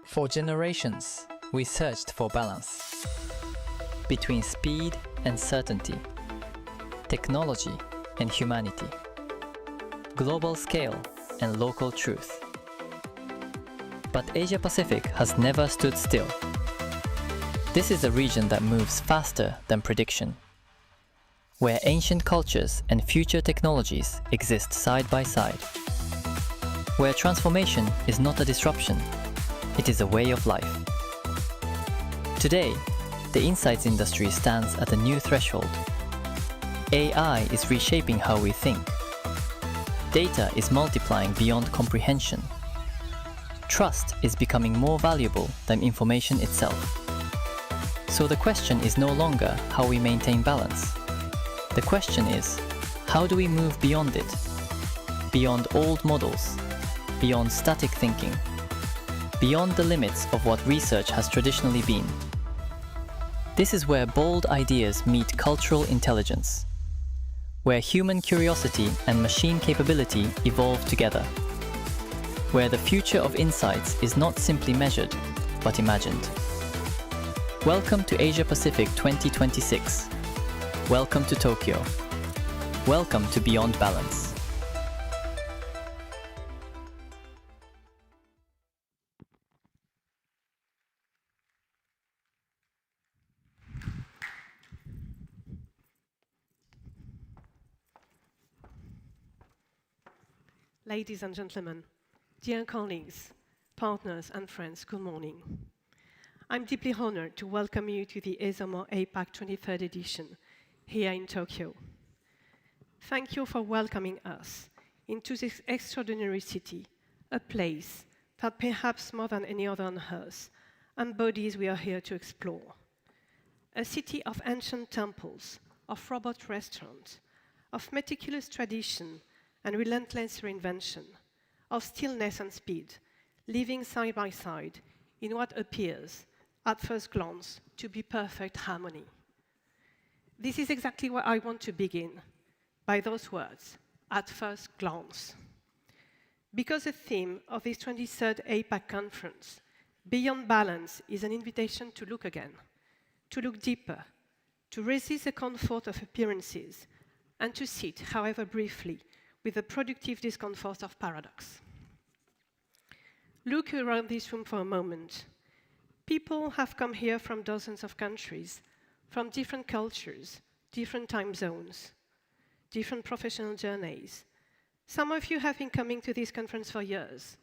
For generations, we searched for balance between speed and certainty, technology and humanity, global scale and local truth. But Asia-Pacific has never stood still. This is a region that moves faster than prediction, where ancient cultures and future technologies exist side by side, where transformation is not a disruption, it is a way of life. Today, the insights industry stands at a new threshold. AI is reshaping how we think. Data is multiplying beyond comprehension. Trust is becoming more valuable than information itself. So the question is no longer how we maintain balance. The question is, how do we move beyond it? Beyond old models, beyond static thinking, beyond the limits of what research has traditionally been. This is where bold ideas meet cultural intelligence, where human curiosity and machine capability evolve together, where the future of insights is not simply measured, but imagined. Welcome to Asia Pacific 2026. Welcome to Tokyo. Welcome to Beyond Balance. Ladies and gentlemen, dear colleagues, partners and friends, good morning. I'm deeply honored to welcome you to the ESOMO APAC 23rd edition here in Tokyo. Thank you for welcoming us into this extraordinary city, a place that perhaps more than any other on earth embodies we are here to explore. A city of ancient temples, of robot restaurants, of meticulous tradition and relentless reinvention, of stillness and speed, living side by side in what appears, at first glance, to be perfect harmony. This is exactly where I want to begin, by those words, at first glance. Because the theme of this 23rd APAC conference, Beyond Balance, is an invitation to look again, to look deeper, to resist the comfort of appearances, and to sit, however briefly, with the productive discomfort of paradox. Look around this room for a moment. People have come here from dozens of countries, from different cultures, different time zones, different professional journeys. Some of you have been coming to this conference for years.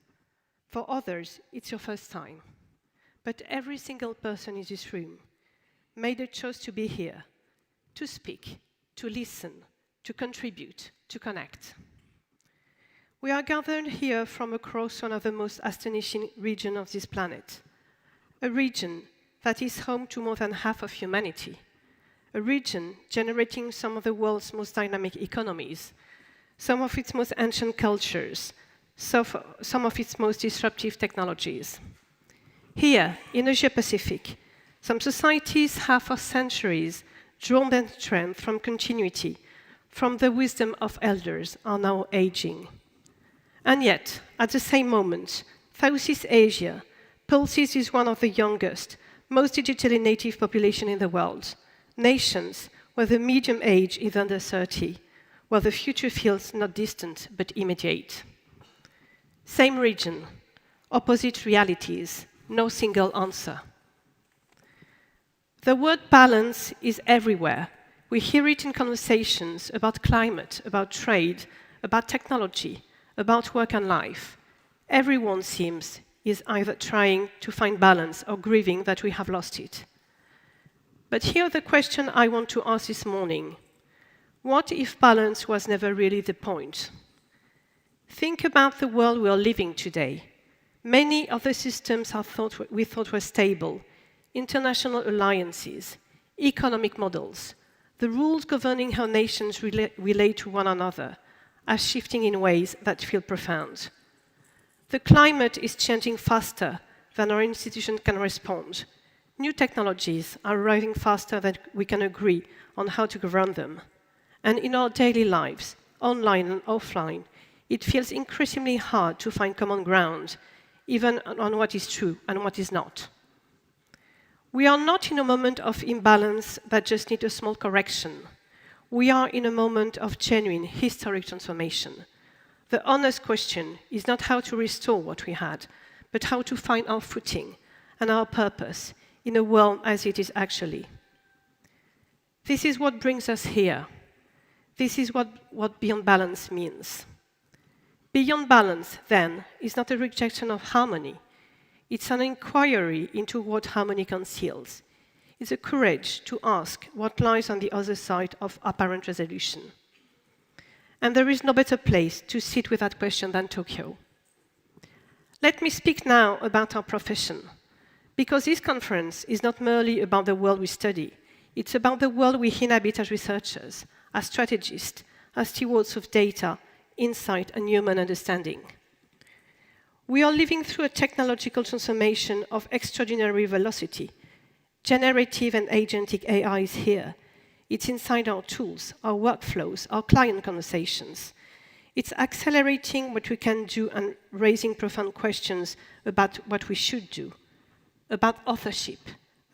For others, it's your first time. But every single person in this room made a choice to be here, to speak, to listen, to contribute, to connect. We are gathered here from across one of the most astonishing regions of this planet, a region that is home to more than half of humanity, a region generating some of the world's most dynamic economies, some of its most ancient cultures, some of its most disruptive technologies. Here, in Asia-Pacific, some societies have for centuries drawn their strength from continuity, from the wisdom of elders, are now aging. And yet, at the same moment, Southeast Asia pulses is one of the youngest, most digitally native populations in the world, nations where the median age is under 30, where the future feels not distant but immediate. Same region, opposite realities, no single answer. The word balance is everywhere. We hear it in conversations about climate, about trade, about technology, about work and life. Everyone seems is either trying to find balance or grieving that we have lost it. But here the question I want to ask this morning: what if balance was never really the point? Think about the world we are living today. Many of the systems we thought were stable, international alliances, economic models, the rules governing how nations relate to one another, are shifting in ways that feel profound. The climate is changing faster than our institutions can respond. New technologies are arriving faster than we can agree on how to govern them. And in our daily lives, online and offline, it feels increasingly hard to find common ground even on what is true and what is not. We are not in a moment of imbalance that just needs a small correction. We are in a moment of genuine historic transformation. The honest question is not how to restore what we had, but how to find our footing and our purpose in a world as it is actually. This is what brings us here. This is what beyond balance means. Beyond balance, then, is not a rejection of harmony. It's an inquiry into what harmony conceals. It's a courage to ask what lies on the other side of apparent resolution. And there is no better place to sit with that question than Tokyo. Let me speak now about our profession, because this conference is not merely about the world we study. It's about the world we inhabit as researchers, as strategists, as stewards of data, insight, and human understanding. We are living through a technological transformation of extraordinary velocity. Generative and agentic AI is here. It's inside our tools, our workflows, our client conversations. It's accelerating what we can do and raising profound questions about what we should do, about authorship,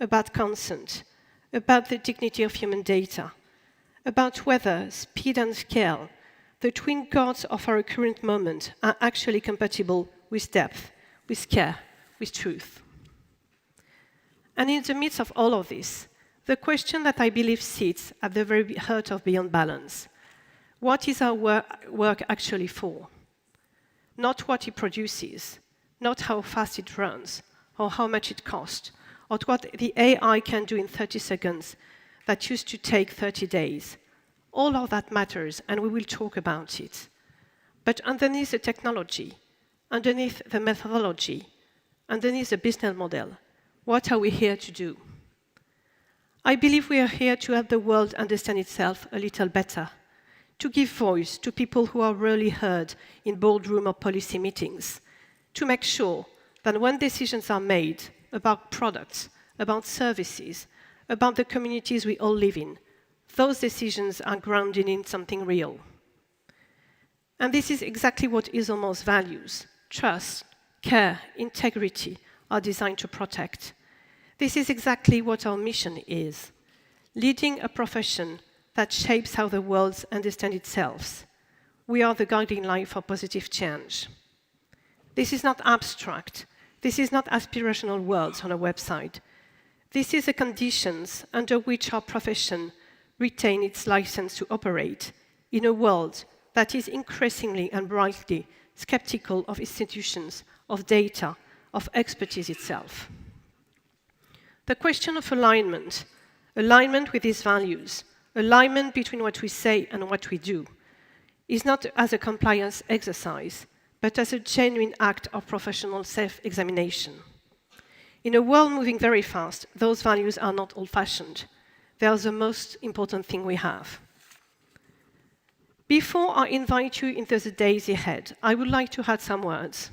about consent, about the dignity of human data, about whether speed and scale, the twin gods of our current moment, are actually compatible with depth, with care, with truth. And in the midst of all of this, the question that I believe sits at the very heart of Beyond Balance: what is our work actually for? Not what it produces, not how fast it runs, or how much it costs, or what the AI can do in 30 seconds that used to take 30 days. All of that matters, and we will talk about it. But underneath the technology, underneath the methodology, underneath the business model, what are we here to do? I believe we are here to help the world understand itself a little better, to give voice to people who are rarely heard in boardroom or policy meetings, to make sure that when decisions are made about products, about services, about the communities we all live in, those decisions are grounded in something real. And this is exactly what Isomos values. Trust, care, integrity are designed to protect. This is exactly what our mission is: leading a profession that shapes how the world understands itself. We are the guiding light for positive change. This is not abstract. This is not aspirational words on a website. This is the conditions under which our profession retains its license to operate in a world that is increasingly and brightly skeptical of institutions, of data, of expertise itself. The question of alignment with these values, alignment between what we say and what we do, is not as a compliance exercise, but as a genuine act of professional self-examination. In a world moving very fast, those values are not old-fashioned. They are the most important thing we have. Before I invite you into the days ahead, I would like to add some words.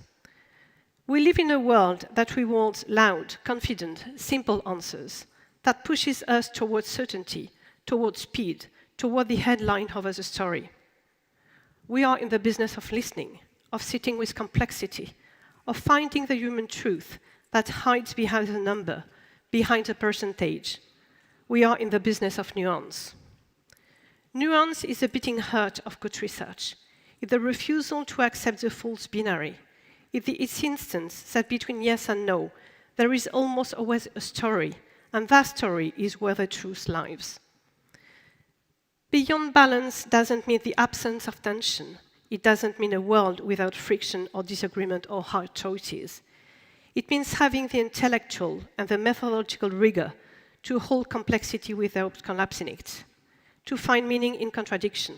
We live in a world that rewards loud, confident, simple answers, that pushes us towards certainty, towards speed, toward the headline of the story. We are in the business of listening, of sitting with complexity, of finding the human truth that hides behind a number, behind a percentage. We are in the business of nuance. Nuance is the beating heart of good research. It's the refusal to accept the false binary. It's the insistence that between yes and no, there is almost always a story, and that story is where the truth lies. Beyond balance doesn't mean the absence of tension. It doesn't mean a world without friction or disagreement or hard choices. It means having the intellectual and the methodological rigor to hold complexity without collapsing it, to find meaning in contradiction,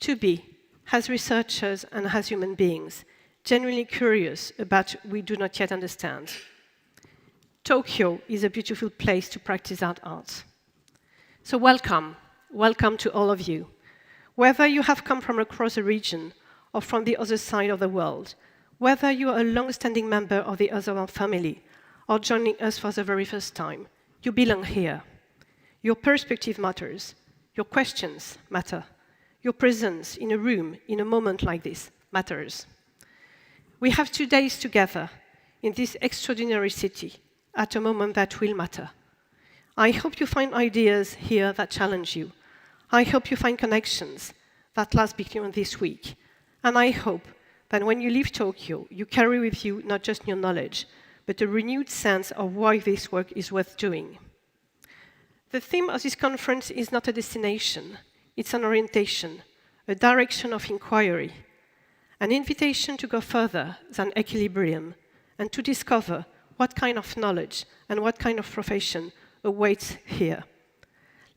to be, as researchers and as human beings, genuinely curious about what we do not yet understand. Tokyo is a beautiful place to practice that art. So welcome to all of you. Whether you have come from across the region or from the other side of the world, whether you are a long-standing member of the Other family or joining us for the very first time, you belong here. Your perspective matters. Your questions matter. Your presence in a room, in a moment like this, matters. We have 2 days together, in this extraordinary city at a moment that will matter. I hope you find ideas here that challenge you. I hope you find connections that last beyond this week. And I hope that when you leave Tokyo, you carry with you not just new knowledge, but a renewed sense of why this work is worth doing. The theme of this conference is not a destination, it's an orientation, a direction of inquiry, an invitation to go further than equilibrium and to discover what kind of knowledge and what kind of profession awaits here.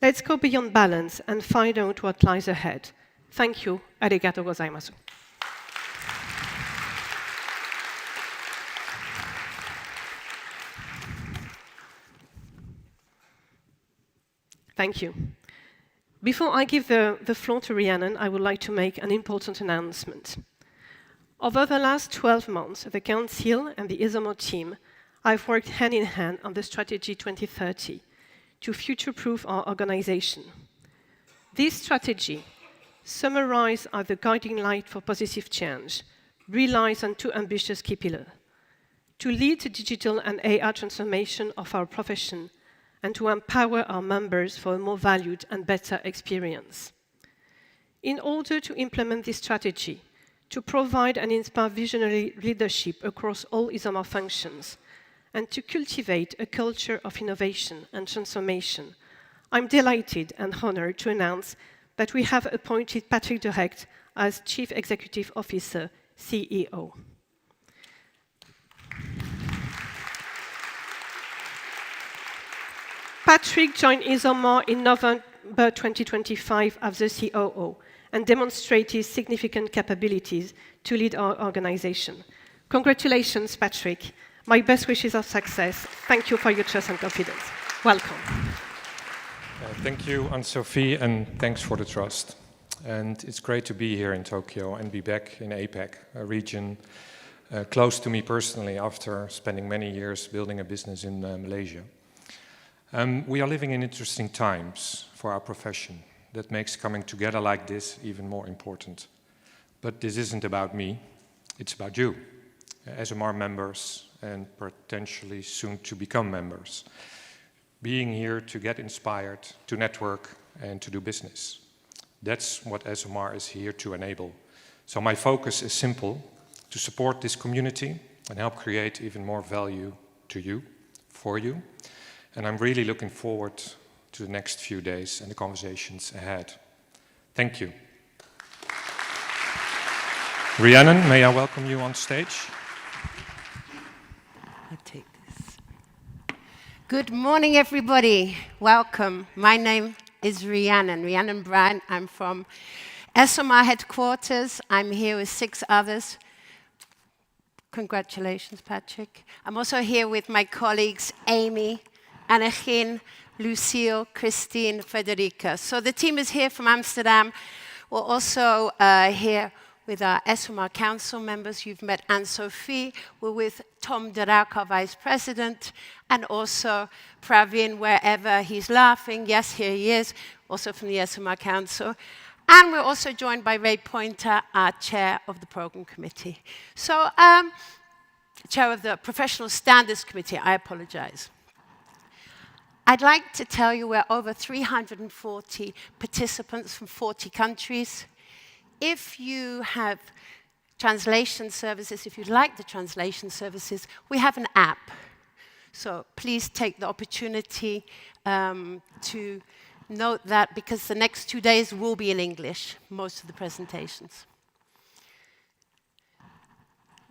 Let's go beyond balance and find out what lies ahead. Thank you. Arigato gozaimasu. Thank you. Before I give the floor to Rhiannon, I would like to make an important announcement. Over the last 12 months, the Council and the ESOMO team, I've worked hand in hand on the Strategy 2030 to future-proof our organization. This strategy, summarized as the guiding light for positive change, relies on two ambitious key pillars: to lead the digital and AI transformation of our profession and to empower our members for a more valued and better experience. In order to implement this strategy, to provide and inspire visionary leadership across all ESOMO functions, and to cultivate a culture of innovation and transformation, I'm delighted and honored to announce that we have appointed Patrick Derecht as Chief Executive Officer, CEO. Patrick joined ESOMO in November 2025 as the COO and demonstrated significant capabilities to lead our organization. Congratulations, Patrick. My best wishes of success. Thank you for your trust and confidence. Welcome. Thank you, Anne-Sophie, and thanks for the trust. And it's great to be here in Tokyo and be back in APAC, a region close to me personally after spending many years building a business in Malaysia. We are living in interesting times for our profession. That makes coming together like this even more important. But this isn't about me, it's about you, SMR members and potentially soon to become members. Being here to get inspired, to network and to do business. That's what SMR is here to enable. So my focus is simple, to support this community and help create even more value to you, for you. And I'm really looking forward to the next few days and the conversations ahead. Thank you. Rhiannon, may I welcome you on stage? I'll take this. Good morning, everybody. Welcome. My name is Rhiannon Bryan. I'm from SMR headquarters. I'm here with 6 others. Congratulations, Patrick. I'm also here with my colleagues, Amy, Annegien, Lucille, Christine, Federica. So the team is here from Amsterdam. We're also here with our SMR Council members. You've met Anne-Sophie. We're with Tom de Ruyck, our Vice President, and also Pravin, wherever he's laughing. Yes, here he is, also from the SMR Council. And we're also joined by Ray Pointer, our Chair of the Program Committee. So, Chair of the Professional Standards Committee, I apologize. I'd like to tell you we're over 340 participants from 40 countries. If you have translation services, if you'd like the translation services, we have an app. So please take the opportunity to note that, because the next 2 days will be in English, most of the presentations.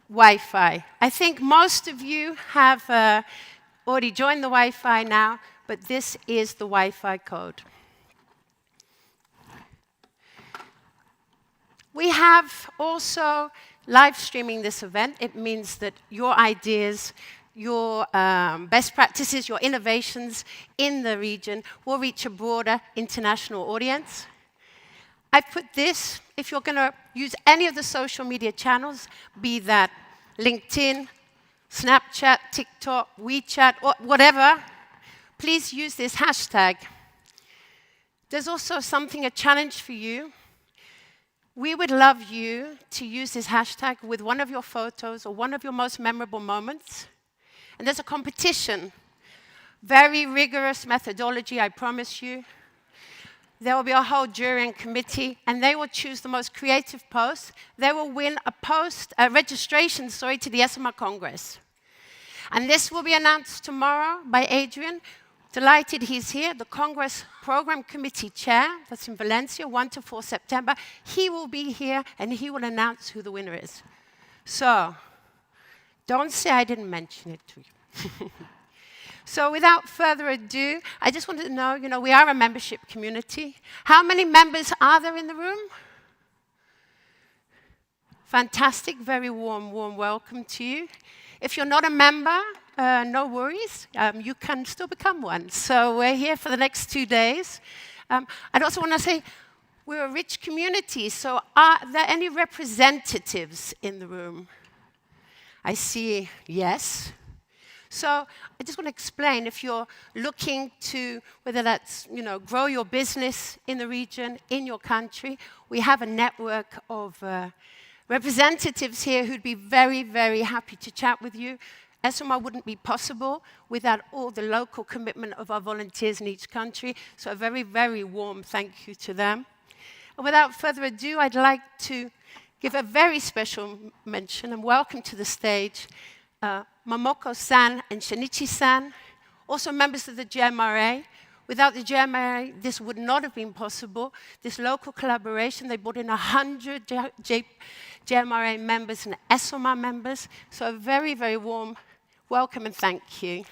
Wi-Fi. I think most of you have already joined the Wi-Fi now, but this is the Wi-Fi code. We have also live streaming this event. It means that your ideas, your best practices, your innovations in the region will reach a broader international audience. I've put this, if you're going to use any of the social media channels, be that LinkedIn, Snapchat, TikTok, WeChat, or whatever, please use this hashtag. There's also a challenge for you. We would love you to use this hashtag with one of your photos or one of your most memorable moments. And there's a competition. Very rigorous methodology, I promise you. There will be a whole jury and committee, and they will choose the most creative post. They will win a registration to the ESOMA Congress. And this will be announced tomorrow by Adrian. Delighted he's here, the Congress Program Committee Chair. That's in Valencia, 1 to 4 September. He will be here, and he will announce who the winner is. So, don't say I didn't mention it to you. So without further ado, I just wanted to know, we are a membership community. How many members are there in the room? Fantastic, very warm welcome to you. If you're not a member, no worries. You can still become one. So we're here for the next 2 days. I'd also want to say we're a rich community, so are there any representatives in the room? I see yes. So I just want to explain, if you're looking to, whether that's, grow your business in the region, in your country, we have a network of representatives here who'd be very, very happy to chat with you. ESOMA wouldn't be possible without all the local commitment of our volunteers in each country, so a very, very warm thank you to them. And without further ado, I'd like to give a very special mention and welcome to the stage Momoko-san and Shinichi-san, also members of the GMRA. Without the GMRA, this would not have been possible. This local collaboration, they brought in 100 GMRA members and ESOMA members. So a very, very warm welcome and thank you.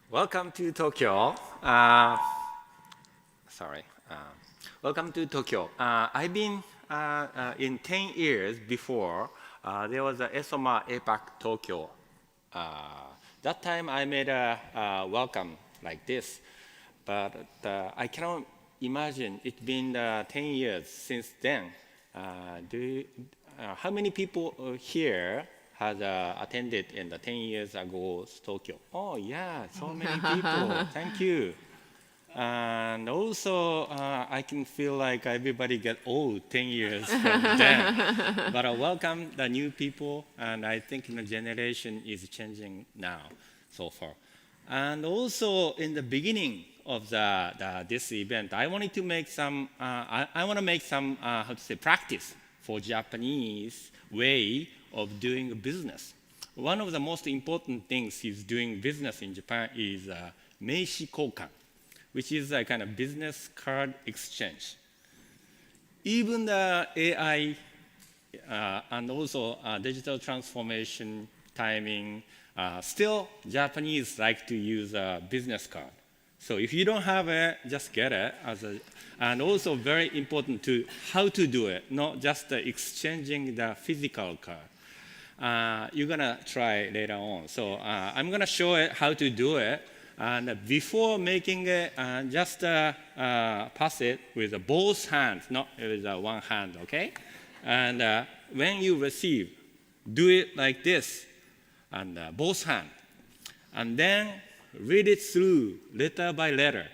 Welcome to Tokyo. Welcome to Tokyo. I've been in 10 years before. There was a ESOMA APAC Tokyo. That time I made a welcome like this, but I cannot imagine it's been 10 years since then. How many people here has attended in the 10 years ago Tokyo? Oh yeah, so many people. Thank you. And also, I can feel like everybody get old 10 years from then. But I welcome the new people, and I think the generation is changing now, so far. And also, in the beginning of this event, I wanted to make some, I want to make some, practice for Japanese way of doing business. One of the most important things is doing business in Japan is meishi koukan, which is a kind of business card exchange. Even the AI and also digital transformation timing, still Japanese like to use a business card. So if you don't have it, just get it. And also very important to how to do it, not just exchanging the physical card. You're gonna try later on. So I'm gonna show it how to do it. And before making it, just pass it with both hands, not with one hand, okay? And when you receive, do it like this, and both hands. And then read it through letter by letter,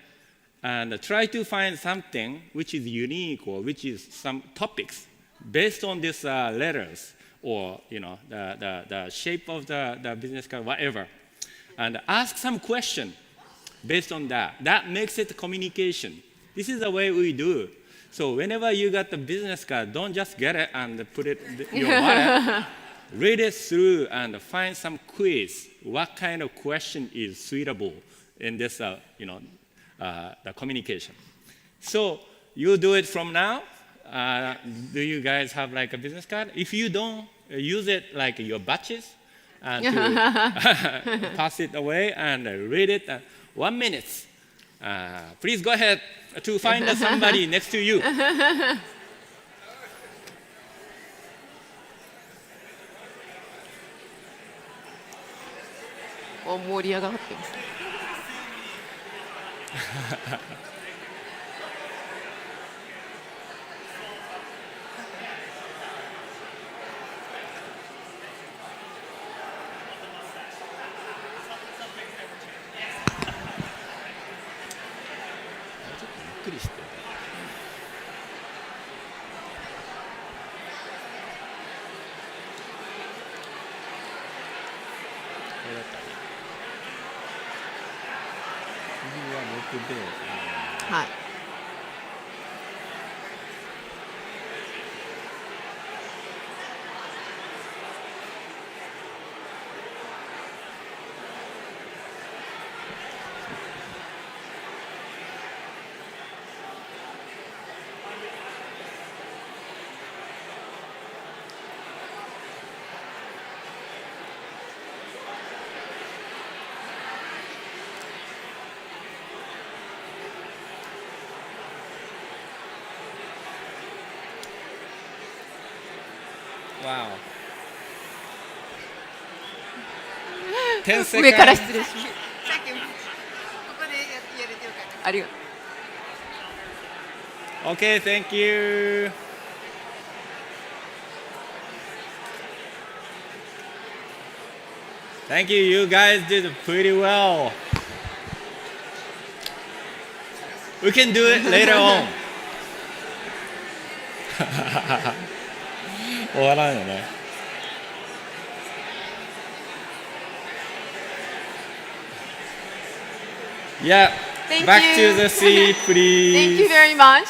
and try to find something which is unique or which is some topics based on these letters or the shape of the business card, whatever, and ask some question based on that. That makes it communication. This is the way we do. So whenever you got the business card, don't just get it and put it in your wallet. Read it through and find some quiz. What kind of question is suitable in this, the communication? So you do it from now. Do you guys have like a business card? If you don't, use it like your batches and to pass it away and read it. 1 minute. Please go ahead to find somebody next to you. Oh, 盛り上がってますね。ゆっくりして。これだったら次は僕で、はい。Wow. 10 seconds. 上から失礼します。ありがとう。 Okay, thank you. Thank you. You guys did pretty well. We can do it later on. 終わらんよね。Yeah. Thank Back you. to the seat, please. Thank you very much.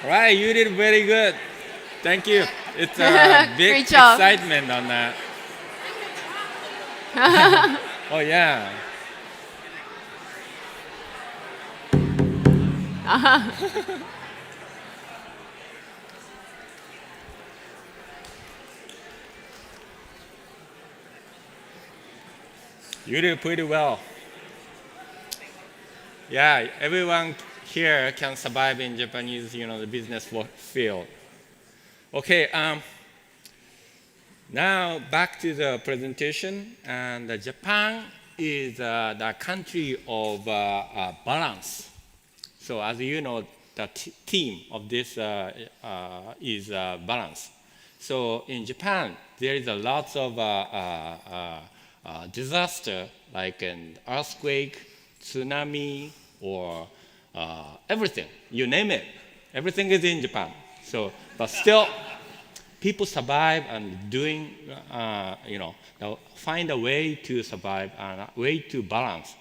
All right, you did very good. Thank you. It's a big Great job. excitement on that. Oh yeah. You did pretty well. Yeah, everyone here can survive in Japanese, the business field. Okay, now back to the presentation. And Japan is the country of balance. So as you know, the theme of this is balance. So in Japan, there is a lot of disaster like an earthquake, tsunami, or everything. You name it. Everything is in Japan. So, but still, people survive and doing, they'll find a way to survive and a way to balance.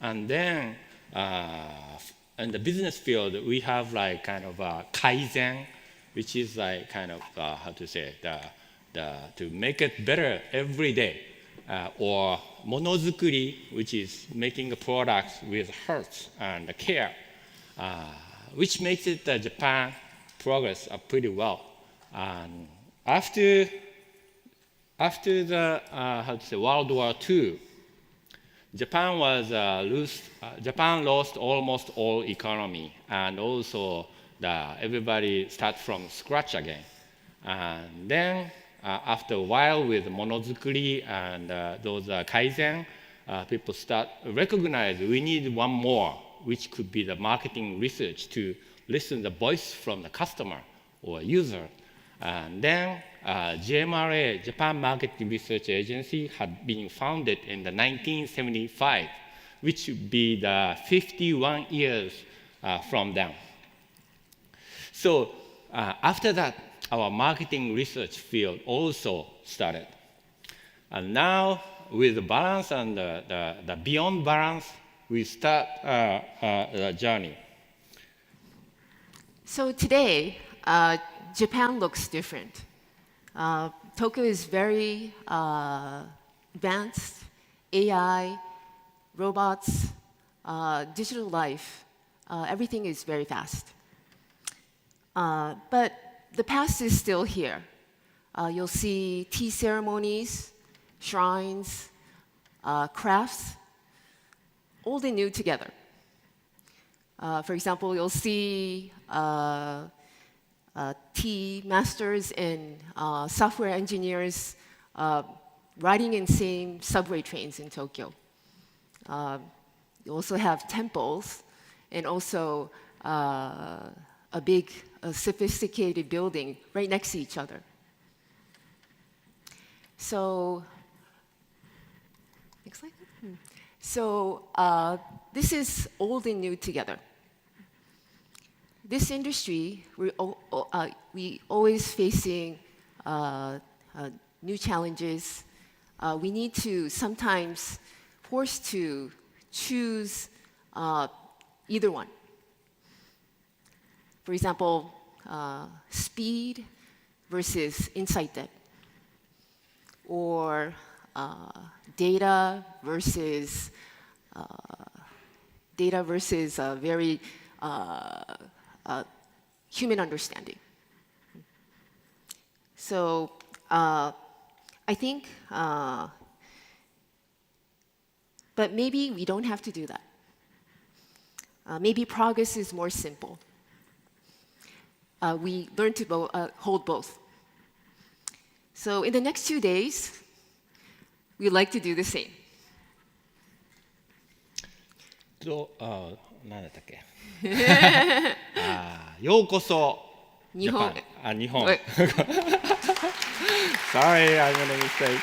And then in the business field, we have like kind of kaizen, which is like kind of to make it better every day, or monozukuri, which is making a product with heart and care, which makes it Japan progress pretty well. And after the World War II, Japan lost almost all economy, and also everybody start from scratch again. And then after a while with monozukuri and those kaizen, people start recognize we need one more, which could be the marketing research to listen the voice from the customer or user. And then JMRA, Japan Marketing Research Agency, had been founded in the 1975, which would be the 51 years from then. So after that, our marketing research field also started. And now, with the balance and the beyond balance, we start the journey. So today, Japan looks different. Tokyo is very advanced, AI, robots, digital life, everything is very fast. But the past is still here. You'll see tea ceremonies, shrines, crafts, old and new together. For example, you'll see tea masters and software engineers riding in same subway trains in Tokyo. You also have temples and also a big, sophisticated building right next to each other. So, next slide. So this is old and new together. This industry, we always facing new challenges. We need to sometimes forced to choose either one. For example, speed versus insight depth, or data versus very human understanding. So I think, but maybe we don't have to do that. Maybe progress is more simple. We learn to hold both. So in the next 2 days, we'd like to do the same. 何だったっけようこそ日本。日本 Sorry, I made a mistake.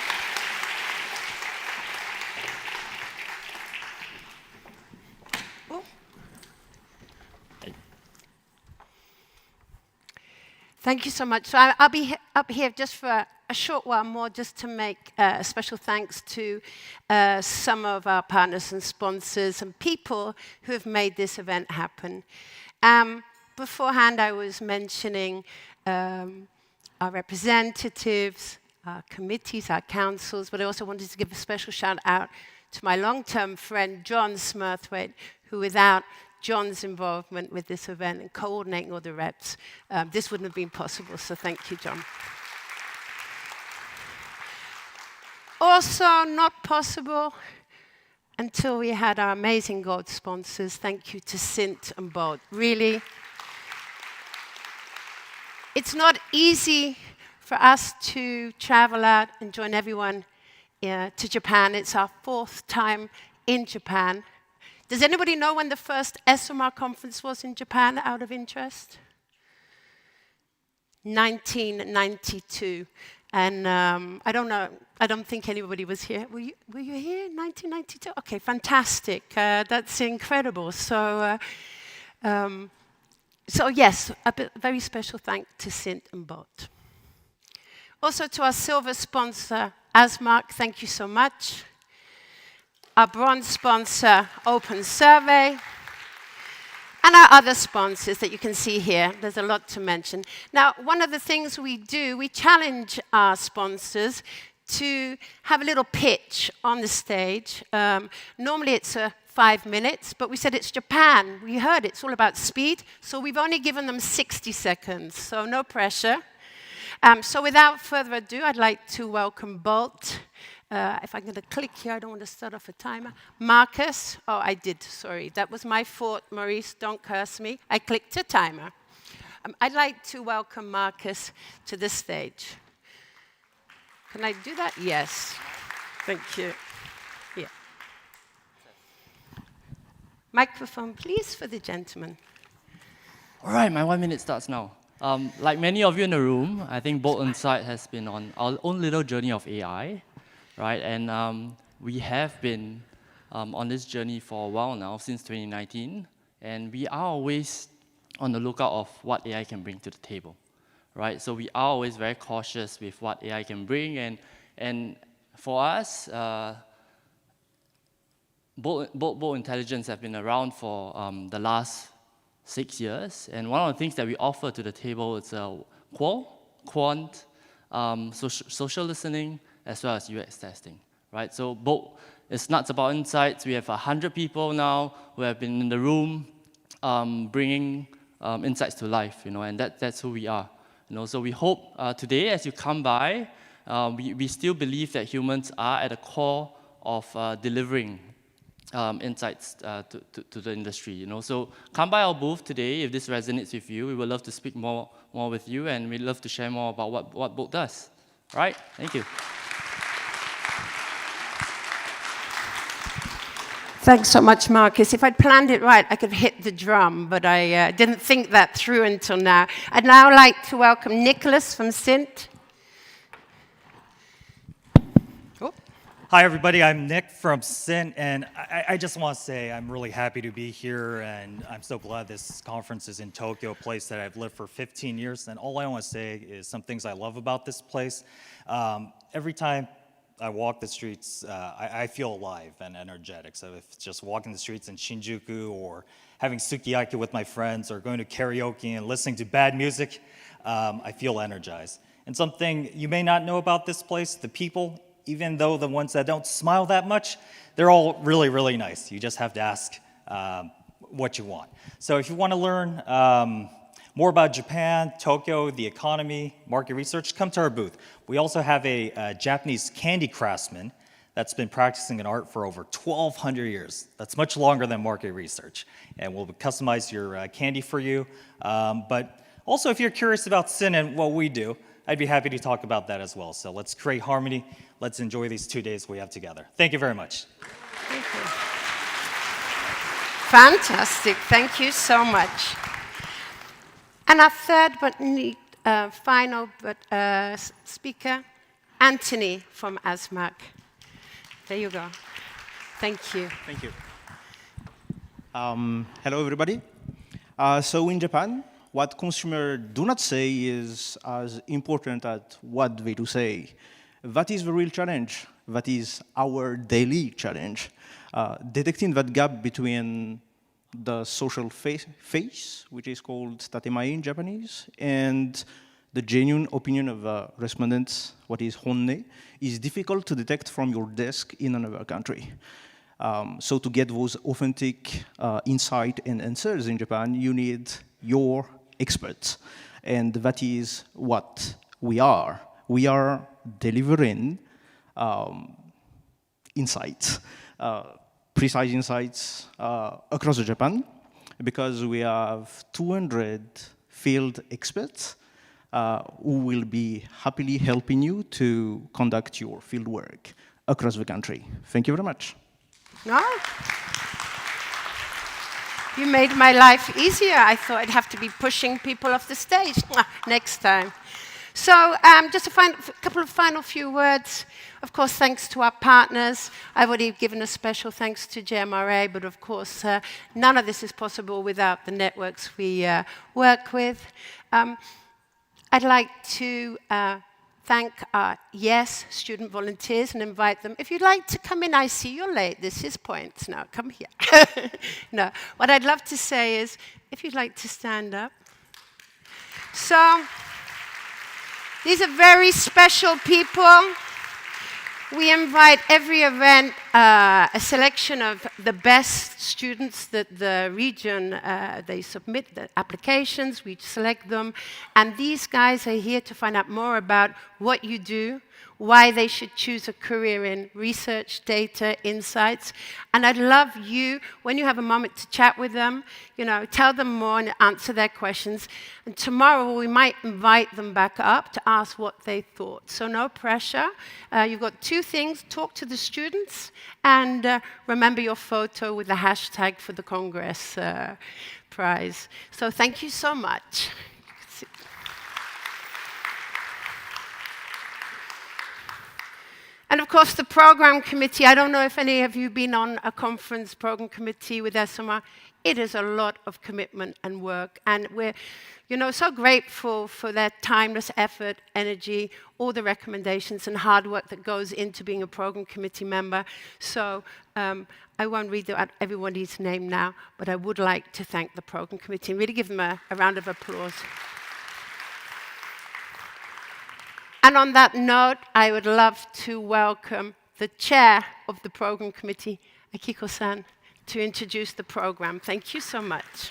Thank you so much. So I'll be up here just for a short while more, just to make a special thanks to some of our partners and sponsors and people who have made this event happen. Beforehand, I was mentioning our representatives, our committees, our councils, but I also wanted to give a special shout out to my long-term friend, John Smurthwaite, who without John's involvement with this event and coordinating all the reps, this wouldn't have been possible, so thank you, John. Also not possible until we had our amazing gold sponsors. Thank you to Sint and Bolt. Really, it's not easy for us to travel out and join everyone to Japan. It's our 4th time in Japan. Does anybody know when the first SMR conference was in Japan, out of interest? 1992. And I don't know, I don't think anybody was here. Were you here in 1992? Okay, fantastic. That's incredible. So yes, a very special thanks to Sint and Bot. Also to our silver sponsor, Asmark, thank you so much. Our bronze sponsor, Open Survey. And our other sponsors that you can see here. There's a lot to mention. Now, one of the things we do, we challenge our sponsors to have a little pitch on the stage. Normally it's 5 minutes, but we said it's Japan. We heard it's all about speed, so we've only given them 60 seconds, so no pressure. So without further ado, I'd like to welcome Bolt. If I'm going to click here, I don't want to start off a timer. Marcus, oh, I did, sorry. That was my fault, Maurice, don't curse me. I clicked a timer. I'd like to welcome Marcus to the stage. Can I do that? Yes. Thank you. Yeah. Microphone, please, for the gentleman. All right, my 1 minute starts now. Like many of you in the room, I think Bolt Insight has been on our own little journey of AI, right? And we have been on this journey for a while now, since 2019, and we are always on the lookout of what AI can bring to the table, right? So we are always very cautious with what AI can bring, and for us, Bolt Intelligence have been around for the last 6 years, and one of the things that we offer to the table is quant, social listening, as well as UX testing, right? So Bolt is nuts about insights. We have 100 people now who have been in the room bringing insights to life, and that's who we are. So we hope today, as you come by, we still believe that humans are at the core of delivering insights to the industry. So come by our booth today if this resonates with you. We would love to speak more with you, and we'd love to share more about what Bolt does. All right? Thank you. Thanks so much, Marcus. If I'd planned it right, I could have hit the drum, but I didn't think that through until now. I'd now like to welcome Nicholas from Sint. Hi, everybody. I'm Nick from Sint, and I just want to say I'm really happy to be here, and I'm so glad this conference is in Tokyo, a place that I've lived for 15 years. And all I want to say is some things I love about this place. Every time I walk the streets, I feel alive and energetic. So if it's just walking the streets in Shinjuku, or having sukiyaki with my friends, or going to karaoke and listening to bad music, I feel energized. And something you may not know about this place, the people, even though the ones that don't smile that much, they're all really, really nice. You just have to ask what you want. So if you want to learn more about Japan, Tokyo, the economy, market research, come to our booth. We also have a Japanese candy craftsman that's been practicing an art for over 1,200 years. That's much longer than market research. And we'll customize your candy for you. But also, if you're curious about Sint and what we do, I'd be happy to talk about that as well. So let's create harmony. Let's enjoy these 2 days we have together. Thank you very much. Thank you. Fantastic. Thank you so much. And our third but final speaker, Anthony from ASMAC. There you go. Thank you. Thank you. Hello, everybody. So in Japan, what consumers do not say is as important as what they do say. That is the real challenge. That is our daily challenge. Detecting that gap between the social face, which is called tatemae in Japanese, and the genuine opinion of the respondents, what is honne, is difficult to detect from your desk in another country. So to get those authentic insight and answers in Japan, you need your experts. And that is what we are. We are delivering insights, precise insights across Japan, because we have 200 field experts who will be happily helping you to conduct your field work across the country. Thank you very much. No? You made my life easier. I thought I'd have to be pushing people off the stage next time. So just a couple of final few words. Of course, thanks to our partners. I've already given a special thanks to JMRA, but of course, none of this is possible without the networks we work with. I'd like to thank our student volunteers and invite them. If you'd like to come in, I see you're late. This is points. Now, come here. No, what I'd love to say is, if you'd like to stand up. So, these are very special people. We invite every event a selection of the best students that the region, they submit the applications, we select them, and these guys are here to find out more about what you do, why they should choose a career in research, data, insights. And I'd love you, when you have a moment to chat with them, tell them more and answer their questions. And tomorrow we might invite them back up to ask what they thought. So no pressure. You've got two things: talk to the students and remember your photo with the hashtag for the Congress prize. So thank you so much. And of course, the program committee, I don't know if any of you have been on a conference program committee with SMR. It is a lot of commitment and work, and we're so grateful for their timeless effort, energy, all the recommendations and hard work that goes into being a program committee member. So I won't read out everybody's name now, but I would like to thank the program committee and really give them a round of applause. And on that note, I would love to welcome the chair of the program committee, Akiko-san, to introduce the program. Thank you so much.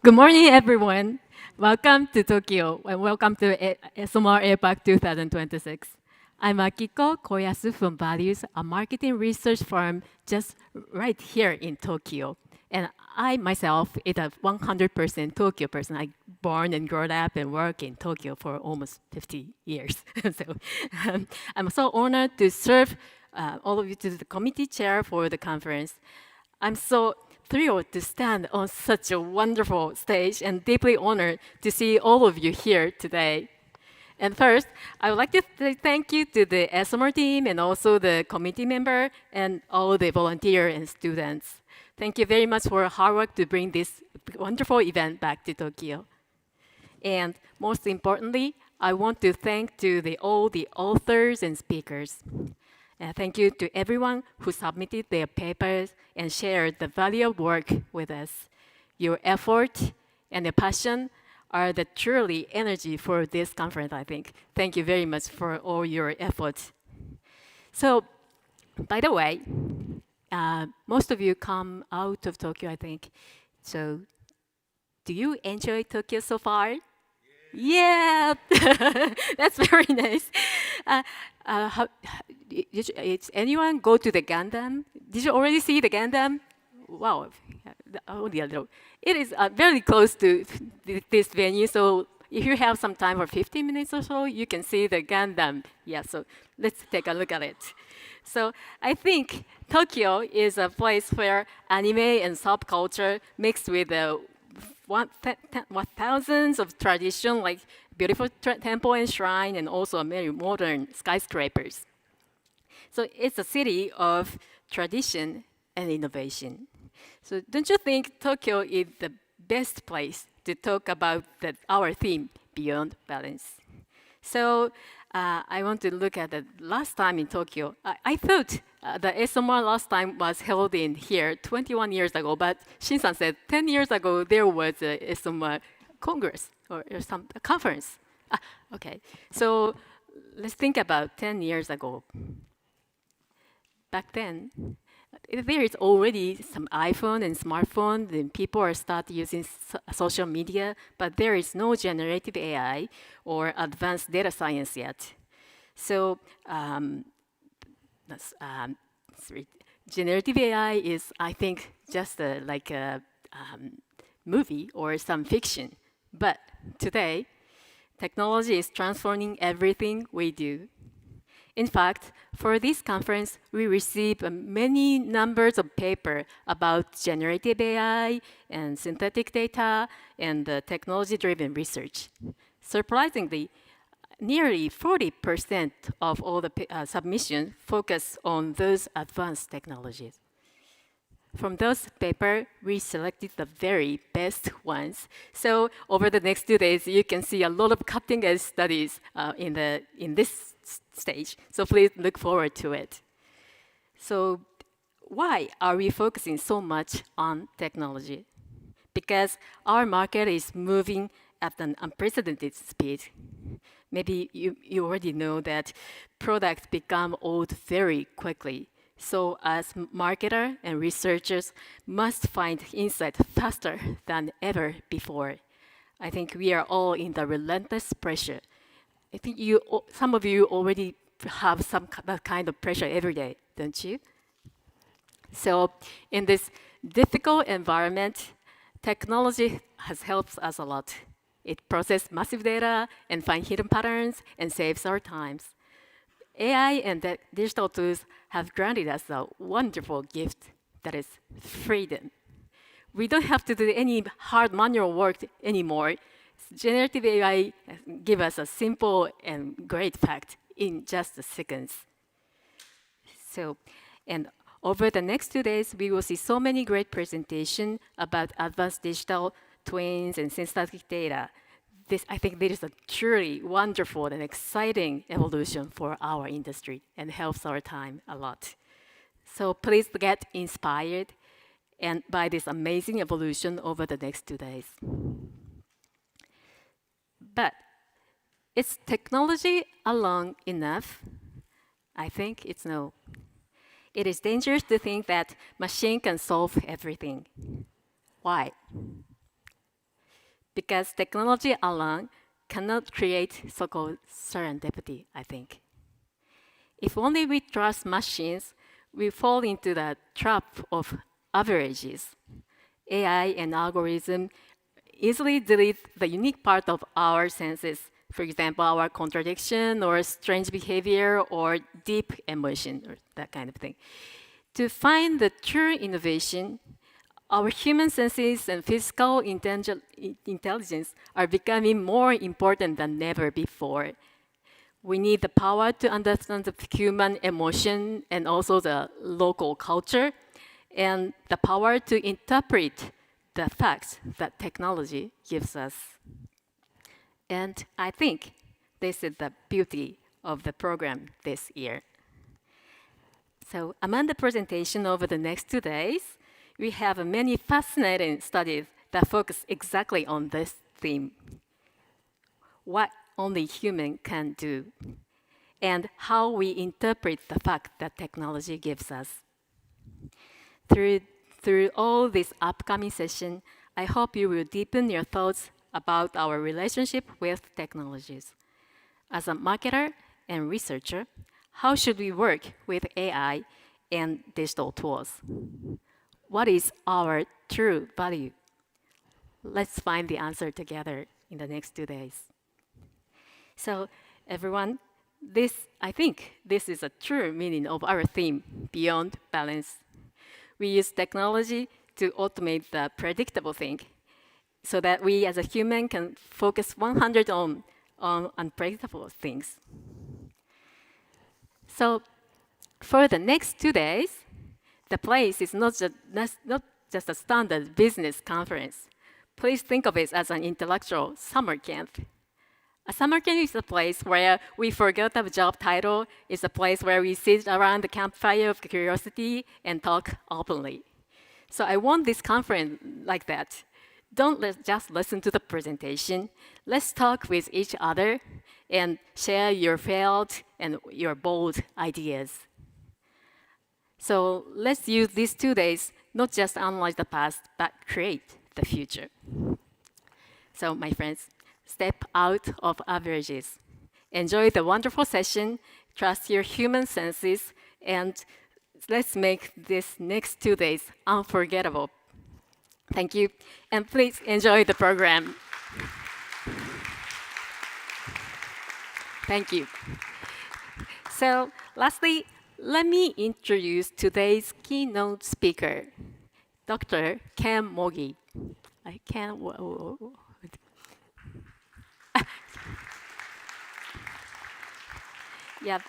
Good morning, everyone. Welcome to Tokyo, and welcome to SMR APAC 2026. I'm Akiko Koyasu from Values, a marketing research firm just right here in Tokyo. And I myself is a 100% Tokyo person. I born and grew up and work in Tokyo for almost 50 years. So I'm so honored to serve all of you to the committee chair for the conference. I'm so thrilled to stand on such a wonderful stage and deeply honored to see all of you here today. And first, I would like to say thank you to the SMR team and also the committee member and all the volunteers and students. Thank you very much for your hard work to bring this wonderful event back to Tokyo. And most importantly, I want to thank all the authors and speakers. Thank you to everyone who submitted their papers and shared the valuable work with us. Your effort and your passion are the truly energy for this conference, I think. Thank you very much for all your efforts. So, by the way, most of you come out of Tokyo, I think. So, do you enjoy Tokyo so far? Yeah, that's very nice. Did anyone go to the Gundam? Did you already see the Gundam? Wow, only a little. It is very close to this venue, so if you have some time for 15 minutes or so, you can see the Gundam. Yeah, so let's take a look at it. So I think Tokyo is a place where anime and subculture mixed with thousands of tradition, like beautiful temple and shrine, and also very modern skyscrapers. So it's a city of tradition and innovation. So don't you think Tokyo is the best place to talk about our theme, Beyond Balance? So I want to look at the last time in Tokyo. I thought the SMR last time was held in here 21 years ago, but Shin-san said 10 years ago there was a SMR Congress or some conference. Okay, so let's think about 10 years ago. Back then, there is already some iPhone and smartphone, and people are start using social media, but there is no generative AI or advanced data science yet. So generative AI is, I think, just like a movie or some fiction. But today, technology is transforming everything we do. In fact, for this conference, we received many numbers of papers about generative AI and synthetic data and technology-driven research. Surprisingly, nearly 40% of all the submissions focus on those advanced technologies. From those papers, we selected the very best ones. So over the next 2 days, you can see a lot of cutting-edge studies in this stage. So please look forward to it. So why are we focusing so much on technology? Because our market is moving at an unprecedented speed. Maybe you already know that products become old very quickly. So as marketer and researchers must find insight faster than ever before. I think we are all in the relentless pressure. I think some of you already have that kind of pressure every day, don't you? So in this difficult environment, technology has helped us a lot. It processes massive data and finds hidden patterns and saves our times. AI and the digital tools have granted us a wonderful gift that is freedom. We don't have to do any hard manual work anymore. Generative AI gives us a simple and great fact in just seconds. So, and over the next 2 days, we will see so many great presentations about advanced digital twins and synthetic data. I think this is a truly wonderful and exciting evolution for our industry and helps our time a lot. So please get inspired and by this amazing evolution over the next 2 days. But is technology alone enough? I think it's no. It is dangerous to think that machine can solve everything. Why? Because technology alone cannot create so-called serendipity, I think. If only we trust machines, we fall into the trap of averages. AI and algorithm easily delete the unique part of our senses, for example, our contradiction or strange behavior or deep emotion or that kind of thing. To find the true innovation, our human senses and physical intelligence are becoming more important than ever before. We need the power to understand the human emotion and also the local culture, and the power to interpret the facts that technology gives us. And I think this is the beauty of the program this year. So among the presentation over the next 2 days, we have many fascinating studies that focus exactly on this theme. What only human can do, and how we interpret the fact that technology gives us. Through all this upcoming session, I hope you will deepen your thoughts about our relationship with technologies. As a marketer and researcher, how should we work with AI and digital tools? What is our true value? Let's find the answer together in the next 2 days. So everyone, I think this is a true meaning of our theme, Beyond Balance. We use technology to automate the predictable thing so that we as a human can focus 100 on unpredictable things. So for the next 2 days, the place is not just a standard business conference. Please think of it as an intellectual summer camp. A summer camp is a place where we forget the job title. It's a place where we sit around the campfire of curiosity and talk openly. So I want this conference like that. Don't just listen to the presentation. Let's talk with each other and share your failed and your bold ideas. So let's use these 2 days, not just analyze the past, but create the future. So my friends, step out of averages. Enjoy the wonderful session, trust your human senses, and let's make this next 2 days unforgettable. Thank you, and please enjoy the program. Thank you. So lastly, let me introduce today's keynote speaker, Dr. Ken Mogi. Yeah,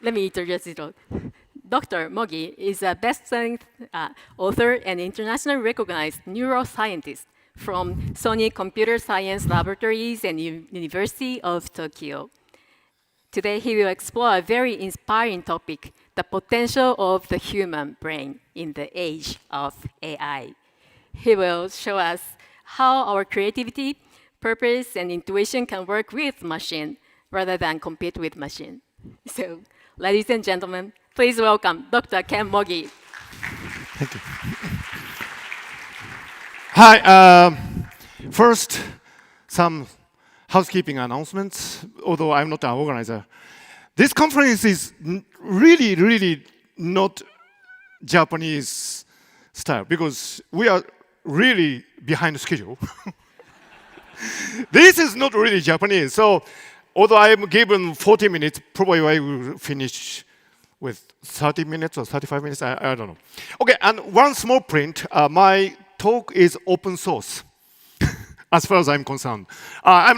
let me introduce it. Dr. Mogi is a best-selling author and internationally recognized neuroscientist from Sony Computer Science Laboratories and University of Tokyo. Today, he will explore a very inspiring topic, the potential of the human brain in the age of AI. He will show us how our creativity, purpose, and intuition can work with machine, rather than compete with machine. So, ladies and gentlemen, please welcome Dr. Ken Mogi. Thank you. Hi. First, some housekeeping announcements, although I'm not an organizer. This conference is really, really not Japanese style because we are really behind schedule. This is not really Japanese. So, although I'm given 40 minutes, probably I will finish with 30 minutes or 35 minutes, I don't know. Okay, and one small print, my talk is open source, as far as I'm concerned. I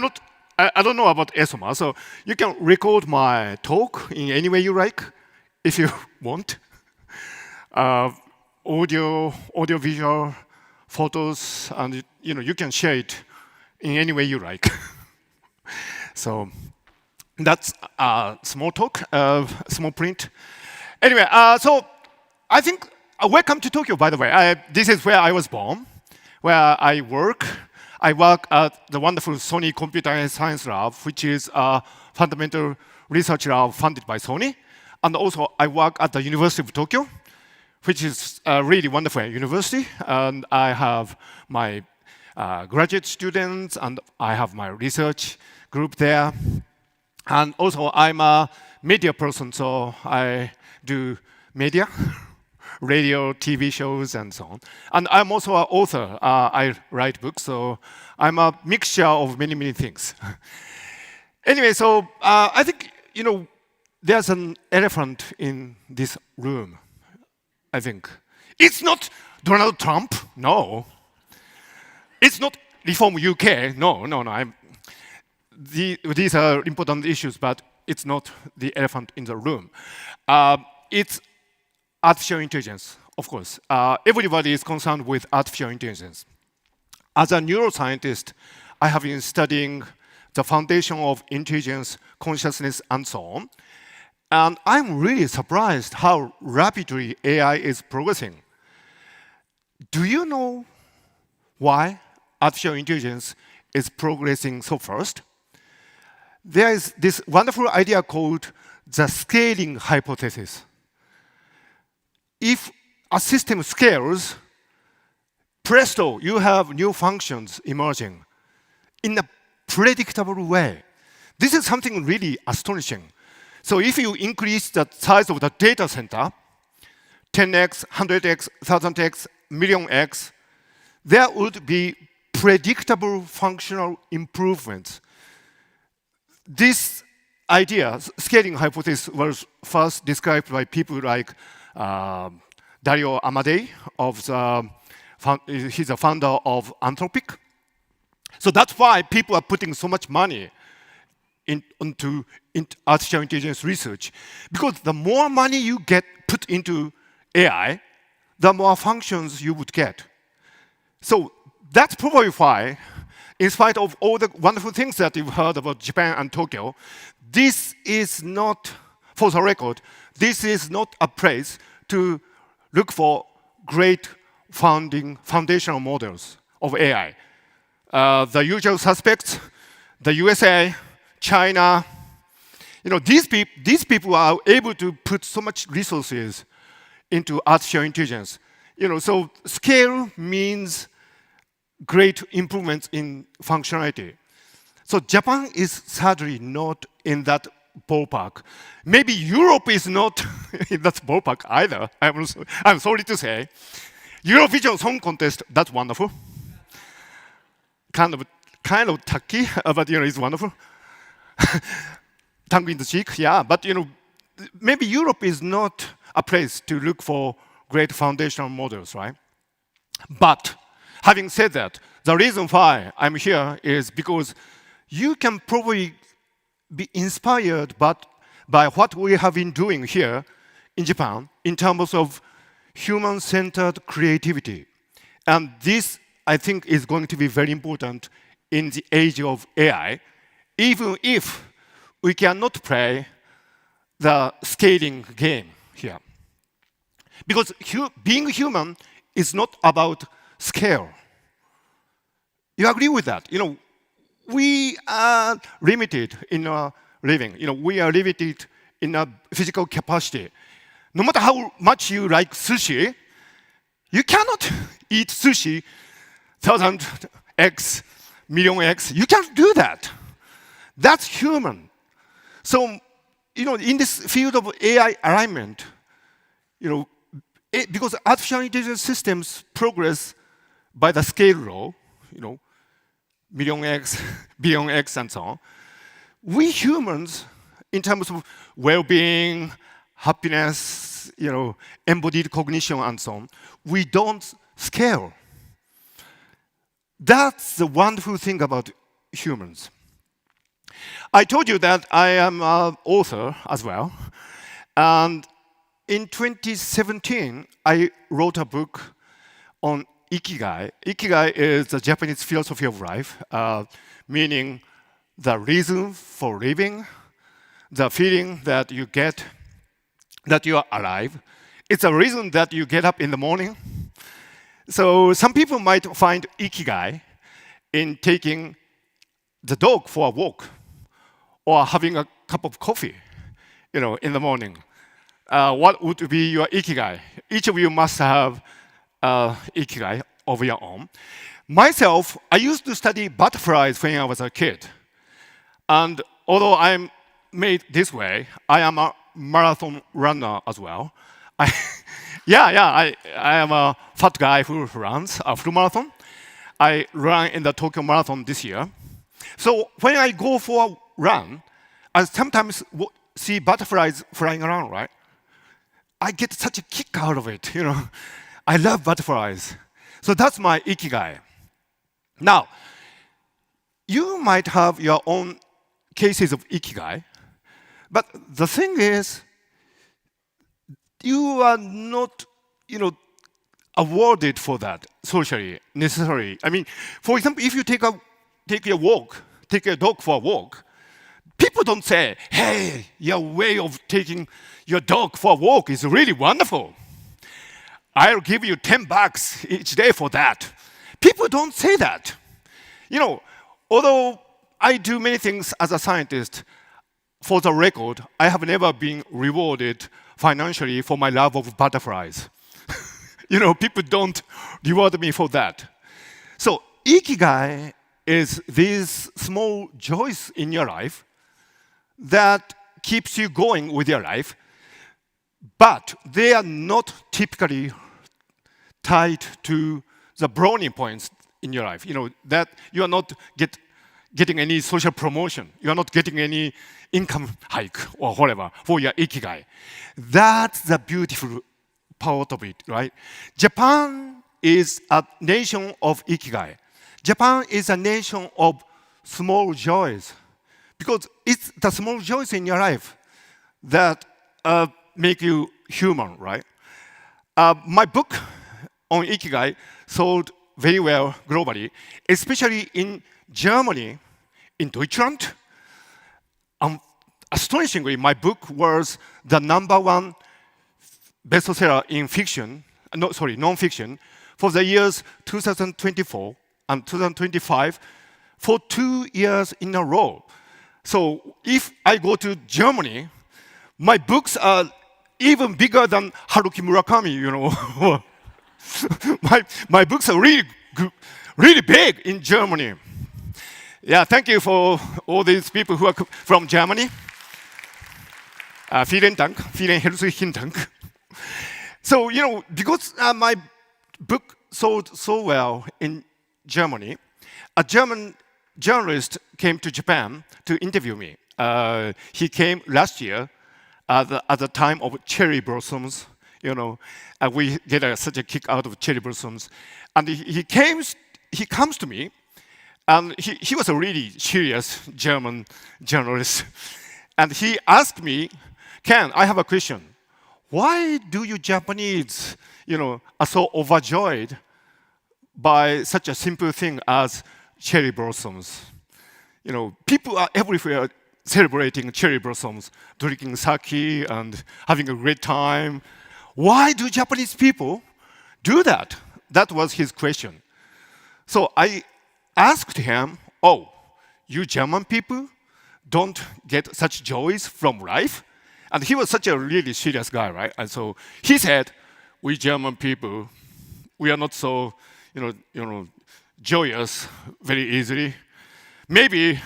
don't know about ESOMA, so you can record my talk in any way you like, if you want. Audio, visual, photos, and you can share it in any way you like. So that's a small talk, small print. Anyway, so I think, welcome to Tokyo, by the way. This is where I was born, where I work. I work at the wonderful Sony Computer Science Lab, which is a fundamental research lab funded by Sony. And also, I work at the University of Tokyo, which is a really wonderful university. And I have my graduate students, and I have my research group there. And also, I'm a media person, so I do media, radio, TV shows, and so on. And I'm also an author. I write books, so I'm a mixture of many, many things. Anyway, so I think, there's an elephant in this room, I think. It's not Donald Trump, no. It's not Reform UK, no. These are important issues, but it's not the elephant in the room. It's artificial intelligence, of course. Everybody is concerned with artificial intelligence. As a neuroscientist, I have been studying the foundation of intelligence, consciousness, and so on. And I'm really surprised how rapidly AI is progressing. Do you know why artificial intelligence is progressing so fast? There is this wonderful idea called the scaling hypothesis. If a system scales, presto, you have new functions emerging in a predictable way. This is something really astonishing. So if you increase the size of the data center, 10x, 100x, 1000x, million x, there would be predictable functional improvements. This idea, scaling hypothesis, was first described by people like Dario Amodei, he's a founder of Anthropic. So that's why people are putting so much money into artificial intelligence research. Because the more money you put into AI, the more functions you would get. So that's probably why, in spite of all the wonderful things that you've heard about Japan and Tokyo, this is not, for the record, this is not a place to look for great foundational models of AI. The usual suspects, the USA, China, these people are able to put so much resources into artificial intelligence. So scale means great improvements in functionality. So Japan is sadly not in that ballpark. Maybe Europe is not in that ballpark either. I'm sorry to say. Eurovision Song Contest, that's wonderful. Kind of tacky, but it's wonderful. Tongue in the cheek, yeah. But maybe Europe is not a place to look for great foundational models, right? But having said that, the reason why I'm here is because you can probably be inspired by what we have been doing here in Japan in terms of human-centered creativity. And this, I think, is going to be very important in the age of AI, even if we cannot play the scaling game here. Because being human is not about scale. You agree with that? We are limited in our living. We are limited in a physical capacity. No matter how much you like sushi, you cannot eat sushi 1,000x, million X. You can't do that. That's human. So, in this field of AI alignment, because artificial intelligence systems progress by the scale law, million X, billion X, and so on, we humans, in terms of well-being, happiness, embodied cognition, and so on, we don't scale. That's the wonderful thing about humans. I told you that I am an author as well. And in 2017, I wrote a book on Ikigai. Ikigai is the Japanese philosophy of life, meaning the reason for living, the feeling that you get that you are alive. It's a reason that you get up in the morning. So some people might find Ikigai in taking the dog for a walk or having a cup of coffee, in the morning. What would be your Ikigai? Each of you must have Ikigai of your own. Myself, I used to study butterflies when I was a kid. And although I'm made this way, I am a marathon runner as well. I am a fat guy who runs a full marathon. I ran in the Tokyo Marathon this year. So when I go for a run, I sometimes see butterflies flying around, right? I get such a kick out of it, I love butterflies. So that's my Ikigai. Now, you might have your own cases of Ikigai, but the thing is, you are not, awarded for that socially, necessarily. I mean, for example, if you take your dog for a walk, people don't say, hey, your way of taking your dog for a walk is really wonderful. I'll give you $10 each day for that. People don't say that. Although I do many things as a scientist, for the record, I have never been rewarded financially for my love of butterflies. People don't reward me for that. So Ikigai is these small joys in your life that keeps you going with your life, but they are not typically tied to the brownie points in your life. That you are not getting any social promotion. You are not getting any income hike or whatever for your Ikigai. That's the beautiful part of it, right? Japan is a nation of Ikigai. Japan is a nation of small joys, because it's the small joys in your life that make you human, right? My book on Ikigai sold very well globally, especially in Germany, in Deutschland. Astonishingly, my book was the #1 bestseller in non-fiction for the years 2024 and 2025 for 2 years in a row. So if I go to Germany, my books are even bigger than Haruki Murakami, my books are really big in Germany. Yeah, thank you for all these people who are from Germany. Vielen Dank, vielen herzlichen Dank. So, because my book sold so well in Germany, a German journalist came to Japan to interview me. He came last year at the time of cherry blossoms. We get such a kick out of cherry blossoms. And he comes to me, and he was a really serious German journalist. And he asked me, Ken, I have a question. Why do you Japanese, are so overjoyed by such a simple thing as cherry blossoms? People are everywhere celebrating cherry blossoms, drinking sake and having a great time. Why do Japanese people do that? That was his question. So I asked him, oh, you German people don't get such joys from life. And he was such a really serious guy, right? And so he said, we German people, we are not so, joyous very easily. Maybe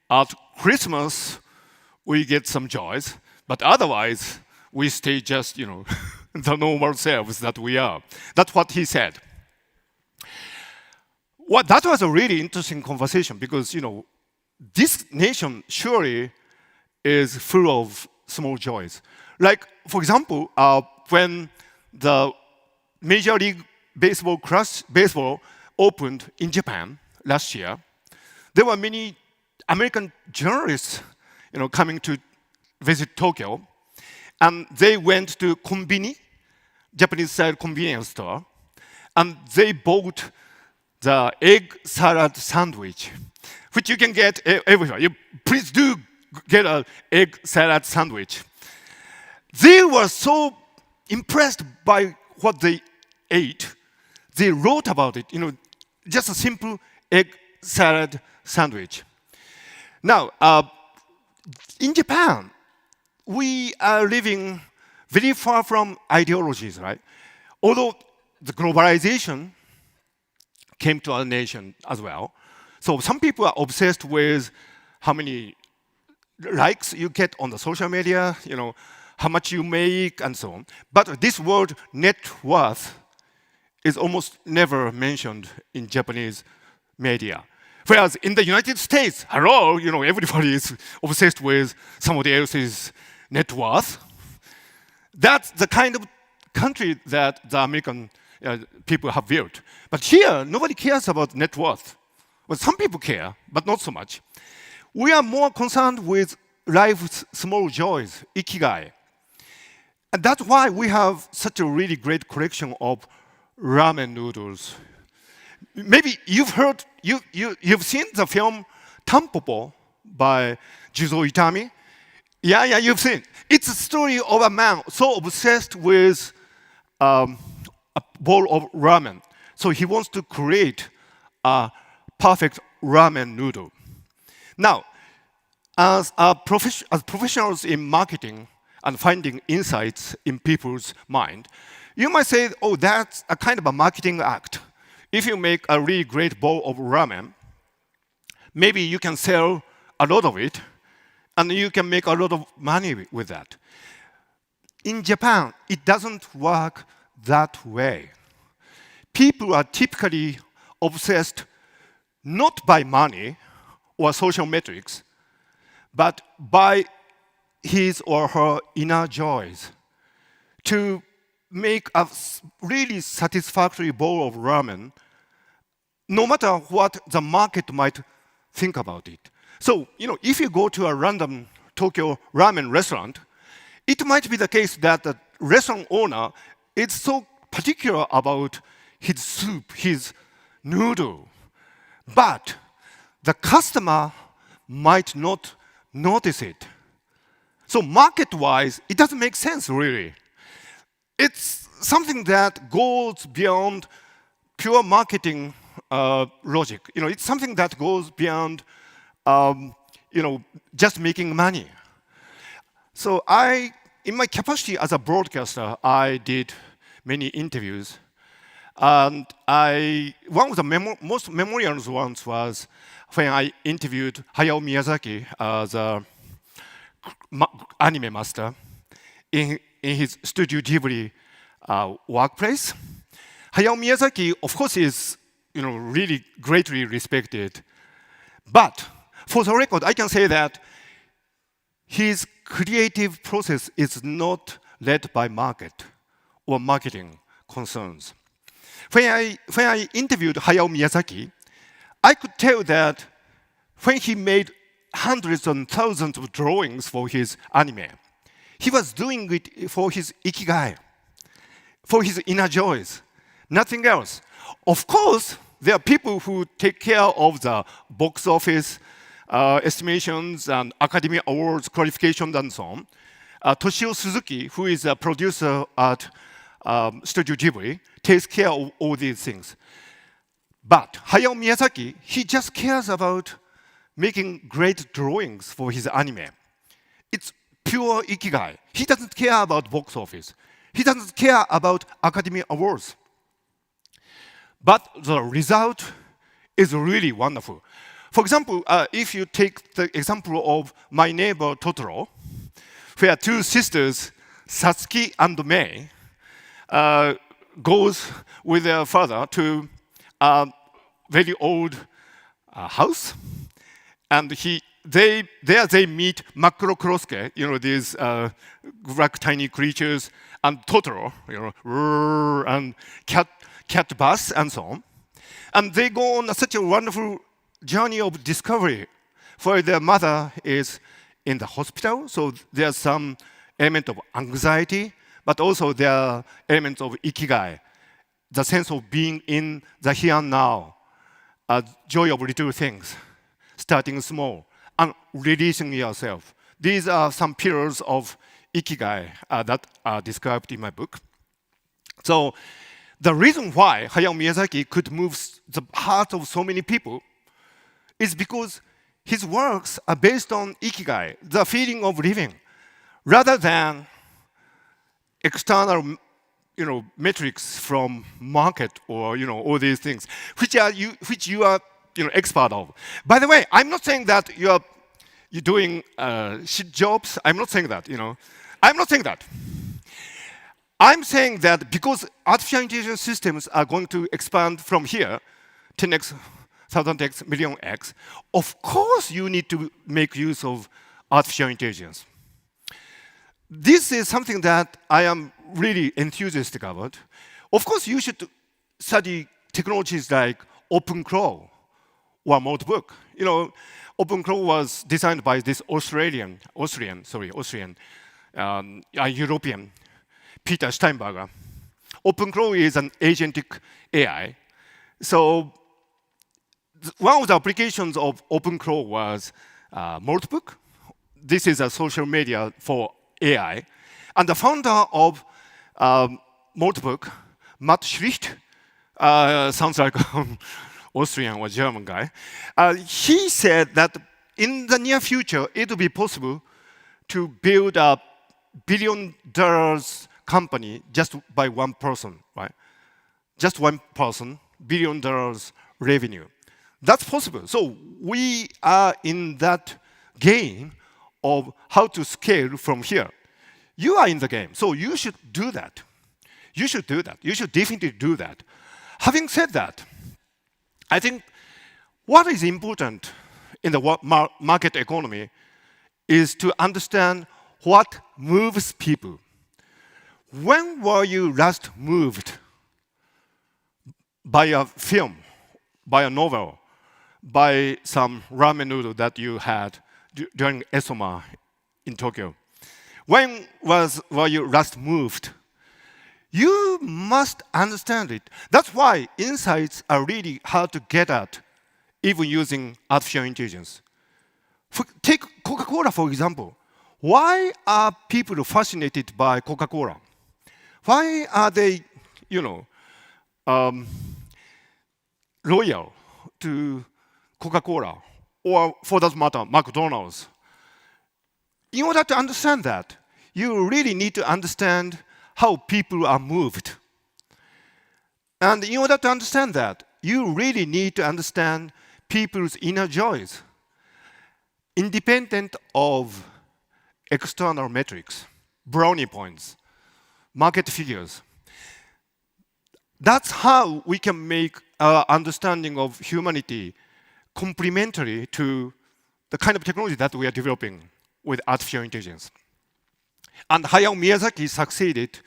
at Christmas we get some joys, but otherwise we stay just, the normal selves that we are. That's what he said. Well, that was a really interesting conversation because, this nation surely is full of small joys. Like, for example, when the Major League Baseball opened in Japan last year, there were many American journalists, coming to visit Tokyo, and they went to konbini, Japanese-style convenience store, and they bought the egg salad sandwich, which you can get everywhere. Please do get an egg salad sandwich. They were so impressed by what they ate, they wrote about it, just a simple egg salad sandwich. Now, in Japan, we are living very far from ideologies, right? Although the globalization came to our nation as well. So some people are obsessed with how many likes you get on the social media, how much you make, and so on. But this word net worth is almost never mentioned in Japanese media. Whereas in the United States, hello, everybody is obsessed with somebody else's net worth. That's the kind of country that the American people have built. But here, nobody cares about net worth. Well, some people care, but not so much. We are more concerned with life's small joys, ikigai. And that's why we have such a really great collection of ramen noodles. Maybe you've seen the film Tampopo by Juzo Itami. Yeah, you've seen. It's a story of a man so obsessed with a bowl of ramen. So he wants to create a perfect ramen noodle. Now, as professionals in marketing and finding insights in people's mind, you might say, oh, that's a kind of a marketing act. If you make a really great bowl of ramen, maybe you can sell a lot of it, and you can make a lot of money with that. In Japan, it doesn't work that way. People are typically obsessed not by money or social metrics, but by his or her inner joys. To make a really satisfactory bowl of ramen, no matter what the market might think about it. So, if you go to a random Tokyo ramen restaurant, it might be the case that the restaurant owner is so particular about his soup, his noodle. But the customer might not notice it. So market-wise, it doesn't make sense, really. It's something that goes beyond pure marketing logic. It's something that goes beyond, just making money. So in my capacity as a broadcaster, I did many interviews. And one of the most memorable ones was when I interviewed Hayao Miyazaki as an anime master in his Studio Ghibli workplace. Hayao Miyazaki, of course, is really greatly respected. But for the record, I can say that his creative process is not led by market or marketing concerns. When I interviewed Hayao Miyazaki, I could tell that when he made hundreds and thousands of drawings for his anime, he was doing it for his ikigai, for his inner joys, nothing else. Of course, there are people who take care of the box office estimations and Academy Awards qualifications and so on. Toshio Suzuki, who is a producer at Studio Ghibli, takes care of all these things. But Hayao Miyazaki, he just cares about making great drawings for his anime. It's pure ikigai. He doesn't care about box office. He doesn't care about Academy Awards. But the result is really wonderful. For example, if you take the example of My Neighbor Totoro, where two sisters, Satsuki and Mei, goes with their father to a very old house, and there they meet Makuro Krosuke, these tiny creatures, and Totoro, and cat bus, and so on. And they go on such a wonderful journey of discovery, for their mother is in the hospital, so there's some element of anxiety, but also there are elements of ikigai, the sense of being in the here and now, joy of little things, starting small, and releasing yourself. These are some pillars of ikigai that are described in my book. So the reason why Hayao Miyazaki could move the heart of so many people is because his works are based on ikigai, the feeling of living, rather than external metrics from market or all these things, which you are expert of. By the way, I'm not saying that you're doing shit jobs. I'm not saying that. I'm not saying that. I'm saying that because artificial intelligence systems are going to expand from here, 10x, 1000x, million x, of course you need to make use of artificial intelligence. This is something that I am really enthusiastic about. Of course, you should study technologies like OpenClaw or Notebook. OpenClaw was designed by this Austrian, European, Peter Steinberger. OpenClaw is an agentic AI. So one of the applications of OpenClaw was Notebook. This is a social media for AI. And the founder of Notebook, Matt Schlicht, sounds like an Austrian or German guy, he said that in the near future, it will be possible to build a $1 billion company just by one person, right? Just one person, $1 billion revenue. That's possible. So we are in that game of how to scale from here. You are in the game, so you should do that. You should do that. You should definitely do that. Having said that, I think what is important in the market economy is to understand what moves people. When were you last moved by a film, by a novel, by some ramen noodle that you had during Esoma in Tokyo? When were you last moved? You must understand it. That's why insights are really hard to get at, even using artificial intelligence. Take Coca-Cola, for example. Why are people fascinated by Coca-Cola? Why are they, loyal to Coca-Cola, or for that matter, McDonald's? In order to understand that, you really need to understand how people are moved. And in order to understand that, you really need to understand people's inner joys, independent of external metrics, brownie points, market figures. That's how we can make our understanding of humanity complementary to the kind of technology that we are developing with artificial intelligence. And Hayao Miyazaki succeeded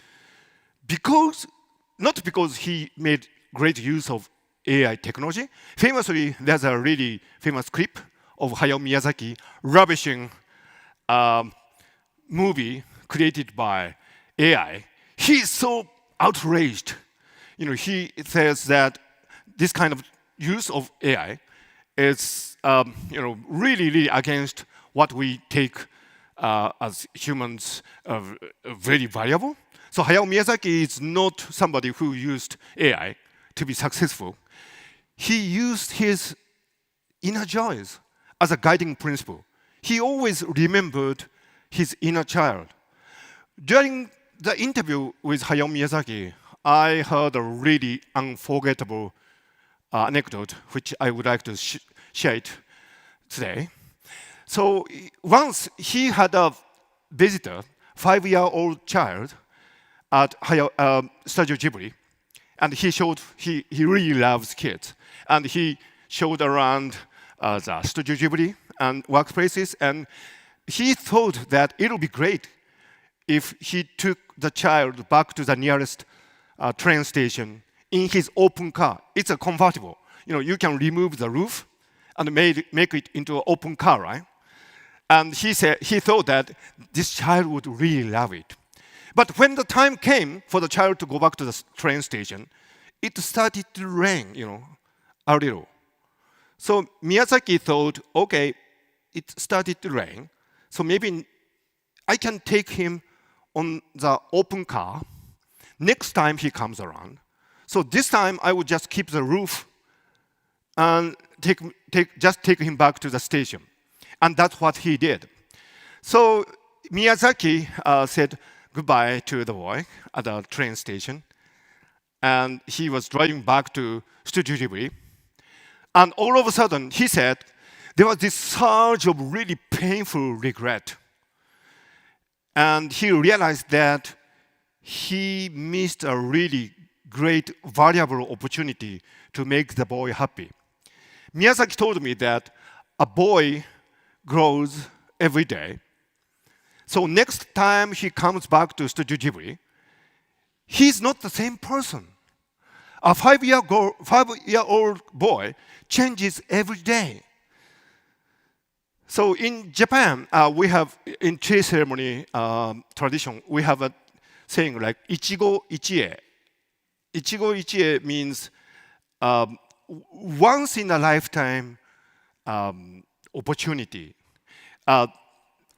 not because he made great use of AI technology. Famously, there's a really famous clip of Hayao Miyazaki ravishing a movie created by AI. He's so outraged. He says that this kind of use of AI is, really, really against what we take as humans very valuable. So Hayao Miyazaki is not somebody who used AI to be successful. He used his inner joys as a guiding principle. He always remembered his inner child. During the interview with Hayao Miyazaki, I heard a really unforgettable anecdote, which I would like to share it today. So once he had a visitor, 5-year-old child, at Studio Ghibli, and he really loves kids, and he showed around the Studio Ghibli and workplaces, and he thought that it would be great if he took the child back to the nearest train station in his open car. It's a convertible. You can remove the roof and make it into an open car, right? And he thought that this child would really love it. But when the time came for the child to go back to the train station, it started to rain, a little. So Miyazaki thought, okay, it started to rain, so maybe I can take him on the open car next time he comes around. So this time I would just keep the roof and just take him back to the station. And that's what he did. So Miyazaki said goodbye to the boy at the train station. And he was driving back to Studio Ghibli. And all of a sudden, he said, there was this surge of really painful regret. And he realized that he missed a really great, valuable opportunity to make the boy happy. Miyazaki told me that a boy grows every day. So next time he comes back to Studio Ghibli, he's not the same person. A 5-year-old boy changes every day. So in Japan, we have, in tea ceremony tradition, we have a saying like, ichigo ichie. Ichigo ichie means once in a lifetime opportunity.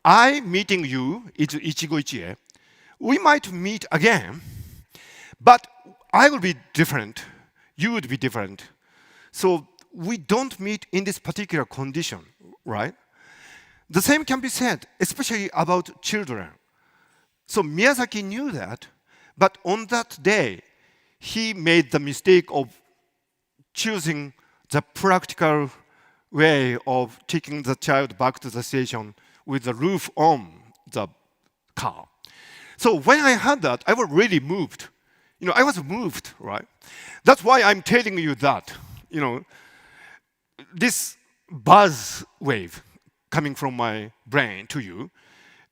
I meeting you is ichigo ichie. We might meet again, but I will be different. You would be different. So we don't meet in this particular condition, right? The same can be said, especially about children. So Miyazaki knew that, but on that day, he made the mistake of choosing the practical way of taking the child back to the station with the roof on the car. So when I heard that, I was really moved. I was moved, right? That's why I'm telling you that, this buzz wave coming from my brain to you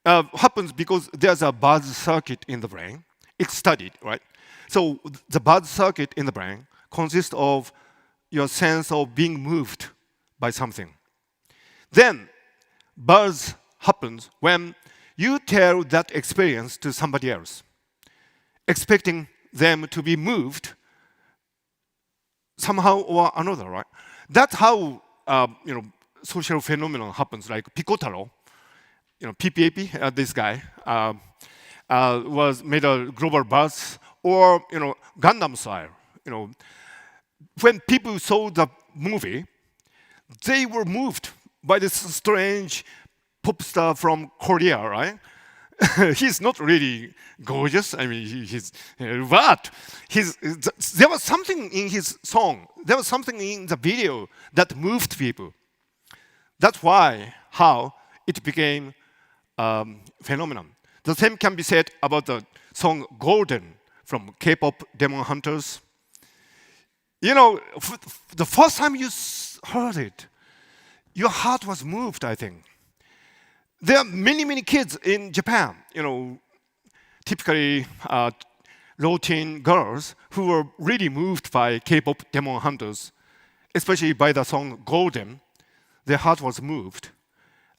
happens because there's a buzz circuit in the brain. It's studied, right? So the buzz circuit in the brain consists of your sense of being moved by something. Then buzz happens when you tell that experience to somebody else, expecting them to be moved somehow or another, right? That's how social phenomenon happens. Like Picotaro, PPAP, this guy was made a global buzz, or Gundam style. When people saw the movie, they were moved by this strange pop star from Korea, right? He's not really gorgeous. I mean, but there was something in his song. There was something in the video that moved people. That's how it became a phenomenon. The same can be said about the song Golden from K-pop Demon Hunters. The first time you heard it, your heart was moved, I think. There are many, many kids in Japan, typically low-teen girls who were really moved by K-pop Demon Hunters, especially by the song Golden. Their heart was moved,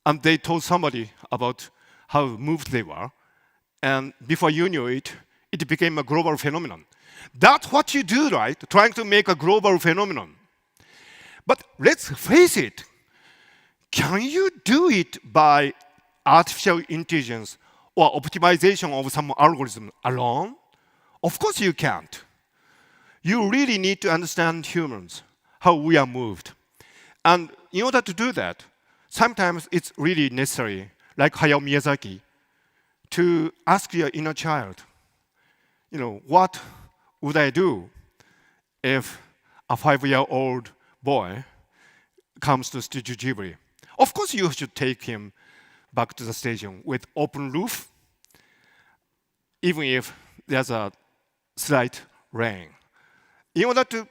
and they told somebody about how moved they were, and before you knew it, it became a global phenomenon. That's what you do, right? Trying to make a global phenomenon. But let's face it, can you do it by artificial intelligence or optimization of some algorithm alone? Of course you can't. You really need to understand humans, how we are moved. And in order to do that, sometimes it's really necessary, like Hayao Miyazaki, to ask your inner child, what would I do if a 5-year-old boy comes to Studio Ghibli? Of course, you should take him back to the station with open roof, even if there's a slight rain. In order to,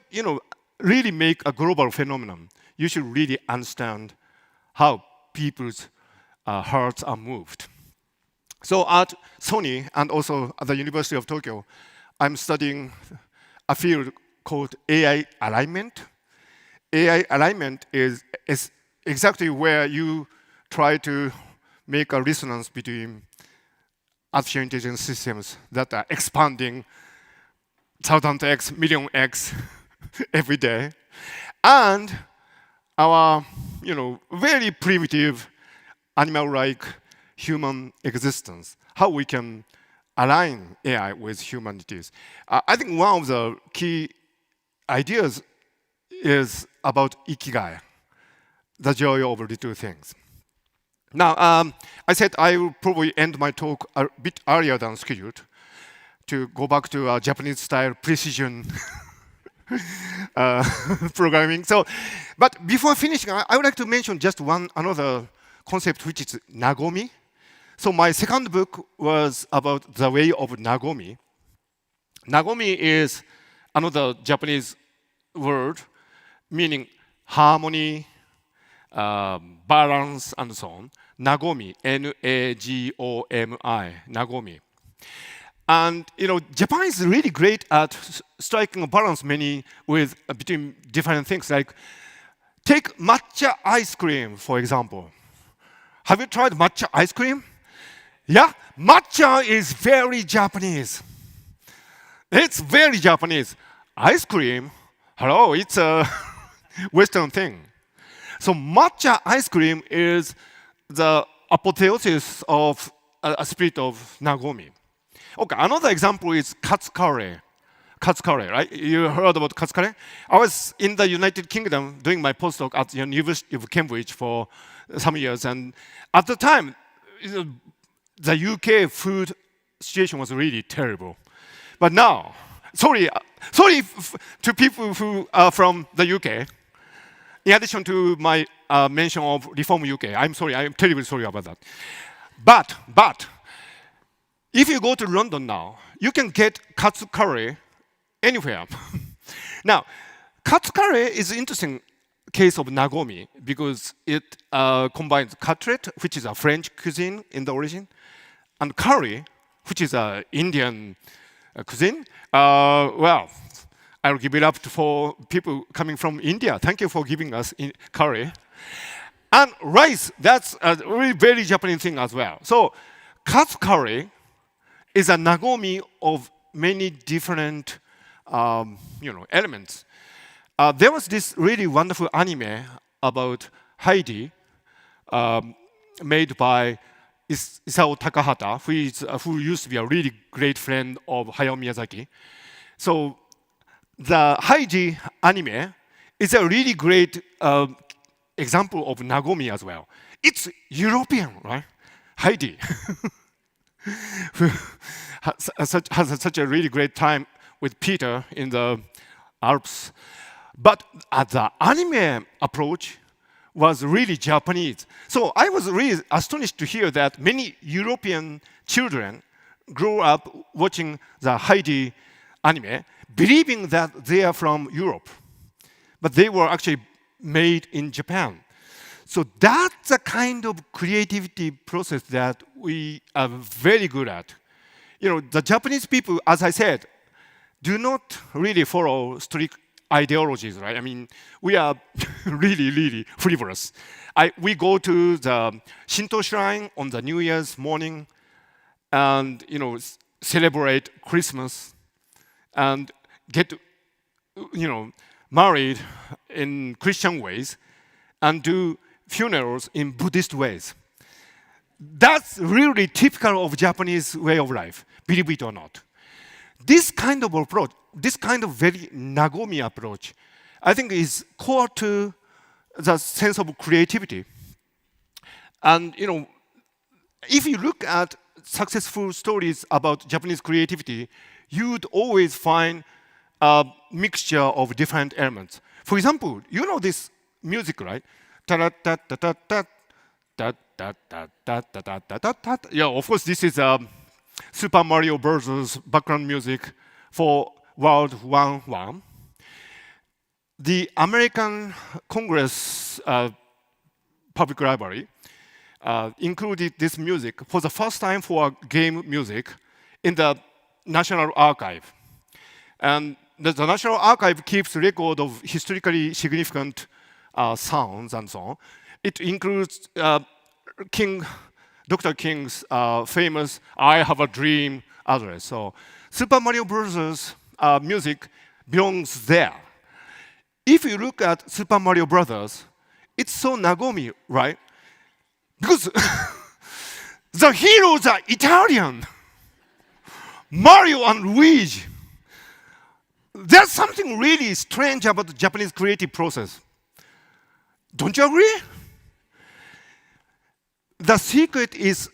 really make a global phenomenon, you should really understand how people's hearts are moved. So at Sony and also at the University of Tokyo, I'm studying a field called AI alignment. AI alignment is exactly where you try to make a resonance between artificial intelligence systems that are expanding 1000x, million x every day, and our, very primitive animal-like human existence, how we can align AI with humanities. I think one of the key ideas is about ikigai, the joy of little things. Now, I said I will probably end my talk a bit earlier than scheduled to go back to Japanese-style precision programming. But before finishing, I would like to mention just another concept, which is Nagomi. So my second book was about the way of Nagomi. Nagomi is another Japanese word meaning harmony, balance, and so on. Nagomi, Nagomi, Nagomi. And Japan is really great at striking a balance between different things. Like, take matcha ice cream, for example. Have you tried matcha ice cream? Yeah, matcha is very Japanese. It's very Japanese. Ice cream, hello, it's a Western thing. So matcha ice cream is the apotheosis of a spirit of Nagomi. Okay, another example is katsu curry. Katsu curry, right? You heard about katsu curry? I was in the United Kingdom doing my postdoc at the University of Cambridge for some years, and at the time, the UK food situation was really terrible. But now, sorry to people who are from the UK. In addition to my mention of Reform UK, I'm terribly sorry about that. But if you go to London now, you can get katsu curry anywhere. Now, katsu curry is an interesting case of Nagomi because it combines cutlet, which is a French cuisine in the origin, and curry, which is an Indian cuisine. Well, I'll give it up for people coming from India. Thank you for giving us curry. And rice, that's a really very Japanese thing as well. So katsu curry is a Nagomi of many different elements. There was this really wonderful anime about Heidi made by Isao Takahata, who used to be a really great friend of Hayao Miyazaki. So the Heidi anime is a really great example of Nagomi as well. It's European, right? Heidi has such a really great time with Peter in the Alps. But the anime approach was really Japanese. So I was really astonished to hear that many European children grew up watching the Heidi anime, believing that they are from Europe. But they were actually made in Japan. So that's the kind of creativity process that we are very good at. The Japanese people, as I said, do not really follow strict ideologies, right? I mean, we are really, really frivolous. We go to the Shinto shrine on the New Year's morning and, celebrate Christmas and get, married in Christian ways and do funerals in Buddhist ways. That's really typical of Japanese way of life, believe it or not. This kind of approach, this kind of very Nagomi approach, I think is core to the sense of creativity. And if you look at successful stories about Japanese creativity, you'd always find a mixture of different elements. For example, you know this music, right? Yeah, of course, this is Super Mario Bros. Background music for World War I. The American Congress Public Library included this music for the first time for game music in the National Archive. And the National Archive keeps record of historically significant sounds and so on. It includes Dr. King's famous "I Have a Dream" address. So Super Mario Bros. Music belongs there. If you look at Super Mario Brothers, it's so Nagomi, right? Because the heroes are Italian. Mario and Luigi. There's something really strange about the Japanese creative process. Don't you agree? The secret is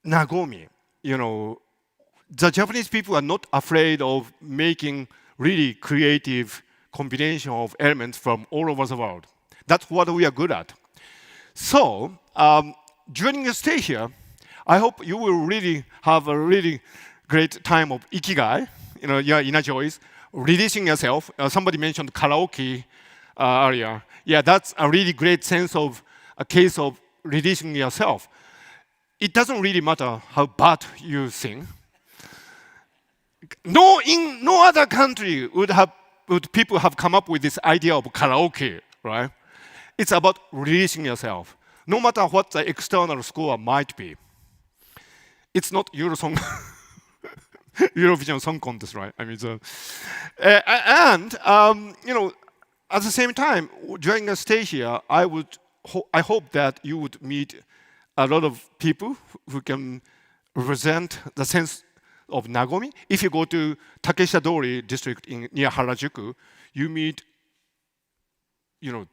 Nagomi. The Japanese people are not afraid of making really creative combination of elements from all over the world. That's what we are good at. So, during your stay here, I hope you will really have a really great time of ikigai, your inner joys, releasing yourself. Somebody mentioned karaoke earlier. Yeah, that's a really great sense of a case of releasing yourself. It doesn't really matter how bad you sing. In no other country would people have come up with this idea of karaoke, right? It's about releasing yourself, no matter what the external score might be. It's not Eurovision Song Contest, right? I mean, at the same time, during a stay here, I hope that you would meet a lot of people who can represent the sense of Nagomi. If you go to Takeshita-dori district near Harajuku, you meet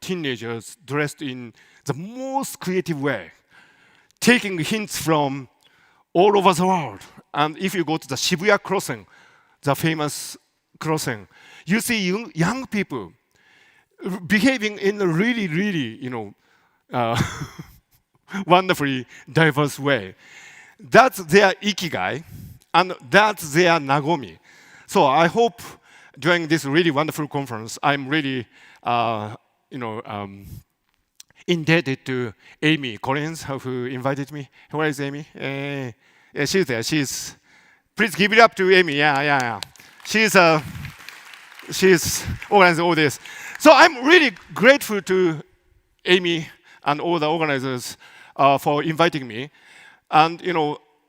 teenagers dressed in the most creative way, taking hints from all over the world. And if you go to the Shibuya crossing, the famous crossing, you see young people behaving in a really, really, wonderfully diverse way. That's their ikigai, and that's their Nagomi. So I hope during this really wonderful conference, I'm really, indebted to Amy Collins, who invited me. Where is Amy? Yeah, she's there. Please give it up to Amy. Yeah. She's organizing all this. So I'm really grateful to Amy and all the organizers for inviting me. And,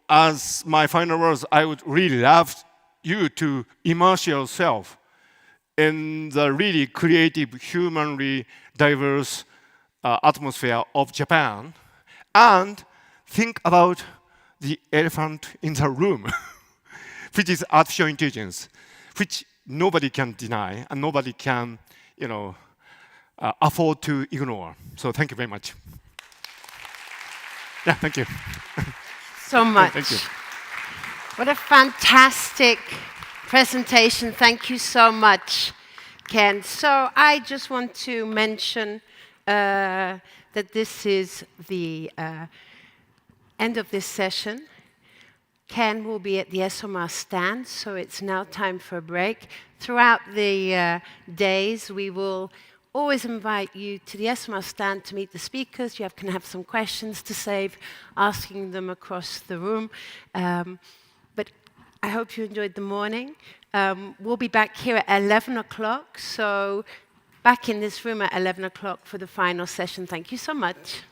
as my final words, I would really love you to immerse yourself in the really creative, humanly diverse atmosphere of Japan and think about the elephant in the room, which is artificial intelligence, which nobody can deny and nobody can, afford to ignore. So thank you very much. Yeah, thank you. So much. Thank you. What a fantastic presentation. Thank you so much, Ken. So I just want to mention that this is the end of this session. Ken will be at the SOMAR stand, so it's now time for a break. Throughout the days, we will always invite you to the SOMAR stand to meet the speakers. You can have some questions to save, asking them across the room. But I hope you enjoyed the morning. We'll be back here at 11 o'clock, so back in this room at 11 o'clock for the final session. Thank you so much.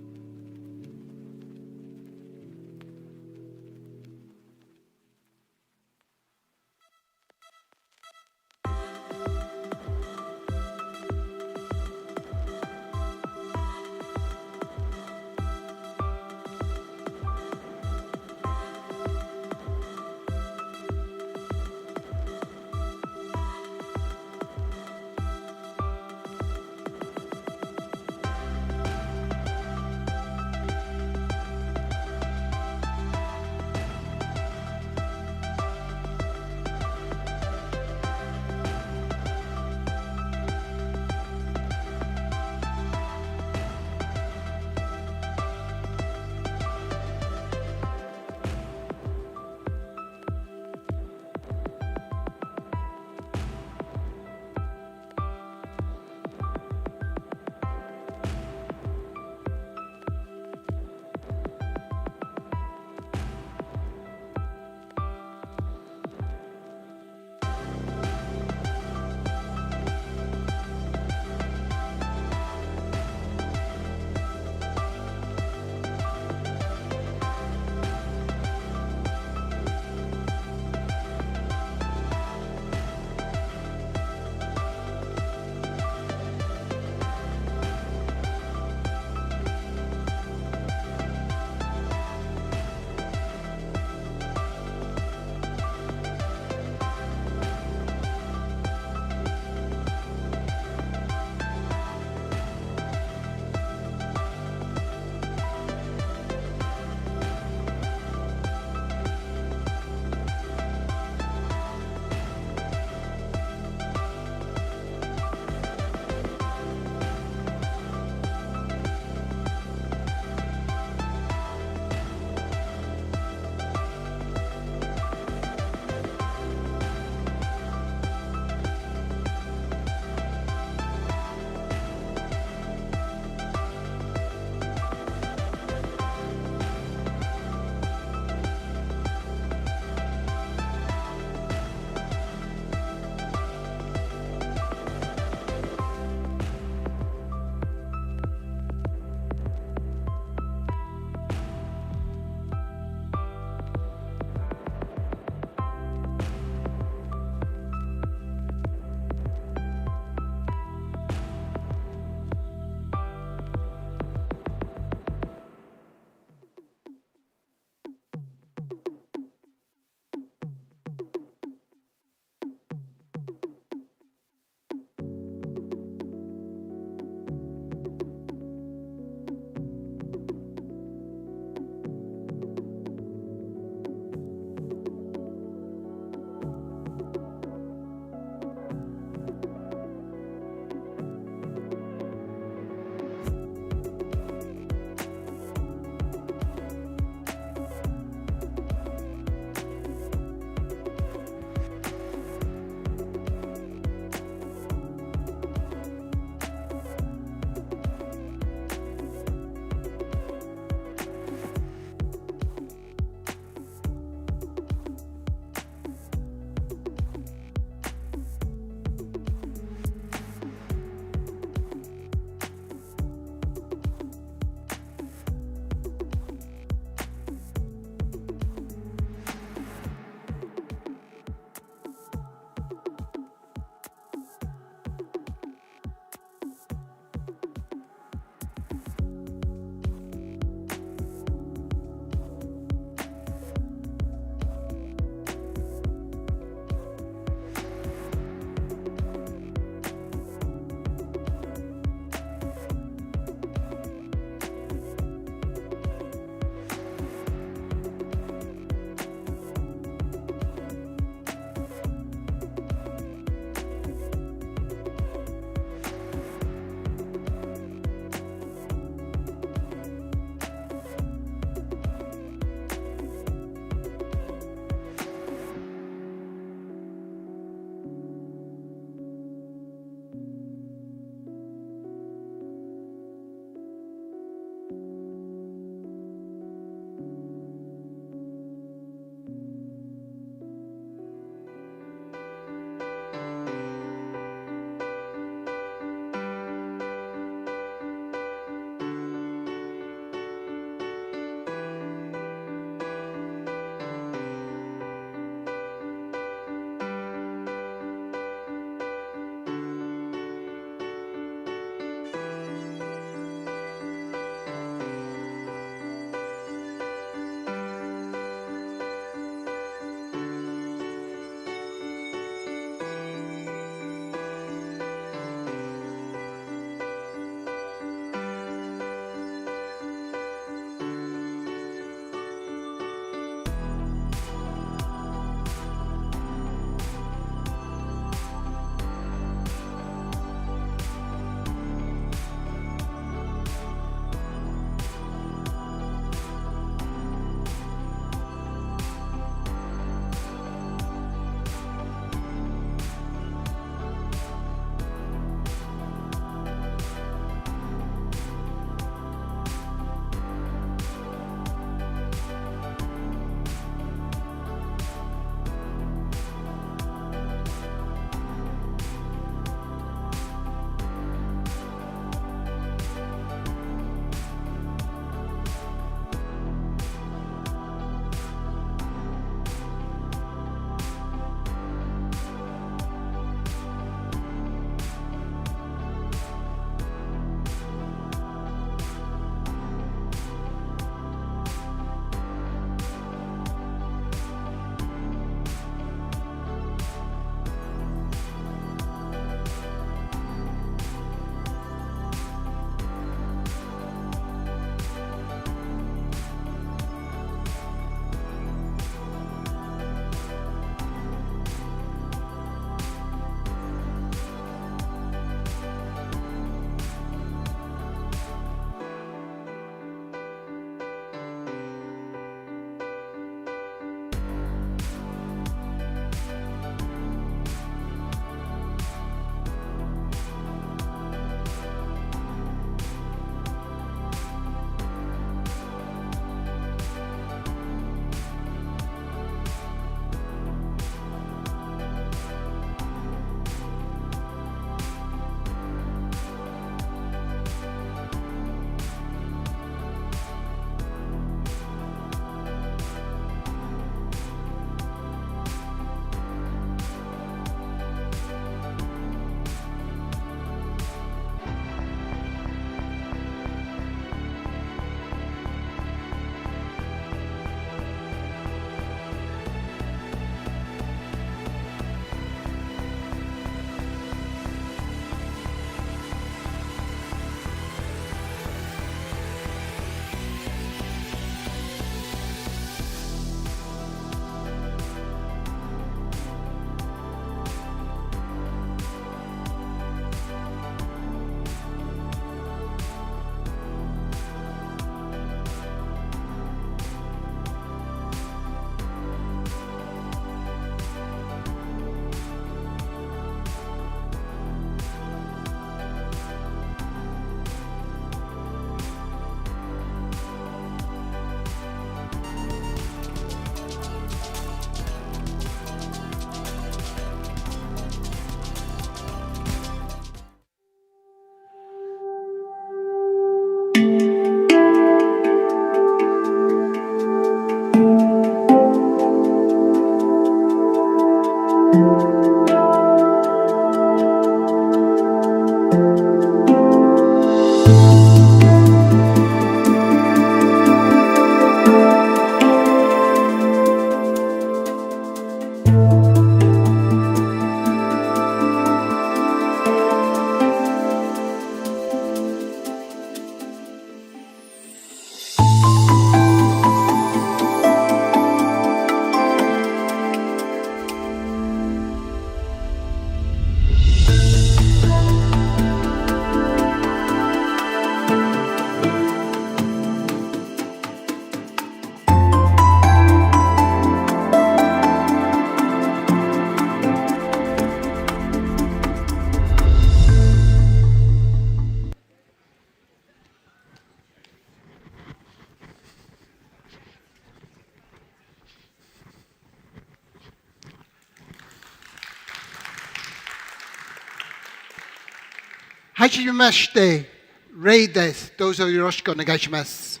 はじめまして、レイです。どうぞよろしくお願いします。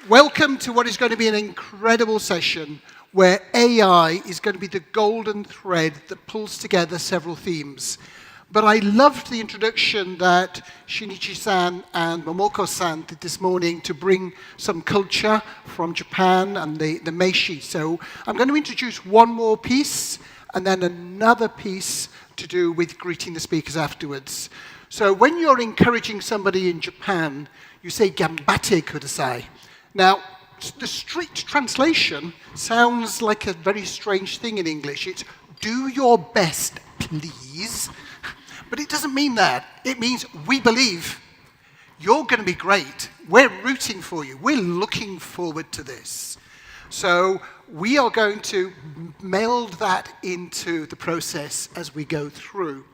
Welcome to what is going to be an incredible session where AI is going to be the golden thread that pulls together several themes. But I loved the introduction that Shinichi-san and Momoko-san did this morning to bring some culture from Japan and the Meiji. So I'm going to introduce one more piece and then another piece to do with greeting the speakers afterwards. So when you're encouraging somebody in Japan, you say "Gambate kudasai." Now, the strict translation sounds like a very strange thing in English. It's "do your best, please." But it doesn't mean that. It means we believe you're going to be great. We're rooting for you. We're looking forward to this. So we are going to meld that into the process as we go through.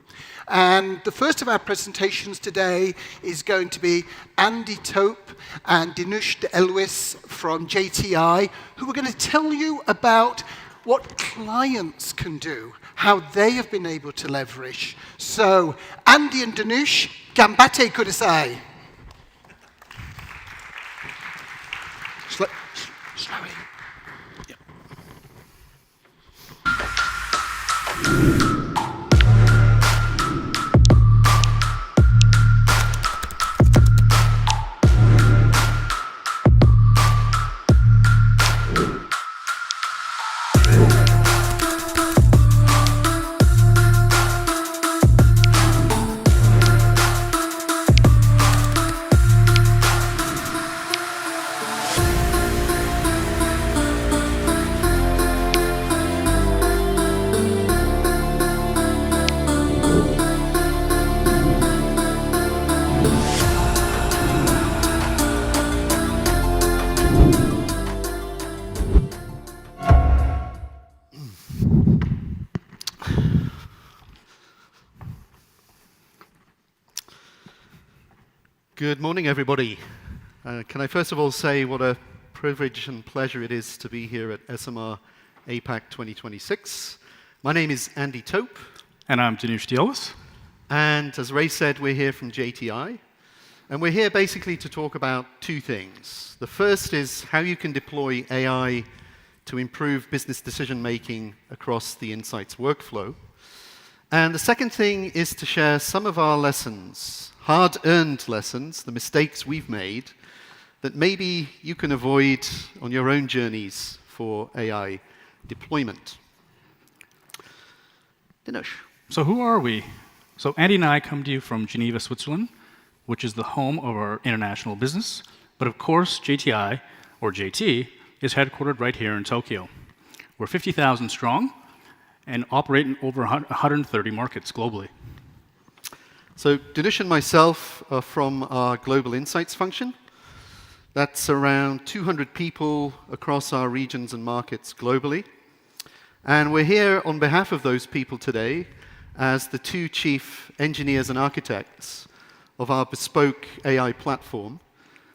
And the first of our presentations today is going to be Andy Tope and Dinush Elwis from JTI, who are going to tell you about what clients can do, how they have been able to leverage. So, Andy and Dinush, gambate kudasai. Slowly. Good morning, everybody. Can I first of all say what a privilege and pleasure it is to be here at SMR APAC 2026. My name is Andy Tope. And I'm Dinush Elwis. And as Ray said, we're here from JTI. And we're here basically to talk about two things. The first is how you can deploy AI to improve business decision-making across the Insights workflow. And the second thing is to share some of our lessons, hard-earned lessons, the mistakes we've made, that maybe you can avoid on your own journeys for AI deployment. Dinush. So who are we? So Andy and I come to you from Geneva, Switzerland, which is the home of our international business. But of course, JTI, or JT, is headquartered right here in Tokyo. We're 50,000 strong and operate in over 130 markets globally. So Dinush and myself are from our Global Insights function. That's around 200 people across our regions and markets globally. And we're here on behalf of those people today as the two chief engineers and architects of our bespoke AI platform,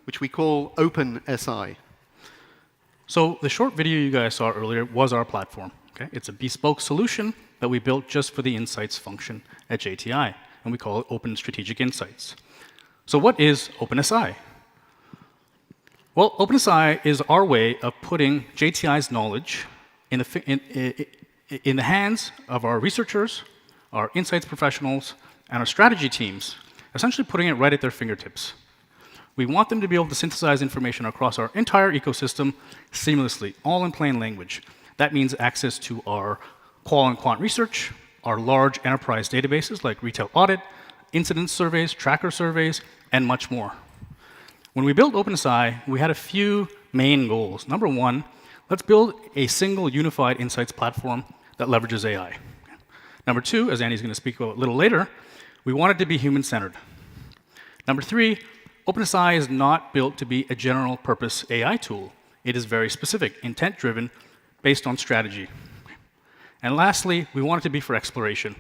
which we call OpenSI. So the short video you guys saw earlier was our platform. Okay? It's a bespoke solution that we built just for the Insights function at JTI. And we call it Open Strategic Insights. So what is OpenSI? Well, OpenSI is our way of putting JTI's knowledge in the hands of our researchers, our insights professionals, and our strategy teams, essentially putting it right at their fingertips. We want them to be able to synthesize information across our entire ecosystem seamlessly, all in plain language. That means access to our qual and quant research, our large enterprise databases like retail audit, incidence surveys, tracker surveys, and much more. When we built OpenSI, we had a few main goals. Number one, let's build a single unified insights platform that leverages AI. Number two, as Andy's going to speak about a little later, we want it to be human-centered. Number three, OpenSI is not built to be a general-purpose AI tool. It is very specific, intent-driven, based on strategy. And lastly, we want it to be for exploration.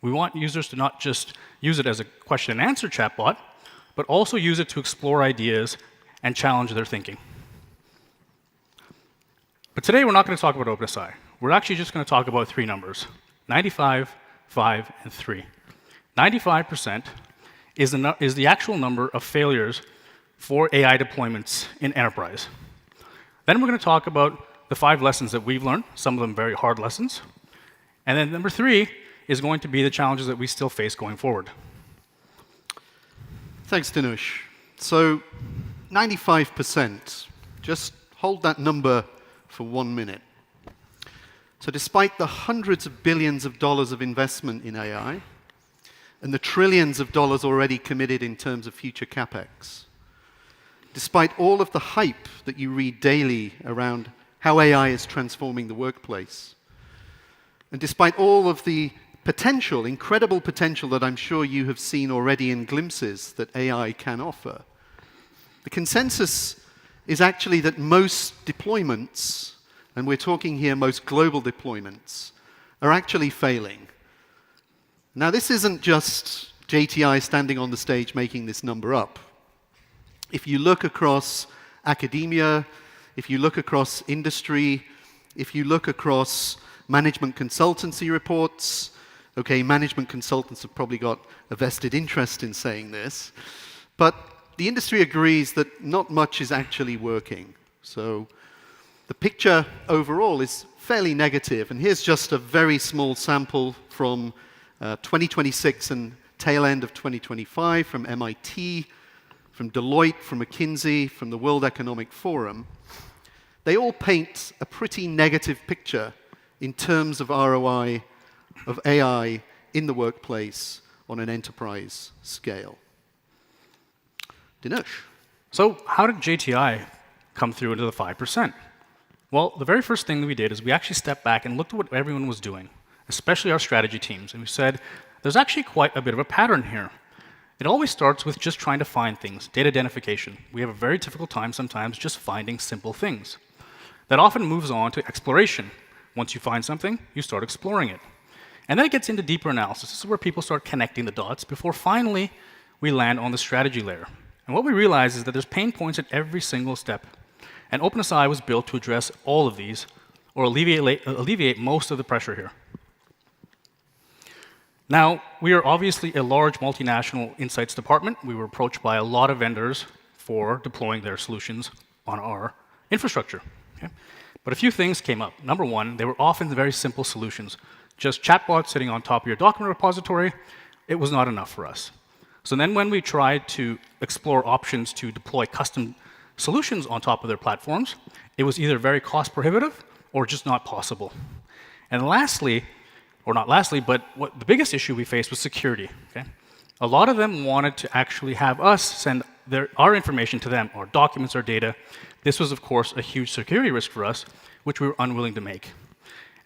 We want users to not just use it as a question-and-answer chatbot, but also use it to explore ideas and challenge their thinking. But today, we're not going to talk about OpenSI. We're actually just going to talk about three numbers: 95, 5, and 3. 95% is the actual number of failures for AI deployments in enterprise. Then we're going to talk about the 5 lessons that we've learned, some of them very hard lessons. And then number 3 is going to be the challenges that we still face going forward. Thanks, Dinush. So 95%, just hold that number for 1 minute. So despite the hundreds of billions of dollars of investment in AI, and the trillions of dollars already committed in terms of future capex, despite all of the hype that you read daily around how AI is transforming the workplace, and despite all of the potential, incredible potential that I'm sure you have seen already in glimpses that AI can offer, the consensus is actually that most deployments, and we're talking here most global deployments, are actually failing. Now, this isn't just JTI standing on the stage making this number up. If you look across academia, if you look across industry, if you look across management consultancy reports, okay, management consultants have probably got a vested interest in saying this, but the industry agrees that not much is actually working. So the picture overall is fairly negative, and here's just a very small sample from 2026 and tail end of 2025 from MIT, from Deloitte, from McKinsey, from the World Economic Forum. They all paint a pretty negative picture in terms of ROI of AI in the workplace on an enterprise scale. Dinesh. So how did JTI come through into the 5%? Well, the very first thing that we did is we actually stepped back and looked at what everyone was doing, especially our strategy teams, and we said, there's actually quite a bit of a pattern here. It always starts with just trying to find things, data identification. We have a very difficult time sometimes just finding simple things. That often moves on to exploration. Once you find something, you start exploring it. And then it gets into deeper analysis. This is where people start connecting the dots before finally we land on the strategy layer. And what we realize is that there's pain points at every single step. And OpenSI was built to address all of these, or alleviate most of the pressure here. Now, we are obviously a large multinational insights department. We were approached by a lot of vendors for deploying their solutions on our infrastructure. Okay? But a few things came up. Number one, they were often very simple solutions. Just chatbots sitting on top of your document repository, it was not enough for us. So then when we tried to explore options to deploy custom solutions on top of their platforms, it was either very cost prohibitive or just not possible. And lastly, or not lastly, but what the biggest issue we faced was security. Okay? A lot of them wanted to actually have us send our information to them, our documents, our data. This was, of course, a huge security risk for us, which we were unwilling to make.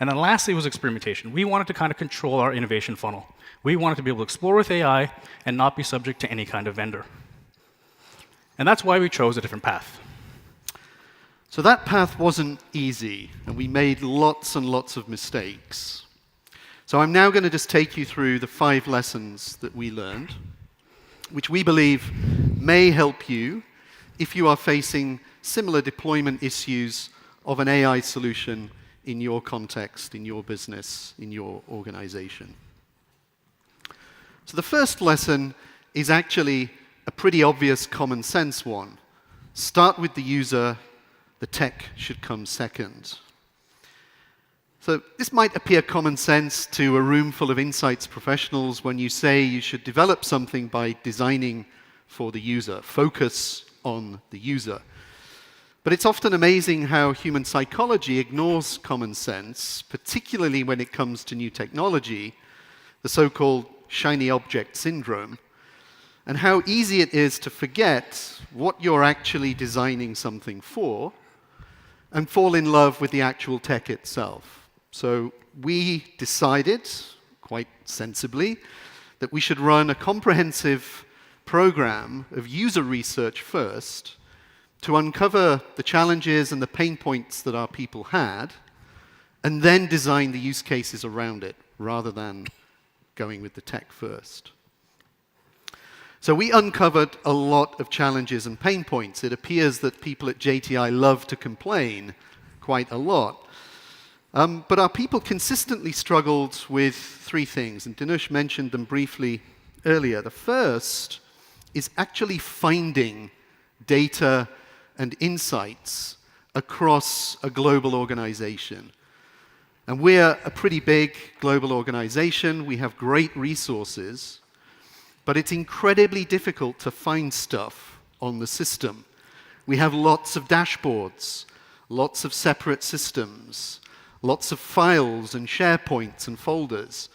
And then lastly was experimentation. We wanted to kind of control our innovation funnel. We wanted to be able to explore with AI and not be subject to any kind of vendor. And that's why we chose a different path. So that path wasn't easy, and we made lots and lots of mistakes. So I'm now going to just take you through the 5 lessons that we learned, which we believe may help you if you are facing similar deployment issues of an AI solution in your context, in your business, in your organization. So the first lesson is actually a pretty obvious common sense one. Start with the user, the tech should come second. So this might appear common sense to a room full of insights professionals when you say you should develop something by designing for the user, focus on the user. But it's often amazing how human psychology ignores common sense, particularly when it comes to new technology, the so-called shiny object syndrome, and how easy it is to forget what you're actually designing something for and fall in love with the actual tech itself. So we decided, quite sensibly, that we should run a comprehensive program of user research first to uncover the challenges and the pain points that our people had, and then design the use cases around it, rather than going with the tech first. So we uncovered a lot of challenges and pain points. It appears that people at JTI love to complain quite a lot. But our people consistently struggled with three things, and Dinesh mentioned them briefly earlier. The first is actually finding data and insights across a global organization. And we're a pretty big global organization. We have great resources, but it's incredibly difficult to find stuff on the system. We have lots of dashboards, lots of separate systems, lots of files and SharePoints and folders.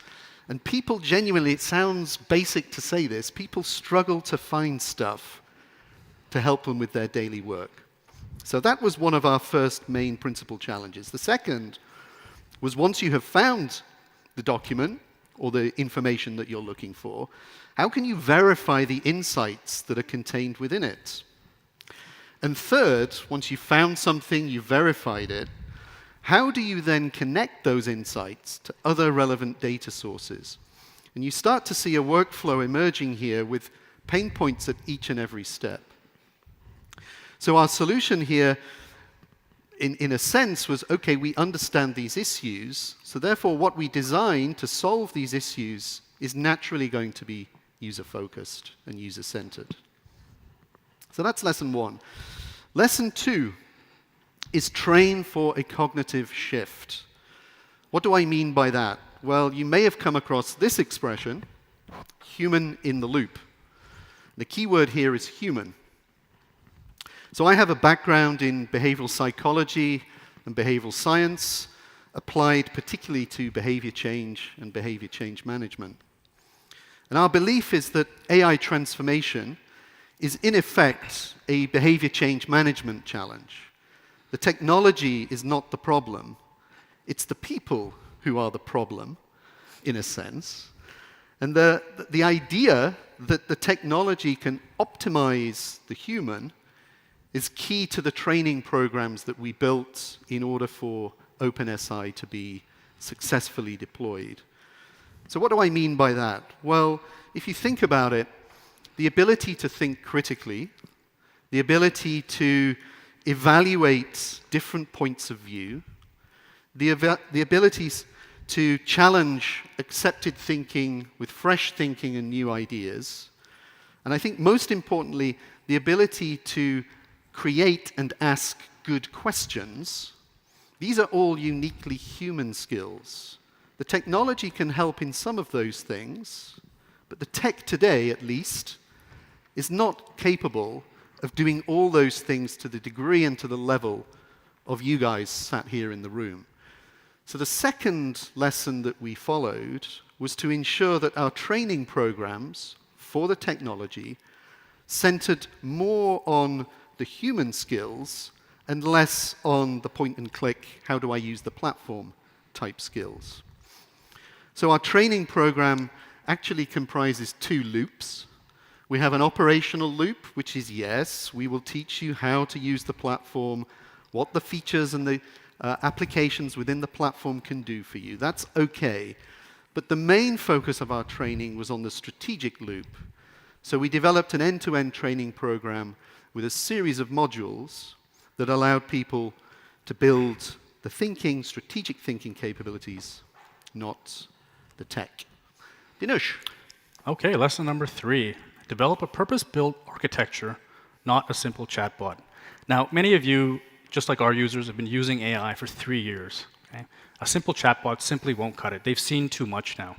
And people genuinely, it sounds basic to say this, people struggle to find stuff to help them with their daily work. So that was one of our first main principal challenges. The second was, once you have found the document or the information that you're looking for, how can you verify the insights that are contained within it? And third, once you've found something, you've verified it, how do you then connect those insights to other relevant data sources? And you start to see a workflow emerging here with pain points at each and every step. So our solution here, in a sense, was, okay, we understand these issues, so therefore what we design to solve these issues is naturally going to be user-focused and user-centered. So that's lesson one. Lesson two is train for a cognitive shift. What do I mean by that? Well, you may have come across this expression, human in the loop. The key word here is human. So I have a background in behavioral psychology and behavioral science, applied particularly to behavior change and behavior change management. And our belief is that AI transformation is in effect a behavior change management challenge. The technology is not the problem. It's the people who are the problem, in a sense. And the idea that the technology can optimize the human is key to the training programs that we built in order for OpenSI to be successfully deployed. So what do I mean by that? Well, if you think about it, the ability to think critically, the ability to evaluate different points of view, the abilities to challenge accepted thinking with fresh thinking and new ideas, and I think most importantly, the ability to create and ask good questions. These are all uniquely human skills. The technology can help in some of those things, but the tech today, at least, is not capable of doing all those things to the degree and to the level of you guys sat here in the room. So the second lesson that we followed was to ensure that our training programs for the technology centered more on the human skills and less on the point and click, how do I use the platform type skills. So our training program actually comprises two loops. We have an operational loop, which is, yes, we will teach you how to use the platform, what the features and the applications within the platform can do for you. That's okay. But the main focus of our training was on the strategic loop. So we developed an end-to-end training program with a series of modules that allowed people to build the thinking, strategic thinking capabilities, not the tech. Dinesh. Okay, lesson number 3, develop a purpose-built architecture, not a simple chatbot. Now, many of you, just like our users, have been using AI for 3 years. Okay? A simple chatbot simply won't cut it. They've seen too much now.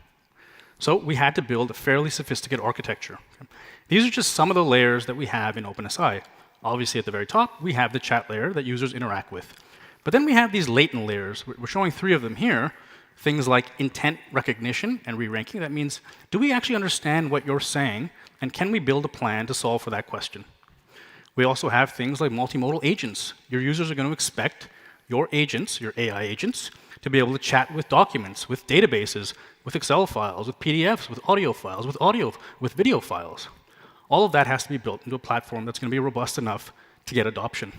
So we had to build a fairly sophisticated architecture. Okay? These are just some of the layers that we have in OpenSI. Obviously, at the very top, we have the chat layer that users interact with. But then we have these latent layers. We're showing 3 of them here. Things like intent recognition and re-ranking. That means, do we actually understand what you're saying, and can we build a plan to solve for that question? We also have things like multimodal agents. Your users are going to expect your agents, your AI agents, to be able to chat with documents, with databases, with Excel files, with PDFs, with audio files, with video files. All of that has to be built into a platform that's going to be robust enough to get adoption.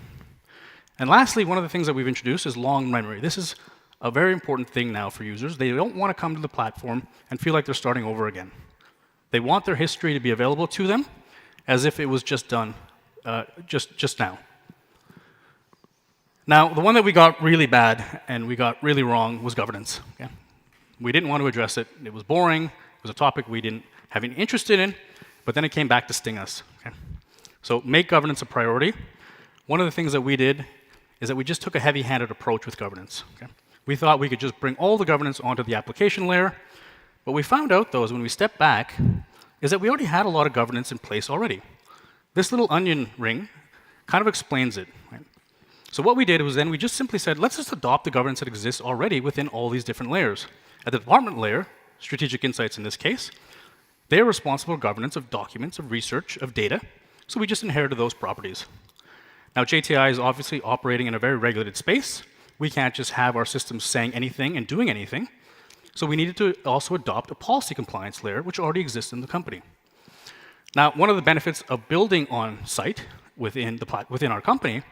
And lastly, one of the things that we've introduced is long memory. This is a very important thing now for users. They don't want to come to the platform and feel like they're starting over again. They want their history to be available to them as if it was just done just now. Now, the one that we got really bad and we got really wrong was governance. Okay? We didn't want to address it. It was boring. It was a topic we didn't have any interest in, but then it came back to sting us. Okay? So make governance a priority. One of the things that we did is that we just took a heavy-handed approach with governance. Okay? We thought we could just bring all the governance onto the application layer. What we found out, though, is when we stepped back, is that we already had a lot of governance in place already. This little onion ring kind of explains it. Right? So what we did was then we just simply said, let's just adopt the governance that exists already within all these different layers. At the department layer, strategic insights in this case, they're responsible for governance of documents, of research, of data. So we just inherited those properties. Now, JTI is obviously operating in a very regulated space. We can't just have our systems saying anything and doing anything. So we needed to also adopt a policy compliance layer, which already exists in the company. Now, one of the benefits of building on site within our company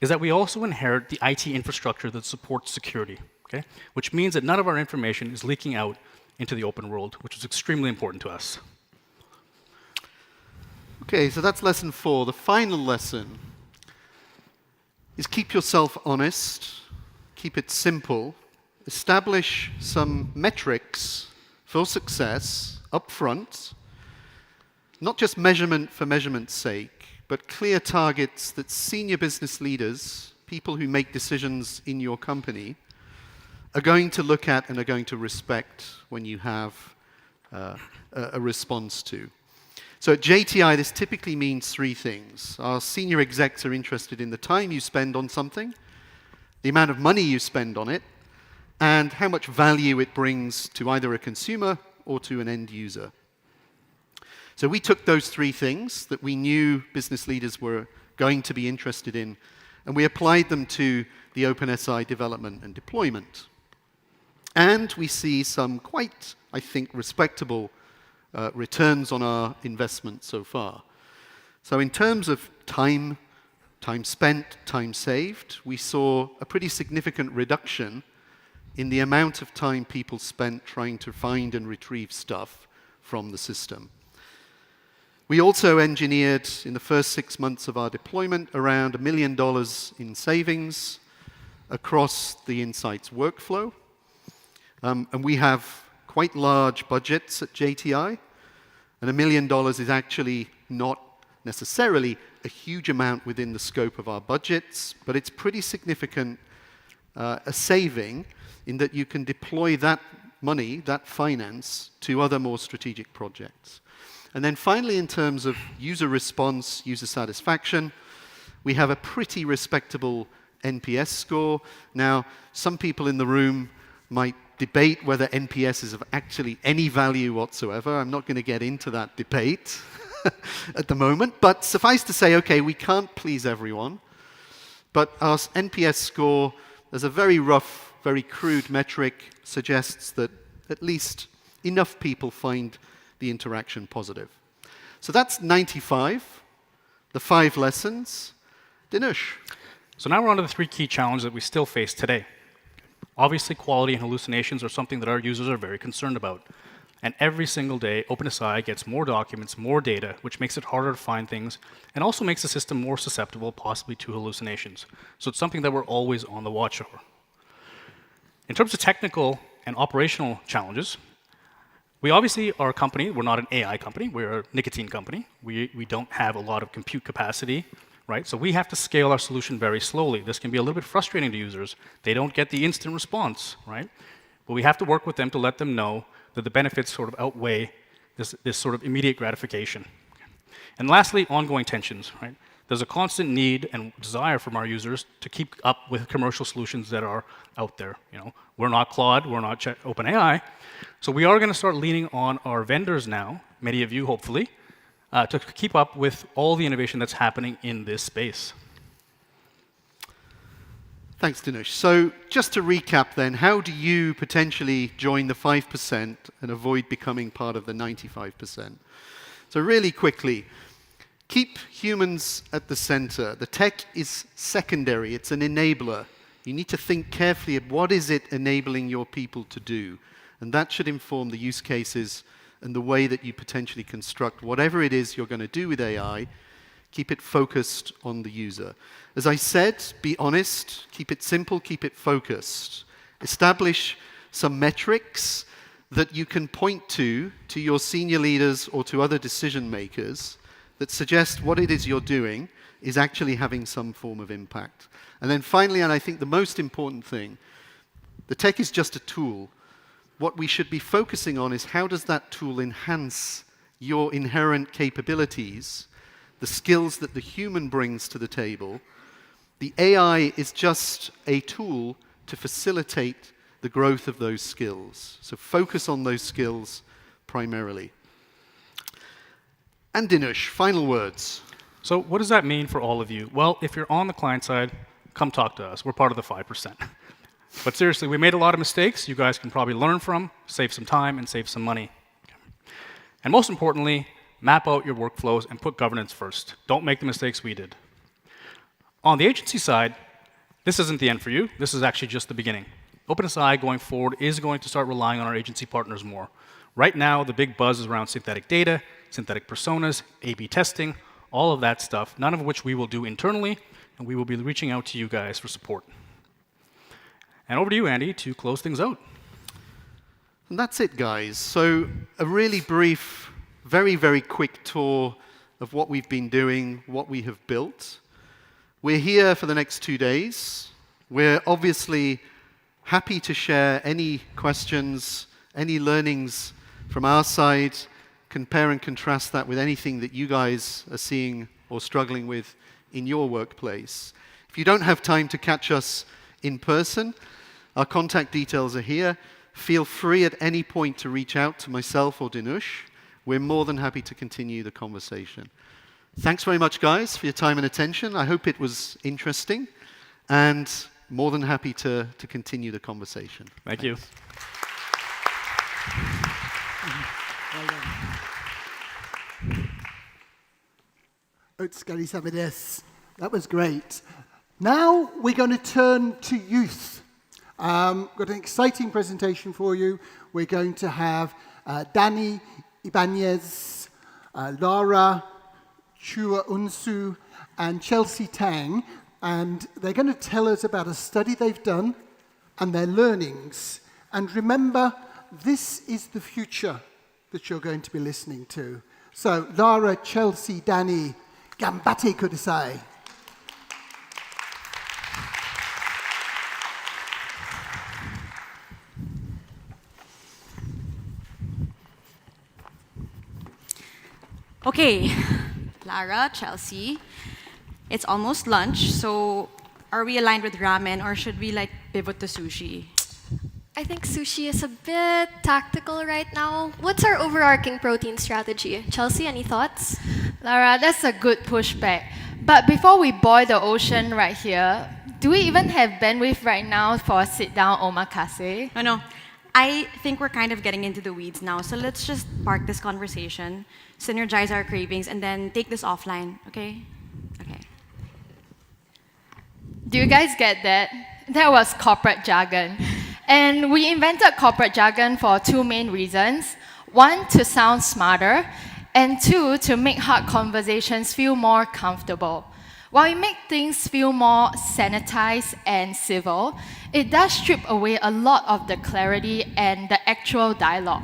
is that we also inherit the IT infrastructure that supports security, okay? Which means that none of our information is leaking out into the open world, which is extremely important to us. Okay, so that's lesson 4. The final lesson is keep yourself honest, keep it simple, establish some metrics for success up front, not just measurement for measurement's sake, but clear targets that senior business leaders, people who make decisions in your company, are going to look at and are going to respect when you have a response to. So at JTI, this typically means 3 things. Our senior execs are interested in the time you spend on something, the amount of money you spend on it, and how much value it brings to either a consumer or to an end user. So we took those 3 things that we knew business leaders were going to be interested in, and we applied them to the OpenSI development and deployment. And we see some quite, I think, respectable returns on our investment so far. So in terms of time spent, time saved, we saw a pretty significant reduction in the amount of time people spent trying to find and retrieve stuff from the system. We also engineered, in the first 6 months of our deployment, around $1 million in savings across the Insights workflow. And we have quite large budgets at JTI, and $1 million is actually not necessarily a huge amount within the scope of our budgets, but it's pretty significant a saving in that you can deploy that money, that finance, to other more strategic projects. And then finally, in terms of user response, user satisfaction, we have a pretty respectable NPS score. Now, some people in the room might debate whether NPS is of actually any value whatsoever. I'm not going to get into that debate at the moment, but suffice to say, okay, we can't please everyone, but our NPS score, as a very rough, very crude metric, suggests that at least enough people find the interaction positive. So that's 95, the 5 lessons. Dinesh. So now we're on to the 3 key challenges that we still face today. Obviously, quality and hallucinations are something that our users are very concerned about. And every single day, OpenSI gets more documents, more data, which makes it harder to find things, and also makes the system more susceptible, possibly, to hallucinations. So it's something that we're always on the watch for. In terms of technical and operational challenges, We obviously are a company, we're not an AI company, we're a nicotine company. We don't have a lot of compute capacity, right? So we have to scale our solution very slowly. This can be a little bit frustrating to users. They don't get the instant response, right? But we have to work with them to let them know that the benefits sort of outweigh this sort of immediate gratification. And lastly, ongoing tensions, right? There's a constant need and desire from our users to keep up with commercial solutions that are out there. You know, we're not Claude, we're not OpenAI, so we are going to start leaning on our vendors now, many of you hopefully, to keep up with all the innovation that's happening in this space. Thanks, Dinesh. So just to recap then, how do you potentially join the 5% and avoid becoming part of the 95%? So really quickly, keep humans at the center. The tech is secondary. It's an enabler. You need to think carefully of what is it enabling your people to do. And that should inform the use cases and the way that you potentially construct whatever it is you're going to do with AI. Keep it focused on the user. As I said, be honest, keep it simple, keep it focused. Establish some metrics that you can point to your senior leaders or to other decision makers that suggest what it is you're doing is actually having some form of impact. And then finally, and I think the most important thing, the tech is just a tool. What we should be focusing on is how does that tool enhance your inherent capabilities, the skills that the human brings to the table. The AI is just a tool to facilitate the growth of those skills. So focus on those skills primarily. And Dinesh, final words. So what does that mean for all of you? Well, if you're on the client side, come talk to us. We're part of the 5%. But seriously, we made a lot of mistakes you guys can probably learn from, save some time, and save some money. And most importantly, map out your workflows and put governance first. Don't make the mistakes we did. On the agency side, this isn't the end for you. This is actually just the beginning. OpenSI going forward is going to start relying on our agency partners more. Right now, the big buzz is around synthetic data, synthetic personas, A/B testing, all of that stuff, none of which we will do internally, and we will be reaching out to you guys for support. And over to you, Andy, to close things out. And that's it, guys. So a really brief, very, very quick tour of what we've been doing, what we have built. We're here for the next 2 days. We're obviously happy to share any questions, any learnings from our side, compare and contrast that with anything that you guys are seeing or struggling with in your workplace. If you don't have time to catch us in person, our contact details are here. Feel free at any point to reach out to myself or Dinesh. We're more than happy to continue the conversation. Thanks very much, guys, for your time and attention. I hope it was interesting, and more than happy to continue the conversation. Thank you. Otsukare-sama desu. That was great. Now we're going to turn to youth. Got an exciting presentation for you. We're going to have Danny Ibanez, Lara Chua Unsu, and Chelsea Tang, and they're going to tell us about a study they've done and their learnings. And remember, this is the future that you're going to be listening to. So, Lara, Chelsea, Danny, ganbatte kudasai. Okay, Lara, Chelsea, it's almost lunch, so are we aligned with ramen or should we like pivot to sushi? I think sushi is a bit tactical right now. What's our overarching protein strategy? Chelsea, any thoughts? Lara, that's a good pushback. But before we boil the ocean right here, do we even have bandwidth right now for a sit-down omakase? No. I think we're kind of getting into the weeds now, so let's just park this conversation, synergize our cravings, and then take this offline, okay? Okay. Do you guys get that? That was corporate jargon. And we invented corporate jargon for two main reasons. One, to sound smarter, and two, to make hard conversations feel more comfortable. While it makes things feel more sanitized and civil, it does strip away a lot of the clarity and the actual dialogue.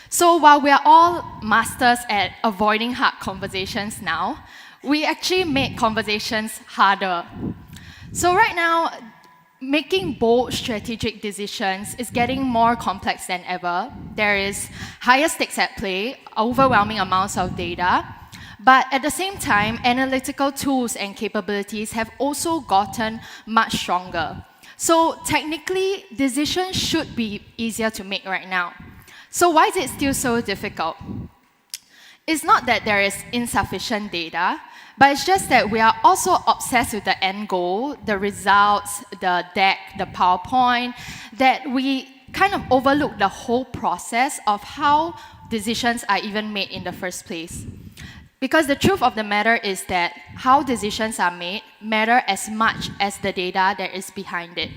So while we are all masters at avoiding hard conversations now, we actually make conversations harder. So right now, making bold strategic decisions is getting more complex than ever. There is higher stakes at play, overwhelming amounts of data, but at the same time, analytical tools and capabilities have also gotten much stronger. So technically, decisions should be easier to make right now. So why is it still so difficult? It's not that there is insufficient data, but it's just that we are also obsessed with the end goal, the results, the deck, the PowerPoint, that we kind of overlook the whole process of how decisions are even made in the first place. Because the truth of the matter is that how decisions are made matter as much as the data that is behind it.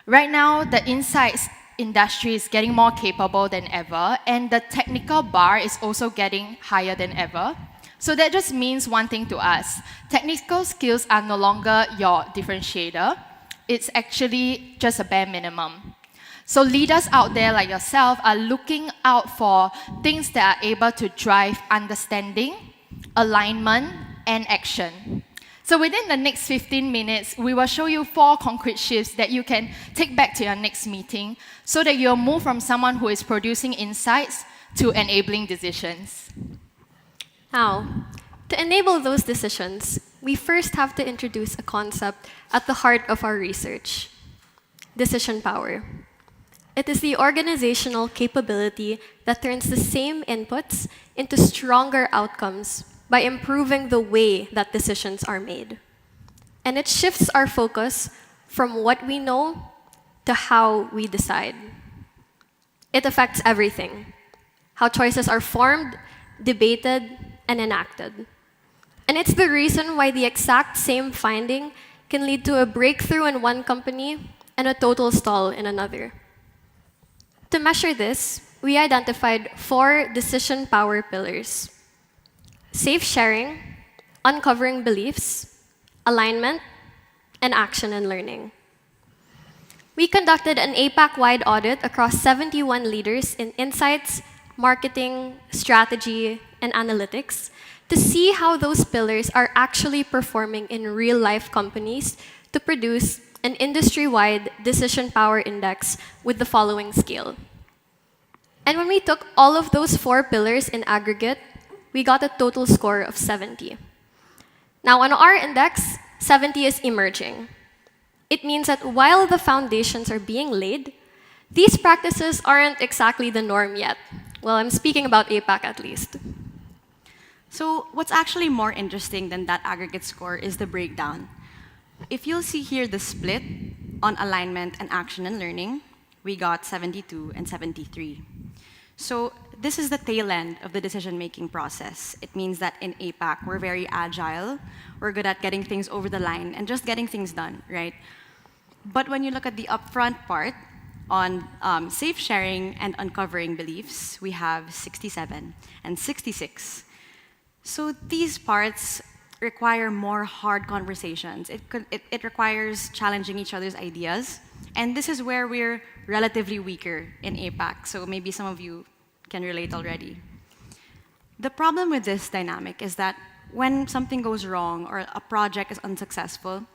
Right now, the insights industry is getting more capable than ever, and the technical bar is also getting higher than ever. So that just means one thing to us. Technical skills are no longer your differentiator. It's actually just a bare minimum. So leaders out there like yourself are looking out for things that are able to drive understanding, alignment, and action. So within the next 15 minutes, we will show you 4 concrete shifts that you can take back to your next meeting so that you'll move from someone who is producing insights to enabling decisions. Now, to enable those decisions, we first have to introduce a concept at the heart of our research: decision power. It is the organizational capability that turns the same inputs into stronger outcomes by improving the way that decisions are made. And it shifts our focus from what we know to how we decide. It affects everything: how choices are formed, debated, and enacted. And it's the reason why the exact same finding can lead to a breakthrough in one company and a total stall in another. To measure this, we identified 4 decision power pillars: safe sharing, uncovering beliefs, alignment, and action and learning. We conducted an APAC-wide audit across 71 leaders in insights, marketing, strategy, and analytics to see how those pillars are actually performing in real-life companies to produce an industry-wide decision power index with the following scale. And when we took all of those 4 pillars in aggregate, we got a total score of 70. Now, on our index, 70 is emerging. It means that while the foundations are being laid, these practices aren't exactly the norm yet. Well, I'm speaking about APAC at least. So what's actually more interesting than that aggregate score is the breakdown. If you'll see here the split on alignment and action and learning, we got 72 and 73. So this is the tail end of the decision-making process. It means that in APAC, we're very agile. We're good at getting things over the line and just getting things done, right? But when you look at the upfront part on safe sharing and uncovering beliefs, we have 67 and 66. So these parts require more hard conversations. It requires challenging each other's ideas. And this is where we're relatively weaker in APAC. So maybe some of you can relate already. The problem with this dynamic is that when something goes wrong or a project is unsuccessful,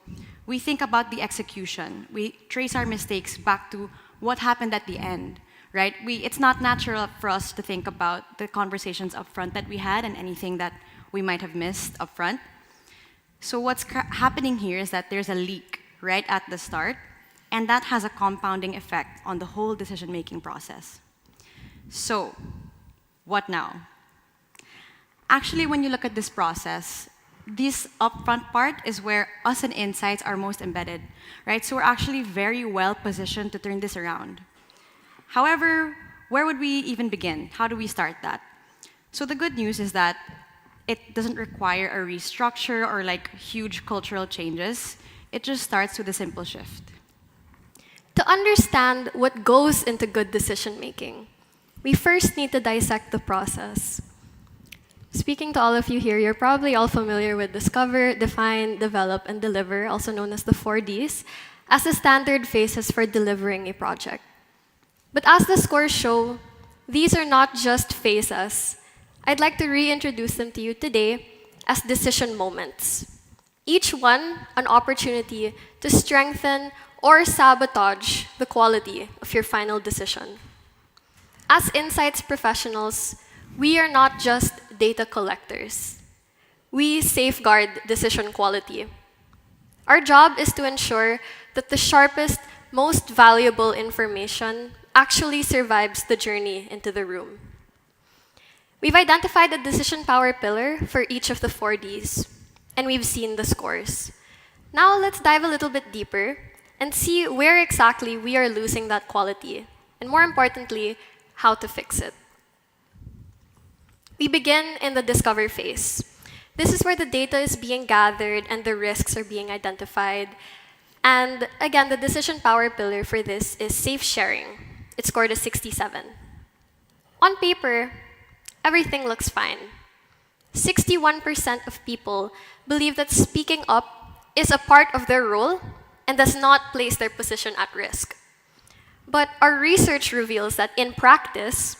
we think about the execution. We trace our mistakes back to what happened at the end, right? It's not natural for us to think about the conversations up front that we had and anything that we might have missed up front. So what's happening here is that there's a leak right at the start, and that has a compounding effect on the whole decision-making process. So, what now? Actually, when you look at this process, this upfront part is where us and insights are most embedded, right? So we're actually very well positioned to turn this around. However, where would we even begin? How do we start that? So the good news is that it doesn't require a restructure or like huge cultural changes. It just starts with a simple shift. To understand what goes into good decision-making, we first need to dissect the process. Speaking to all of you here, you're probably all familiar with discover, define, develop, and deliver, also known as the 4Ds, as the standard phases for delivering a project. But as the scores show, These are not just phases. I'd like to reintroduce them to you today as decision moments. Each one an opportunity to strengthen or sabotage the quality of your final decision. As insights professionals, we are not just data collectors. We safeguard decision quality. Our job is to ensure that the sharpest, most valuable information actually survives the journey into the room. We've identified a decision power pillar for each of the 4Ds, and we've seen the scores. Now let's dive a little bit deeper and see where exactly we are losing that quality, and more importantly, how to fix it. We begin in the discover phase. This is where the data is being gathered and the risks are being identified. And again, the decision power pillar for this is safe sharing. It scored a 67. On paper, everything looks fine. 61% of people believe that speaking up is a part of their role and does not place their position at risk. But our research reveals that in practice,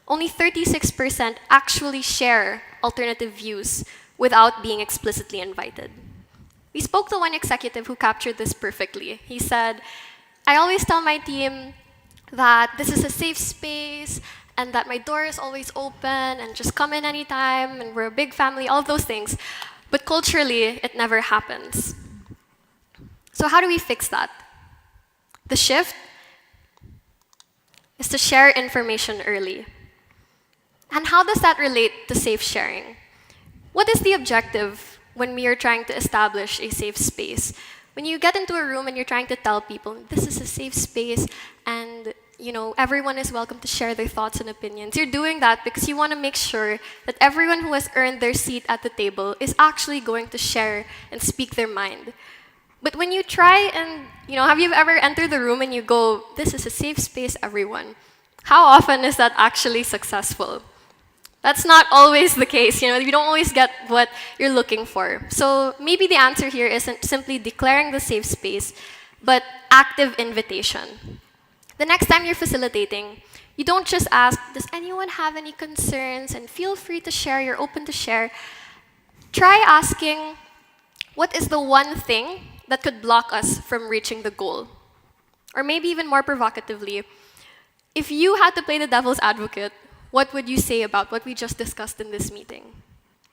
only 36% actually share alternative views without being explicitly invited. We spoke to one executive who captured this perfectly. He said, I always tell my team that this is a safe space and that my door is always open and just come in anytime and we're a big family, all of those things. But culturally, it never happens. So how do we fix that? The shift is to share information early. And how does that relate to safe sharing? What is the objective when we are trying to establish a safe space? When you get into a room and you're trying to tell people, this is a safe space and everyone is welcome to share their thoughts and opinions. You're doing that because you want to make sure that everyone who has earned their seat at the table is actually going to share and speak their mind. But when you try and, have you ever entered the room and you go, this is a safe space, everyone? How often is that actually successful? That's not always the case. You don't always get what you're looking for. So maybe the answer here isn't simply declaring the safe space, but active invitation. The next time you're facilitating, you don't just ask, does anyone have any concerns? And feel free to share, you're open to share. Try asking, what is the one thing that could block us from reaching the goal? Or maybe even more provocatively, if you had to play the devil's advocate, what would you say about what we just discussed in this meeting?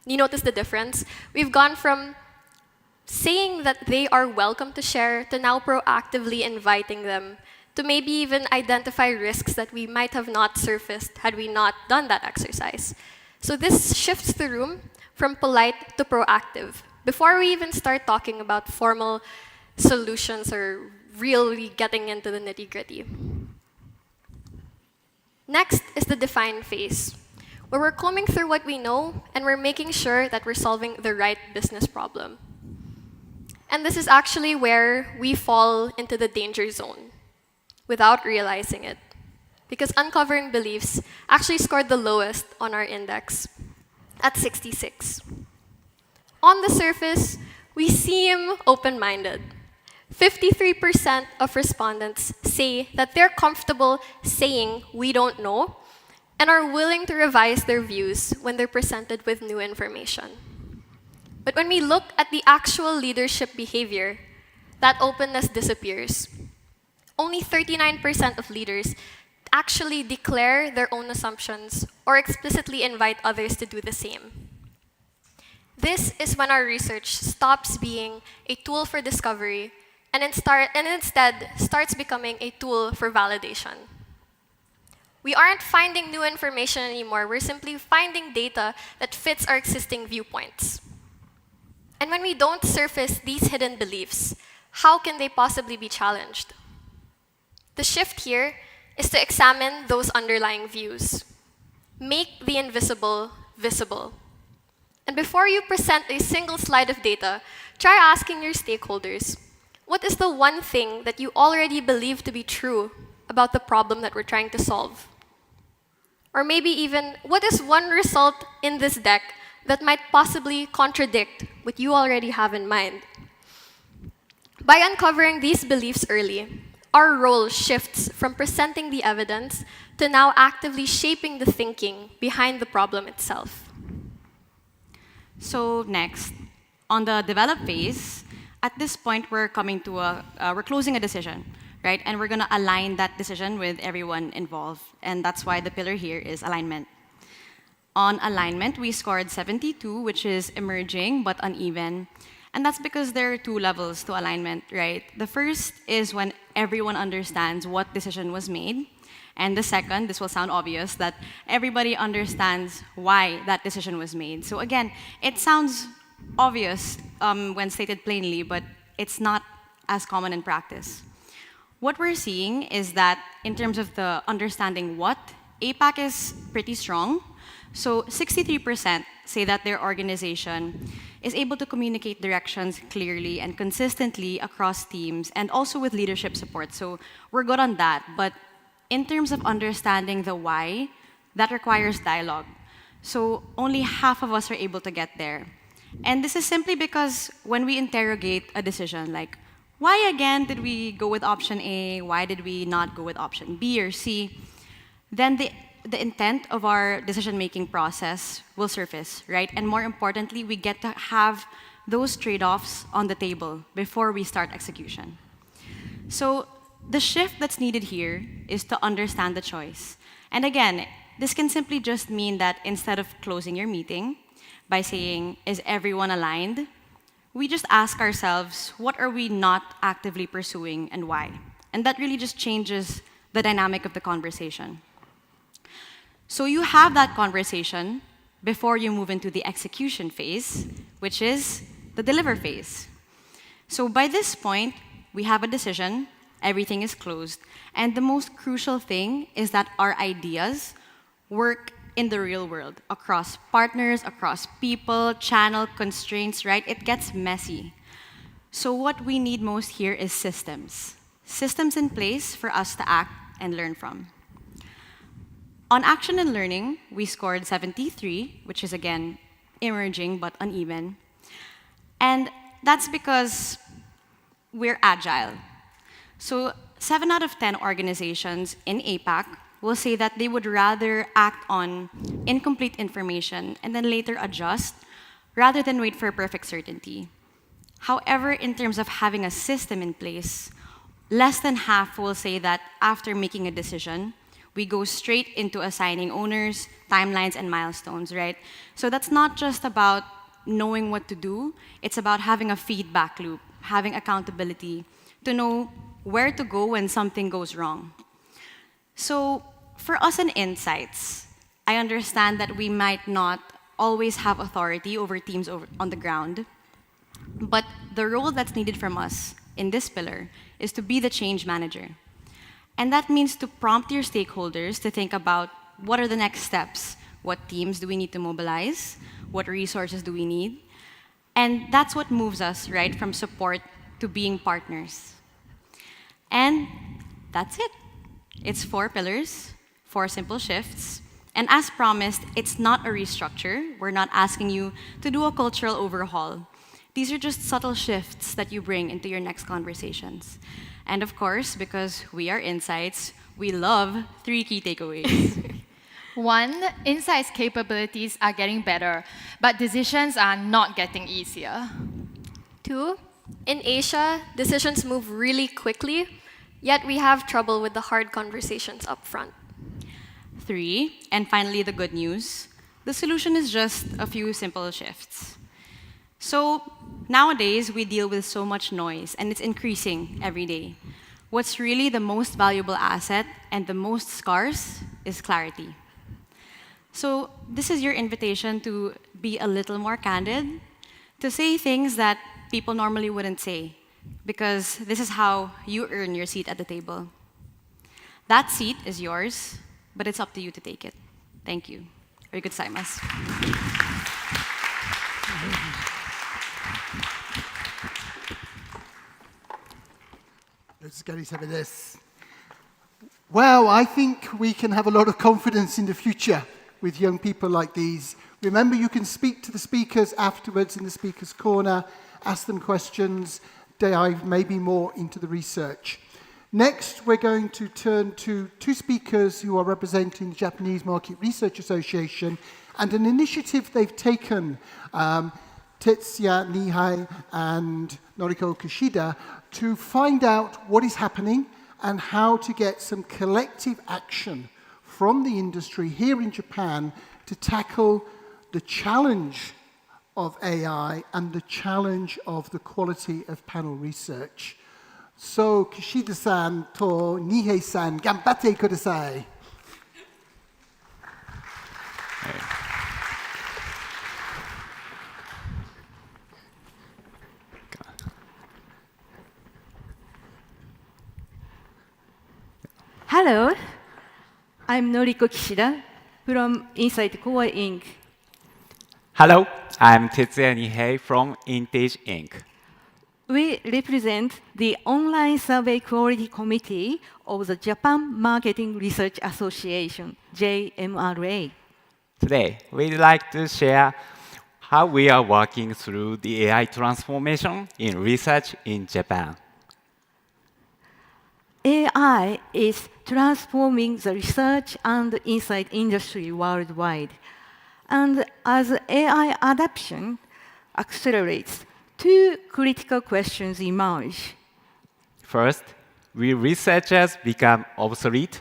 You notice the difference? We've gone from saying that they are welcome to share to now proactively inviting them to maybe even identify risks that we might have not surfaced had we not done that exercise. So this shifts the room from polite to proactive before we even start talking about formal solutions or really getting into the nitty-gritty. Next is the define phase, where we're combing through what we know and we're making sure that we're solving the right business problem. And this is actually where we fall into the danger zone without realizing it, because uncovering beliefs actually scored the lowest on our index at 66. On the surface, we seem open-minded. 53% of respondents say that they're comfortable saying we don't know and are willing to revise their views when they're presented with new information. But when we look at the actual leadership behavior, that openness disappears. Only 39% of leaders actually declare their own assumptions or explicitly invite others to do the same. This is when our research stops being a tool for discovery and instead starts becoming a tool for validation. We aren't finding new information anymore. We're simply finding data that fits our existing viewpoints. And when we don't surface these hidden beliefs, how can they possibly be challenged? The shift here is to examine those underlying views. Make the invisible visible. And before you present a single slide of data, try asking your stakeholders, what is the one thing that you already believe to be true about the problem that we're trying to solve? Or maybe even, what is one result in this deck that might possibly contradict what you already have in mind? By uncovering these beliefs early, our role shifts from presenting the evidence to now actively shaping the thinking behind the problem itself. So next, on the develop phase, at this point we're coming to we're closing a decision, right? And we're gonna align that decision with everyone involved. And that's why the pillar here is alignment. On alignment, we scored 72, which is emerging but uneven. And that's because there are two levels to alignment, right? The first is when everyone understands what decision was made. And the second, this will sound obvious, that everybody understands why that decision was made. So again, it sounds obvious when stated plainly, but it's not as common in practice. What we're seeing is that in terms of the understanding what, APAC is pretty strong. So 63% say that their organization is able to communicate directions clearly and consistently across teams and also with leadership support. So we're good on that. But in terms of understanding the why, that requires dialogue. So only half of us are able to get there. And this is simply because when we interrogate a decision, like, why again did we go with option A? Why did we not go with option B or C? Then the intent of our decision-making process will surface, right? And more importantly, we get to have those trade-offs on the table before we start execution. So the shift that's needed here is to understand the choice. And again, this can simply just mean that instead of closing your meeting by saying, is everyone aligned? We just ask ourselves, what are we not actively pursuing and why? And that really just changes the dynamic of the conversation. So you have that conversation before you move into the execution phase, which is the deliver phase. So by this point, we have a decision, everything is closed, and the most crucial thing is that our ideas work in the real world, across partners, across people, channel constraints, right? It gets messy. So what we need most here is systems. Systems in place for us to act and learn from. On action and learning, we scored 73, which is again, emerging but uneven. And that's because we're agile. So 7 out of 10 organizations in APAC will say that they would rather act on incomplete information and then later adjust rather than wait for perfect certainty. However, in terms of having a system in place, less than half will say that after making a decision, we go straight into assigning owners, timelines, and milestones, right? So that's not just about knowing what to do, it's about having a feedback loop, having accountability to know where to go when something goes wrong. So for us in Insights, I understand that we might not always have authority over teams on the ground, but the role that's needed from us in this pillar is to be the change manager. And that means to prompt your stakeholders to think about what are the next steps, what teams do we need to mobilize, what resources do we need, and that's what moves us, right, from support to being partners. And that's it. It's 4 pillars, 4 simple shifts. And as promised, it's not a restructure. We're not asking you to do a cultural overhaul. These are just subtle shifts that you bring into your next conversations. And of course, because we are Insights, we love 3 key takeaways. 1, Insights capabilities are getting better, but decisions are not getting easier. 2, in Asia, decisions move really quickly, yet we have trouble with the hard conversations up front. 3, and finally the good news, the solution is just a few simple shifts. So nowadays, we deal with so much noise, and it's increasing every day. What's really the most valuable asset and the most scarce is clarity. So this is your invitation to be a little more candid, to say things that people normally wouldn't say, because this is how you earn your seat at the table. That seat is yours, but it's up to you to take it. Thank you. Very good, Saimas. Let's get some of this. Well, I think we can have a lot of confidence in the future with young people like these. Remember, you can speak to the speakers afterwards in the speaker's corner, ask them questions, dive maybe more into the research. Next, we're going to turn to two speakers who are representing the Japanese Market Research Association and an initiative they've taken, Tetsuya Nihei and Noriko Kushida, to find out what is happening and how to get some collective action from the industry here in Japan to tackle the challenge of AI and the challenge of the quality of panel research. So, Kishida-san to Nihei-san, ganbatte kudasai. Hello, I'm Noriko Kishida from Insight Core Inc. Hello, I'm Tetsuya Nihei from Intage Inc. We represent the online survey quality committee of the Japan Marketing Research Association, JMRA. Today, we'd like to share how we are working through the AI transformation in research in Japan. AI is transforming the research and insight industry worldwide. And as AI adoption accelerates, two critical questions emerge. First, will researchers become obsolete?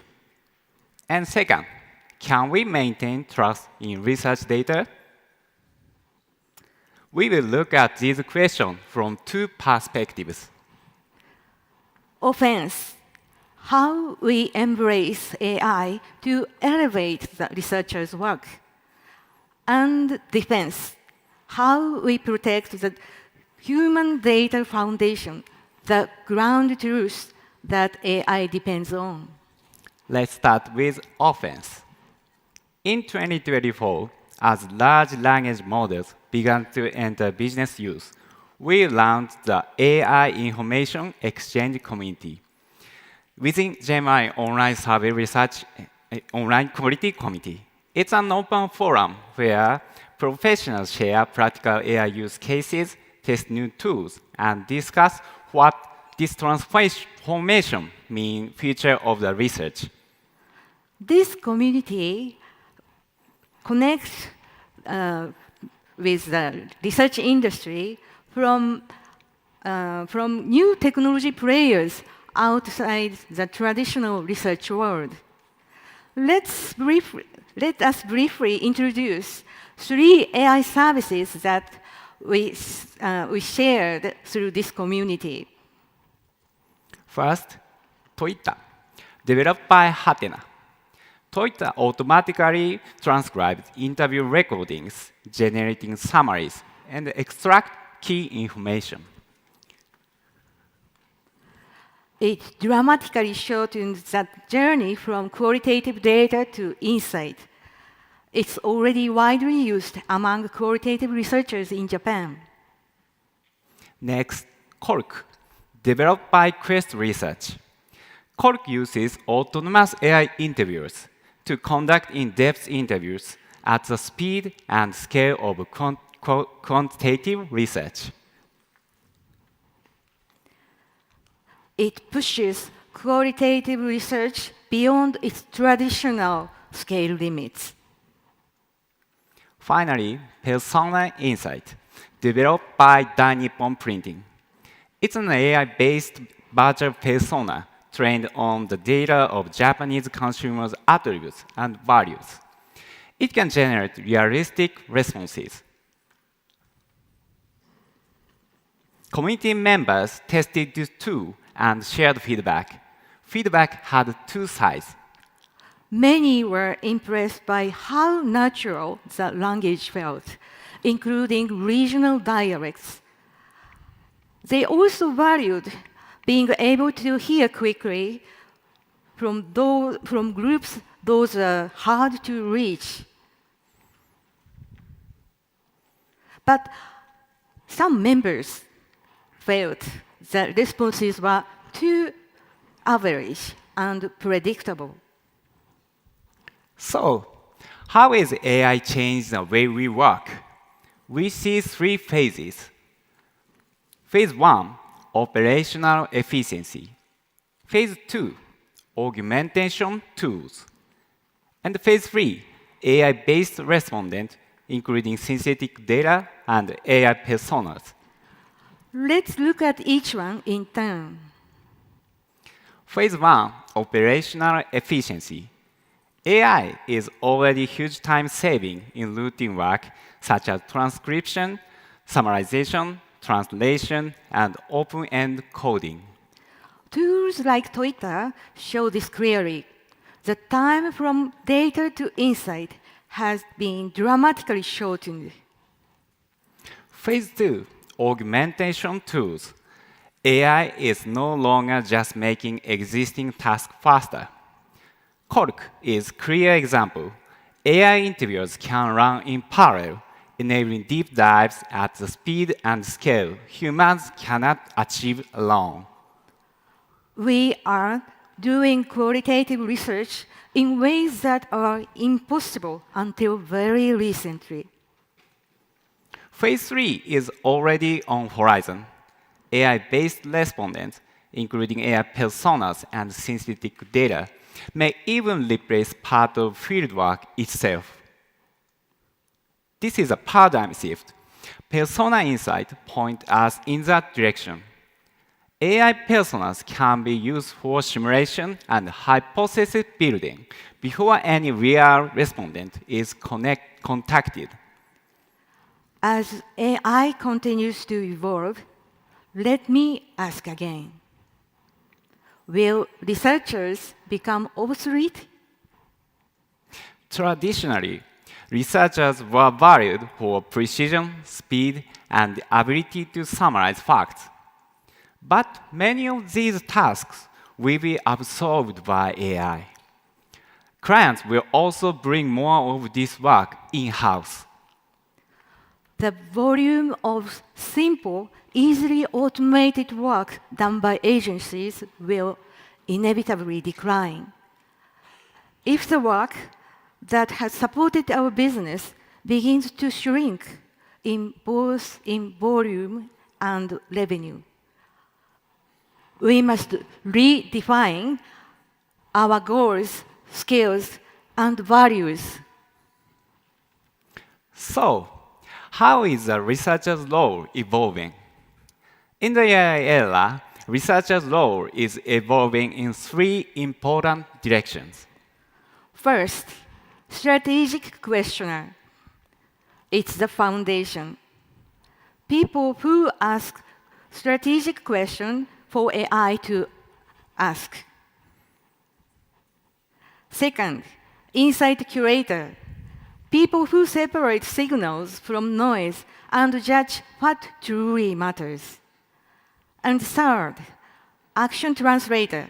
And second, can we maintain trust in research data? We will look at these questions from two perspectives. Offense, how we embrace AI to elevate the researcher's work. And defense, how we protect the human data foundation, the ground truth that AI depends on. Let's start with offense. In 2024, as large language models began to enter business use, we launched the AI Information Exchange Community. Within JMI Online Survey Research Online Quality Committee, it's an open forum where professionals share practical AI use cases, test new tools, and discuss what this transformation means future of the research. This community connects with the research industry from new technology players outside the traditional research world. Let us briefly introduce 3 AI services that we shared through this community. First, Toita, developed by Hatena. Toita automatically transcribes interview recordings, generating summaries, and extract key information. It dramatically shortens that journey from qualitative data to insight. It's already widely used among qualitative researchers in Japan. Next, Cork, developed by Quest Research. Cork uses autonomous AI interviewers to conduct in-depth interviews at the speed and scale of quantitative research. It pushes qualitative research beyond its traditional scale limits. Finally, Persona Insight, developed by Dai Nippon Printing. It's an AI-based virtual persona trained on the data of Japanese consumers' attributes and values. It can generate realistic responses. Community members tested this tool and shared feedback. Feedback had 2 sides. Many were impressed by how natural the language felt, including regional dialects. They also valued being able to hear quickly from groups those are hard to reach. But some members felt the responses were too average and predictable. So, how is AI changing the way we work? We see 3 phases. Phase 1, operational efficiency. Phase 2, augmentation tools. And phase 3, AI-based respondent, including synthetic data and AI personas. Let's look at each one in turn. Phase 1, operational efficiency. AI is already huge time saving in routine work such as transcription, summarization, translation, and open-end coding. Tools like Twitter show this clearly. The time from data to insight has been dramatically shortened. Phase 2, augmentation tools. AI is no longer just making existing tasks faster. Cork is a clear example. AI interviews can run in parallel, enabling deep dives at the speed and scale humans cannot achieve alone. We are doing qualitative research in ways that are impossible until very recently. Phase 3 is already on horizon. AI-based respondents, including AI personas and synthetic data, may even replace part of fieldwork itself. This is a paradigm shift. Persona insight points us in that direction. AI personas can be used for simulation and hypothesis building before any real respondent is contacted. As AI continues to evolve, let me ask again. Will researchers become obsolete? Traditionally, researchers were valued for precision, speed, and the ability to summarize facts. But many of these tasks will be absorbed by AI. Clients will also bring more of this work in-house. The volume of simple, easily automated work done by agencies will inevitably decline. If the work that has supported our business begins to shrink in both in volume and revenue, we must redefine our goals, skills, and values. So, how is the researcher's role evolving? In the AI era, researcher's role is evolving in 3 important directions. First, strategic questioner. It's the foundation. People who ask strategic questions for AI to ask. Second, insight curator. People who separate signals from noise and judge what truly matters. And third, action translator.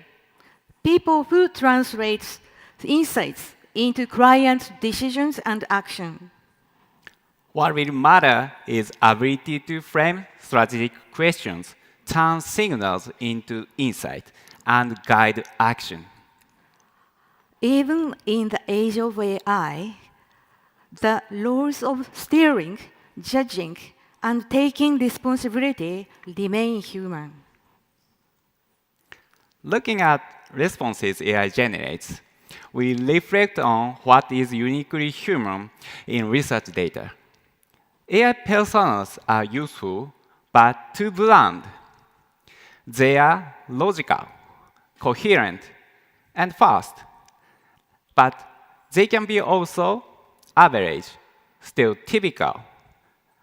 People who translate insights into client decisions and action. What will matter is ability to frame strategic questions, turn signals into insight, and guide action. Even in the age of AI, the roles of steering, judging, and taking responsibility remain human. Looking at responses AI generates, we reflect on what is uniquely human in research data. AI personas are useful, but too bland. They are logical, coherent, and fast. But they can be also average, still typical,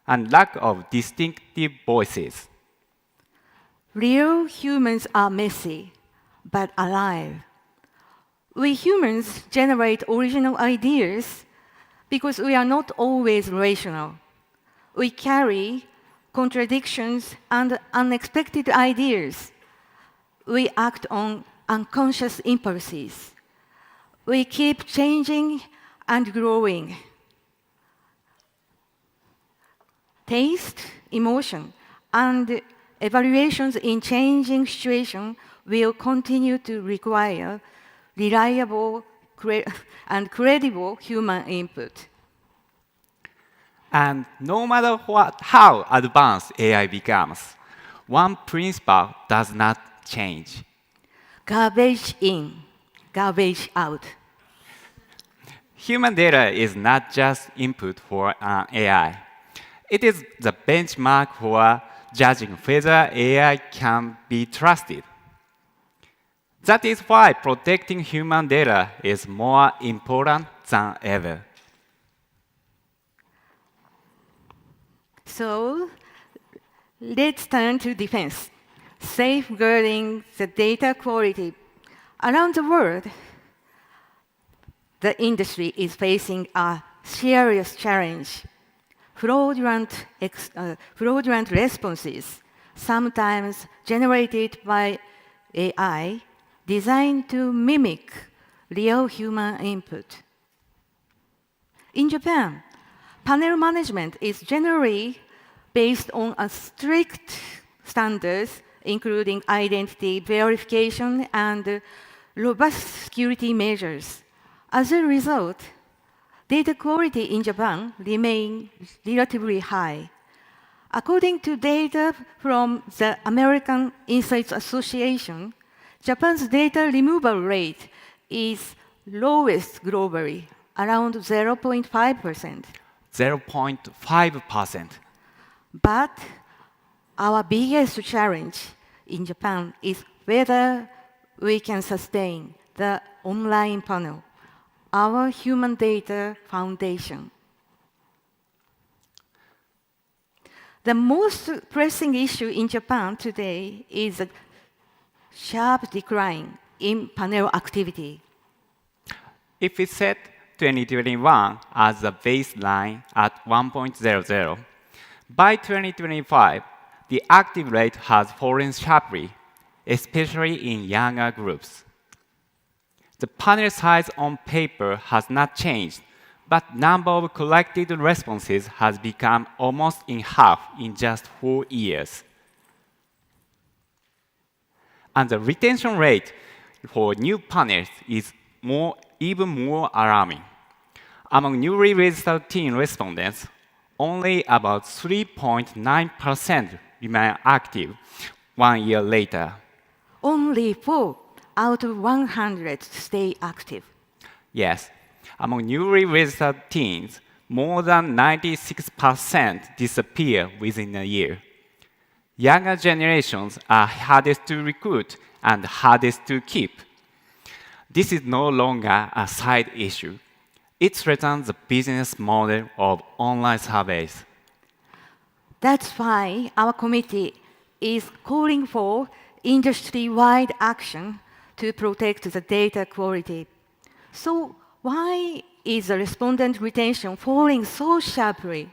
and lack of distinctive voices. Real humans are messy, but alive. We humans generate original ideas because we are not always rational. We carry contradictions and unexpected ideas. We act on unconscious impulses. We keep changing and growing. Taste, emotion, and evaluations in changing situations will continue to require reliable and credible human input. And no matter how advanced AI becomes, one principle does not change. garbage in, garbage out. Human data is not just input for an AI. It is the benchmark for judging whether AI can be trusted. That is why protecting human data is more important than ever. So let's turn to defense, safeguarding the data quality. Around the world, the industry is facing a serious challenge. Fraudulent responses, sometimes generated by AI, designed to mimic real human input. In Japan, panel management is generally based on a strict standards, including identity verification and robust security measures. As a result, data quality in Japan remains relatively high. According to data from the American Insights Association, Japan's data removal rate is lowest globally, around 0.5%. 0.5%. But our biggest challenge in Japan is whether we can sustain the online panel, our human data foundation. The most pressing issue in Japan today is a sharp decline in panel activity. If we set 2021 as the baseline at 1.00, by 2025, the active rate has fallen sharply, especially in younger groups. The panel size on paper has not changed, but number of collected responses has become almost in half in just 4 years. And the retention rate for new panels is even more alarming. Among newly registered teen respondents, only about 3.9% remain active 1 year later. Only 4 out of 100 stay active. Yes, among newly registered teens, more than 96% disappear within a year. Younger generations are hardest to recruit and hardest to keep. This is no longer a side issue. It threatens the business model of online surveys. That's why our committee is calling for industry-wide action to protect the data quality. So why is the respondent retention falling so sharply?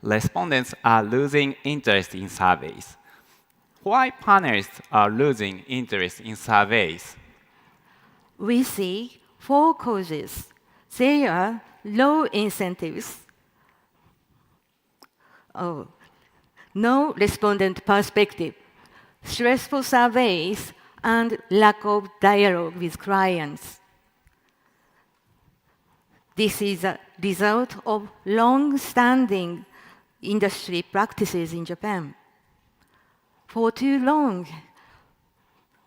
Respondents are losing interest in surveys. Why panelists are losing interest in surveys? We see 4 causes. They are low incentives, no respondent perspective, stressful surveys, and lack of dialogue with clients. This is a result of long-standing industry practices in Japan. For too long,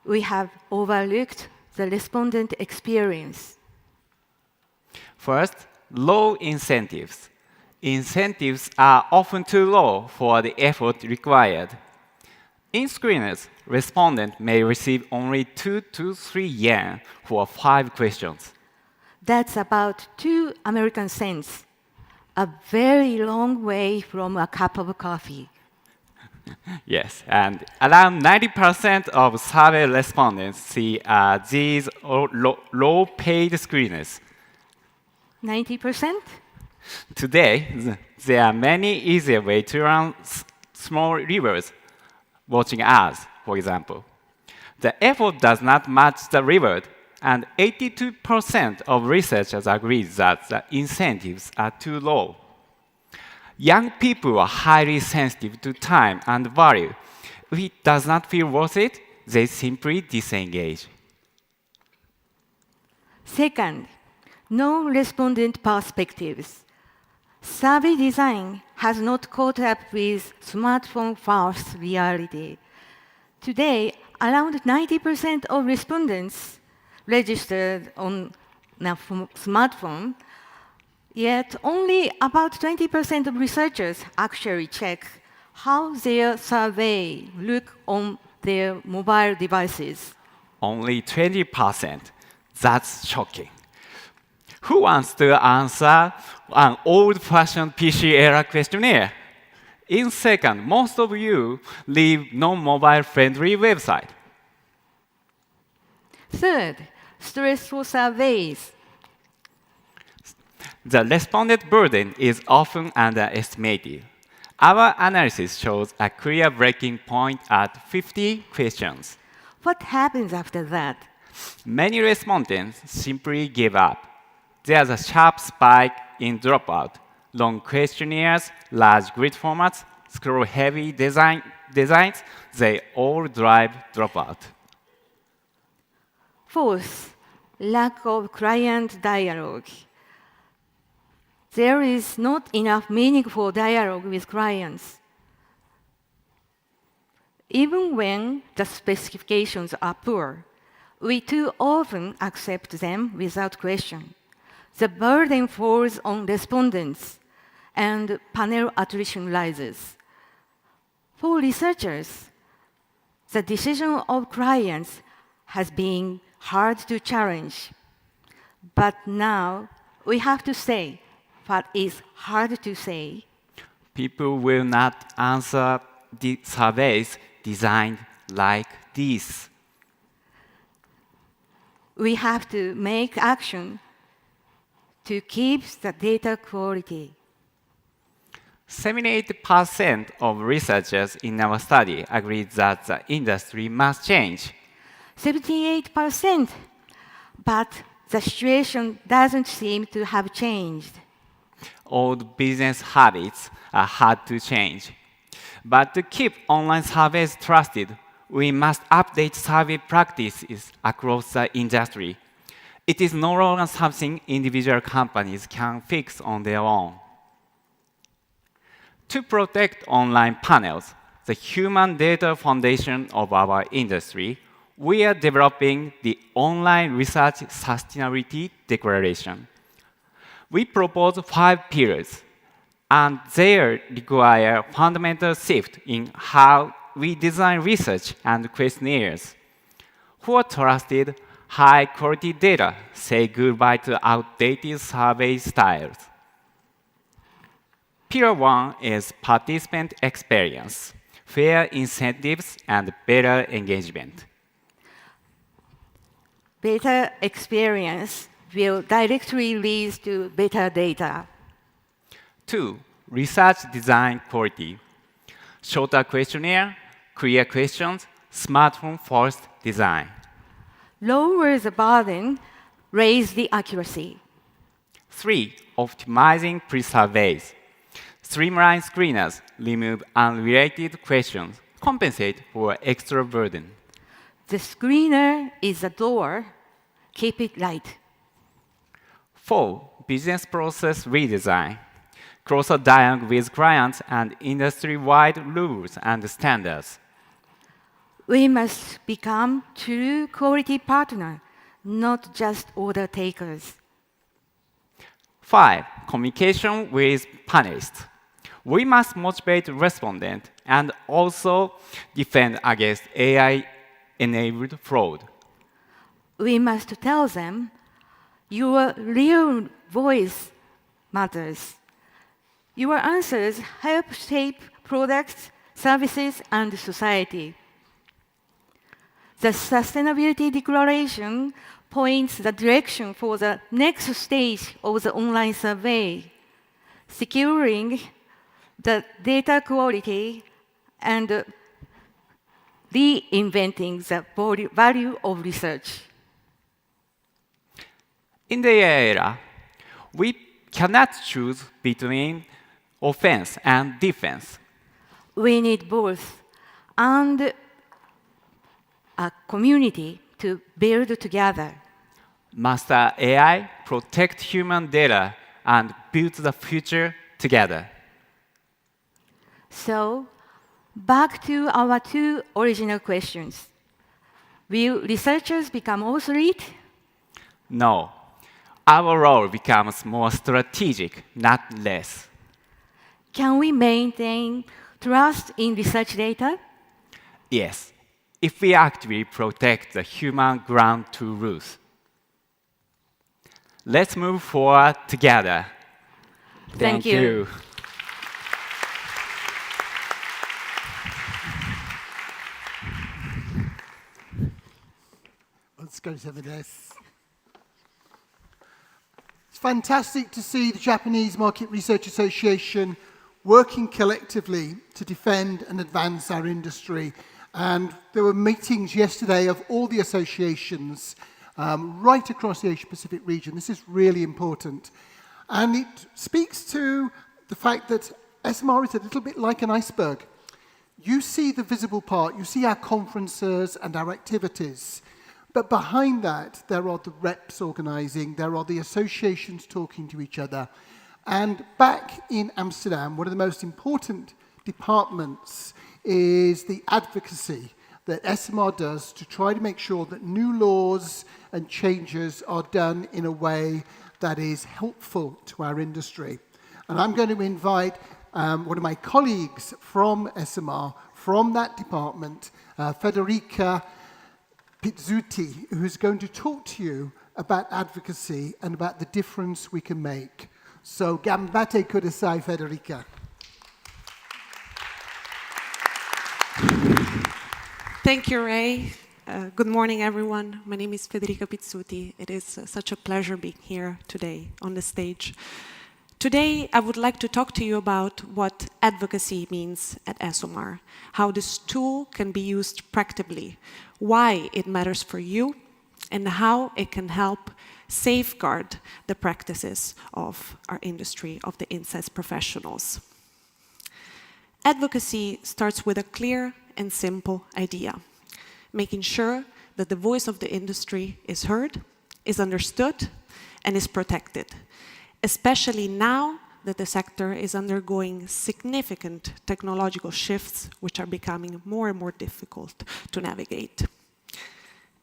we have overlooked the respondent experience. First, low incentives. Incentives are often too low for the effort required. In screeners, respondents may receive only 2 to 3 yen for 5 questions. That's about 2 American cents, a very long way from a cup of coffee. Yes, and around 90% of survey respondents see these low-paid screeners. 90%? Today, there are many easier ways to run small rewards, watching ads, for example. The effort does not match the reward, and 82% of researchers agree that the incentives are too low. Young people are highly sensitive to time and value. If it does not feel worth it, they simply disengage. Second, no respondent perspectives. Survey design has not caught up with smartphone-first reality. Today, around 90% of respondents registered on a smartphone, yet only about 20% of researchers actually check how their survey look on their mobile devices. Only 20%. That's shocking. Who wants to answer an old-fashioned PC-era questionnaire? In second, most of you leave non-mobile-friendly website. Third, stressful surveys. The respondent burden is often underestimated. Our analysis shows a clear breaking point at 50 questions. What happens after that? Many respondents simply give up. There's a sharp spike in dropout. Long questionnaires, large grid formats, scroll-heavy designs, they all drive dropout. Fourth, lack of client dialogue. There is not enough meaningful dialogue with clients. Even when the specifications are poor, we too often accept them without question. The burden falls on respondents, and panel attrition rises. For researchers, the decision of clients has been hard to challenge. But now we have to say what is hard to say. People will not answer the surveys designed like this. We have to make action to keep the data quality. 78% of researchers in our study agreed that the industry must change. 78%, but the situation doesn't seem to have changed. Old business habits are hard to change. But to keep online surveys trusted, we must update survey practices across the industry. It is no longer something individual companies can fix on their own. To protect online panels, the human data foundation of our industry, we are developing the Online Research Sustainability Declaration. We propose 5 pillars, and they require fundamental shift in how we design research and questionnaires. For trusted, high-quality data, say goodbye to outdated survey styles. Pillar 1 is participant experience, fair incentives, and better engagement. Better experience will directly lead to better data. 2, research design quality. Shorter questionnaire, clear questions, smartphone-first design. Lower the burden, raise the accuracy. 3, optimizing pre-surveys. Streamline screeners, remove unrelated questions, compensate for extra burden. The screener is the door. Keep it light. 4, business process redesign. Closer dialogue with clients and industry-wide rules and standards. We must become true quality partner, not just order takers. 5, communication with panelists. We must motivate respondents and also defend against AI-enabled fraud. We must tell them your real voice matters. Your answers help shape products, services, and society. The Sustainability Declaration points the direction for the next stage of the online survey, securing the data quality and reinventing the value of research. In the AI era, we cannot choose between offense and defense. We need both, and a community to build together. Master AI, protect human data, and build the future together. So, back to our 2 original questions. Will researchers become obsolete? No. Our role becomes more strategic, not less. Can we maintain trust in research data? Yes, if we actively protect the human ground truth. Let's move forward together. Thank you. お疲れ様です。It's fantastic to see the Japanese Market Research Association working collectively to defend and advance our industry. And there were meetings yesterday of all the associations right across the Asia-Pacific region. This is really important. And it speaks to the fact that SMR is a little bit like an iceberg. You see the visible part, you see our conferences and our activities. But behind that, there are the reps organizing, there are the associations talking to each other. And back in Amsterdam, one of the most important departments is the advocacy that SMR does to try to make sure that new laws and changes are done in a way that is helpful to our industry. And I'm going to invite one of my colleagues from SMR, from that department, Federica Pizzuti, who's going to talk to you about advocacy and about the difference we can make. So, gambate kudasai, Federica. Thank you, Ray. Good morning, everyone. My name is Federica Pizzuti. It is such a pleasure being here today on the stage. Today, I would like to talk to you about what advocacy means at ESOMAR, how this tool can be used practically, why it matters for you, and how it can help safeguard the practices of our industry, of the insights professionals. Advocacy starts with a clear and simple idea, making sure that the voice of the industry is heard, is understood, and is protected, especially now that the sector is undergoing significant technological shifts which are becoming more and more difficult to navigate.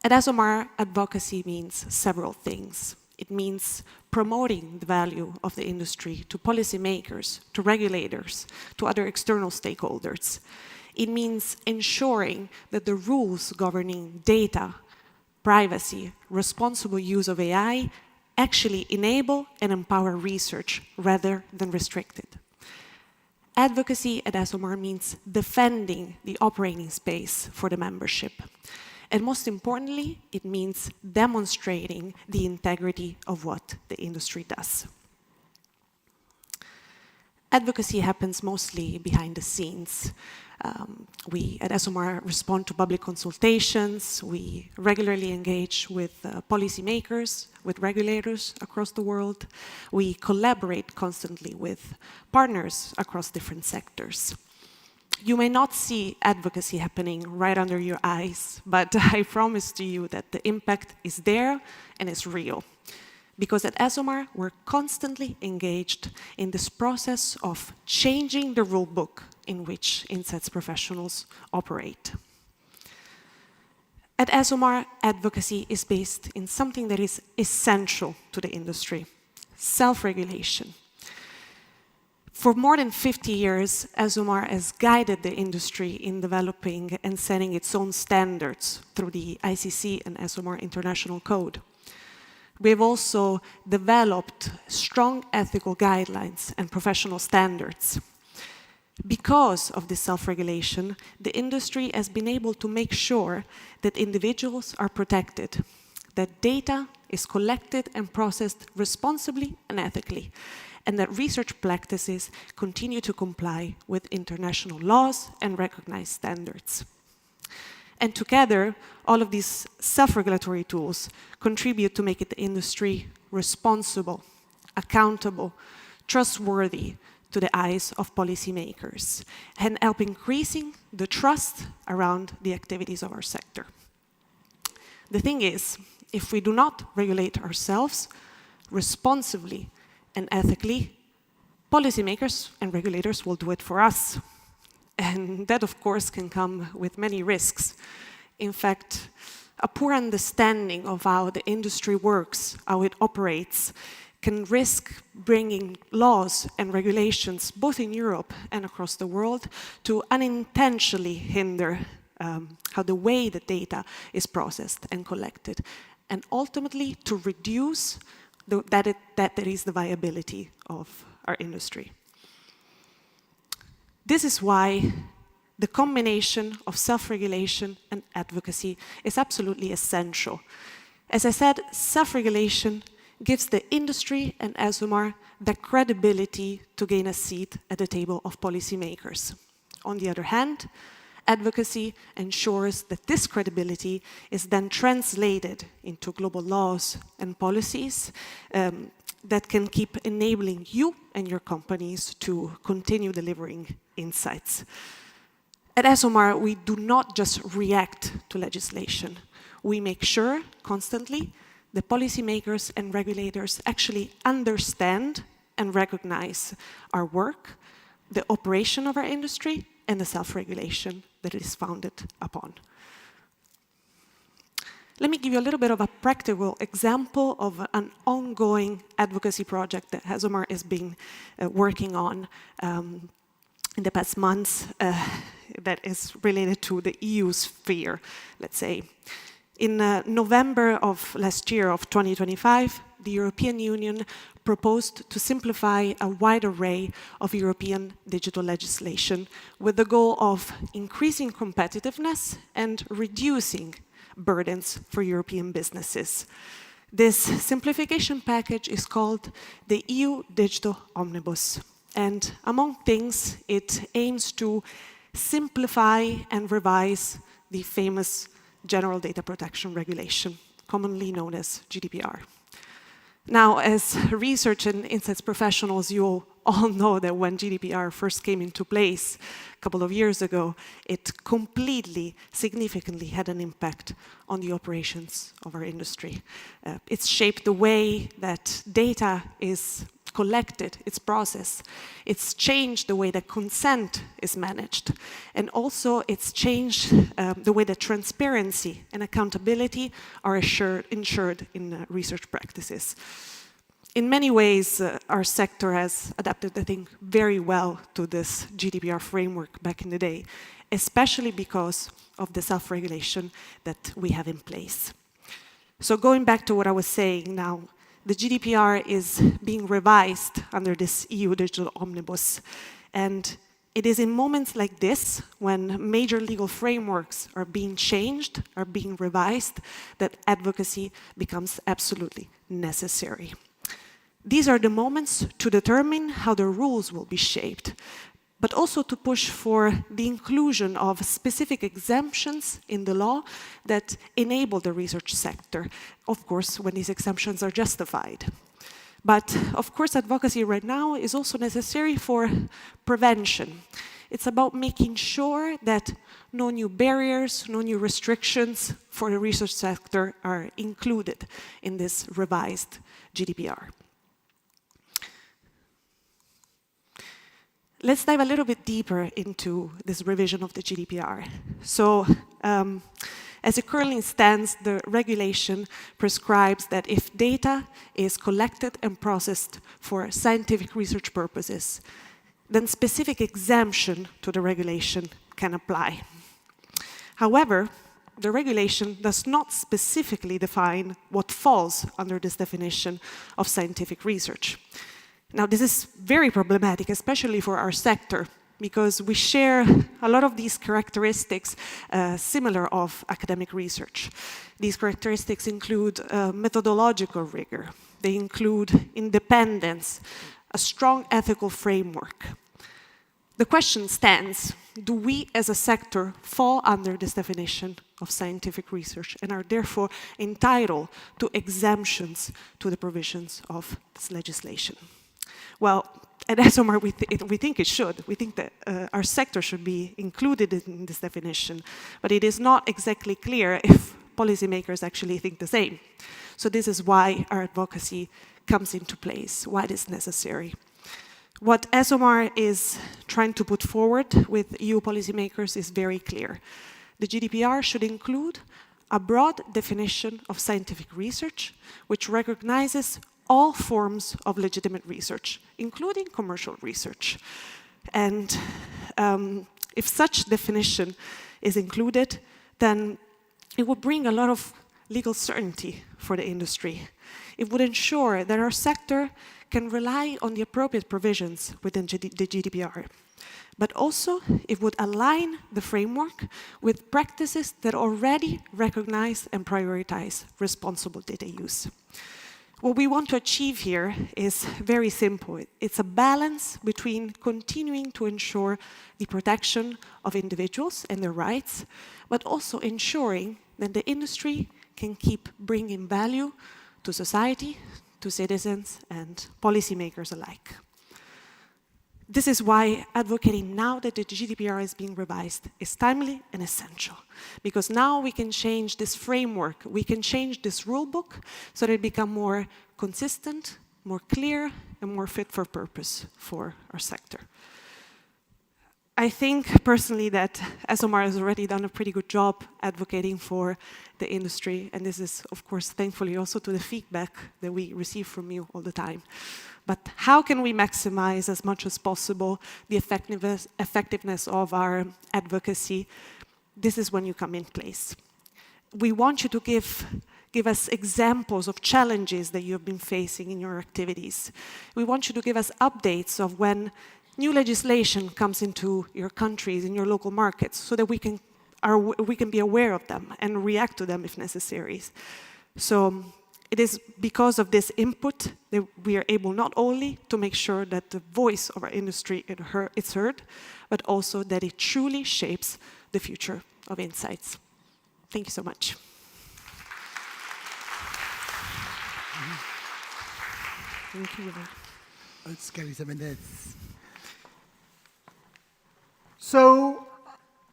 At ESOMAR, advocacy means several things. It means promoting the value of the industry to policymakers, to regulators, to other external stakeholders. It means ensuring that the rules governing data, privacy, responsible use of AI actually enable and empower research rather than restrict it. Advocacy at ESOMAR means defending the operating space for the membership. And most importantly, it means demonstrating the integrity of what the industry does. Advocacy happens mostly behind the scenes. We at ESOMAR respond to public consultations. We regularly engage with policymakers, with regulators across the world. We collaborate constantly with partners across different sectors. You may not see advocacy happening right under your eyes, but I promise to you that the impact is there and is real. Because at ESOMAR, we're constantly engaged in this process of changing the rule book in which insights professionals operate. At ESOMAR, advocacy is based in something that is essential to the industry: self-regulation. For more than 50 years, ESOMAR has guided the industry in developing and setting its own standards through the ICC and ESOMAR International Code. We have also developed strong ethical guidelines and professional standards. Because of this self-regulation, the industry has been able to make sure that individuals are protected, that data is collected and processed responsibly and ethically, and that research practices continue to comply with international laws and recognized standards. And together, all of these self-regulatory tools contribute to making the industry responsible, accountable, trustworthy to the eyes of policymakers, and help increasing the trust around the activities of our sector. The thing is, if we do not regulate ourselves responsibly and ethically, policymakers and regulators will do it for us. And that, of course, can come with many risks. In fact, A poor understanding of how the industry works, how it operates, can risk bringing laws and regulations, both in Europe and across the world, to unintentionally hinder how the way the data is processed and collected, and ultimately to reduce that there is the viability of our industry. This is why the combination of self-regulation and advocacy is absolutely essential. As I said, self-regulation gives the industry and ESOMAR the credibility to gain a seat at the table of policymakers. On the other hand, advocacy ensures that this credibility is then translated into global laws and policies that can keep enabling you and your companies to continue delivering insights. At ESOMAR, we do not just react to legislation. We make sure constantly the policymakers and regulators actually understand and recognize our work, the operation of our industry, and the self-regulation that it is founded upon. Let me give you a little bit of a practical example of an ongoing advocacy project that ESOMAR has been working on in the past months that is related to the EU sphere, let's say. In November of last year, of 2025, the European Union proposed to simplify a wide array of European digital legislation with the goal of increasing competitiveness and reducing burdens for European businesses. This simplification package is called the EU Digital Omnibus. And among things, it aims to simplify and revise the famous General Data Protection Regulation, commonly known as GDPR. Now, as research and insights professionals, you all know that when GDPR first came into place a couple of years ago, it completely, significantly had an impact on the operations of our industry. It's shaped the way that data is collected, it's processed. It's changed the way that consent is managed. And also it's changed the way that transparency and accountability are ensured in research practices. In many ways, our sector has adapted, I think, very well to this GDPR framework back in the day, especially because of the self-regulation that we have in place. So going back to what I was saying now, the GDPR is being revised under this EU Digital Omnibus. And it is in moments like this, when major legal frameworks are being changed, are being revised, that advocacy becomes absolutely necessary. These are the moments to determine how the rules will be shaped, but also to push for the inclusion of specific exemptions in the law that enable the research sector, of course, when these exemptions are justified. But, of course, advocacy right now is also necessary for prevention. It's about making sure that no new barriers, no new restrictions for the research sector are included in this revised GDPR. Let's dive a little bit deeper into this revision of the GDPR. So, as it currently stands, the regulation prescribes that if data is collected and processed for scientific research purposes, then specific exemption to the regulation can apply. However, the regulation does not specifically define what falls under this definition of scientific research. Now, this is very problematic, especially for our sector, because we share a lot of these characteristics similar of academic research. These characteristics include methodological rigor. They include independence, a strong ethical framework. The question stands, do we as a sector fall under this definition of scientific research and are therefore entitled to exemptions to the provisions of this legislation? Well, at ESOMAR, we think it should. We think that our sector should be included in this definition, but it is not exactly clear if policymakers actually think the same. So this is why our advocacy comes into place, why it is necessary. What ESOMAR is trying to put forward with EU policymakers is very clear. The GDPR should include a broad definition of scientific research, which recognizes all forms of legitimate research, including commercial research. And if such definition is included, then it would bring a lot of legal certainty for the industry. It would ensure that our sector can rely on the appropriate provisions within the GDPR. But also, it would align the framework with practices that already recognize and prioritize responsible data use. What we want to achieve here is very simple. It's a balance between continuing to ensure the protection of individuals and their rights, but also ensuring that the industry can keep bringing value to society, to citizens, and policymakers alike. This is why advocating now that the GDPR is being revised is timely and essential, because now we can change this framework, we can change this rule book so that it becomes more consistent, more clear, and more fit for purpose for our sector. I think personally that ESOMAR has already done a pretty good job advocating for the industry, and this is, of course, thankfully also to the feedback that we receive from you all the time. But how can we maximize as much as possible the effectiveness of our advocacy? This is when you come in place. We want you to give us examples of challenges that you have been facing in your activities. We want you to give us updates of when new legislation comes into your countries, in your local markets, so that we can be aware of them and react to them if necessary. So it is because of this input that we are able not only to make sure that the voice of our industry is heard, but also that it truly shapes the future of insights. Thank you so much. Thank you. Let's go with some minutes. So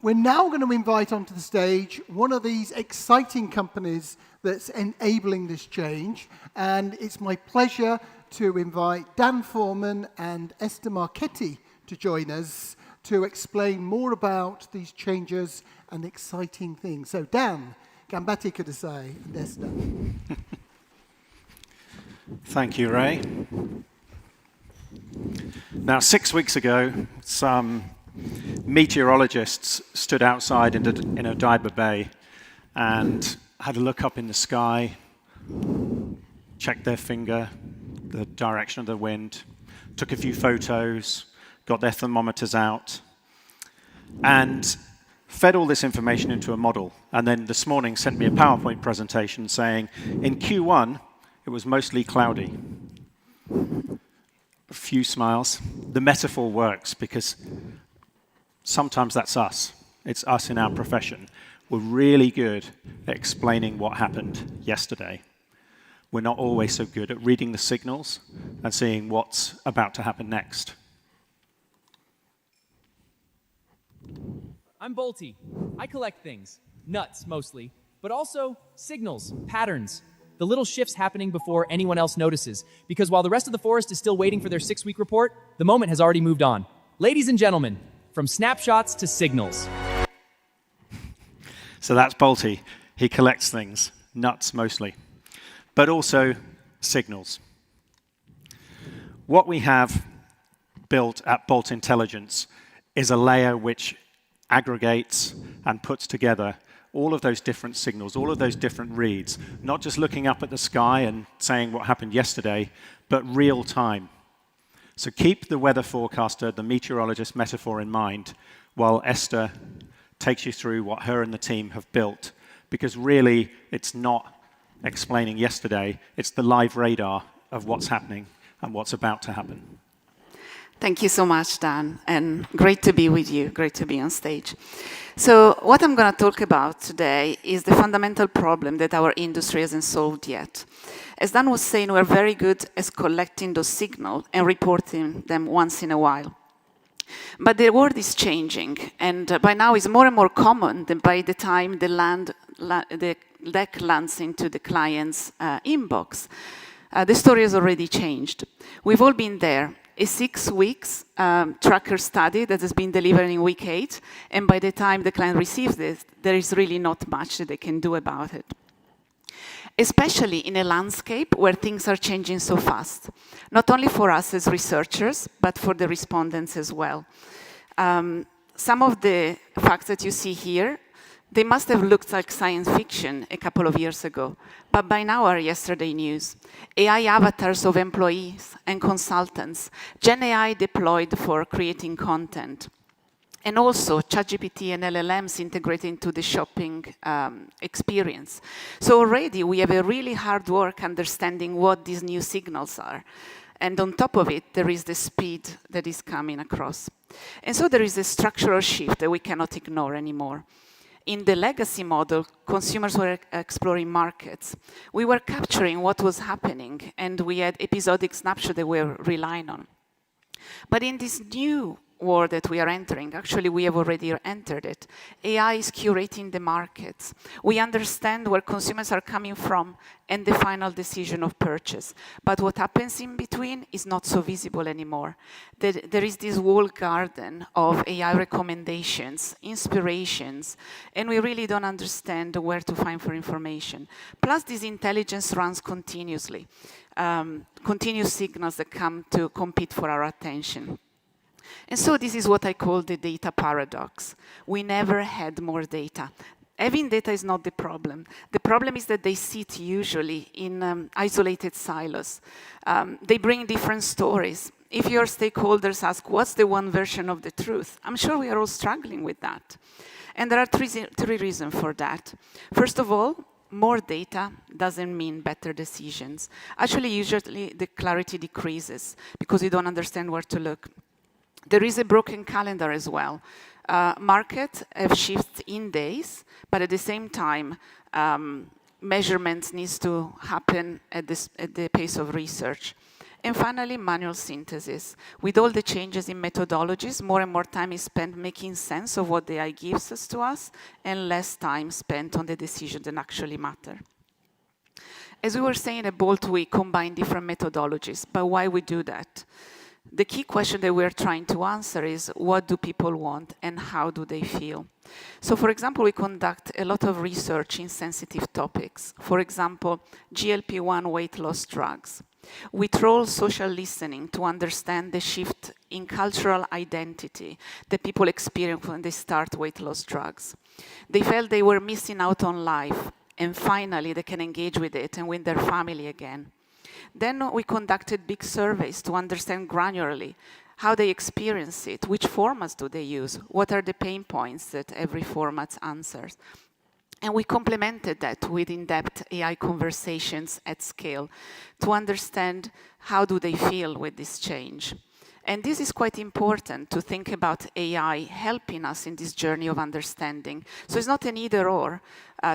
we're now going to invite onto the stage one of these exciting companies that's enabling this change. And it's my pleasure to invite Dan Foreman and Esther Marchetti to join us to explain more about these changes and exciting things. So Dan, gambate kudasai, and Esther. Thank you, Ray. Now, 6 weeks ago, some meteorologists stood outside in Odaiba Bay and had a look up in the sky, checked their finger, the direction of the wind, took a few photos, got their thermometers out, and fed all this information into a model. And then this morning sent me a PowerPoint presentation saying, in Q1, it was mostly cloudy. A few smiles. The metaphor works because sometimes that's us. It's us in our profession. We're really good at explaining what happened yesterday. We're not always so good at reading the signals and seeing what's about to happen next. I'm Bolty. I collect things, nuts mostly, but also signals, patterns, the little shifts happening before anyone else notices. Because while the rest of the forest is still waiting for their 6-week report, the moment has already moved on. Ladies and gentlemen, from snapshots to signals. So that's Bolty. He collects things, nuts mostly, but also signals. What we have built at Bolt Intelligence is a layer which aggregates and puts together all of those different signals, all of those different reads, not just looking up at the sky and saying what happened yesterday, but real time. So keep the weather forecaster, the meteorologist metaphor in mind, while Esther takes you through what her and the team have built, because really it's not explaining yesterday, it's the live radar of what's happening and what's about to happen. Thank you so much, Dan, and great to be with you, great to be on stage. So what I'm going to talk about today is the fundamental problem that our industry hasn't solved yet. As Dan was saying, we're very good at collecting those signals and reporting them once in a while. But the world is changing, and by now it's more and more common that by the time the deck lands into the client's inbox, the story has already changed. We've all been there. a 6 weeks tracker study that has been delivered in week 8, and by the time the client receives this, there is really not much that they can do about it. Especially in a landscape where things are changing so fast, not only for us as researchers, but for the respondents as well. Some of the facts that you see here, they must have looked like science fiction a couple of years ago, but by now are yesterday news. AI avatars of employees and consultants, Gen AI deployed for creating content, and also ChatGPT and LLMs integrated into the shopping experience. So already we have a really hard work understanding what these new signals are. And on top of it, there is the speed that is coming across. And so there is a structural shift that we cannot ignore anymore. In the legacy model, consumers were exploring markets. We were capturing what was happening, and we had episodic snapshots that we were relying on. But in this new world that we are entering, actually we have already entered it. AI is curating the markets. We understand where consumers are coming from and the final decision of purchase. But what happens in between is not so visible anymore. There is this walled garden of AI recommendations, inspirations, and we really don't understand where to find for information. Plus, this intelligence runs continuously, continuous signals that come to compete for our attention. And so this is what I call the data paradox. We never had more data. Having data is not the problem. The problem is that they sit usually in isolated silos. They bring different stories. If your stakeholders ask, what's the one version of the truth? I'm sure we are all struggling with that. And there are three reasons for that. First of all, more data doesn't mean better decisions. Actually, usually the clarity decreases because you don't understand where to look. There is a broken calendar as well. Markets have shifted in days, but at the same time, measurements needs to happen at the pace of research. And finally, manual synthesis. With all the changes in methodologies, more and more time is spent making sense of what the AI gives us to us, and less time spent on the decisions that actually matter. As we were saying at Bolt, we combine different methodologies, but why we do that? The key question that we're trying to answer is, what do people want and how do they feel? So for example, we conduct a lot of research in sensitive topics. For example, GLP-1 weight loss drugs. We troll social listening to understand the shift in cultural identity that people experience when they start weight loss drugs. They felt they were missing out on life, and finally they can engage with it and with their family again. Then we conducted big surveys to understand granularly how they experience it, which formats do they use, what are the pain points that every format answers. And we complemented that with in-depth AI conversations at scale to understand how do they feel with this change. And this is quite important to think about AI helping us in this journey of understanding. So it's not an either or.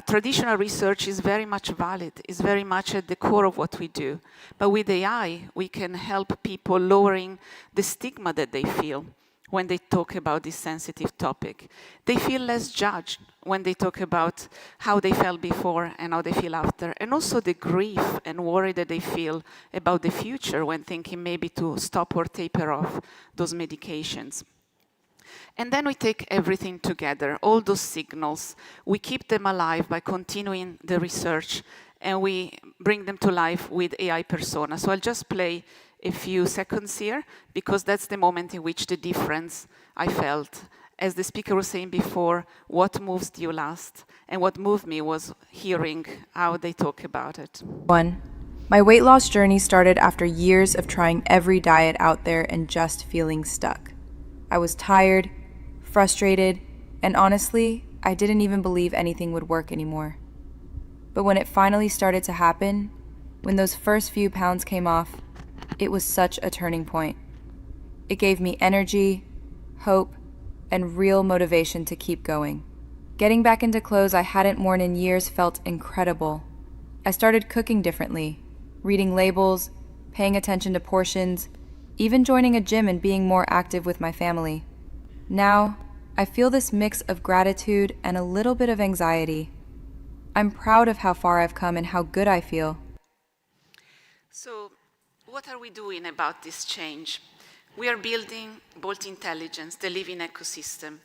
Traditional research is very much valid, is very much at the core of what we do. But with AI, we can help people lowering the stigma that they feel when they talk about this sensitive topic. They feel less judged when they talk about how they felt before and how they feel after, and also the grief and worry that they feel about the future when thinking maybe to stop or taper off those medications. And then we take everything together, all those signals, we keep them alive by continuing the research, and we bring them to life with AI persona. So I'll just play a few seconds here, because that's the moment in which the difference I felt. As the speaker was saying before, what moves you last? And what moved me was hearing how they talk about it. My weight loss journey started after years of trying every diet out there and just feeling stuck. I was tired, frustrated, and honestly, I didn't even believe anything would work anymore. But when it finally started to happen, when those first few pounds came off, it was such a turning point. It gave me energy, hope, and real motivation to keep going. Getting back into clothes I hadn't worn in years felt incredible. I started cooking differently, reading labels, paying attention to portions, even joining a gym and being more active with my family. Now, I feel this mix of gratitude and a little bit of anxiety. I'm proud of how far I've come and how good I feel. So, what are we doing about this change? We are building Bolt Intelligence, the living ecosystem.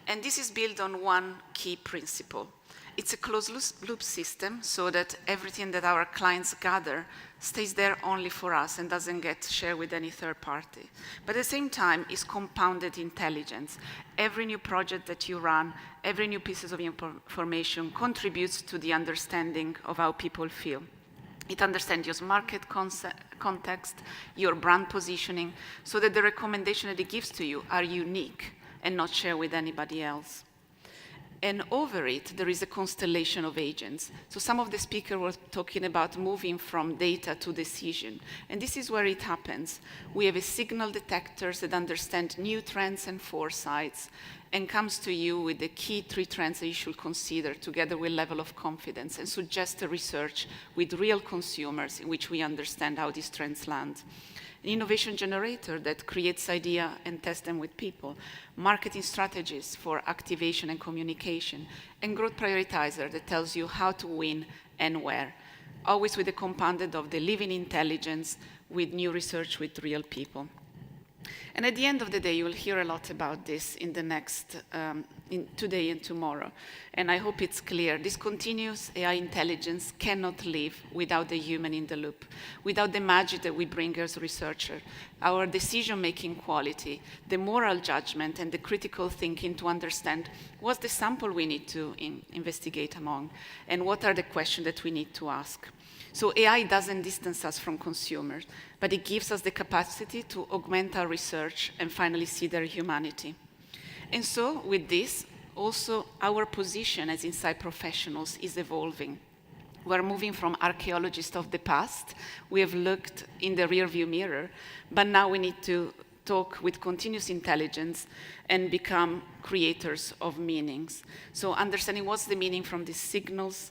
And this is built on one key principle. It's a closed loop system so that everything that our clients gather stays there only for us and doesn't get shared with any third party. But at the same time, it's compounded intelligence. Every new project that you run, every new piece of information contributes to the understanding of how people feel. It understands your market context, your brand positioning, so that the recommendations that it gives to you are unique and not shared with anybody else. And over it, there is a constellation of agents. So some of the speakers were talking about moving from data to decision. And this is where it happens. We have a signal detectors that understand new trends and foresights and comes to you with the key 3 trends that you should consider together with level of confidence and suggest a research with real consumers in which we understand how these trends land. An innovation generator that creates ideas and tests them with people, marketing strategies for activation and communication, and growth prioritizer that tells you how to win and where, always with the compounded of the living intelligence with new research with real people. And at the end of the day, you will hear a lot about this in the next, today and tomorrow. And I hope it's clear. This continuous AI intelligence cannot live without the human in the loop, without the magic that we bring as researchers, our decision-making quality, the moral judgment, and the critical thinking to understand what's the sample we need to investigate among, and what are the questions that we need to ask. So AI doesn't distance us from consumers, but it gives us the capacity to augment our research and finally see their humanity. And so with this, also our position as insight professionals is evolving. We're moving from archaeologists of the past. We have looked in the rearview mirror, but now we need to talk with continuous intelligence and become creators of meanings. So understanding what's the meaning from these signals,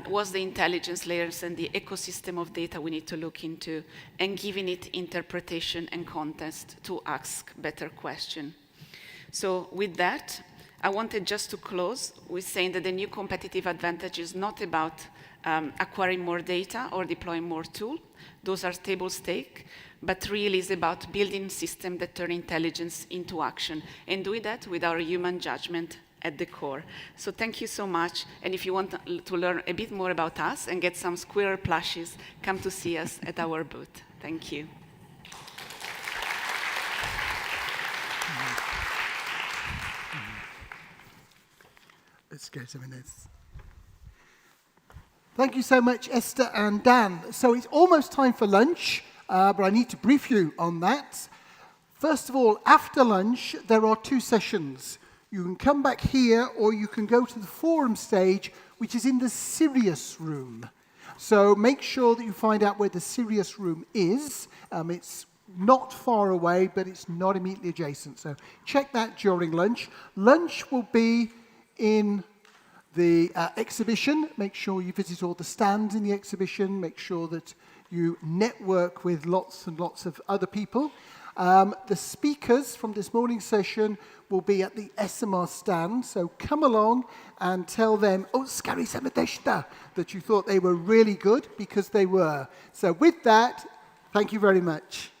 what's the intelligence layers and the ecosystem of data we need to look into, and giving it interpretation and context to ask better questions. So with that, I wanted just to close with saying that the new competitive advantage is not about acquiring more data or deploying more tools. Those are table stakes, but really is about building systems that turn intelligence into action, and doing that with our human judgment at the core. So thank you so much, and if you want to learn a bit more about us and get some squirrel plushies, come to see us at our booth. Thank you. Let's go to minutes. Thank you so much, Esther and Dan. So it's almost time for lunch, but I need to brief you on that. First of all, after lunch, there are 2 sessions. You can come back here, or you can go to the forum stage, which is in the Sirius room. So make sure that you find out where the Sirius room is. It's not far away, but it's not immediately adjacent. So check that during lunch. Lunch will be in the exhibition. Make sure you visit all the stands in the exhibition. Make sure that you network with lots and lots of other people. The speakers from this morning's session will be at the SMR stand, so come along and tell them, oh, skari samadeshta, that you thought they were really good, because they were. So with that, thank you very much.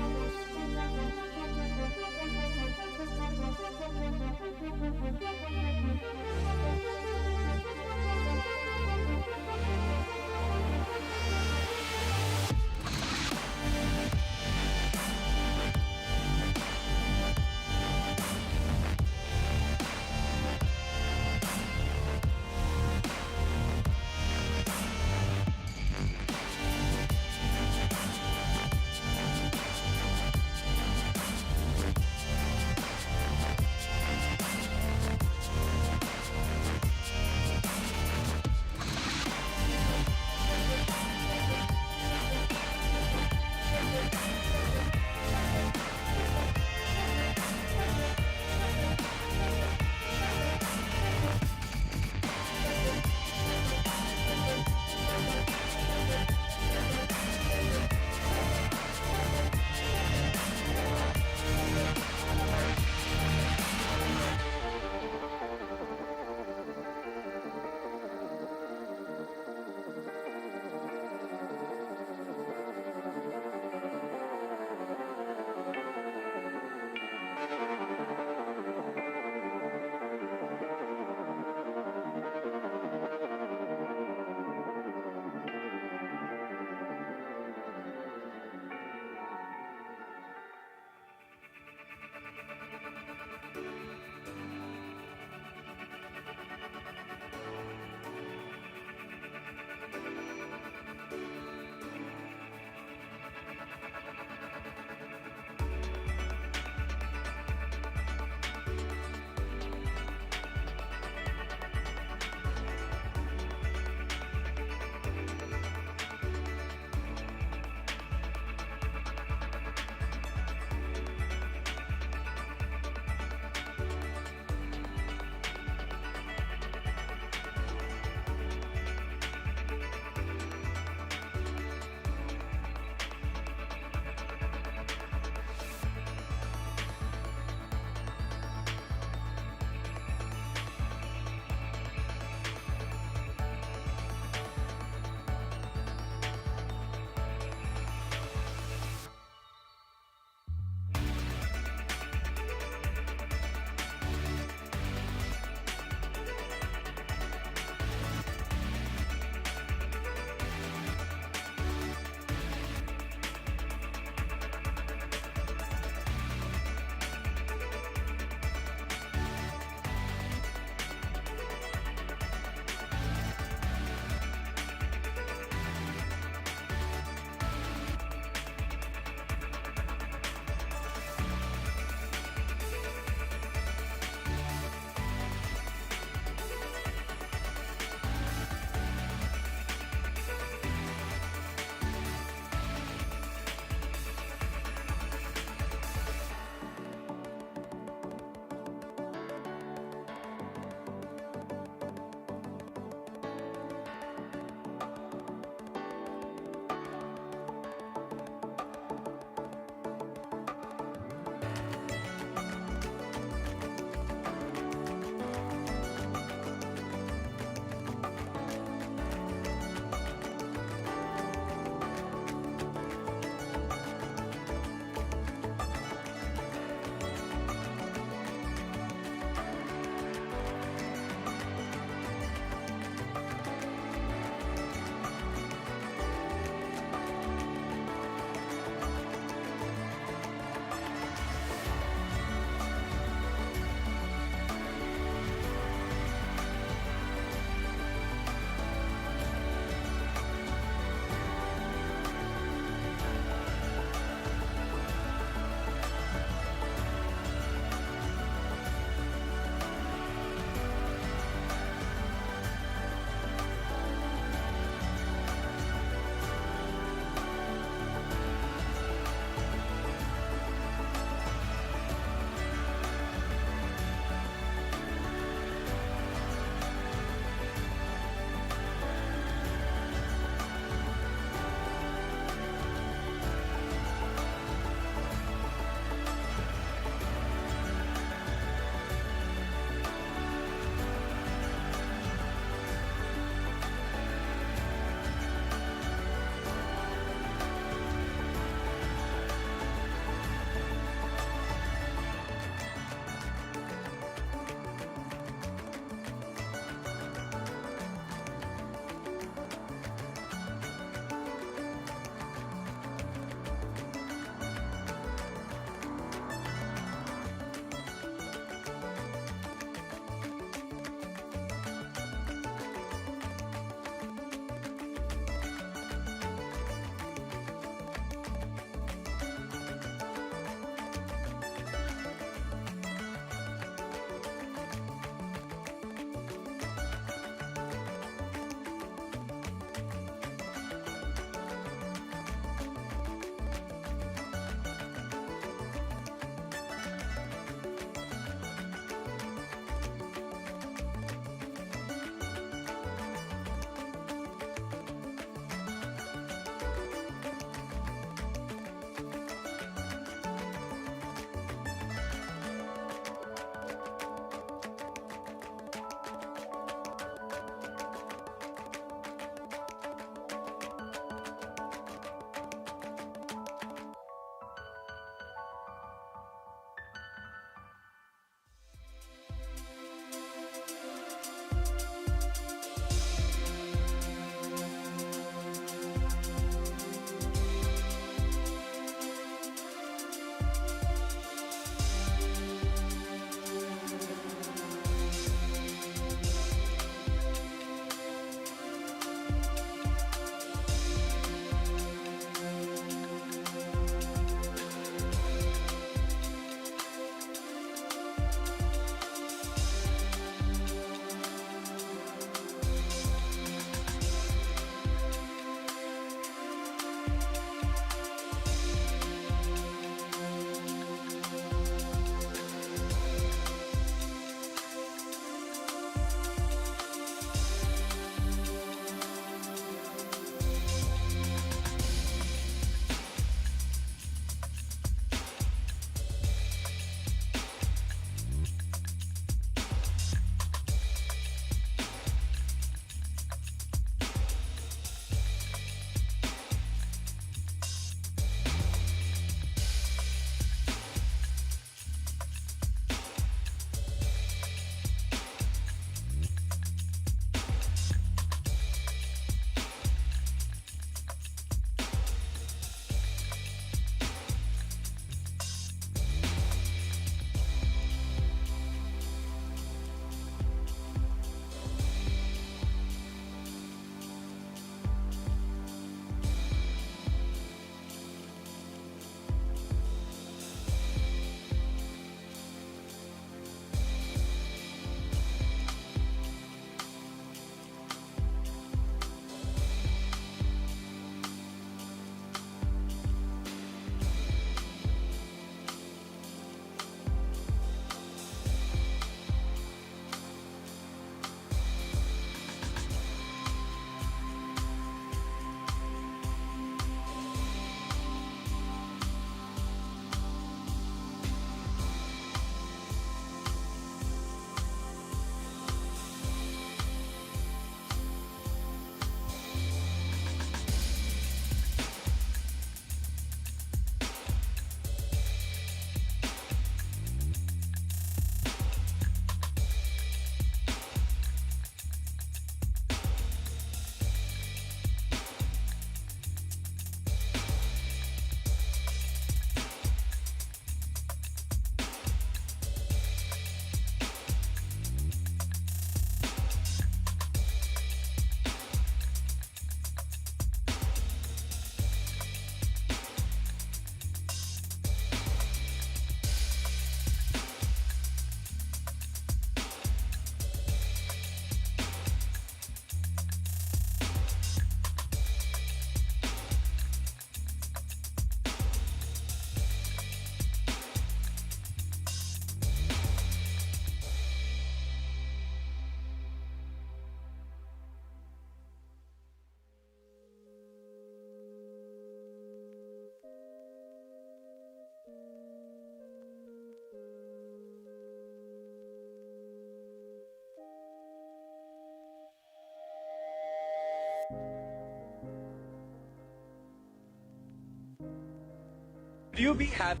you be happy?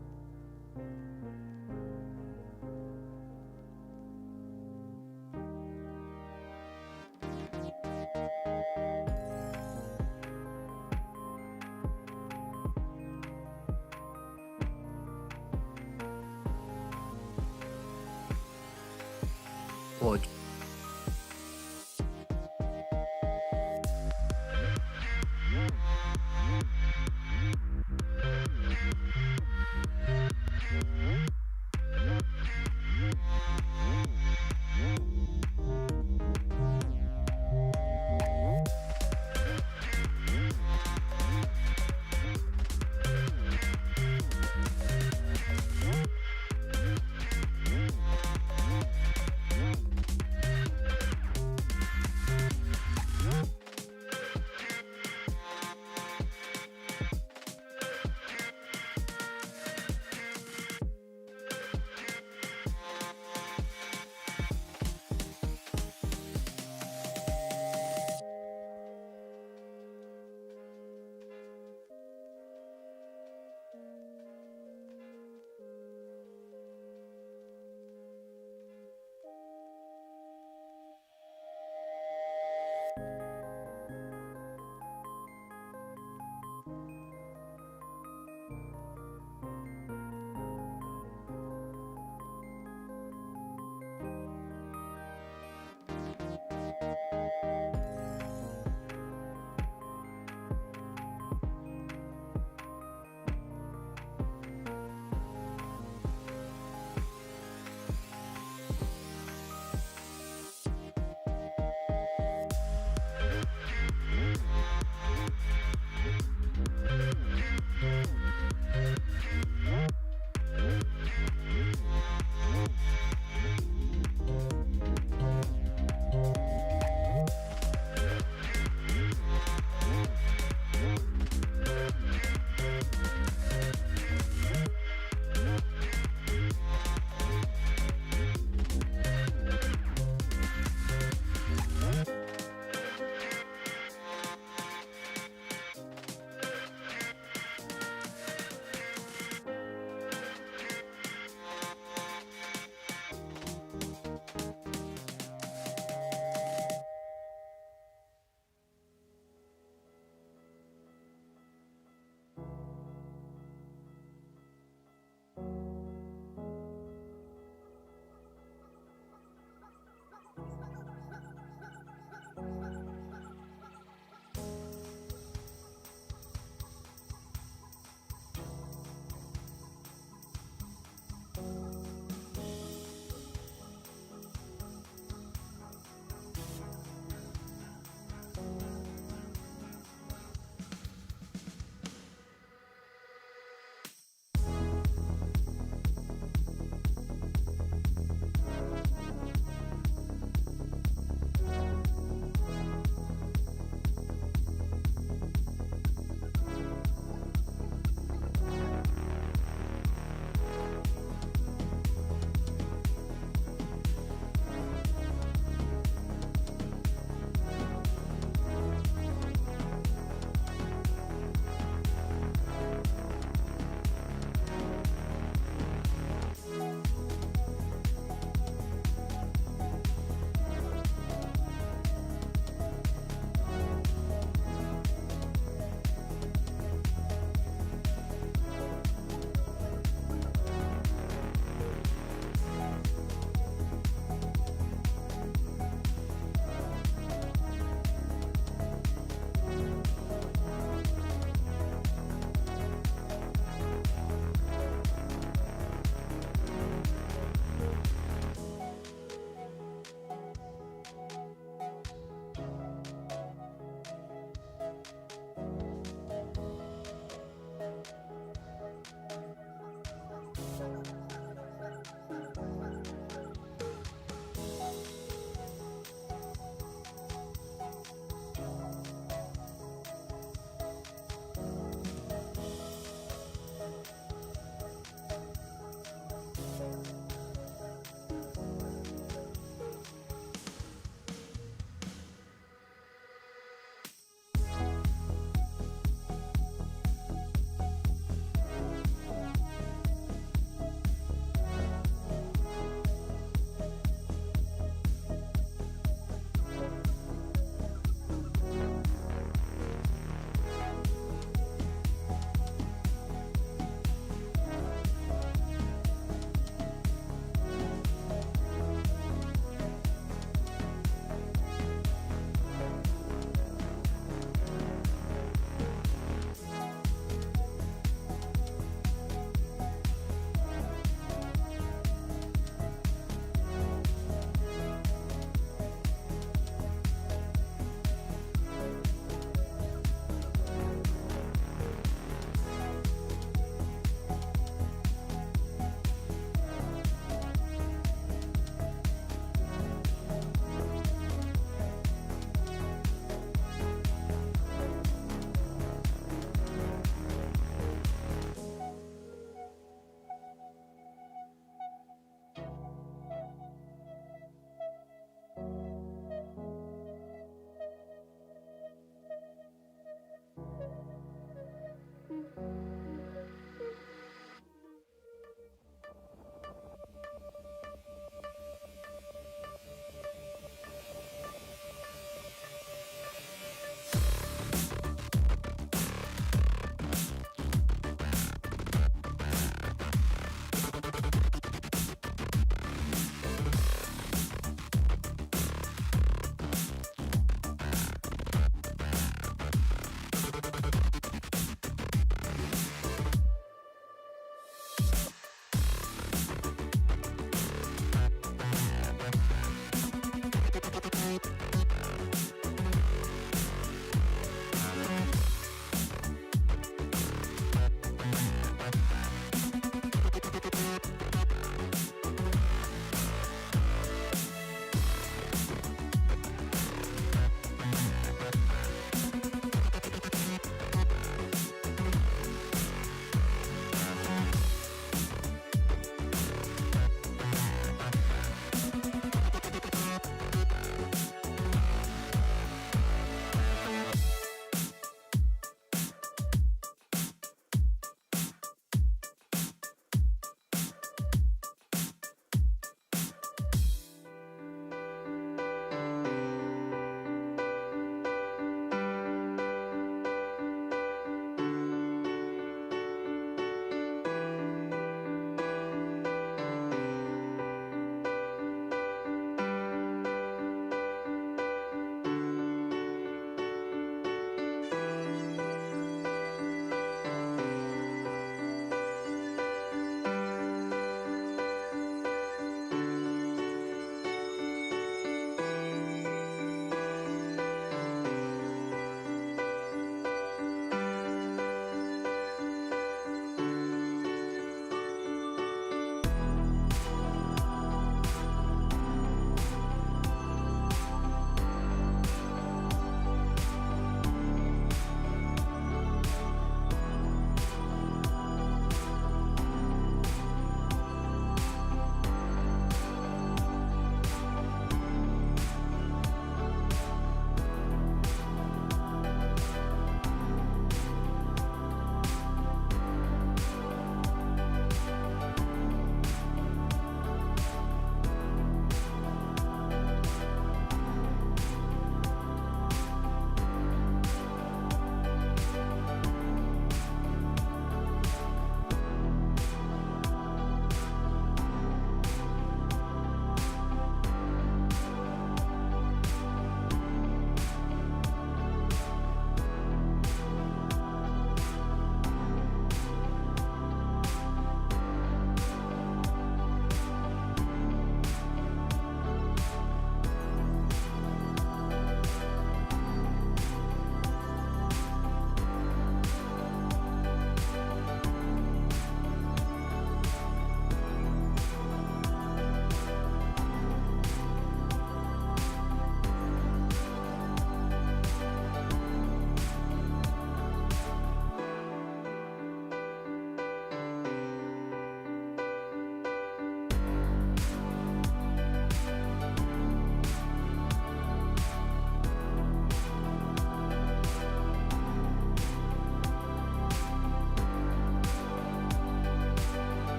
Or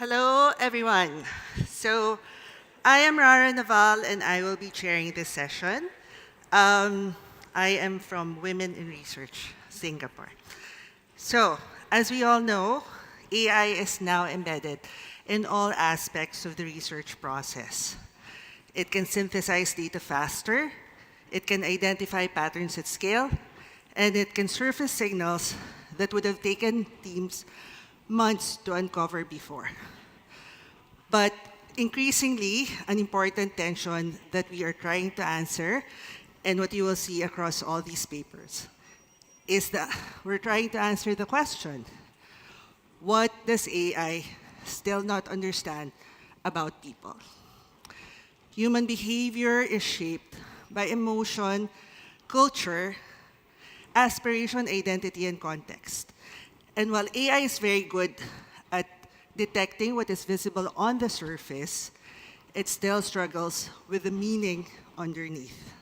Hello, everyone. So I am Rara Naval, and I will be chairing this session. I am from Women in Research, Singapore. So, as we all know, AI is now embedded in all aspects of the research process. It can synthesize data faster, it can identify patterns at scale, and it can surface signals that would have taken teams months to uncover before. But increasingly, an important tension that we are trying to answer, and what you will see across all these papers, is that we're trying to answer the question, what does AI still not understand about people? Human behavior is shaped by emotion, culture, aspiration, identity, and context. And while AI is very good at detecting what is visible on the surface, it still struggles with the meaning underneath.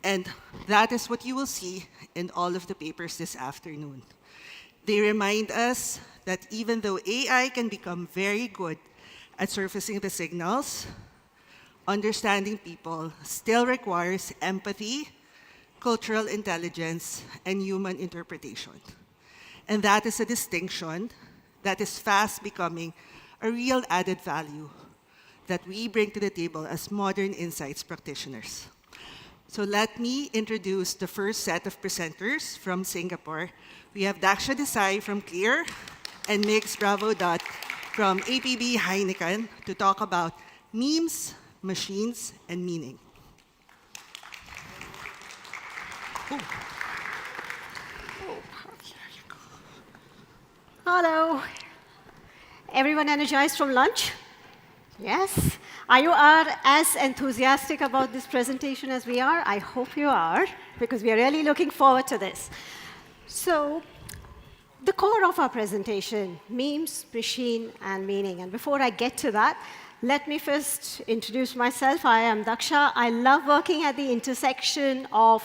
And that is what you will see in all of the papers this afternoon. They remind us that even though AI can become very good at surfacing the signals, understanding people still requires empathy, cultural intelligence, and human interpretation. And that is a distinction that is fast becoming a real added value that we bring to the table as modern insights practitioners. So let me introduce the first set of presenters from Singapore. We have Daksha Desai from CLEAR and Migs Bravo-Dutt from APB Heineken to talk about memes, machines, and meaning. Hello. Everyone energized from lunch? Yes? Are you as enthusiastic about this presentation as we are? I hope you are, because we are really looking forward to this. So, the core of our presentation, memes, machine, and meaning. And before I get to that, let me first introduce myself. I am Daksha. I love working at the intersection of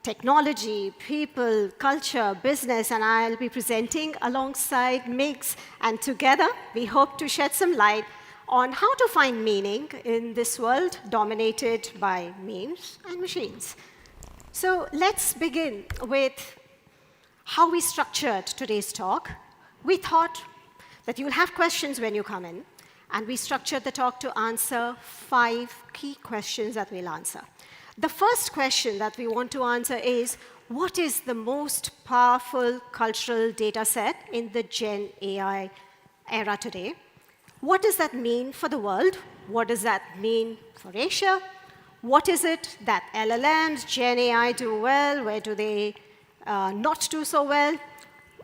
technology, people, culture, business, and I'll be presenting alongside Migs. And together, we hope to shed some light on how to find meaning in this world dominated by memes and machines. So let's begin with how we structured today's talk. We thought that you'll have questions when you come in, and we structured the talk to answer 5 key questions that we'll answer. The first question that we want to answer is, what is the most powerful cultural data set in the Gen AI era today? What does that mean for the world? What does that mean for Asia? What is it that LLMs, Gen AI do well? Where do they not do so well?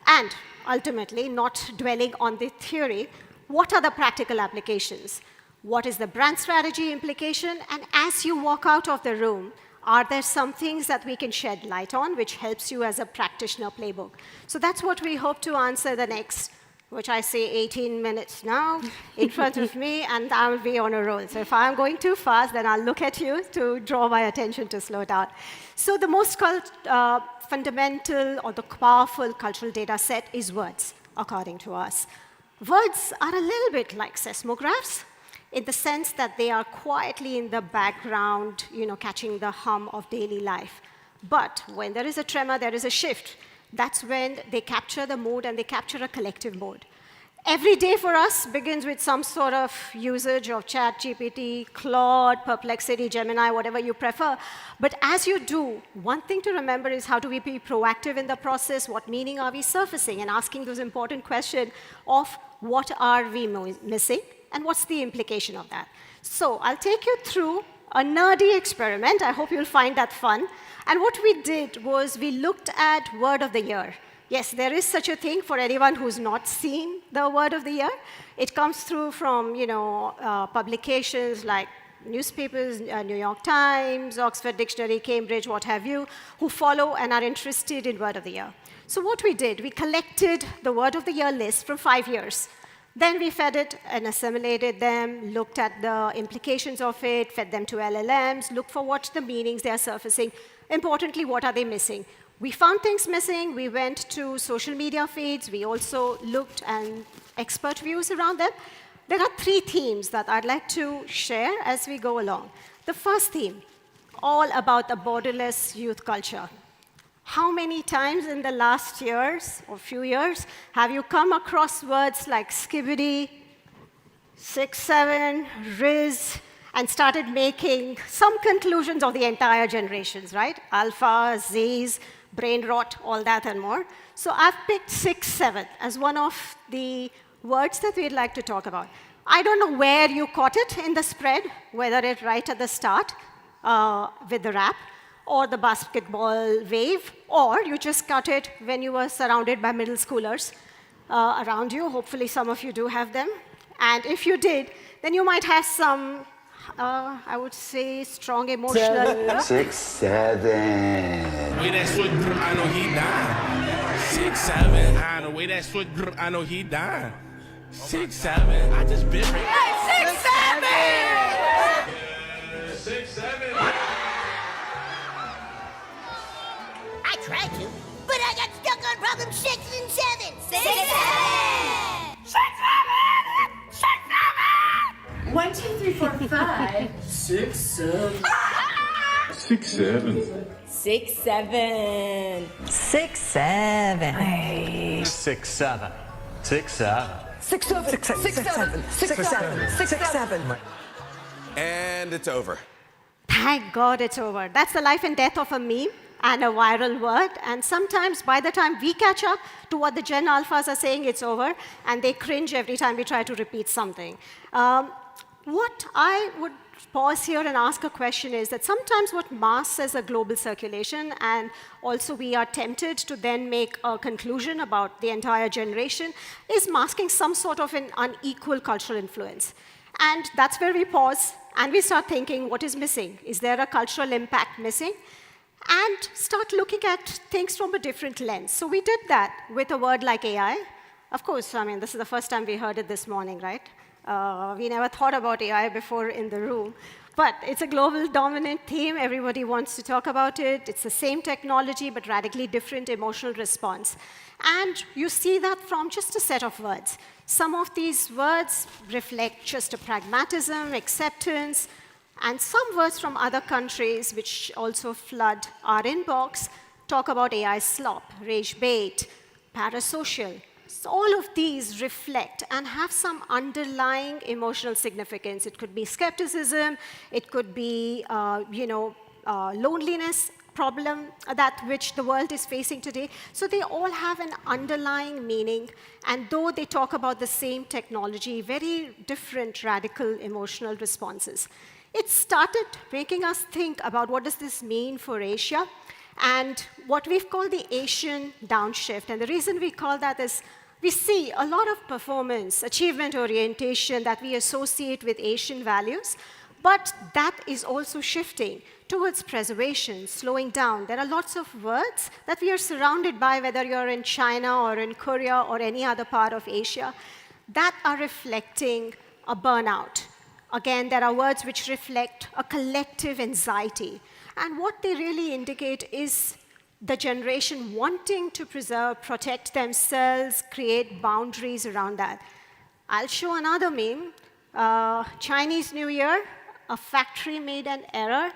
And ultimately, not dwelling on the theory, what are the practical applications? What is the brand strategy implication? And as you walk out of the room, are there some things that we can shed light on which helps you as a practitioner playbook? So that's what we hope to answer the next, which I say 18 minutes now, in front of me, and I will be on a roll. So if I'm going too fast, then I'll look at you to draw my attention to slow down. So the most fundamental or the powerful cultural data set is words, according to us. Words are a little bit like seismographs, in the sense that they are quietly in the background, catching the hum of daily life. But when there is a tremor, there is a shift. That's when they capture the mood and they capture a collective mood. Every day for us begins with some sort of usage of ChatGPT, Claude, Perplexity, Gemini, whatever you prefer. But as you do, one thing to remember is how do we be proactive in the process? What meaning are we surfacing? And asking those important questions of what are we missing? And what's the implication of that? So I'll take you through a nerdy experiment. I hope you'll find that fun. And what we did was we looked at word of the year. Yes, there is such a thing for anyone who's not seen the word of the year. It comes through from publications like newspapers, New York Times, Oxford Dictionary, Cambridge, what have you, who follow and are interested in word of the year. So what we did, we collected the word of the year list from 5 years. Then we fed it and assimilated them, looked at the implications of it, fed them to LLMs, looked for what the meanings they are surfacing. Importantly, what are they missing? We found things missing. We went to social media feeds. We also looked and expert views around them. There are 3 themes that I'd like to share as we go along. The first theme, all about the borderless youth culture. How many times in the last years or few years have you come across words like skibbity, 6-7, Riz, and started making some conclusions of the entire generations, right? Alpha, Zs, brain rot, all that and more. So I've picked 6-7 as one of the words that we'd like to talk about. I don't know where you caught it in the spread, whether it right at the start with the rap, or the basketball wave, or you just caught it when you were surrounded by middle schoolers around you. Hopefully some of you do have them. And if you did, then you might have some, I would say, strong emotional... 6, 7. Way that switch, I know he dying. 6, 7. I know way that switch, I know he dying. 6, 7. I just been right. 6, 7. 6, 7. I tried to, but I got stuck on problem 6 and 7. 6, 7. 6, 7. 1, 2, 3, 4, 5. 6, 7. 6, 7. 6, 7. 6, 7. 6, 7. 6, 7. 6, 7. 6, 7. 6, 7. 6, 7. 6, 7. And it's over. Thank God it's over. That's the life and death of a meme and a viral word. And sometimes by the time we catch up to what the Gen Alphas are saying, it's over, and they cringe every time we try to repeat something. What I would pause here and ask a question is that sometimes what masks as a global circulation, and also we are tempted to then make a conclusion about the entire generation, is masking some sort of an unequal cultural influence. And that's where we pause and we start thinking, what is missing? Is there a cultural impact missing? And start looking at things from a different lens. So we did that with a word like AI. Of course, I mean, this is the first time we heard it this morning, right? We never thought about AI before in the room. But it's a global dominant theme. Everybody wants to talk about it. It's the same technology, but radically different emotional response. And you see that from just a set of words. Some of these words reflect just a pragmatism, acceptance, and some words from other countries, which also flood our inbox, talk about AI slop, rage bait, parasocial. So all of these reflect and have some underlying emotional significance. It could be skepticism, it could be loneliness problem that which the world is facing today. So they all have an underlying meaning, and though they talk about the same technology, very different radical emotional responses. It started making us think about what does this mean for Asia, and what we've called the Asian downshift. And the reason we call that is we see a lot of performance, achievement orientation that we associate with Asian values, but that is also shifting towards preservation, slowing down. There are lots of words that we are surrounded by, whether you're in China or in Korea or any other part of Asia, that are reflecting a burnout. Again, there are words which reflect a collective anxiety. And what they really indicate is the generation wanting to preserve, protect themselves, create boundaries around that. I'll show another meme. Chinese New Year, a factory made an error.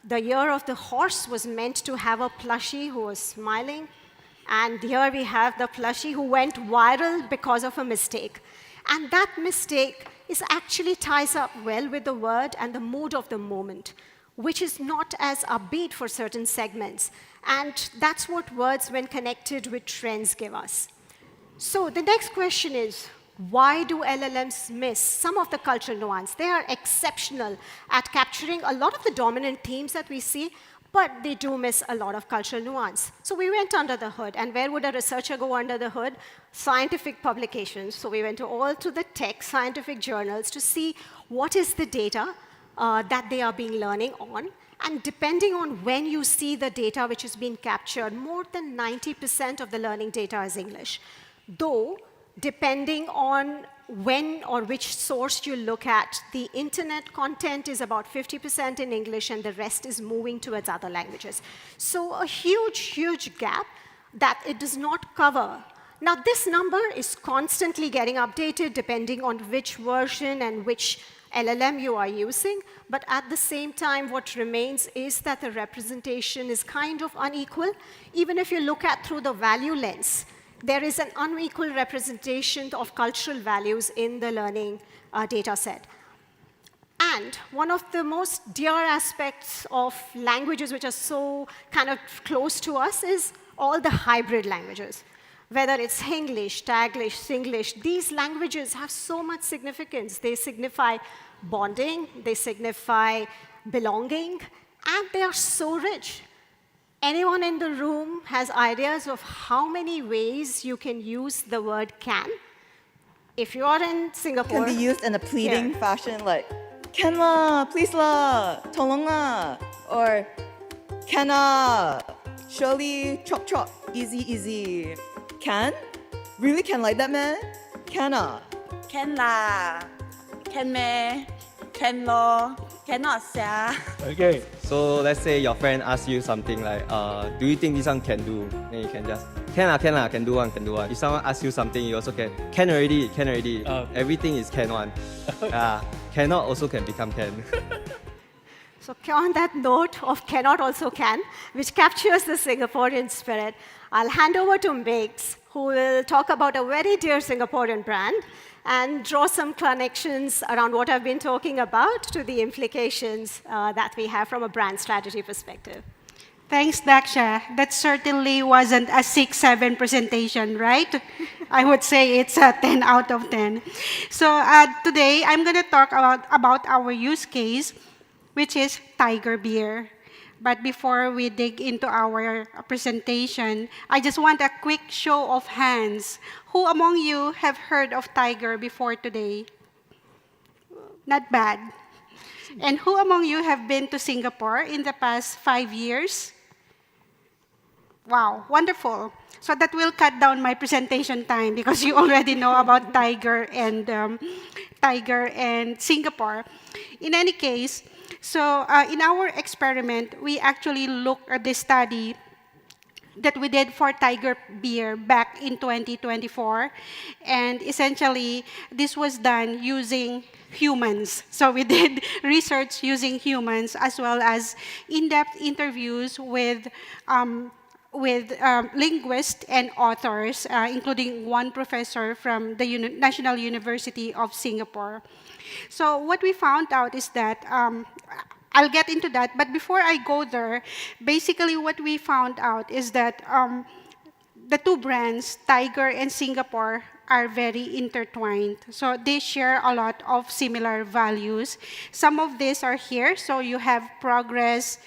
The year of the horse was meant to have a plushie who was smiling. And here we have the plushie who went viral because of a mistake. And that mistake actually ties up well with the word and the mood of the moment, which is not as upbeat for certain segments. And that's what words, when connected with trends, give us. So the next question is, why do LLMs miss some of the cultural nuance? They are exceptional at capturing a lot of the dominant themes that we see, but they do miss a lot of cultural nuance. So we went under the hood. And where would a researcher go under the hood? Scientific publications. So we went all to the tech scientific journals to see what is the data that they are being learning on. And depending on when you see the data which is being captured, more than 90% of the learning data is English. Though, depending on when or which source you look at, the internet content is about 50% in English, and the rest is moving towards other languages. So a huge, huge gap that it does not cover Now, this number is constantly getting updated depending on which version and which LLM you are using. But at the same time, what remains is that the representation is kind of unequal. Even if you look at through the value lens, there is an unequal representation of cultural values in the learning data set. And one of the most dear aspects of languages which are so kind of close to us is all the hybrid languages. Whether it's Hinglish, Taglish, Singlish, these languages have so much significance. They signify bonding, they signify belonging, and they are so rich. Anyone in the room has ideas of how many ways you can use the word can? If you are in Singapore... Can be used in a pleading fashion, like, can la, please la, tolong la, or can la, surely, chop chop, easy easy. Can? Really can like that, man? Can la. Can la, can me, can lo, cannot sia. Okay, so let's say your friend asks you something like, do you think this one can do? Then you can just, can do one. If someone asks you something, you also can already. Everything is can one. Cannot also can become can. So on that note of cannot also can, which captures the Singaporean spirit, I'll hand over to Megs, who will talk about a very dear Singaporean brand and draw some connections around what I've been talking about to the implications that we have from a brand strategy perspective. Thanks, Daksha. That certainly wasn't a 6-7 presentation, right? I would say it's a 10 out of 10. So today, I'm going to talk about our use case, which is Tiger Beer. But before we dig into our presentation, I just want a quick show of hands. Who among you have heard of Tiger before today? Not bad. And who among you have been to Singapore in the past 5 years? Wow, wonderful. So that will cut down my presentation time because you already know about Tiger and Singapore. In any case, so in our experiment, we actually looked at the study that we did for Tiger Beer back in 2024. And essentially, this was done using humans. So we did research using humans as well as in-depth interviews with linguists and authors, including one professor from the National University of Singapore. So what we found out is that, I'll get into that, but before I go there, basically what we found out is that the two brands, Tiger and Singapore, are very intertwined. So they share a lot of similar values. Some of these are here, so you have progress,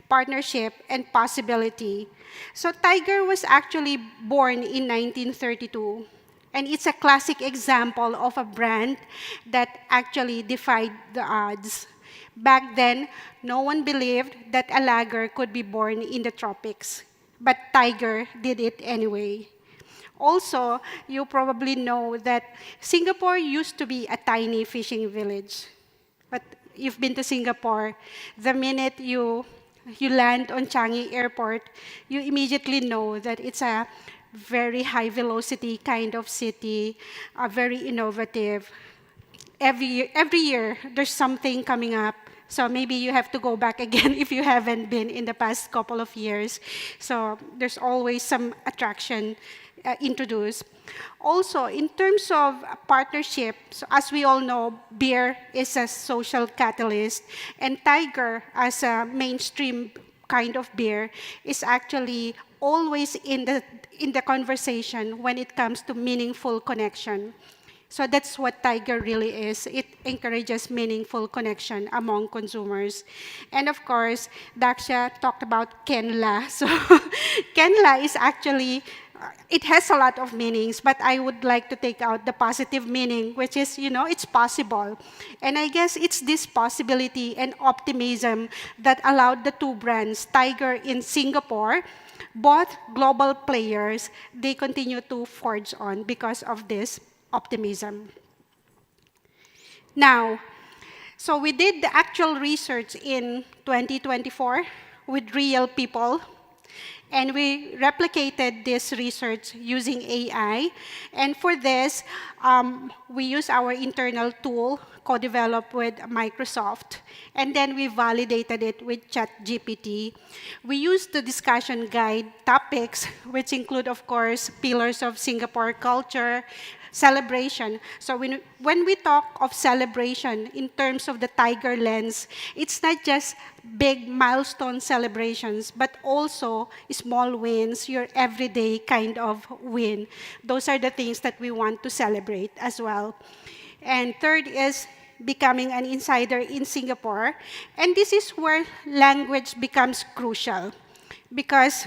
partnership, and possibility. So Tiger was actually born in 1932, and it's a classic example of a brand that actually defied the odds. Back then, no one believed that a lager could be born in the tropics, but Tiger did it anyway. Also, you probably know that Singapore used to be a tiny fishing village. But you've been to Singapore, the minute you land on Changi Airport, you immediately know that it's a very high velocity kind of city, very innovative. Every year, there's something coming up. So maybe you have to go back again if you haven't been in the past couple of years. So there's always some attraction introduced. Also, in terms of partnership, so as we all know, beer is a social catalyst, and Tiger, as a mainstream kind of beer, is actually always in the conversation when it comes to meaningful connection. So that's what Tiger really is. It encourages meaningful connection among consumers. And of course, Daksha talked about Kenla. So Kenla is actually, it has a lot of meanings, but I would like to take out the positive meaning, which is, it's possible. And I guess it's this possibility and optimism that allowed the two brands, Tiger in Singapore, both global players, they continue to forge on because of this optimism. Now, so we did the actual research in 2024 with real people. And we replicated this research using AI. And for this, we use our internal tool, co-developed with Microsoft. And then we validated it with ChatGPT. We used the discussion guide topics, which include, of course, pillars of Singapore culture, celebration. So when we talk of celebration in terms of the tiger lens, it's not just big milestone celebrations, but also small wins, your everyday kind of win. Those are the things that we want to celebrate as well. And third is becoming an insider in Singapore. And this is where language becomes crucial, because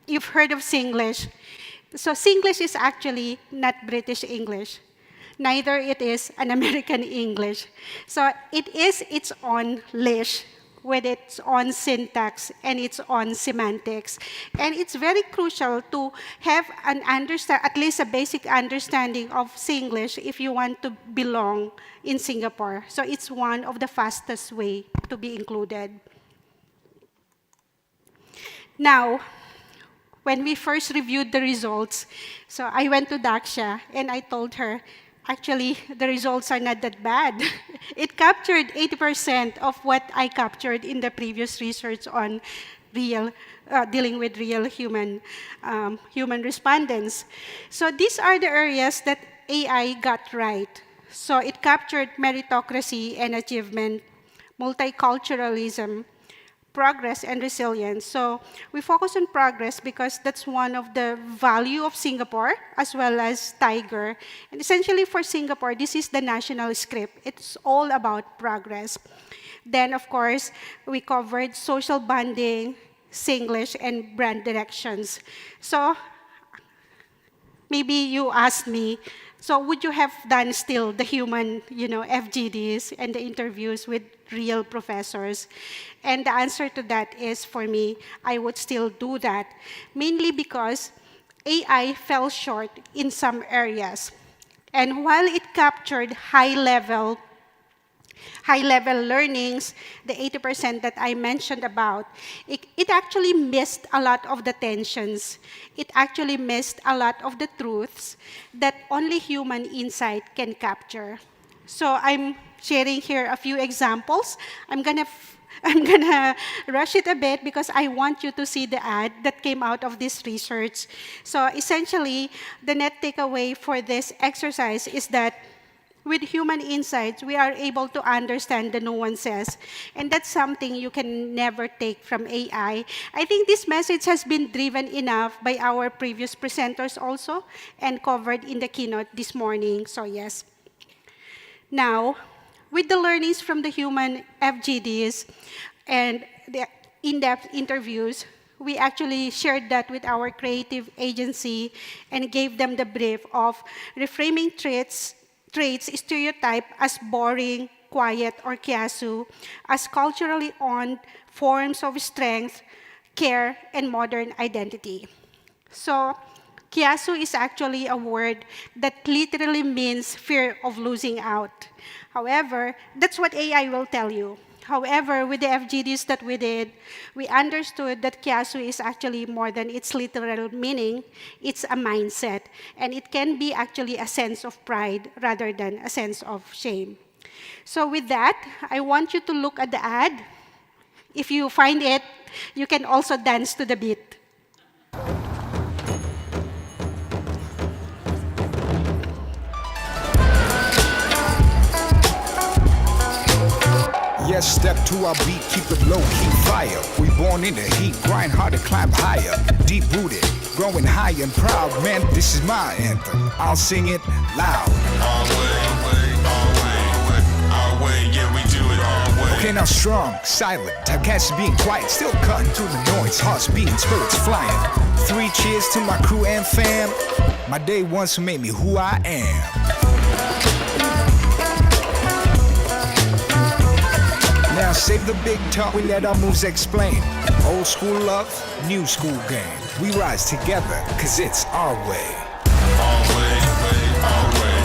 you've heard of Singlish. So Singlish is actually not British English. Neither it is an American English. So it is its own lish with its own syntax and its own semantics. And it's very crucial to have at least a basic understanding of Singlish if you want to belong in Singapore. So it's one of the fastest way to be included. Now, when we first reviewed the results, so I went to Daksha and I told her, actually, the results are not that bad. It captured 80% of what I captured in the previous research on dealing with real human respondents. So these are the areas that AI got right. So it captured meritocracy and achievement, multiculturalism, progress and resilience. So we focus on progress because that's one of the value of Singapore as well as Tiger. And essentially for Singapore, this is the national script. It's all about progress. Then of course, we covered social bonding, Singlish, and brand directions. So maybe you asked me, so would you have done still the human, FGDs and the interviews with real professors? And the answer to that is, for me, I would still do that, mainly because AI fell short in some areas. And while it captured high-level learnings, the 80% that I mentioned about, it actually missed a lot of the tensions. It actually missed a lot of the truths that only human insight can capture. So I'm sharing here a few examples. I'm gonna rush it a bit because I want you to see the ad that came out of this research. So essentially, the net takeaway for this exercise is that with human insights, we are able to understand the nuances, and that's something you can never take from AI. I think this message has been driven enough by our previous presenters also, and covered in the keynote this morning, so yes. Now, with the learnings from the human FGDs and the in-depth interviews, we actually shared that with our creative agency and gave them the brief of reframing traits stereotype as boring, quiet, or kiasu, as culturally owned forms of strength, care, and modern identity. So, kiasu is actually a word that literally means fear of losing out. However, that's what AI will tell you. However, with the FGDs that we did, we understood that kiasu is actually more than its literal meaning. It's a mindset, and it can be actually a sense of pride rather than a sense of shame. So with that, I want you to look at the ad. If you find it, you can also dance to the beat. Yes, step to our beat, keep it low, keep fire. We born in the heat, grind hard to climb higher. Deep rooted, growing high and proud. Man, this is my anthem. I'll sing it loud. Our way, yeah, we do it our way. Okay, now strong, silent, I can't being quiet. Still cutting through the noise, hearts beating, spirits flying. 3 cheers to my crew and fam. My day once made me who I am. Now save the big talk, we let our moves explain. Old school love, new school game. We rise together, cause it's our way. Our way, our way,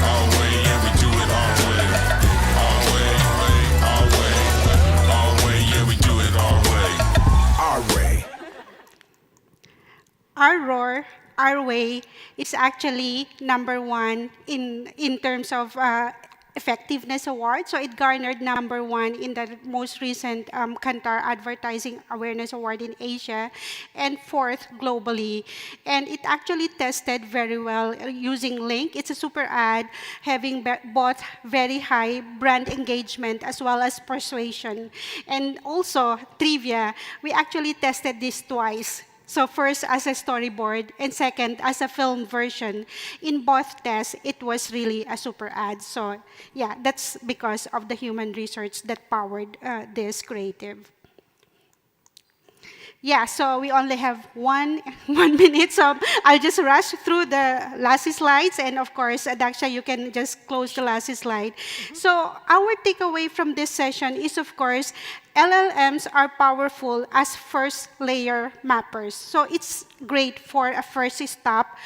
our way, yeah, we do it our way. Our way, our way, our way, yeah, we do it our way. Our way. our roar, our way is actually #1 in terms of effectiveness award. So it garnered #1 in the most recent Kantar Advertising Awareness Award in Asia, and 4th globally. And it actually tested very well using Link. It's a super ad having both very high brand engagement as well as persuasion. And also, trivia, we actually tested this twice. So first as a storyboard, and second as a film version. In both tests, it was really a super ad. So yeah, that's because of the human research that powered this creative. Yeah, so we only have one minute, so I'll just rush through the last slides, and of course, Daksha, you can just close the last slide. So our takeaway from this session is, of course, LLMs are powerful as first layer mappers. So it's great for a first stop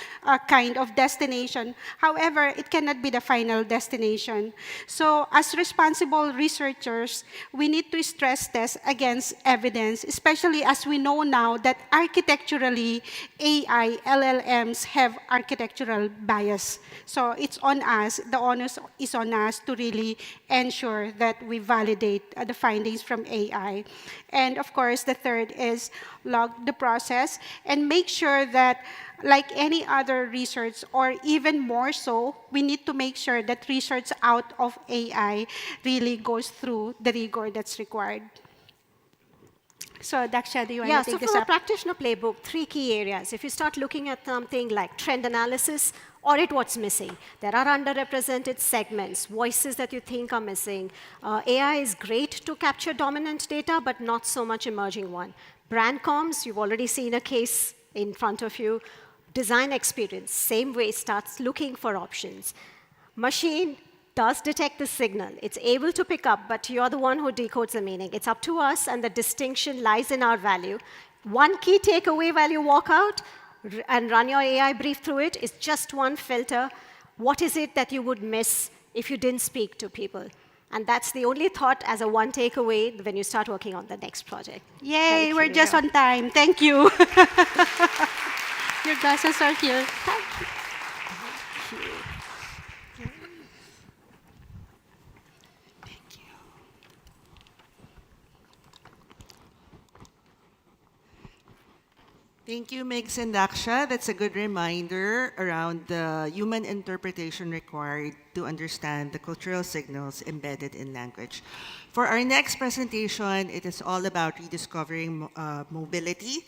kind of destination. However, it cannot be the final destination. So as responsible researchers, we need to stress test against evidence, especially as we know now that architecturally, AI, LLMs have architectural bias. So it's on us, the onus is on us to really ensure that we validate the findings from AI. And of course, the third is log the process and make sure that, like any other research, or even more so, we need to make sure that research out of AI really goes through the rigor that's required. So Daksha, do you want to take this from a up? practitioner playbook, 3 key areas. If you start looking at something like trend analysis, audit what's missing. There are underrepresented segments, voices that you think are missing. AI is great to capture dominant data, but not so much emerging one. Brand comms, you've already seen a case in front of you. Design experience, same way, starts looking for options. Machine does detect the signal. It's able to pick up, but you're the one who decodes the meaning. It's up to us, and the distinction lies in our value. One key takeaway while you walk out and run your AI brief through it is just one filter. What is it that you would miss if you didn't speak to people? And that's the only thought as a one takeaway when you start working on the next project. Yay, we're just on time. Thank you. Your glasses are here. Thank you. Thank you, Migs and Daksha. That's a good reminder around the human interpretation required to understand the cultural signals embedded in language. For our next presentation, it is all about rediscovering mobility,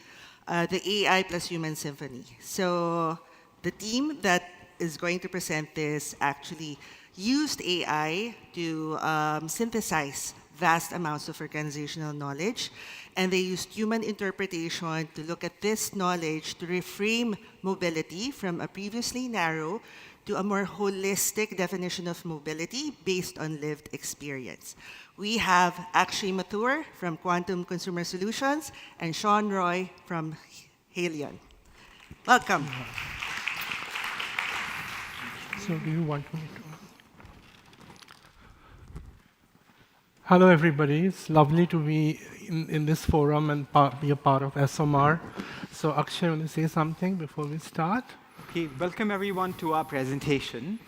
the AI plus human symphony. So the team that is going to present this actually used AI to synthesize vast amounts of organizational knowledge, and they used human interpretation to look at this knowledge to reframe mobility from a previously narrow to a more holistic definition of mobility based on lived experience. We have Akshay Mathur from Quantum Consumer Solutions and Sean Roy from Halion. Welcome. So do you want me to? Hello, everybody. It's lovely to be in this forum and be a part of SMR. So Akshay, want to say something before we start? Okay, welcome everyone to our presentation.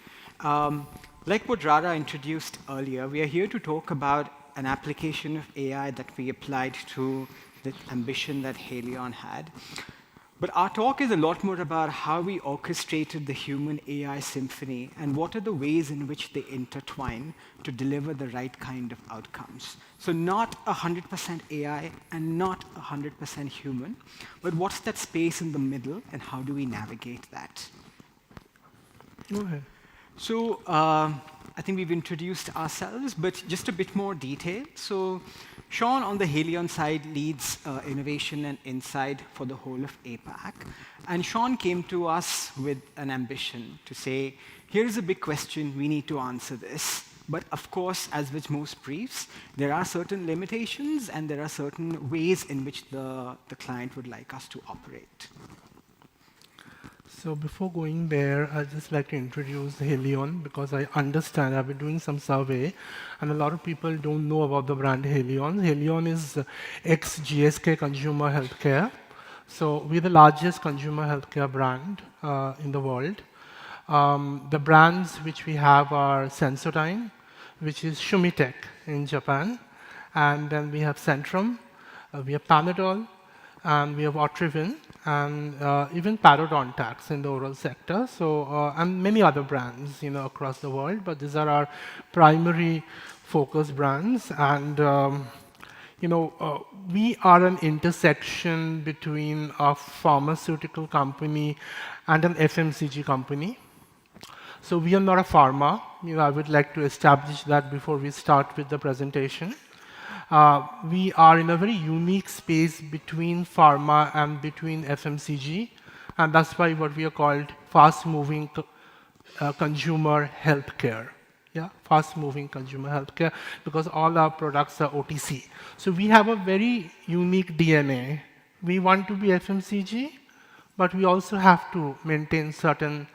Like what Rara introduced earlier, we are here to talk about an application of AI that we applied to the ambition that Halion had. But our talk is a lot more about how we orchestrated the human-AI symphony and what are the ways in which they intertwine to deliver the right kind of outcomes. So not 100% AI and not 100% human, but what's that space in the middle and how do we navigate that? Go ahead. So I think we've introduced ourselves, but just a bit more detail. So Sean on the Halion side leads innovation and insight for the whole of APAC. And Sean came to us with an ambition to say, here's a big question, we need to answer this. But of course, as with most briefs, there are certain limitations and there are certain ways in which the client would like us to operate. So before going there, I'd just like to introduce Halion because I understand I've been doing some survey and a lot of people don't know about the brand Halion. Halion is ex-GSK Consumer Healthcare. So we're the largest consumer healthcare brand in the world. The brands which we have are Sensodyne, which is Shumitech in Japan. And then we have Centrum, we have Panadol, and we have Otrivin, and even Parodontax in the oral sector. So, and many other brands, across the world. But these are our primary focus brands. And we are an intersection between a pharmaceutical company and an FMCG company. So we are not a pharma. I would like to establish that before we start with the presentation. We are in a very unique space between pharma and between FMCG, and that's why what we are called fast-moving consumer healthcare. Yeah, fast-moving consumer healthcare, because all our products are OTC. So we have a very unique DNA. We want to be FMCG, but we also have to maintain certain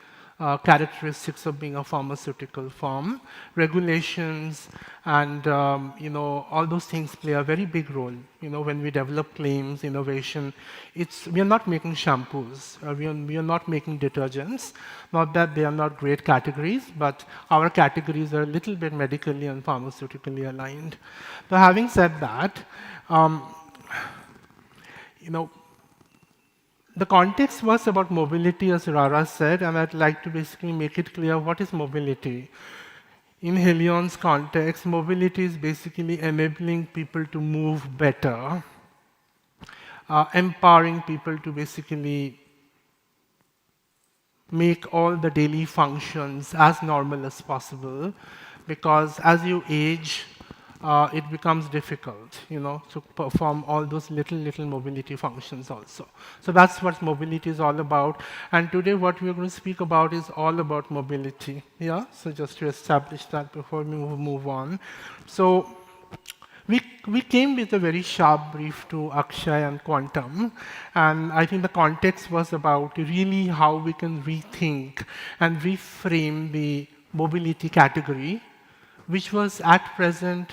characteristics of being a pharmaceutical firm. Regulations and all those things play a very big role. When we develop claims, innovation, we are not making shampoos. We are not making detergents. Not that they are not great categories, but our categories are a little bit medically and pharmaceutically aligned. So having said that, the context was about mobility, as Rara said, and I'd like to basically make it clear what is mobility. In Helion's context, mobility is basically enabling people to move better, empowering people to basically make all the daily functions as normal as possible, because as you age, it becomes difficult, to perform all those little mobility functions also. So that's what mobility is all about. And today what we're going to speak about is all about mobility. Yeah. So just to establish that before we move on. So we came with a very sharp brief to Akshay and Quantum, and I think the context was about really how we can rethink and reframe the mobility category, which was at present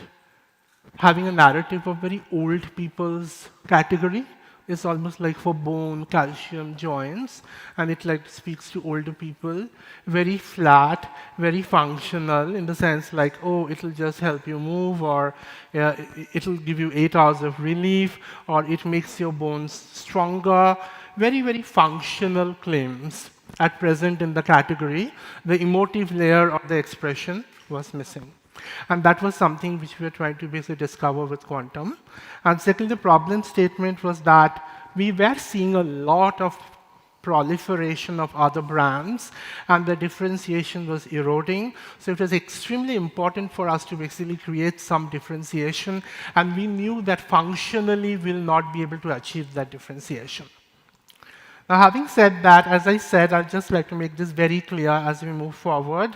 having a narrative of very old people's category. It's almost like for bone, calcium, joints, and it speaks to older people. Very flat, very functional in the sense like, oh, it'll just help you move, or it'll give you 8 hours of relief, or it makes your bones stronger. Very, very functional claims at present in the category. The emotive layer of the expression was missing. And that was something which we were trying to basically discover with Quantum. And secondly, the problem statement was that we were seeing a lot of proliferation of other brands, and the differentiation was eroding. So it was extremely important for us to basically create some differentiation, and we knew that functionally we'll not be able to achieve that differentiation. Now, having said that, as I said, I'd just like to make this very clear as we move forward.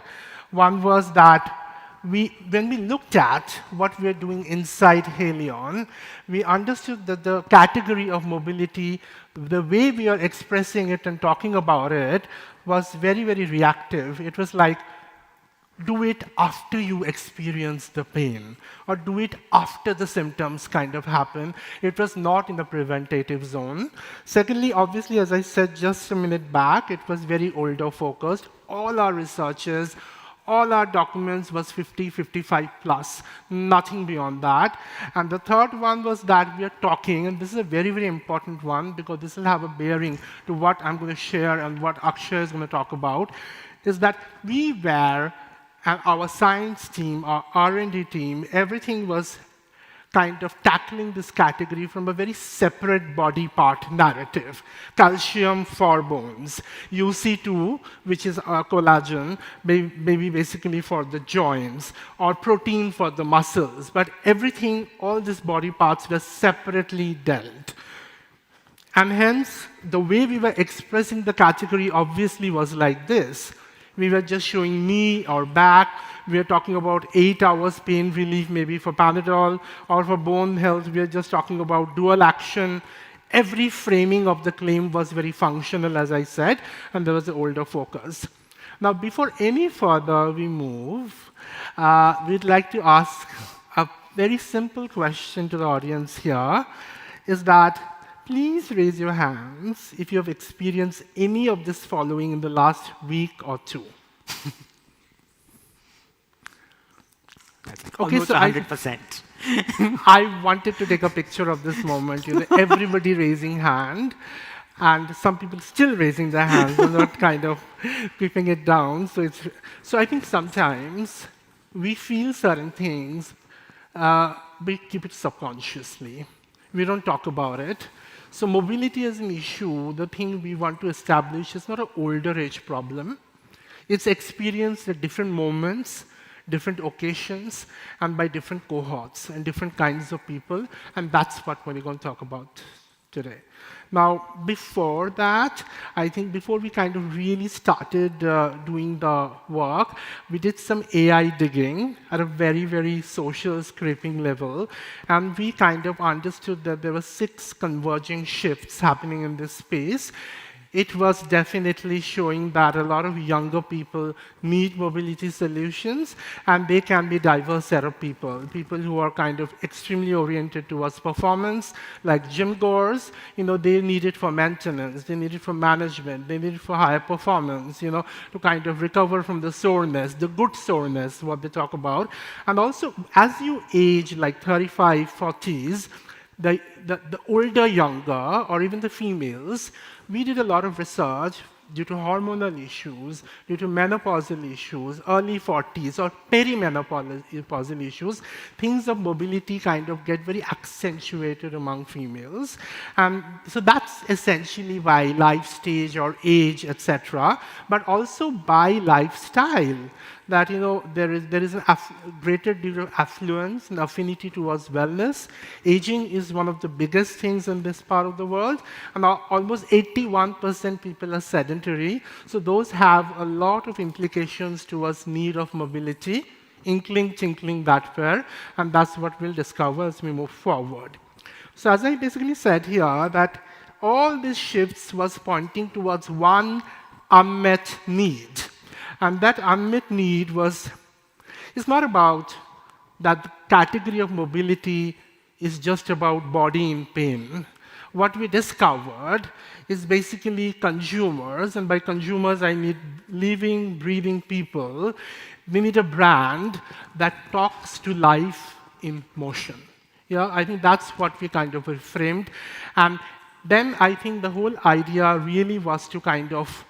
One was that when we looked at what we're doing inside Helion, we understood that the category of mobility, the way we are expressing it and talking about it, was very, very reactive. It was like, do it after you experience the pain, or do it after the symptoms kind of happen. It was not in the preventative zone. Secondly, obviously, as I said just a minute back, it was very older focused. All our researchers, all our documents was 50, 55 plus, nothing beyond that. And the third one was that we are talking, and this is a very, very important one because this will have a bearing to what I'm going to share and what Akshay is going to talk about, is that we were, and our science team, our R&D team, everything was kind of tackling this category from a very separate body part narrative. Calcium for bones, UC2, which is collagen, maybe basically for the joints, or protein for the muscles. But everything, all these body parts were separately dealt. And hence, the way we were expressing the category obviously was like this. We were just showing knee or back. We are talking about 8 hours pain relief, maybe for Panadol, or for bone health, we are just talking about dual action. Every framing of the claim was very functional, as I said, and there was an older focus. Now, before any further we move, we'd like to ask a very simple question to the audience here, is that please raise your hands if you have experienced any of this following in the last week or two. Okay, Almost so 100%. I wanted to take a picture of this moment. Everybody raising hand, and some people still raising their hands and not kind of keeping it down. So I think sometimes we feel certain things, we keep it subconsciously. We don't talk about it. So mobility as an issue, the thing we want to establish is not an older age problem. It's experienced at different moments, different occasions, and by different cohorts and different kinds of people, and that's what we're going to talk about today. Now, before that, I think before we kind of really started doing the work, we did some AI digging at a very, very social scraping level, and we kind of understood that there were 6 converging shifts happening in this space. It was definitely showing that a lot of younger people need mobility solutions, and they can be diverse set of people. People who are kind of extremely oriented towards performance, like gym goers, they need it for maintenance, they need it for management, they need it for higher performance, to kind of recover from the soreness, the good soreness, what they talk about. And also, as you age, like 35, 40s, the older, younger, or even the females, we did a lot of research due to hormonal issues, due to menopausal issues, early 40s or perimenopausal issues, things of mobility kind of get very accentuated among females. So that's essentially by life stage or age, etc., but also by lifestyle. That there is a greater degree of affluence and affinity towards wellness. Aging is one of the biggest things in this part of the world, and almost 81% people are sedentary. So those have a lot of implications towards need of mobility, inkling, tinkling that pair, and that's what we'll discover as we move forward. So as I basically said here, that all these shifts was pointing towards one unmet need. And that unmet need is not about that the category of mobility is just about body in pain. What we discovered is basically consumers, and by consumers I mean living, breathing people. We need a brand that talks to life in motion. Yeah, I think that's what we kind of framed. And then I think the whole idea really was to kind of,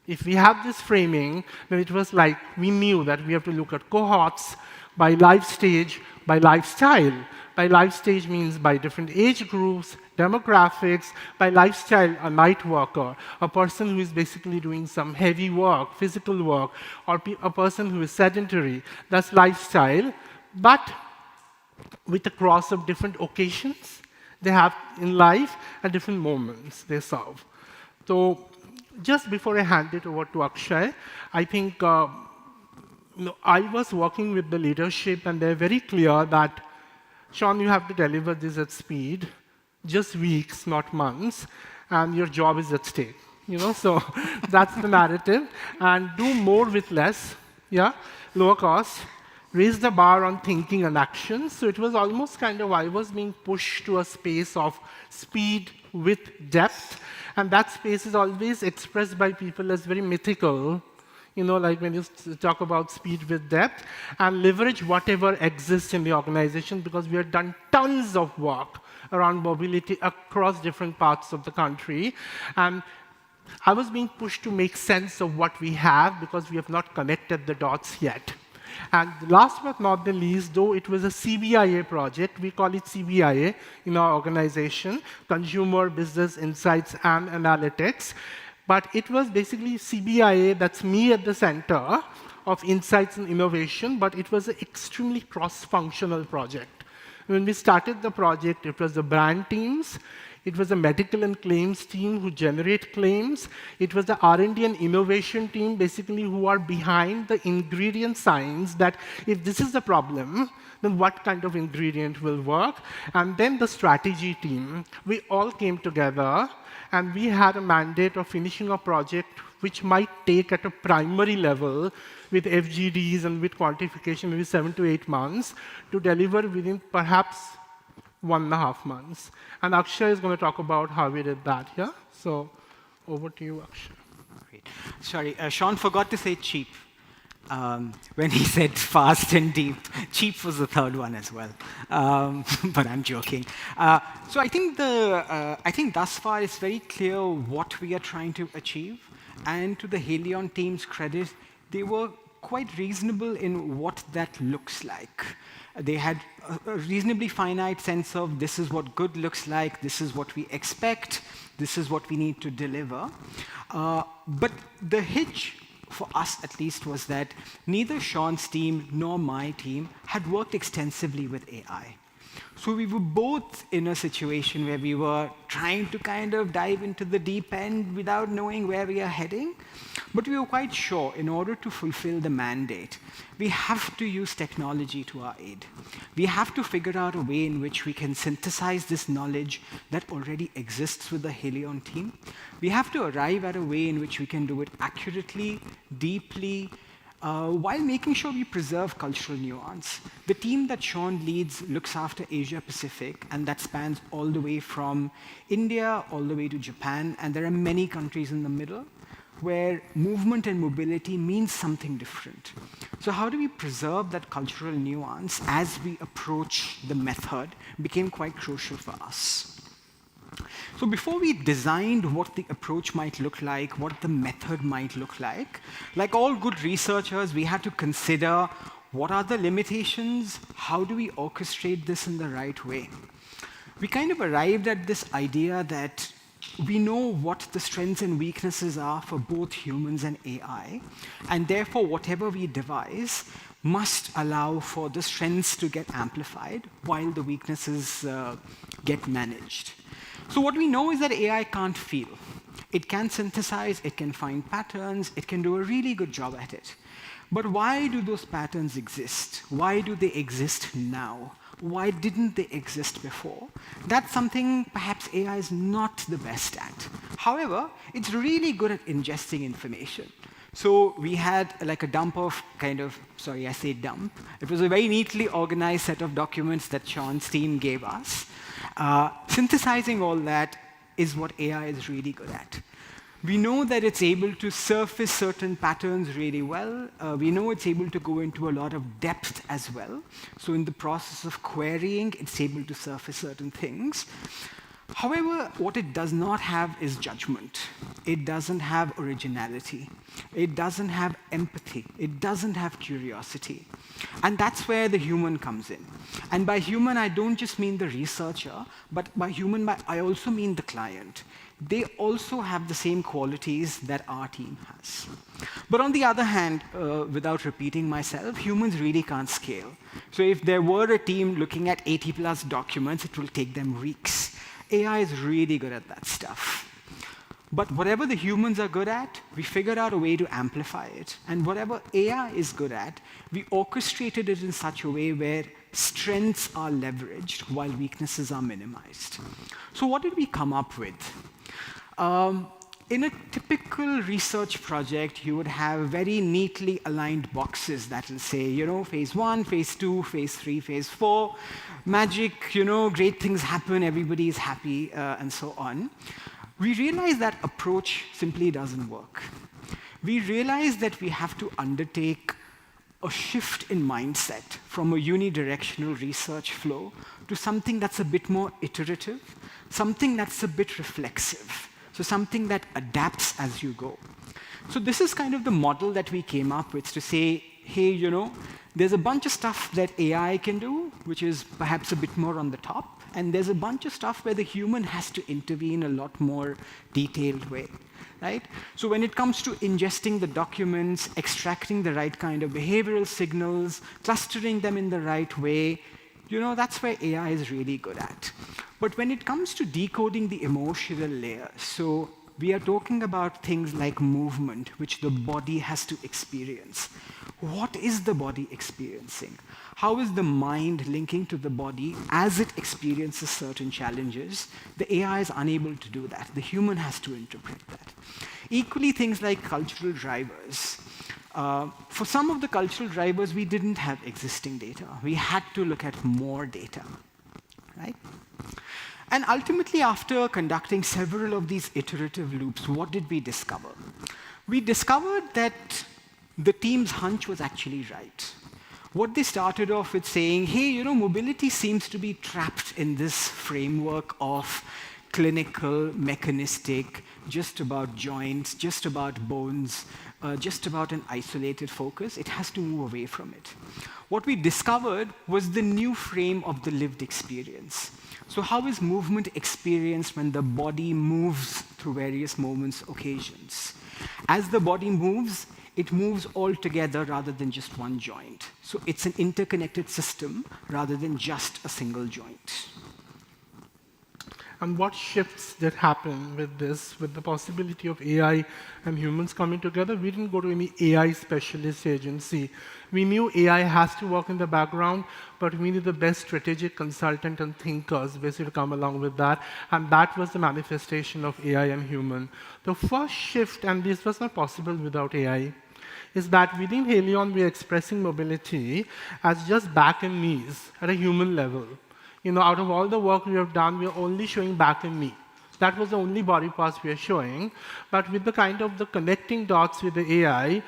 if we have this framing, then it was like we knew that we have to look at cohorts by life stage, by lifestyle. By life stage means by different age groups, demographics. By lifestyle, a night worker, a person who is basically doing some heavy work, physical work, or a person who is sedentary. That's lifestyle. But with a cross of different occasions they have in life at different moments they serve. So just before I hand it over to Akshay, I think I was working with the leadership, and they're very clear that, Sean, you have to deliver this at speed, just weeks, not months, and your job is at stake. So that's the narrative. And do more with less, lower cost, raise the bar on thinking and action. So it was almost kind of, I was being pushed to a space of speed with depth. And that space is always expressed by people as very mythical, like when you talk about speed with depth, and leverage whatever exists in the organization, because we have done tons of work around mobility across different parts of the country. And I was being pushed to make sense of what we have, because we have not connected the dots yet. And last but not the least, though it was a CBIA project, we call it CBIA in our organization, Consumer Business Insights and Analytics. But it was basically CBIA, that's me at the center of insights and innovation, but it was an extremely cross-functional project. When we started the project, it was the brand teams, it was a medical and claims team who generate claims. It was the R&D and innovation team, basically, who are behind the ingredient science that if this is the problem, then what kind of ingredient will work? And then the strategy team. We all came together, and we had a mandate of finishing a project which might take at a primary level with FGDs and with quantification maybe 7 to 8 months to deliver within perhaps 1.5 months. And Akshay is going to talk about how we did that here. So over to you, Akshay. Great. Sorry, Sean forgot to say cheap. When he said fast and deep, cheap was the third one as well. But I'm joking. So I think thus far it's very clear what we are trying to achieve. And to the Helion team's credit, they were quite reasonable in what that looks like. They had a reasonably finite sense of this is what good looks like, this is what we expect, this is what we need to deliver. But the hitch, for us at least, was that neither Sean's team nor my team had worked extensively with AI. So we were both in a situation where we were trying to kind of dive into the deep end without knowing where we are heading. But we were quite sure in order to fulfill the mandate, we have to use technology to our aid. We have to figure out a way in which we can synthesize this knowledge that already exists with the Helion team. We have to arrive at a way in which we can do it accurately, deeply, while making sure we preserve cultural nuance. The team that Sean leads looks after Asia Pacific, and that spans all the way from India all the way to Japan, and there are many countries in the middle where movement and mobility means something different. So how do we preserve that cultural nuance as we approach the method became quite crucial for us. So before we designed what the approach might look like, what the method might look like all good researchers, we had to consider what are the limitations, how do we orchestrate this in the right way. We kind of arrived at this idea that we know what the strengths and weaknesses are for both humans and AI, and therefore whatever we devise must allow for the strengths to get amplified while the weaknesses get managed. So what we know is that AI can't feel. It can synthesize, it can find patterns, it can do a really good job at it. But why do those patterns exist? Why do they exist now? Why didn't they exist before? That's something perhaps AI is not the best at. However, it's really good at ingesting information. So we had like a dump of sorry, I say dump. It was a very neatly organized set of documents that Sean's team gave us. Synthesizing all that is what AI is really good at. We know that it's able to surface certain patterns really well. We know it's able to go into a lot of depth as well. So in the process of querying, it's able to surface certain things. However, what it does not have is judgment. It doesn't have originality. It doesn't have empathy. It doesn't have curiosity. And that's where the human comes in. And by human, I don't just mean the researcher, but by human, I also mean the client. They also have the same qualities that our team has. But on the other hand, without repeating myself, humans really can't scale. So if there were a team looking at 80+ documents, it will take them weeks. AI is really good at that stuff. But whatever the humans are good at, we figured out a way to amplify it. And whatever AI is good at, we orchestrated it in such a way where strengths are leveraged while weaknesses are minimized. So what did we come up with? In a typical research project, you would have very neatly aligned boxes that will say, phase 1, phase 2, phase 3, phase 4, magic, great things happen, everybody is happy, and so on. We realized that approach simply doesn't work. We realized that we have to undertake a shift in mindset from a unidirectional research flow to something that's a bit more iterative, something that's a bit reflexive. So something that adapts as you go. So this is kind of the model that we came up with to say, hey, there's a bunch of stuff that AI can do, which is perhaps a bit more on the top. And there's a bunch of stuff where the human has to intervene a lot more detailed way. Right? So when it comes to ingesting the documents, extracting the right kind of behavioral signals, clustering them in the right way, that's where AI is really good at. But when it comes to decoding the emotional layer, so we are talking about things like movement, which the body has to experience. What is the body experiencing? How is the mind linking to the body as it experiences certain challenges? The AI is unable to do that. The human has to interpret that. Equally, things like cultural drivers. For some of the cultural drivers, we didn't have existing data. We had to look at more data. Right? And ultimately, after conducting several of these iterative loops, what did we discover? We discovered that the team's hunch was actually right. What they started off with saying, hey, mobility seems to be trapped in this framework of clinical, mechanistic, just about joints, just about bones, just about an isolated focus. It has to move away from it. What we discovered was the new frame of the lived experience. So how is movement experienced when the body moves through various moments, occasions? As the body moves, it moves all together rather than just one joint. So it's an interconnected system rather than just a single joint. And what shifts that happen with this, with the possibility of AI and humans coming together? We didn't go to any AI specialist agency. We knew AI has to work in the background, but we need the best strategic consultant and thinkers basically to come along with that. And that was the manifestation of AI and human. The first shift, and this was not possible without AI, is that within Helion, we are expressing mobility as just back and knees at a human level. Out of all the work we have done, we are only showing back and knee. That was the only body parts we are showing. But with the kind of the connecting dots with the AI,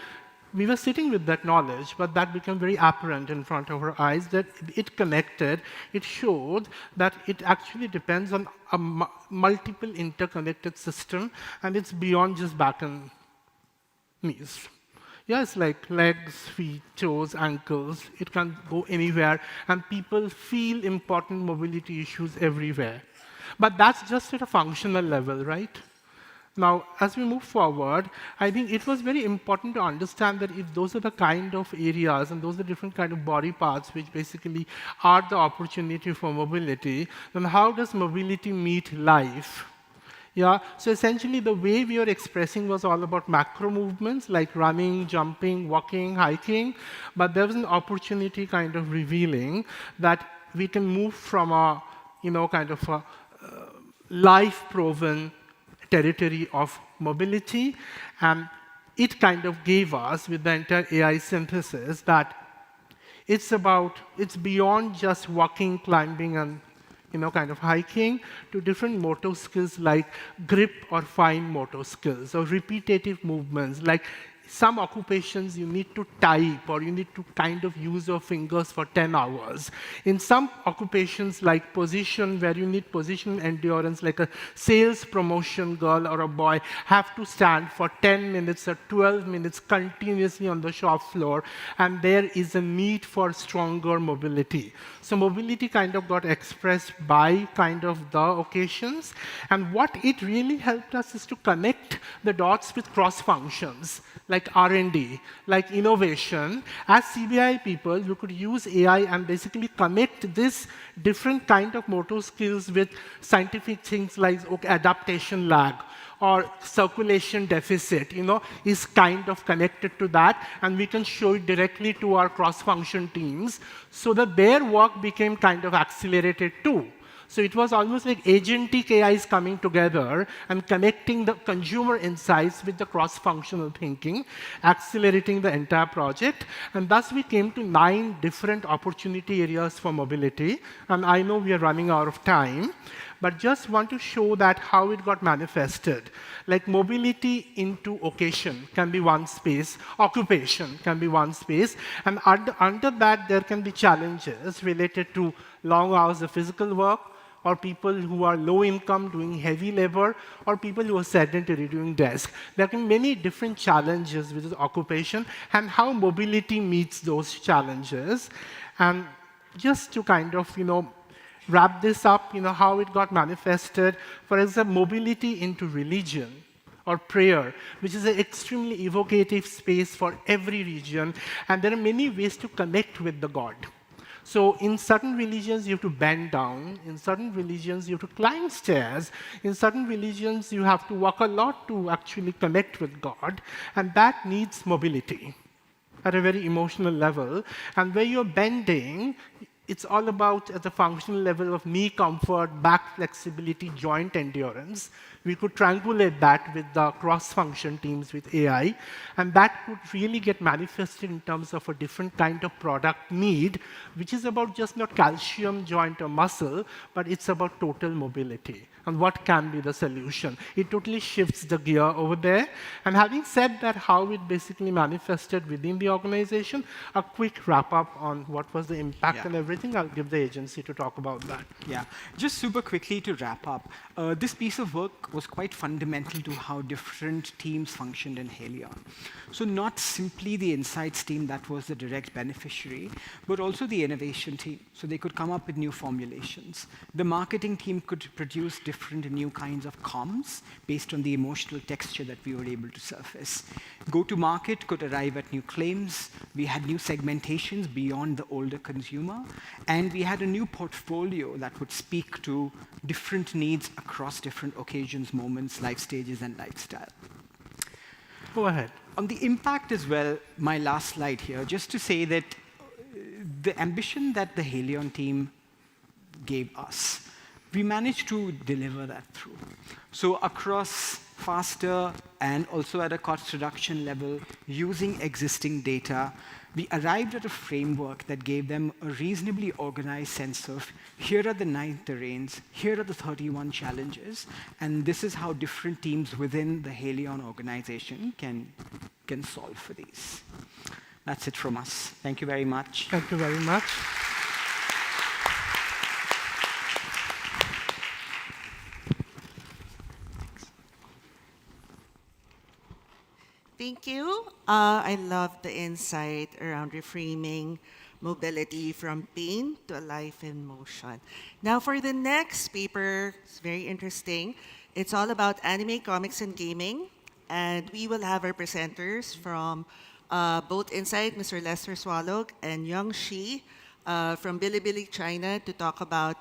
we were sitting with that knowledge, but that became very apparent in front of our eyes that it connected. It showed that it actually depends on a multiple interconnected system, and it's beyond just back and knees. Yeah, it's like legs, feet, toes, ankles. It can go anywhere, and people feel important mobility issues everywhere. But that's just at a functional level, right? Now, as we move forward, I think it was very important to understand that if those are the kind of areas and those are the different kind of body parts which basically are the opportunity for mobility, then how does mobility meet life? Yeah, so essentially the way we were expressing was all about macro movements like running, jumping, walking, hiking, but there was an opportunity kind of revealing that we can move from a, kind of a life-proven territory of mobility, and it kind of gave us, with the entire AI synthesis, that it's beyond just walking, climbing, and kind of hiking, to different motor skills like grip or fine motor skills, or repetitive movements. Like some occupations you need to type, or you need to kind of use your fingers for 10 hours. In some occupations like position, where you need position endurance, like a sales promotion girl or a boy have to stand for 10 minutes or 12 minutes continuously on the shop floor, and there is a need for stronger mobility. So mobility kind of got expressed by kind of the occasions, and what it really helped us is to connect the dots with cross functions, like R&D, like innovation. As CBI people, we could use AI and basically connect this different kind of motor skills with scientific things like adaptation lag or circulation deficit, is kind of connected to that, and we can show it directly to our cross-function teams so that their work became kind of accelerated too. So it was almost like agentic AIs coming together and connecting the consumer insights with the cross-functional thinking, accelerating the entire project. And thus we came to 9 different opportunity areas for mobility. And I know we are running out of time, but just want to show that how it got manifested. Like mobility into occasion can be one space, occupation can be one space, and under that there can be challenges related to long hours of physical work, or people who are low income doing heavy labor, or people who are sedentary doing desk. There can be many different challenges with this occupation, and how mobility meets those challenges. And just to kind of, wrap this up, how it got manifested. For example, mobility into religion or prayer, which is an extremely evocative space for every region, and there are many ways to connect with the God. So in certain religions, you have to bend down. In certain religions, you have to climb stairs. In certain religions, you have to walk a lot to actually connect with God, and that needs mobility at a very emotional level. And where you're bending, it's all about at the functional level of knee comfort, back flexibility, joint endurance. We could triangulate that with the cross-function teams with AI, and that could really get manifested in terms of a different kind of product need, which is about just not calcium, joint, or muscle, but it's about total mobility and what can be the solution. It totally shifts the gear over there. And having said that, how it basically manifested within the organization, a quick wrap-up on what was the impact and everything. I'll give the agency to talk about that. Yeah, just super quickly to wrap up. This piece of work was quite fundamental to how different teams functioned in Helion. So not simply the insights team that was the direct beneficiary, but also the innovation team. So they could come up with new formulations. The marketing team could produce different new kinds of comms based on the emotional texture that we were able to surface. Go-to-market could arrive at new claims. We had new segmentations beyond the older consumer. And we had a new portfolio that would speak to different needs across different occasions, moments, life stages, and lifestyle. Go ahead. On the impact as well, my last slide here, just to say that the ambition that the Helion team gave us, we managed to deliver that through. So across faster and also at a cost reduction level, using existing data, we arrived at a framework that gave them a reasonably organized sense of, here are the 9 terrains, here are the 31 challenges, and this is how different teams within the Helion organization can solve for these. That's it from us. Thank you very much. Thank you very much. Thank you. I love the insight around reframing mobility from pain to a life in motion. Now for the next paper, it's very interesting. It's all about anime, comics, and gaming. And we will have our presenters from both Insight, Mr. Lester Swalog, and Young Shi from Bilibili China to talk about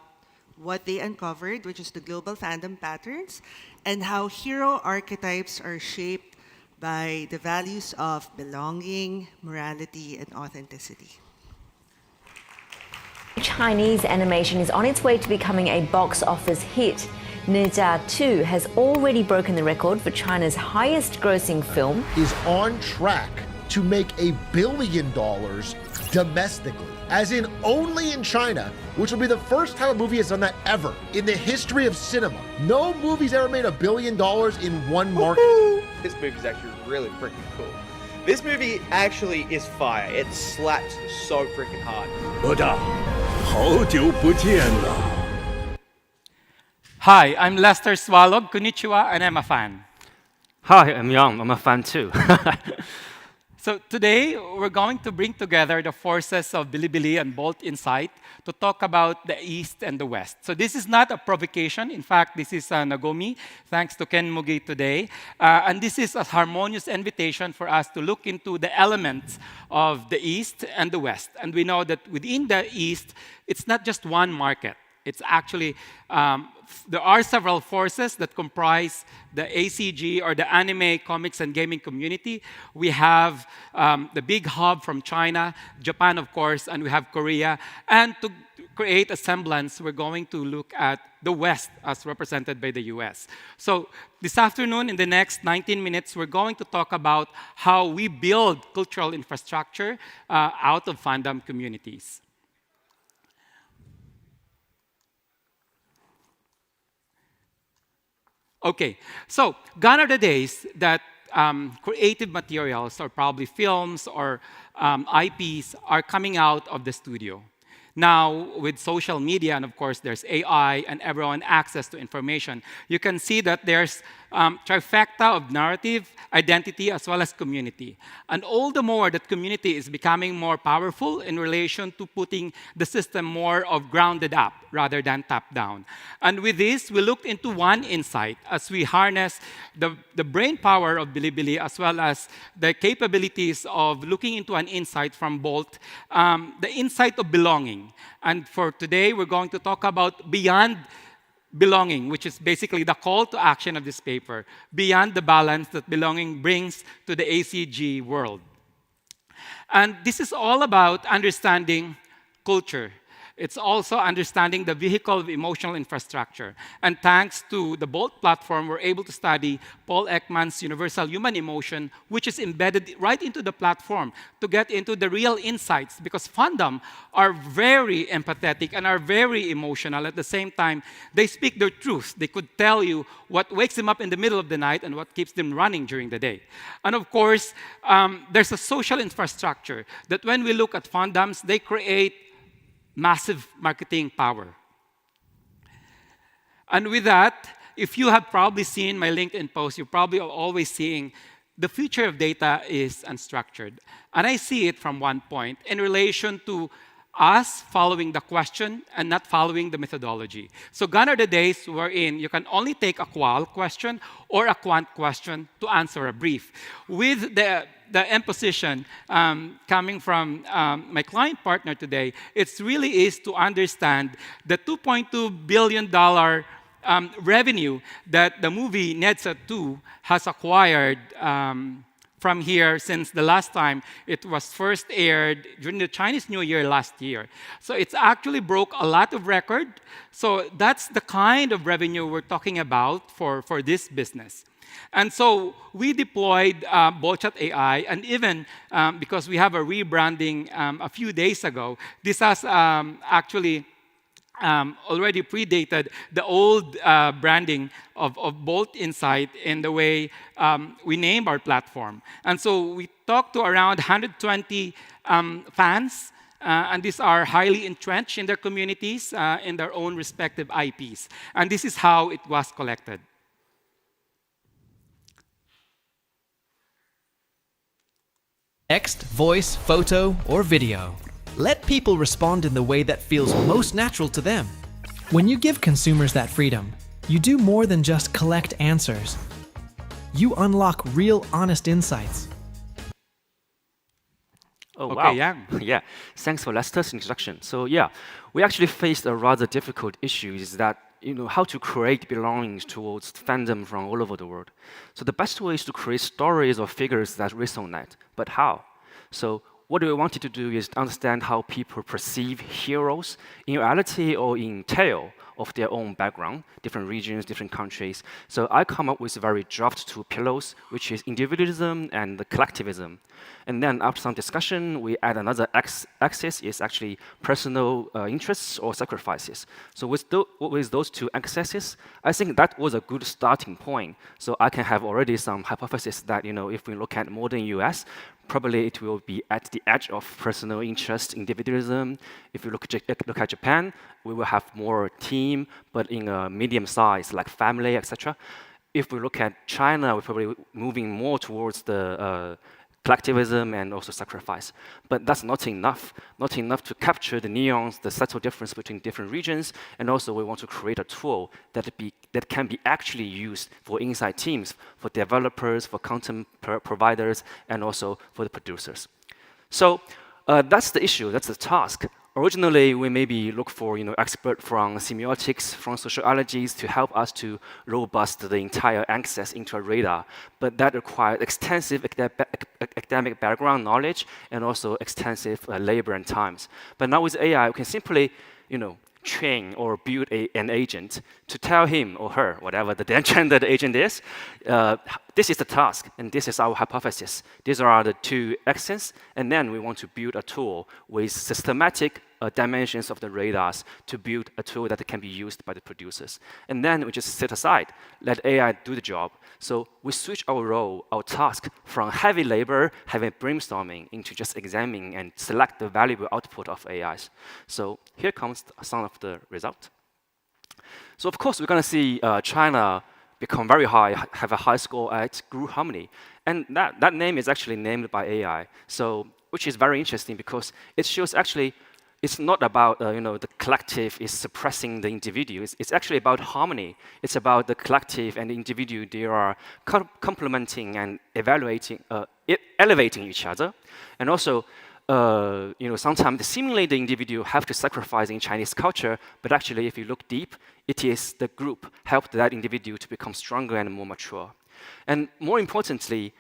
what they uncovered, which is the global fandom patterns, and how hero archetypes are shaped by the values of belonging, morality, and authenticity. Chinese animation is on its way to becoming a box office hit. Ne Zha 2 has already broken the record for China's highest grossing film. Is on track to make $1 billion domestically, as in only in China, which will be the first time a movie has done that ever in the history of cinema. No movie's ever made $1 billion in one market. This movie is actually really freaking cool. This movie actually is fire. It slaps so freaking hard. Hi, I'm Lester Swalog, konnichiwa, and I'm a fan. Hi, I'm Young, I'm a fan too. So today, we're going to bring together the forces of Bilibili and Bolt Insight to talk about the East and the West. So this is not a provocation. In fact, this is a Nagomi, thanks to Ken Mugi today. And this is a harmonious invitation for us to look into the elements of the East and the West. And we know that within the East, it's not just one market. It's actually, there are several forces that comprise the ACG, or the anime, comics, and gaming community. We have the big hub from China, Japan, of course, and we have Korea. And to create a semblance, we're going to look at the West as represented by the US. So this afternoon, in the next 19 minutes, we're going to talk about how we build cultural infrastructure out of fandom communities. Okay, so gone are the days that creative materials, or probably films or IPs, are coming out of the studio. Now, with social media, and of course, there's AI and everyone access to information, you can see that there's trifecta of narrative, identity, as well as community. And all the more that community is becoming more powerful in relation to putting the system more of grounded up rather than top down. And with this, we looked into one insight as we harness the brain power of Bilibili, as well as the capabilities of looking into an insight from Bolt, the insight of belonging. And for today, we're going to talk about beyond belonging, which is basically the call to action of this paper, beyond the balance that belonging brings to the ACG world. And this is all about understanding culture. It's also understanding the vehicle of emotional infrastructure. And thanks to the BOLT platform, we're able to study Paul Ekman's universal human emotion, which is embedded right into the platform to get into the real insights, because fandom are very empathetic and are very emotional. At the same time, they speak their truth. They could tell you what wakes them up in the middle of the night and what keeps them running during the day. And of course, there's a social infrastructure that when we look at fandoms, they create massive marketing power. And with that, if you have probably seen my LinkedIn post, you're probably always seeing the future of data is unstructured. And I see it from one point in relation to us following the question and not following the methodology. So gone are the days wherein you can only take a qual question or a quant question to answer a brief. With the imposition coming from my client partner today, it really is to understand the $2.2 billion revenue that the movie Nedsa 2 has acquired from here since the last time it was first aired during the Chinese New Year last year. So it's actually broke a lot of record. So that's the kind of revenue we're talking about for this business. And so we deployed Bochat AI, and even because we have a rebranding a few days ago, this has actually already predated the old branding of Bolt Insight in the way we name our platform. And so we talked to around 120 fans, and these are highly entrenched in their communities, in their own respective IPs. And this is how it was collected. Text, voice, photo, or video. Let people respond in the way that feels most natural to them. When you give consumers that freedom, you do more than just collect answers. You unlock real, honest insights. Oh, Okay, wow. Yang. Yeah, thanks for Lester's introduction. So yeah, we actually faced a rather difficult issue, is that how to create belongings towards fandom from all over the world. So the best way is to create stories or figures that resonate. But how? So what we wanted to do is understand how people perceive heroes in reality or in tale of their own background, different regions, different countries. So I come up with very dropped two pillars, which is individualism and the collectivism. And then after some discussion, we add another axis, is actually personal interests or sacrifices. So with those two axes, I think that was a good starting point. So I can have already some hypothesis that if we look at modern US, probably it will be at the edge of personal interest, individualism. If you look at Japan, we will have more team, but in a medium size, like family, etc. If we look at China, we're probably moving more towards the collectivism and also sacrifice. But that's not enough to capture the nuance, the subtle difference between different regions, and also we want to create a tool that can be actually used for inside teams, for developers, for content providers, and also for the producers. So that's the issue, that's the task. Originally, we maybe look for expert from semiotics, from sociologies to help us to robust the entire access into a radar. But that required extensive academic background knowledge and also extensive labor and times. But now with AI, we can simply train or build an agent to tell him or her, whatever the gender the agent is, this is the task, and this is our hypothesis. These are the two axes, and then we want to build a tool with systematic dimensions of the radars to build a tool that can be used by the producers. And then we just sit aside, let AI do the job. So we switch our role, our task, from heavy labor, heavy brainstorming, into just examining and select the valuable output of AIs. So here comes some of the result. So of course, we're going to see China become very high, have a high score at Group Harmony. And that name is actually named by AI, so which is very interesting because it shows actually it's not about the collective is suppressing the individual. It's actually about harmony. It's about the collective and the individual. They are complementing and elevating each other. And also, sometimes seemingly the individual have to sacrifice in Chinese culture, but actually, if you look deep, it is the group helped that individual to become stronger and more mature. And more importantly,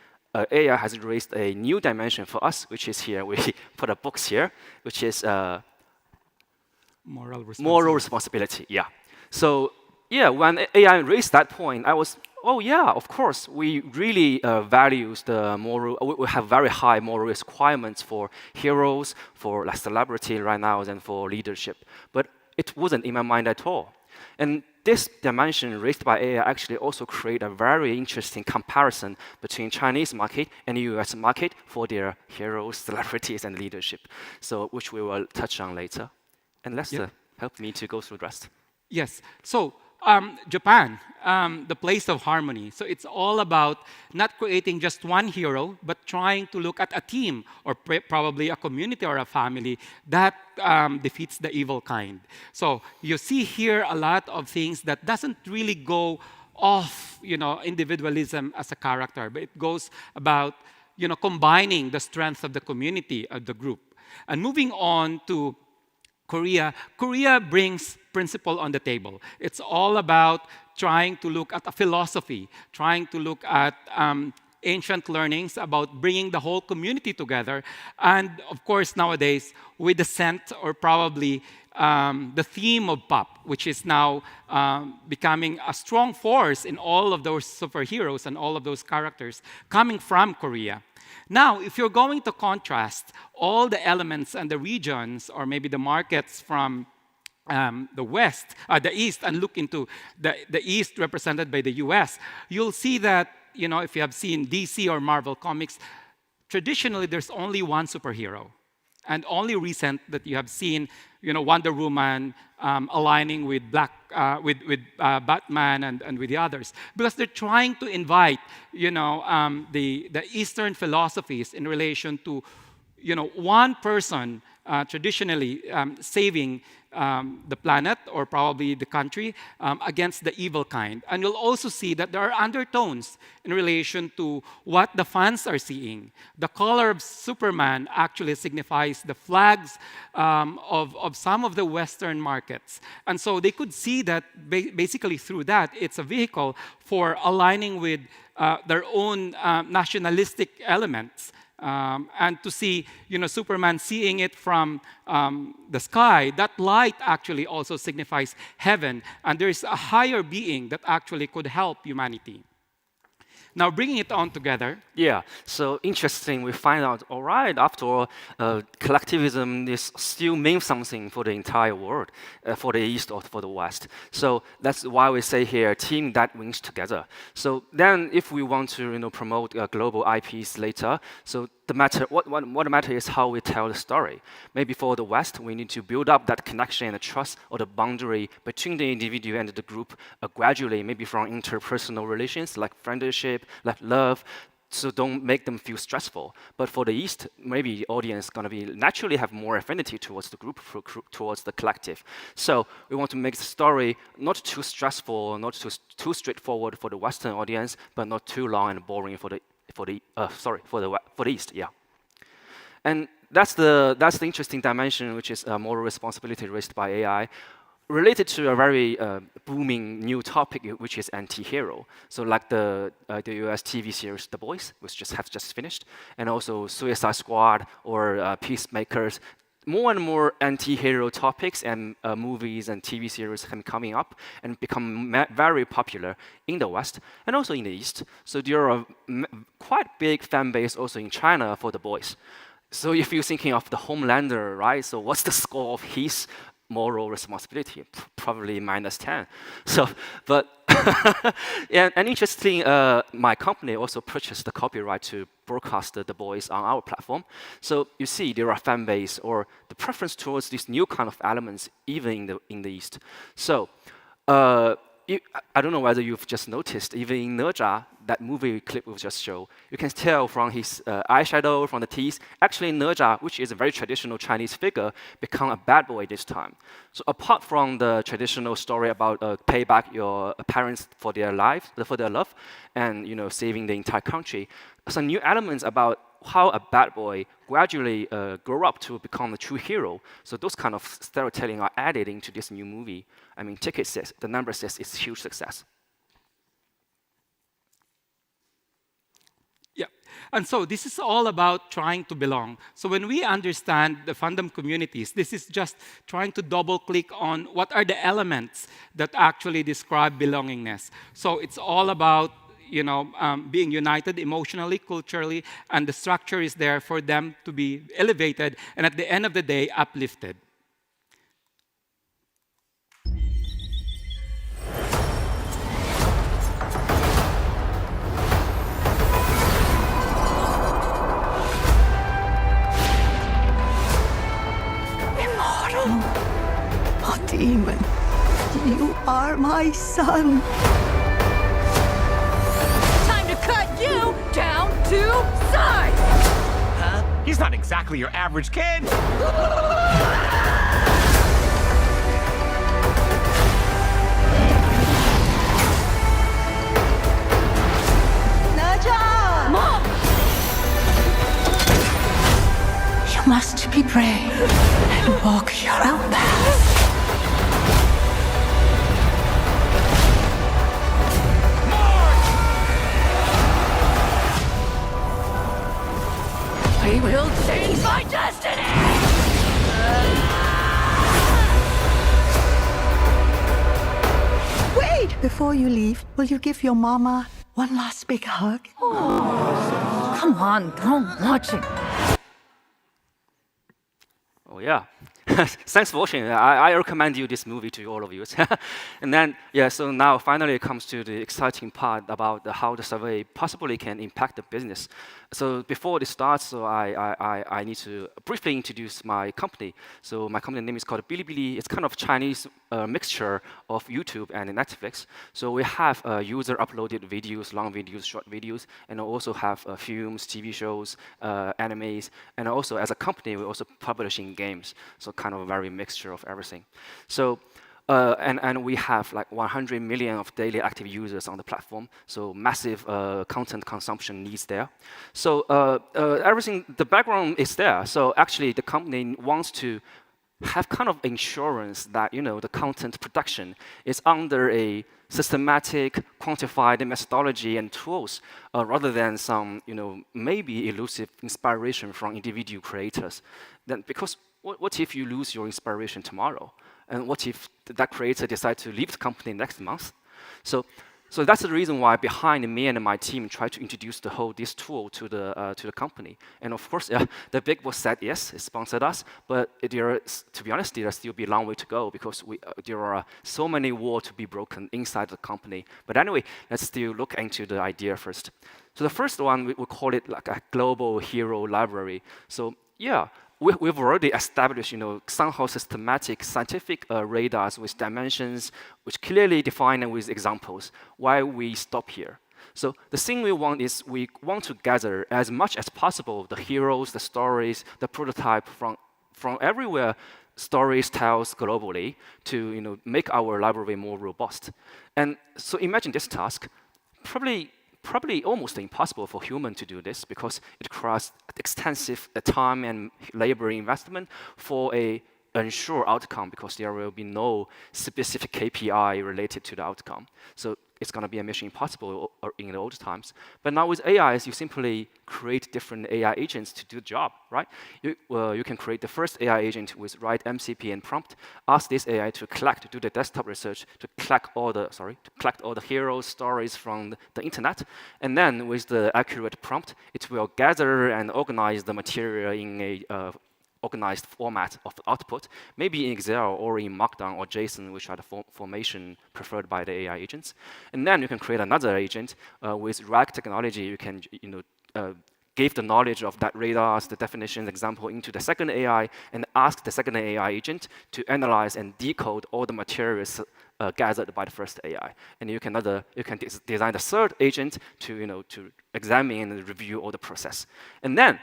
AI has raised a new dimension for us, which is here. We put a box here, which is Moral responsibility, yeah. So, yeah, when AI raised that point, I was, oh yeah, of course, we really values the moral, we have very high moral requirements for heroes, for like celebrity right now, and for leadership. But it wasn't in my mind at all. And this dimension raised by AI actually also create a very interesting comparison between Chinese market and US market for their heroes, celebrities, and leadership. So, which we will touch on later. And Lester, help me to go through the rest. Yes. So Japan, the place of harmony. So it's all about not creating just one hero, but trying to look at a team or probably a community or a family that defeats the evil kind. So you see here a lot of things that doesn't really go off, individualism as a character, but it goes about, combining the strength of the community, of the group. And moving on to Korea brings principle on the table. It's all about trying to look at a philosophy, trying to look at ancient learnings about bringing the whole community together. And of course, nowadays, with the scent or probably the theme of pop, which is now becoming a strong force in all of those superheroes and all of those characters coming from Korea. Now, if you're going to contrast all the elements and the regions, or maybe the markets from the East, and look into the East represented by the US, you'll see that, if you have seen DC or Marvel comics, traditionally there's only one superhero. And only recent that you have seen, Wonder Woman aligning with Batman and with the others, because they're trying to invite, the Eastern philosophies in relation to, one person traditionally saving the planet or probably the country against the evil kind. And you'll also see that there are undertones in relation to what the fans are seeing. The color of Superman actually signifies the flags of some of the Western markets. And so they could see that basically through that, it's a vehicle for aligning with their own nationalistic elements. And to see, Superman seeing it from the sky, that light actually also signifies heaven. And there is a higher being that actually could help humanity. Now, bringing it on together. Yeah, so interesting. We find out, all right, after all, collectivism is still means something for the entire world, for the East or for the West. So that's why we say here, team that wins together. So then if we want to, promote global IPs later, so what matters is how we tell the story. Maybe for the West, we need to build up that connection and the trust or the boundary between the individual and the group gradually, maybe from interpersonal relations like friendship, like love, so don't make them feel stressful. But for the East, maybe the audience is going to be naturally have more affinity towards the group, towards the collective. So we want to make the story not too stressful, not too straightforward for the Western audience, but not too long and boring for the East, yeah. And that's the interesting dimension, which is moral responsibility raised by AI, related to a very booming new topic, which is anti-hero. So like the US TV series The Boys, which has just finished, and also Suicide Squad or Peacemakers. More and more anti-hero topics and movies and TV series have been coming up and become very popular in the West and also in the East. So there are quite big fan base also in China for The Boys. So if you're thinking of the Homelander, right? So what's the score of his moral responsibility? Probably -10. So, but and interesting, my company also purchased the copyright to broadcast The Boys on our platform. So you see, there are fan base or the preference towards these new kind of elements even in the East. So. I don't know whether you've just noticed, even in Naja, that movie clip we just showed, you can tell from his eyeshadow, from the teeth, actually Naja, which is a very traditional Chinese figure, become a bad boy this time. So apart from the traditional story about pay back your parents for their life, for their love, and saving the entire country, some new elements about how a bad boy gradually grow up to become a true hero. So those kind of storytelling are added into this new movie. I mean, ticket says, the number says it's a huge success. Yeah. And so this is all about trying to belong. So when we understand the fandom communities, this is just trying to double-click on what are the elements that actually describe belongingness. So it's all about being united emotionally, culturally, and the structure is there for them to be elevated and at the end of the day, uplifted. Immortal, a demon, you are my son. Cut you down to size! Huh? He's not exactly your average kid! Naja! Mom! You must be brave and walk your own path. We will change my destiny! Wait! Before you leave, will you give your mama one last big hug? Oh. Come on, don't watch it. Oh, yeah. Thanks for watching. I recommend you this movie to all of you. And then, yeah, so now finally it comes to the exciting part about how the survey possibly can impact the business. So before this starts, so I need to briefly introduce my company. So my company name is called Bilibili. It's kind of Chinese mixture of YouTube and Netflix. So we have user-uploaded videos, long videos, short videos, and also have films, TV shows, animes, and also as a company, we're also publishing games. So kind of a very mixture of everything. So and we have like 100 million of daily active users on the platform. So massive content consumption needs there. So everything, the background is there. So actually, the company wants to have kind of insurance that the content production is under a systematic, quantified methodology and tools, rather than some maybe elusive inspiration from individual creators. Then because what if you lose your inspiration tomorrow? And what if that creator decides to leave the company next month? So that's the reason why behind me and my team try to introduce this tool to the company. And of course, the big boss said yes, it sponsored us. But to be honest, there still be a long way to go because there are so many walls to be broken inside the company. But anyway, let's still look into the idea first. So the first one, we call it like a global hero library. So yeah. We've already established, somehow systematic scientific radars with dimensions, which clearly define and with examples. Why we stop here? So the thing we want is we want to gather as much as possible the heroes, the stories, the prototype from everywhere, stories tells globally to make our library more robust. And so imagine this task, probably almost impossible for human to do this because it requires extensive time and labor investment for a unsure outcome because there will be no specific KPI related to the outcome. So it's going to be a mission impossible in the old times. But now with AIs, you simply create different AI agents to do the job, right? You can create the first AI agent with right MCP and prompt, ask this AI to do the desktop research, to collect all the heroes, stories from the internet. And then with the accurate prompt, it will gather and organize the material in a organized format of the output, maybe in Excel or in Markdown or JSON, which are the formation preferred by the AI agents. And then you can create another agent with RAG technology. You can give the knowledge of that radars, the definitions, example into the second AI, and ask the second AI agent to analyze and decode all the materials gathered by the first AI. And you can design the third agent to examine and review all the process. And then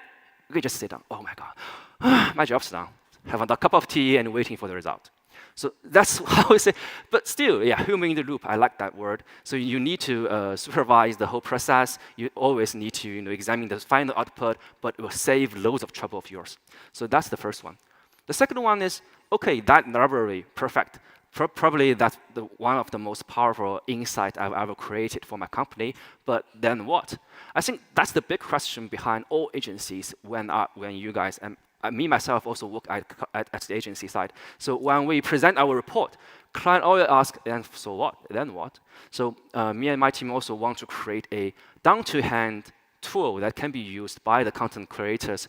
you can just sit down. Oh my God, my job's done. Have a cup of tea and waiting for the result. So that's how I say. But still, yeah, human in the loop. I like that word. So you need to supervise the whole process. You always need to examine the final output, but it will save loads of trouble of yours. So that's the first one. The second one is, okay, that library, perfect. Probably that's one of the most powerful insights I've ever created for my company, but then what? I think that's the big question behind all agencies when you guys, and me myself also work at the agency side. So when we present our report, client always asks, and so what? Then what? So me and my team also want to create a down-to-hand tool that can be used by the content creators,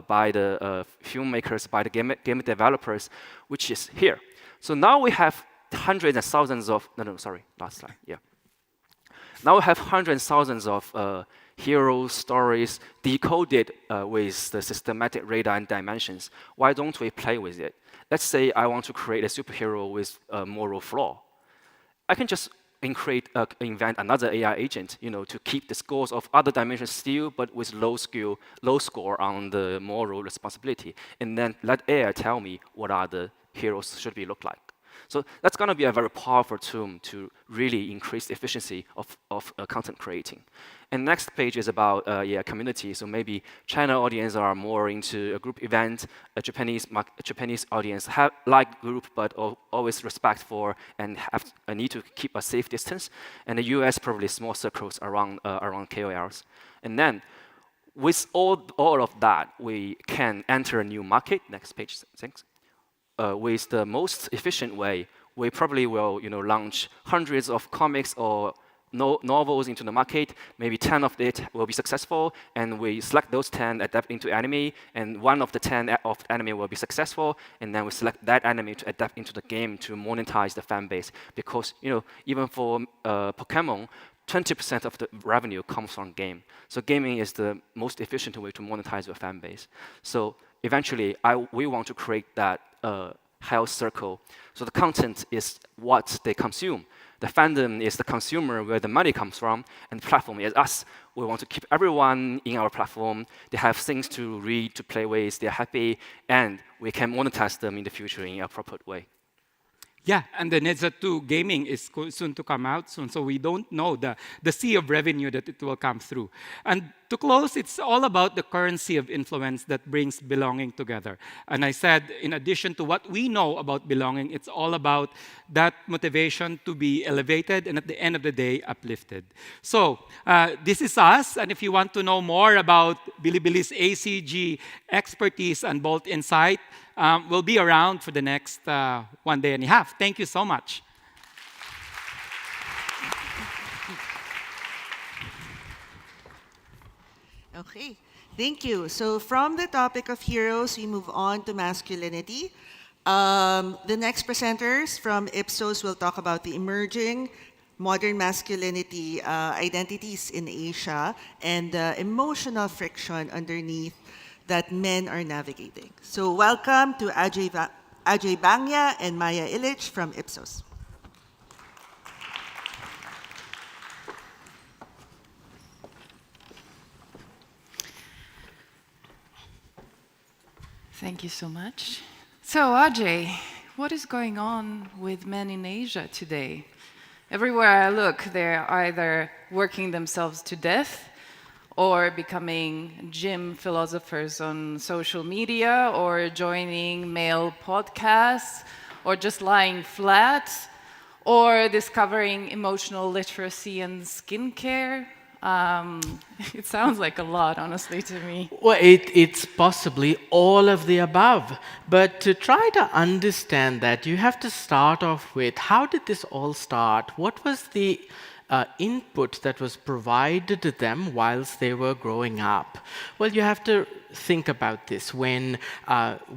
by the filmmakers, by the game developers, which is here. So now we have hundreds and thousands of, last slide, yeah. Now we have hundreds and thousands of hero stories decoded with the systematic radar and dimensions. Why don't we play with it? Let's say I want to create a superhero with a moral flaw. I can just invent another AI agent, to keep the scores of other dimensions still, but with low score on the moral responsibility, and then let AI tell me what are the heroes should look like. So that's going to be a very powerful tool to really increase the efficiency of content creating. And next page is about community. So maybe China audience are more into a group event. A Japanese audience like group, but always respect for and have a need to keep a safe distance. And the US probably small circles around KOLs. And then with all of that, we can enter a new market. Next page, thanks. With the most efficient way, we probably will launch hundreds of comics or novels into the market. Maybe 10 of it will be successful, and we select those 10, adapt into anime, and one of the 10 of anime will be successful, and then we select that anime to adapt into the game to monetize the fan base. Because even for Pokemon, 20% of the revenue comes from game. So gaming is the most efficient way to monetize your fan base. So eventually, we want to create that health circle. So the content is what they consume. The fandom is the consumer, where the money comes from, and the platform is us. We want to keep everyone in our platform. They have things to read, to play with, they're happy, and we can monetize them in the future in a proper way. Yeah, and the Nedza 2 gaming is soon to come out soon, so we don't know the sea of revenue that it will come through. And to close, it's all about the currency of influence that brings belonging together. And I said, in addition to what we know about belonging, it's all about that motivation to be elevated and at the end of the day, uplifted. So this is us, and if you want to know more about Bilibili's ACG expertise and Bolt Insight, we'll be around for the next 1 day and a half. Thank you so much. Okay, thank you. So from the topic of heroes, we move on to masculinity. The next presenters from Ipsos will talk about the emerging modern masculinity identities in Asia and the emotional friction underneath that men are navigating. So welcome to Ajay Bangya and Maya Illich from Ipsos. Thank you so much. So Ajay, what is going on with men in Asia today? Everywhere I look, they're either working themselves to death or becoming gym philosophers on social media, or joining male podcasts, or just lying flat, or discovering emotional literacy and skincare. It sounds like a lot, honestly, to me. Well, it's possibly all of the above. But to try to understand that, you have to start off with, how did this all start? What was the input that was provided to them whilst they were growing up? Well, you have to think about this. When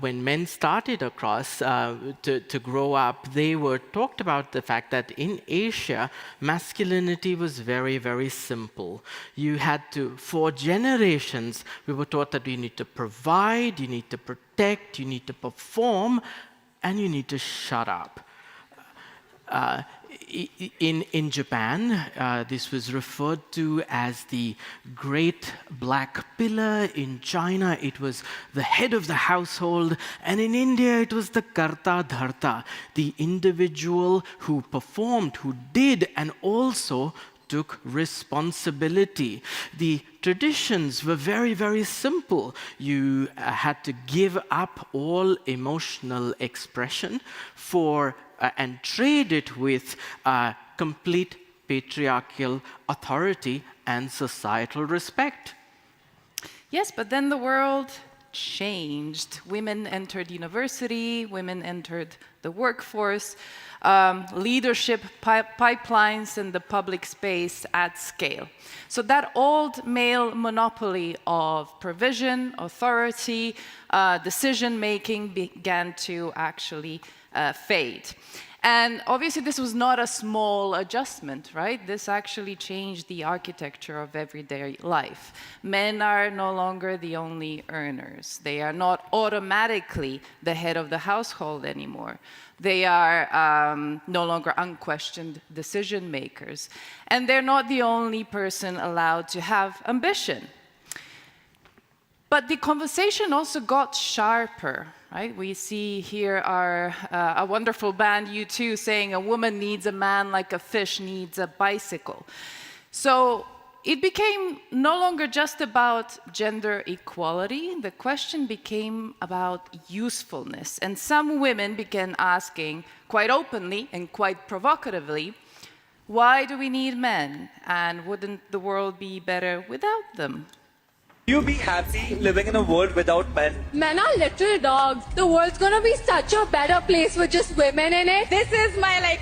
men started across to grow up, they were talked about the fact that in Asia, masculinity was very, very simple. You had to, for generations, we were taught that you need to provide, you need to protect, you need to perform, and you need to shut up. In Japan, this was referred to as the great black pillar. In China, it was the head of the household. And in India, it was the karta dharta, the individual who performed, who did, and also took responsibility. The traditions were very, very simple. You had to give up all emotional expression for and trade it with complete patriarchal authority and societal respect. Yes, but then the world changed. Women entered university, women entered the workforce, leadership pipelines in the public space at scale. So that old male monopoly of provision, authority, decision-making began to actually fade. And obviously this was not a small adjustment, right? This actually changed the architecture of everyday life. Men are no longer the only earners. They are not automatically the head of the household anymore. They are no longer unquestioned decision makers. And they're not the only person allowed to have ambition. But the conversation also got sharper. Right? We see here a wonderful band, U2, saying a woman needs a man like a fish needs a bicycle. So it became no longer just about gender equality. The question became about usefulness. And some women began asking quite openly and quite provocatively, why do we need men? And wouldn't the world be better without them? You be happy living in a world without men? Men are little dogs. The world's gonna be such a better place with just women in it. This is my,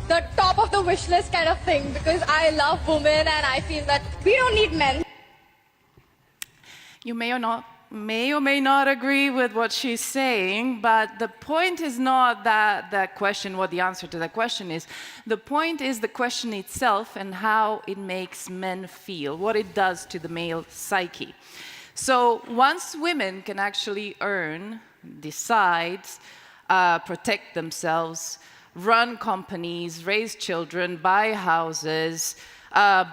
the top of the wish list kind of thing, because I love women and I feel that we don't need men. You may or may not agree with what she's saying, but the point is not that question, what the answer to that question is. The point is the question itself and how it makes men feel, what it does to the male psyche. So once women can actually earn, decide, protect themselves, run companies, raise children, buy houses,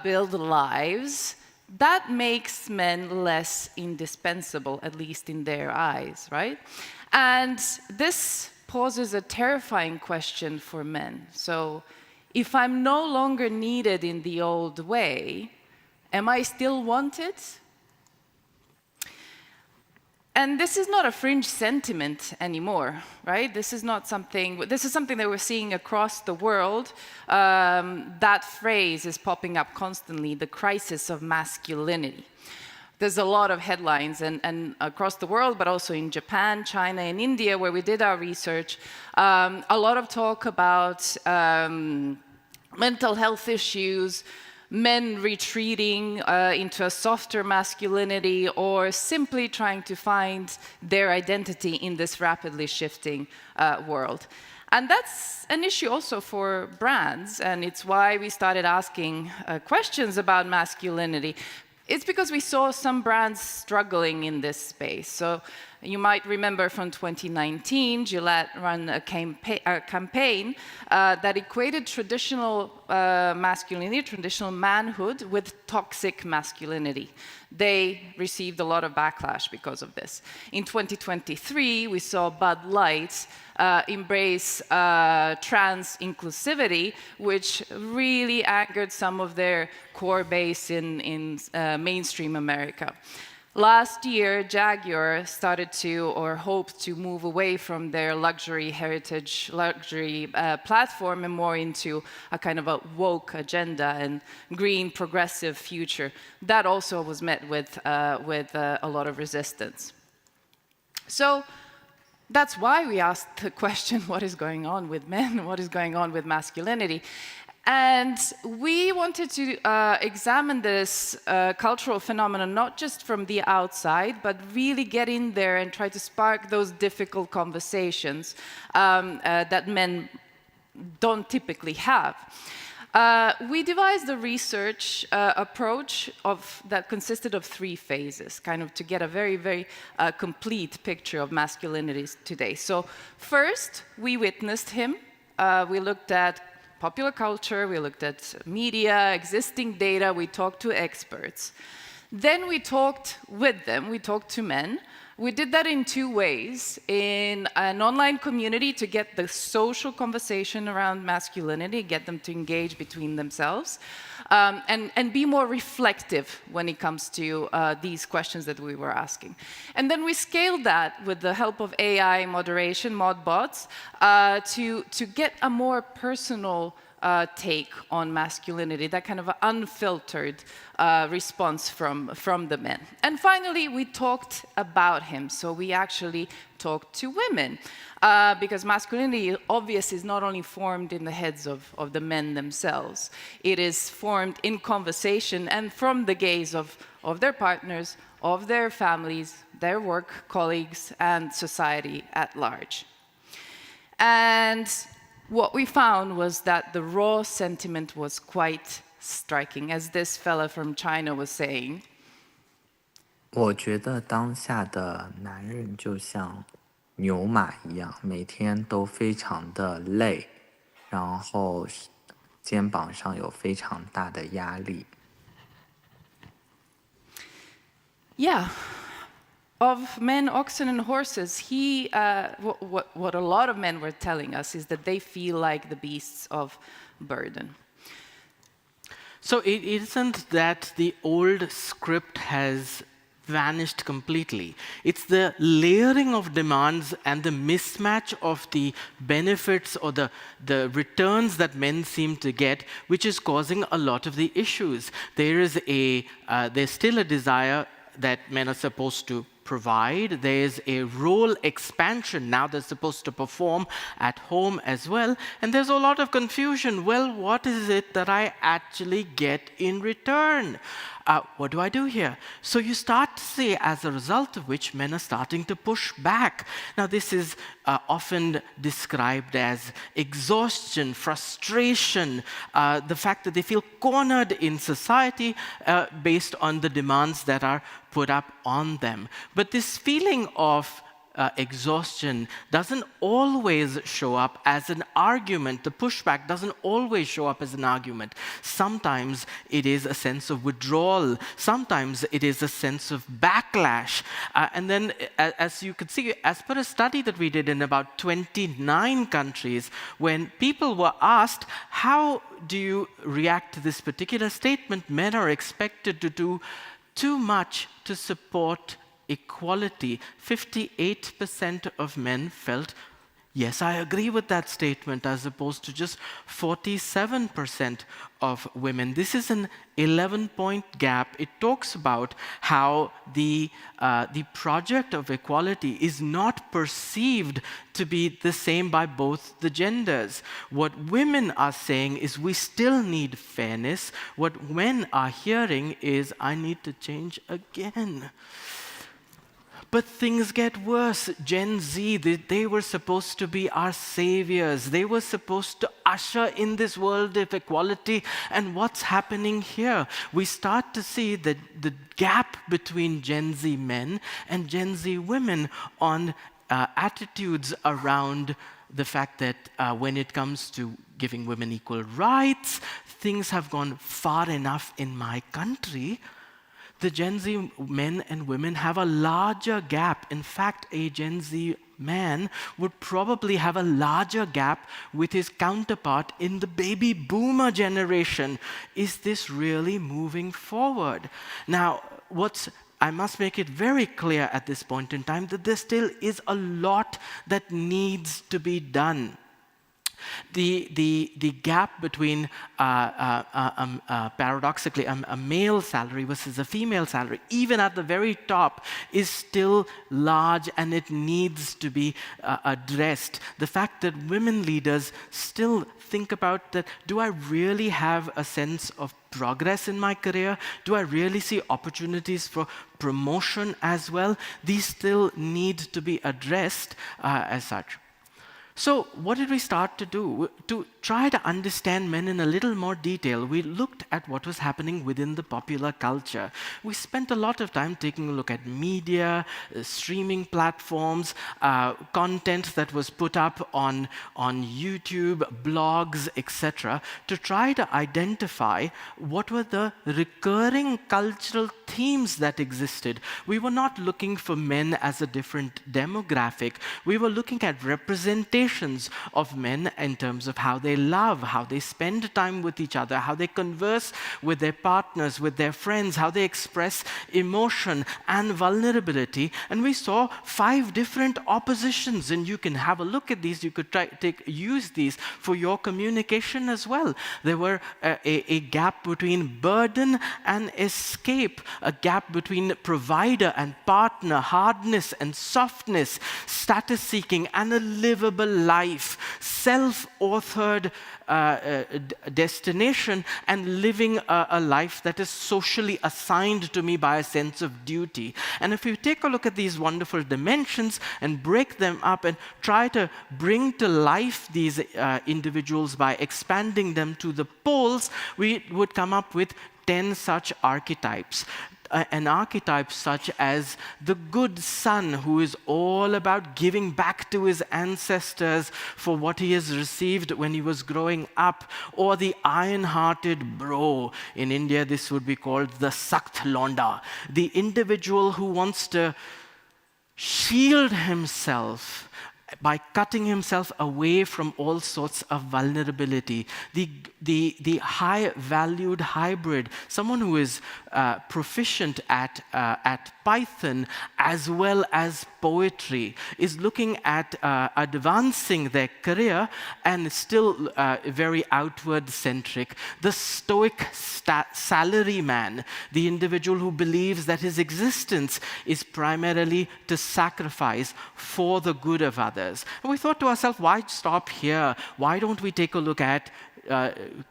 build lives, that makes men less indispensable, at least in their eyes, right? And this poses a terrifying question for men. So if I'm no longer needed in the old way, am I still wanted? And this is not a fringe sentiment anymore, right? This is something that we're seeing across the world. That phrase is popping up constantly, the crisis of masculinity. There's a lot of headlines and across the world, but also in Japan, China, and India, where we did our research, a lot of talk about mental health issues, men retreating into a softer masculinity, or simply trying to find their identity in this rapidly shifting world. And that's an issue also for brands, and it's why we started asking questions about masculinity. It's because we saw some brands struggling in this space. So you might remember from 2019, Gillette ran a campaign that equated traditional masculinity, traditional manhood, with toxic masculinity. They received a lot of backlash because of this. In 2023, we saw Bud Light embrace trans inclusivity, which really angered some of their core base in mainstream America. Last year, Jaguar started to, or hoped to, move away from their luxury heritage, luxury platform and more into a kind of a woke agenda and green progressive future. That also was met with a lot of resistance. So that's why we asked the question, what is going on with men? What is going on with masculinity? And we wanted to examine this cultural phenomenon not just from the outside, but really get in there and try to spark those difficult conversations that men don't typically have. We devised a research approach that consisted of 3 phases, kind of to get a very, very complete picture of masculinities today. So first, we witnessed him. We looked at popular culture, we looked at media, existing data, we talked to experts. Then we talked with them, we talked to men, We did that in two ways. In an online community to get the social conversation around masculinity, get them to engage between themselves, and be more reflective when it comes to these questions that we were asking. And then we scaled that with the help of AI moderation, modbots, to get a more personal take on masculinity, that kind of unfiltered response from the men. And finally, we talked about him. So we actually talked to women, because masculinity, obviously, is not only formed in the heads of the men themselves. It is formed in conversation and from the gaze of their partners, of their families, their work colleagues, and society at large. And what we found was that the raw sentiment was quite striking, as this fella from China was saying. 我觉得当下的男人就像牛马一样，每天都非常的累，然后肩膀上有非常大的压力。Yeah. Of men, oxen, and horses, what a lot of men were telling us is that they feel like the beasts of burden. So it isn't that the old script has vanished completely. It's the layering of demands and the mismatch of the benefits or the returns that men seem to get, which is causing a lot of the issues. There's still a desire that men are supposed to provide. There's a role expansion. Now they're supposed to perform at home as well. And there's a lot of confusion. Well, what is it that I actually get in return? What do I do here? So you start to see, as a result of which, men are starting to push back. Now, this is often described as exhaustion, frustration, the fact that they feel cornered in society based on the demands that are put up on them. But this feeling of exhaustion doesn't always show up as an argument. The pushback doesn't always show up as an argument. Sometimes it is a sense of withdrawal. Sometimes it is a sense of backlash. And then, as you can see, as per a study that we did in about 29 countries, when people were asked, how do you react to this particular statement? Men are expected to do too much to support equality. 58% of men felt, yes, I agree with that statement, as opposed to just 47% of women. This is an 11-point gap. It talks about how the project of equality is not perceived to be the same by both the genders. What women are saying is we still need fairness. What men are hearing is I need to change again. But things get worse. Gen Z, they were supposed to be our saviors. They were supposed to usher in this world of equality. And what's happening here? We start to see the gap between Gen Z men and Gen Z women on attitudes around the fact that when it comes to giving women equal rights, things have gone far enough in my country. The Gen Z men and women have a larger gap. In fact, a Gen Z man would probably have a larger gap with his counterpart in the baby boomer generation. Is this really moving forward? Now, I must make it very clear at this point in time that there still is a lot that needs to be done. The gap between paradoxically a male salary versus a female salary, even at the very top, is still large, and it needs to be addressed. The fact that women leaders still think about that, do I really have a sense of progress in my career? Do I really see opportunities for promotion as well? These still need to be addressed as such. So what did we start to do? To try to understand men in a little more detail, we looked at what was happening within the popular culture. We spent a lot of time taking a look at media, streaming platforms, content that was put up on YouTube, blogs, etc., to try to identify what were the recurring cultural themes that existed. We were not looking for men as a different demographic. We were looking at representations of men in terms of how they love, how they spend time with each other, how they converse with their partners, with their friends, how they express emotion and vulnerability. And we saw 5 different oppositions, and you can have a look at these. You could use these for your communication as well. There were a gap between burden and escape, a gap between provider and partner, hardness and softness, status seeking and a livable life, self-authored destination, and living a life that is socially assigned to me by a sense of duty. And if you take a look at these wonderful dimensions and break them up and try to bring to life these individuals by expanding them to the poles, we would come up with 10 such archetypes. An archetype such as the good son, who is all about giving back to his ancestors for what he has received when he was growing up, or the iron-hearted bro. In India, this would be called the Sakt Londa, the individual who wants to shield himself by cutting himself away from all sorts of vulnerability. The high-valued hybrid, someone who is proficient at Python as well as poetry, is looking at advancing their career and still very outward-centric. The stoic salaryman, the individual who believes that his existence is primarily to sacrifice for the good of others. And we thought to ourselves, why stop here? Why don't we take a look at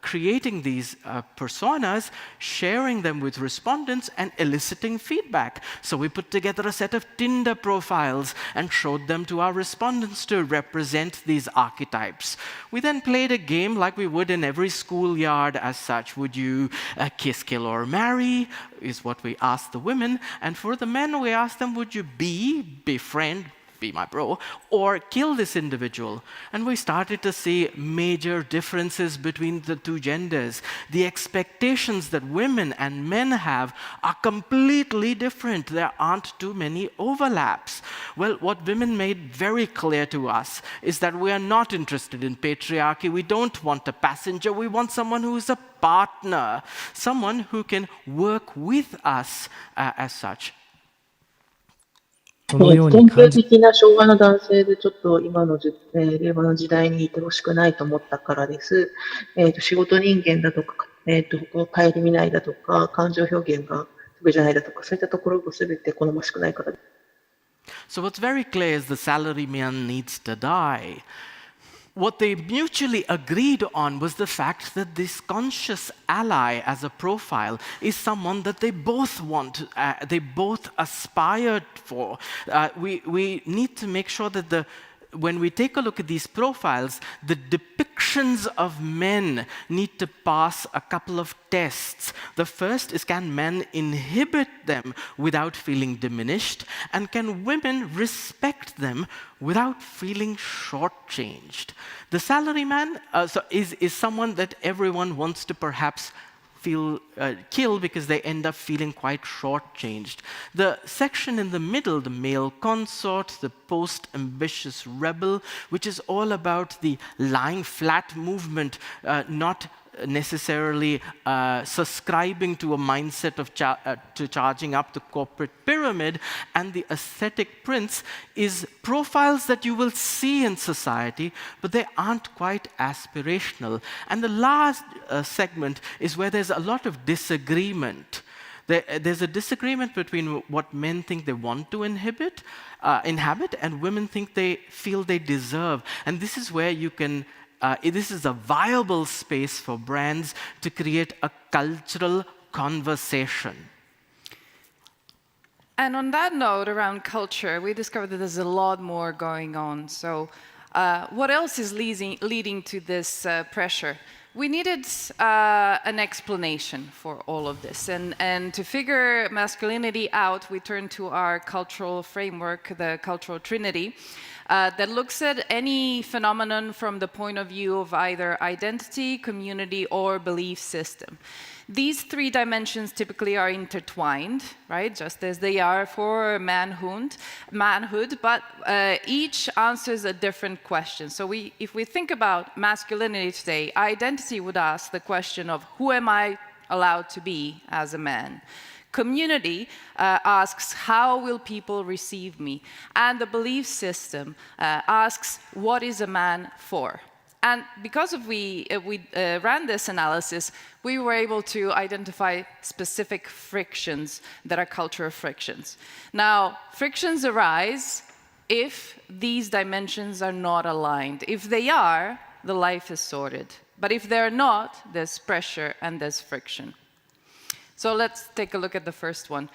creating these personas, sharing them with respondents, and eliciting feedback? So we put together a set of Tinder profiles and showed them to our respondents to represent these archetypes. We then played a game like we would in every schoolyard as such. Would you kiss, kill, or marry, is what we asked the women. And for the men, we asked them, would you befriend, be my bro, or kill this individual? And we started to see major differences between the two genders. The expectations that women and men have are completely different. There aren't too many overlaps. Well, what women made very clear to us is that we are not interested in patriarchy. We don't want a passenger. We want someone who is a partner, someone who can work with us as such. そのように典感じ、型的な昭和の男性でちょっと今の令和の時代にいてほしくないと思ったからです。仕事人間だとか、顧みないだとか、感情表現が得意じゃないだとか、そういったところを全て好ましくないからです。 So what's very clear is the salaryman needs to die. What they mutually agreed on was the fact that this conscious ally as a profile is someone that they both want, they both aspired for. We need to make sure that when we take a look at these profiles, the depictions of men need to pass a couple of tests. The first is, can men inhibit them without feeling diminished? And can women respect them without feeling shortchanged? The salaryman is someone that everyone wants to perhaps kill because they end up feeling quite shortchanged. The section in the middle, the male consort, the post-ambitious rebel, which is all about the lying flat movement, not necessarily subscribing to a mindset of charging up the corporate pyramid, and the ascetic prince is profiles that you will see in society, but they aren't quite aspirational. And the last segment is where there's a lot of disagreement. There's a disagreement between what men think they want to inhabit and women think they feel they deserve. And this is where you can this is a viable space for brands to create a cultural conversation. And on that note, around culture, we discovered that there's a lot more going on. So what else is leading to this pressure? We needed an explanation for all of this. And to figure masculinity out, we turned to our cultural framework, the cultural trinity, that looks at any phenomenon from the point of view of either identity, community, or belief system. These three dimensions typically are intertwined, right, just as they are for manhood, but each answers a different question. So if we think about masculinity today, identity would ask the question of who am I allowed to be as a man? Community asks, how will people receive me? And the belief system asks, what is a man for? And because we ran this analysis, we were able to identify specific frictions that are cultural frictions. Now, frictions arise if these dimensions are not aligned. If they are, the life is sorted. But if they're not, there's pressure and there's friction. So let's take a look at the first one.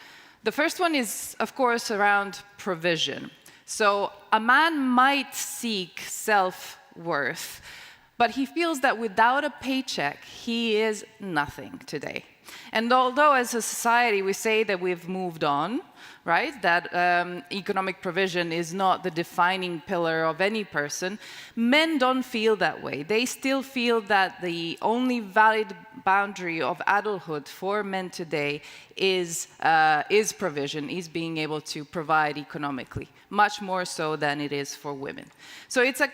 The first one is, of course, around provision. So a man might seek self-worth, but he feels that without a paycheck, he is nothing today. And although as a society we say that we've moved on, right, that economic provision is not the defining pillar of any person, men don't feel that way. They still feel that the only valid boundary of adulthood for men today is provision, is being able to provide economically, much more so than it is for women. So it's a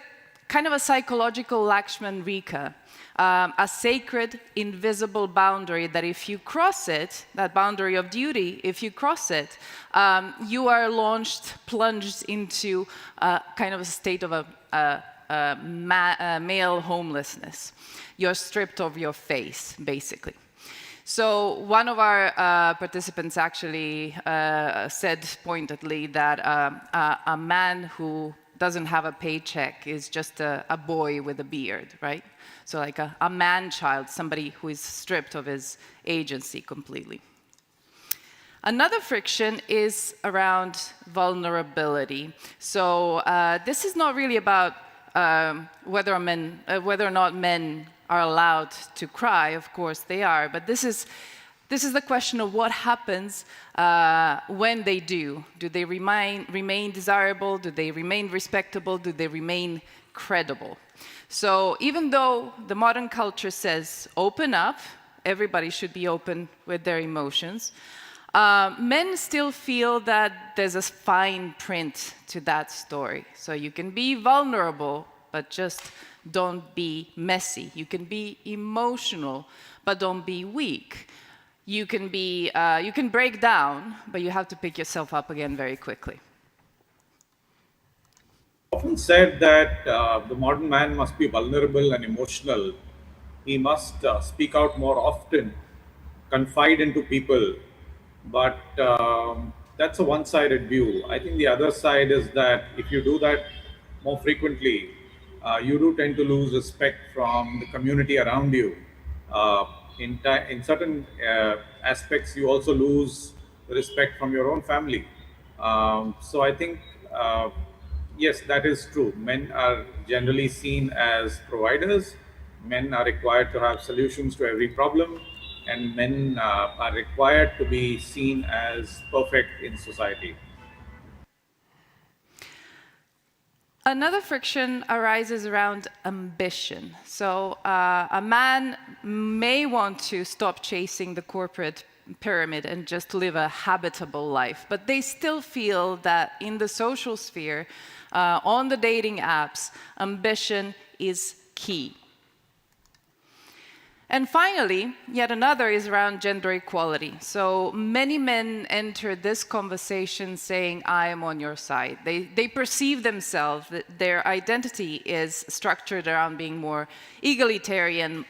kind of a psychological Lakshman Rekha, a sacred, invisible boundary that if you cross it, that boundary of duty, if you cross it, you are plunged into kind of a state of male homelessness. You're stripped of your face, basically. So one of our participants actually said pointedly that a man who doesn't have a paycheck is just a boy with a beard, right? So like a man-child, somebody who is stripped of his agency completely. Another friction is around vulnerability. So this is not really about whether or not men are allowed to cry. Of course they are, but this is the question of what happens when they do. Do they remain desirable? Do they remain respectable? Do they remain credible? So even though the modern culture says open up, everybody should be open with their emotions, men still feel that there's a fine print to that story. So you can be vulnerable, but just don't be messy. You can be emotional, but don't be weak. You can break down, but you have to pick yourself up again very quickly. Often said that the modern man must be vulnerable and emotional. He must speak out more often, confide into people. But that's a one-sided view. I think the other side is that if you do that more frequently, you do tend to lose respect from the community around you. In certain aspects, you also lose respect from your own family. So I think, yes, that is true. Men are generally seen as providers. Men are required to have solutions to every problem, and men are required to be seen as perfect in society. Another friction arises around ambition. So a man may want to stop chasing the corporate pyramid and just live a habitable life, but they still feel that in the social sphere, on the dating apps, ambition is key. And finally, yet another is around gender equality. So many men enter this conversation saying, I am on your side. They perceive themselves, that their identity is structured around being more egalitarian,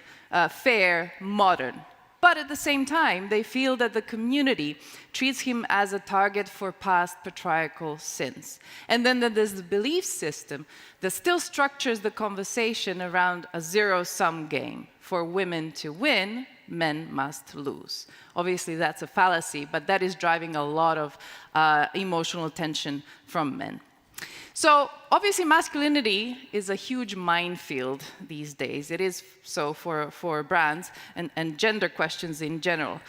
fair, modern. But at the same time, they feel that the community treats him as a target for past patriarchal sins. And then there's the belief system that still structures the conversation around a zero-sum game. For women to win, men must lose. Obviously, that's a fallacy, but that is driving a lot of emotional tension from men. So obviously masculinity is a huge minefield these days. It is so for brands and gender questions in general.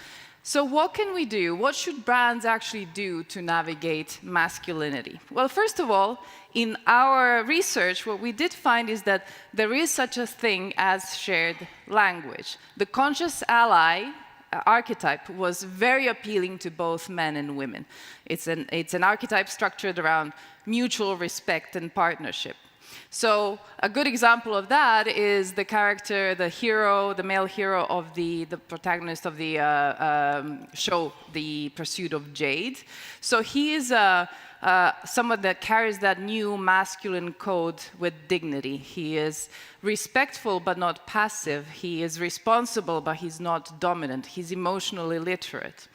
So what can we do? What should brands actually do to navigate masculinity? Well, first of all, in our research, what we did find is that there is such a thing as shared language. The conscious ally archetype was very appealing to both men and women. It's an archetype structured around mutual respect and partnership. So a good example of that is the character, the hero, the male hero of the protagonist of the show, The Pursuit of Jade. So he is someone that carries that new masculine code with dignity. He is respectful but not passive. He is responsible but he's not dominant. He's emotionally literate.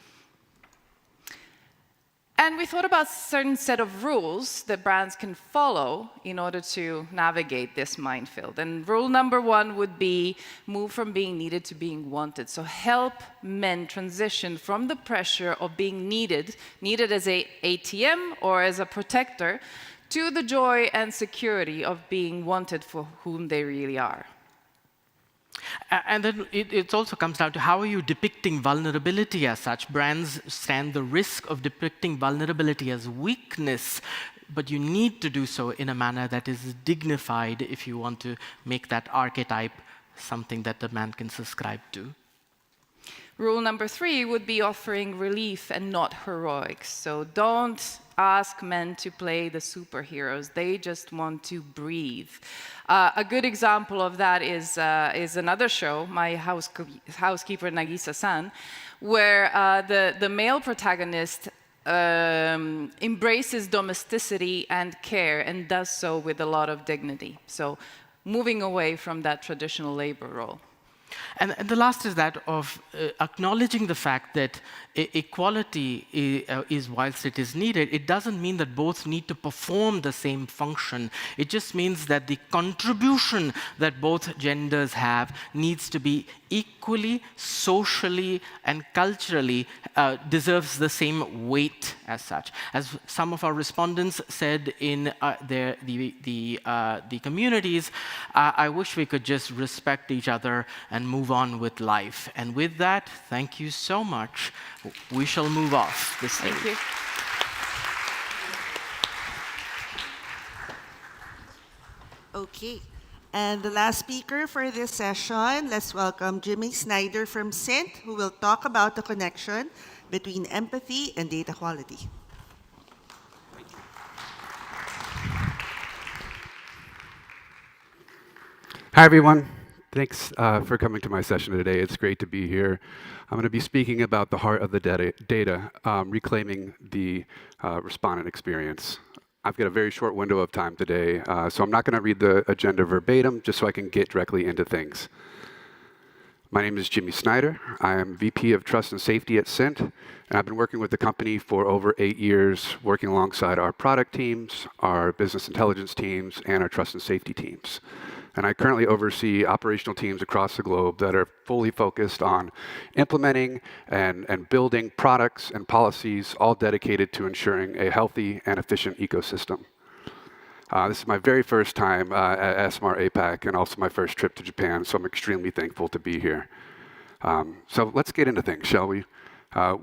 And we thought about a certain set of rules that brands can follow in order to navigate this minefield. And rule number 1 would be move from being needed to being wanted. So help men transition from the pressure of being needed as an ATM or as a protector, to the joy and security of being wanted for whom they really are. And then it also comes down to how are you depicting vulnerability as such. Brands stand the risk of depicting vulnerability as weakness, but you need to do so in a manner that is dignified if you want to make that archetype something that the man can subscribe to. Rule number 3 would be offering relief and not heroics. So don't ask men to play the superheroes. They just want to breathe. A good example of that is another show, My Housekeeper Nagisa-san, where the male protagonist embraces domesticity and care and does so with a lot of dignity. So moving away from that traditional labor role. And the last is that of acknowledging the fact that equality is, whilst it is needed, it doesn't mean that both need to perform the same function. It just means that the contribution that both genders have needs to be equally, socially, and culturally deserves the same weight as such. As some of our respondents said in the communities, I wish we could just respect each other and move on with life. And with that, thank you so much. We shall move off this stage. Thank you. Okay. And the last speaker for this session, let's welcome Jimmy Snyder from Cint, who will talk about the connection between empathy and data quality. Hi, everyone. Thanks for coming to my session today. It's great to be here. I'm going to be speaking about the heart of the data, reclaiming the respondent experience. I've got a very short window of time today, so I'm not going to read the agenda verbatim, just so I can get directly into things. My name is Jimmy Snyder. I am VP of Trust and Safety at Cint, and I've been working with the company for over 8 years, working alongside our product teams, our business intelligence teams, and our trust and safety teams. And I currently oversee operational teams across the globe that are fully focused on implementing and building products and policies, all dedicated to ensuring a healthy and efficient ecosystem. This is my very first time at SMR APAC and also my first trip to Japan, so I'm extremely thankful to be here. So let's get into things, shall we?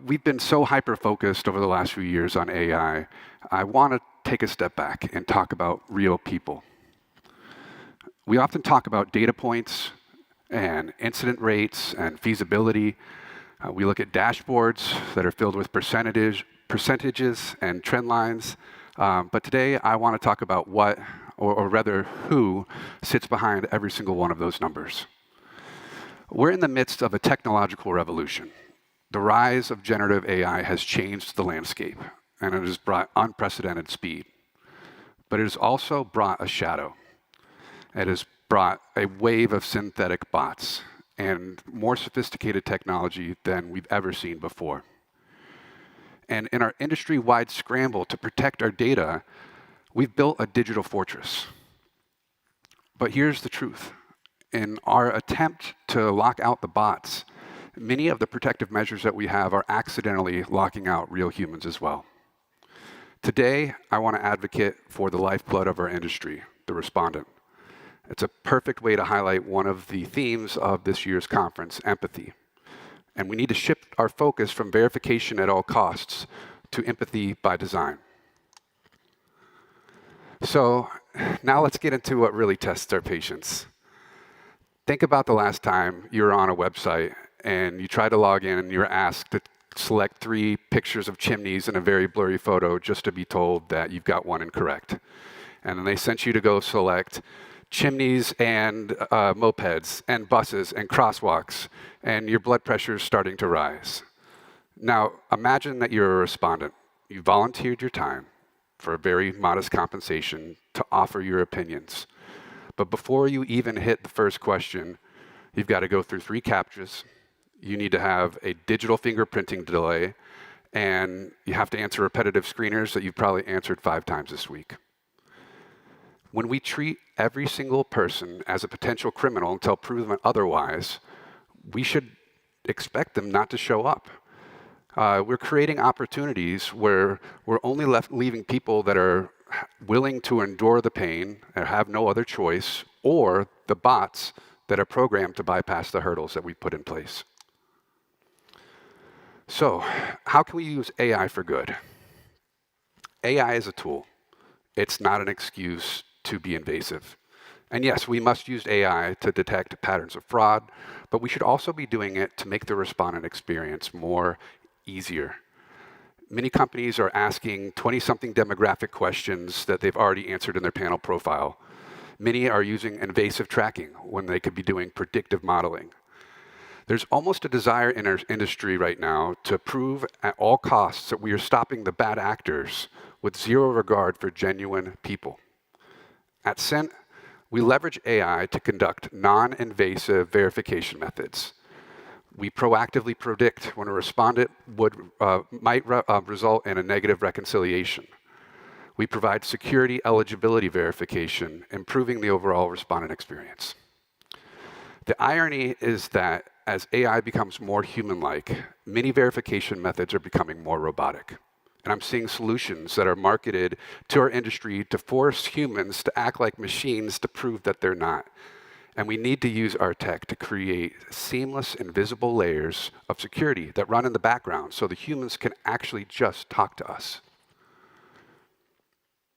We've been so hyper-focused over the last few years on AI. I want to take a step back and talk about real people. We often talk about data points and incident rates and feasibility. We look at dashboards that are filled with percentages and trend lines. But today, I want to talk about what, or rather who, sits behind every single one of those numbers. We're in the midst of a technological revolution. The rise of generative AI has changed the landscape, and it has brought unprecedented speed. But it has also brought a shadow. It has brought a wave of synthetic bots and more sophisticated technology than we've ever seen before. And in our industry-wide scramble to protect our data, we've built a digital fortress. But here's the truth. In our attempt to lock out the bots, many of the protective measures that we have are accidentally locking out real humans as well. Today, I want to advocate for the lifeblood of our industry, the respondent. It's a perfect way to highlight one of the themes of this year's conference, empathy. And we need to shift our focus from verification at all costs to empathy by design. So now let's get into what really tests our patience. Think about the last time you were on a website and you tried to log in and you were asked to select 3 pictures of chimneys in a very blurry photo just to be told that you've got one incorrect. And then they sent you to go select chimneys and mopeds and buses and crosswalks, and your blood pressure is starting to rise. Now, imagine that you're a respondent. You volunteered your time for a very modest compensation to offer your opinions. But before you even hit the first question, you've got to go through 3 CAPTCHAs. You need to have a digital fingerprinting delay, and you have to answer repetitive screeners that you've probably answered 5 times this week. When we treat every single person as a potential criminal until proven otherwise, we should expect them not to show up. We're creating opportunities where we're only leaving people that are willing to endure the pain and have no other choice, or the bots that are programmed to bypass the hurdles that we put in place. So, how can we use AI for good? AI is a tool. It's not an excuse to be invasive. And yes, we must use AI to detect patterns of fraud, but we should also be doing it to make the respondent experience more easier. Many companies are asking 20-something demographic questions that they've already answered in their panel profile. Many are using invasive tracking when they could be doing predictive modeling. There's almost a desire in our industry right now to prove at all costs that we are stopping the bad actors with zero regard for genuine people. At Cint, we leverage AI to conduct non-invasive verification methods. We proactively predict when a respondent might result in a negative reconciliation. We provide security eligibility verification, improving the overall respondent experience. The irony is that as AI becomes more human-like, many verification methods are becoming more robotic. And I'm seeing solutions that are marketed to our industry to force humans to act like machines to prove that they're not. And we need to use our tech to create seamless, invisible layers of security that run in the background so the humans can actually just talk to us.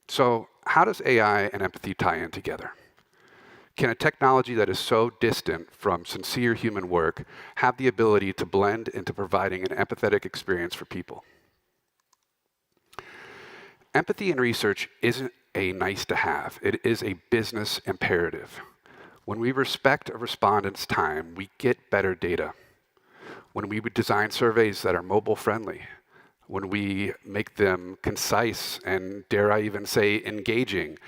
So how does AI and empathy tie in together? Can a technology that is so distant from sincere human work have the ability to blend into providing an empathetic experience for people? Empathy in research isn't a nice to have, it is a business imperative. When we respect a respondent's time, we get better data. When we design surveys that are mobile friendly, when we make them concise and, dare I even say, engaging.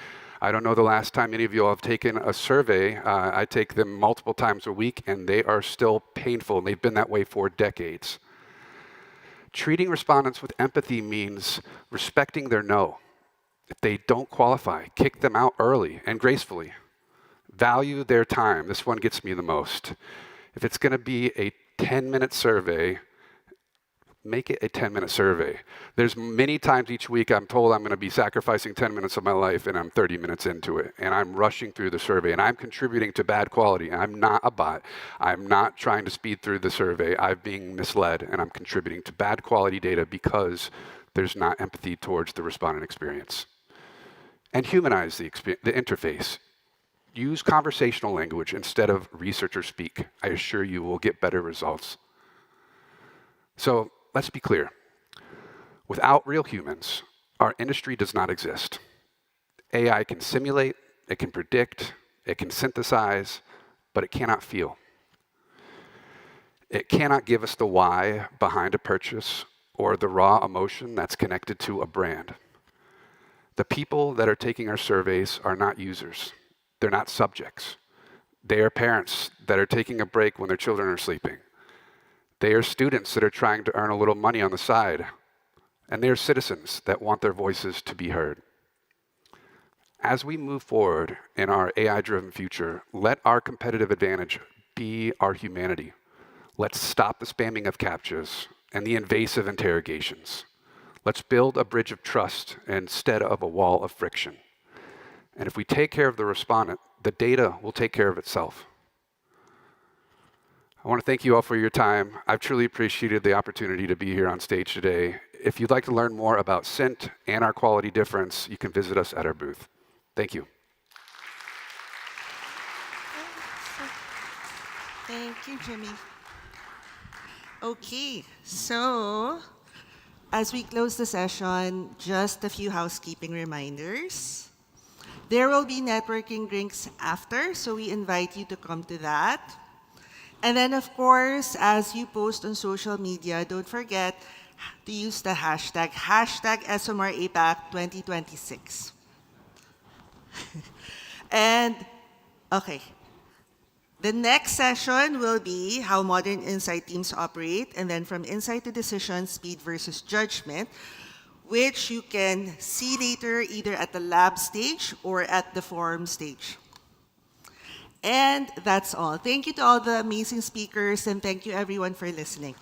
I don't know the last time any of you have taken a survey. I take them multiple times a week, and they are still painful, and they've been that way for decades. Treating respondents with empathy means respecting their no. If they don't qualify, kick them out early and gracefully. Value their time. This one gets me the most. If it's going to be a 10-minute survey, make it a 10-minute survey. There's many times each week I'm told I'm going to be sacrificing 10 minutes of my life, and I'm 30 minutes into it, and I'm rushing through the survey, and I'm contributing to bad quality. I'm not a bot. I'm not trying to speed through the survey. I'm being misled, and I'm contributing to bad quality data because there's not empathy towards the respondent experience. And humanize the interface. Use conversational language instead of researcher speak. I assure you will get better results. So let's be clear. Without real humans, our industry does not exist. AI can simulate, it can predict, it can synthesize, but it cannot feel. It cannot give us the why behind a purchase or the raw emotion that's connected to a brand. The people that are taking our surveys are not users. They're not subjects. They are parents that are taking a break when their children are sleeping. They are students that are trying to earn a little money on the side. And they are citizens that want their voices to be heard. As we move forward in our AI-driven future, let our competitive advantage be our humanity. Let's stop the spamming of CAPTCHAs and the invasive interrogations. Let's build a bridge of trust instead of a wall of friction. And if we take care of the respondent, the data will take care of itself. I want to thank you all for your time. I've truly appreciated the opportunity to be here on stage today. If you'd like to learn more about Cint and our quality difference, you can visit us at our booth. Thank you. Thank you, Jimmy. Okay, so as we close the session, just a few housekeeping reminders. There will be networking drinks after, so we invite you to come to that. And then, of course, as you post on social media, don't forget to use the hashtag SMRAPAC 2026. And, okay. The next session will be how modern insight teams operate, and then from insight to decision, speed versus judgment, which you can see later either at the lab stage or at the forum stage. And that's all. Thank you to all the amazing speakers, and thank you everyone for listening.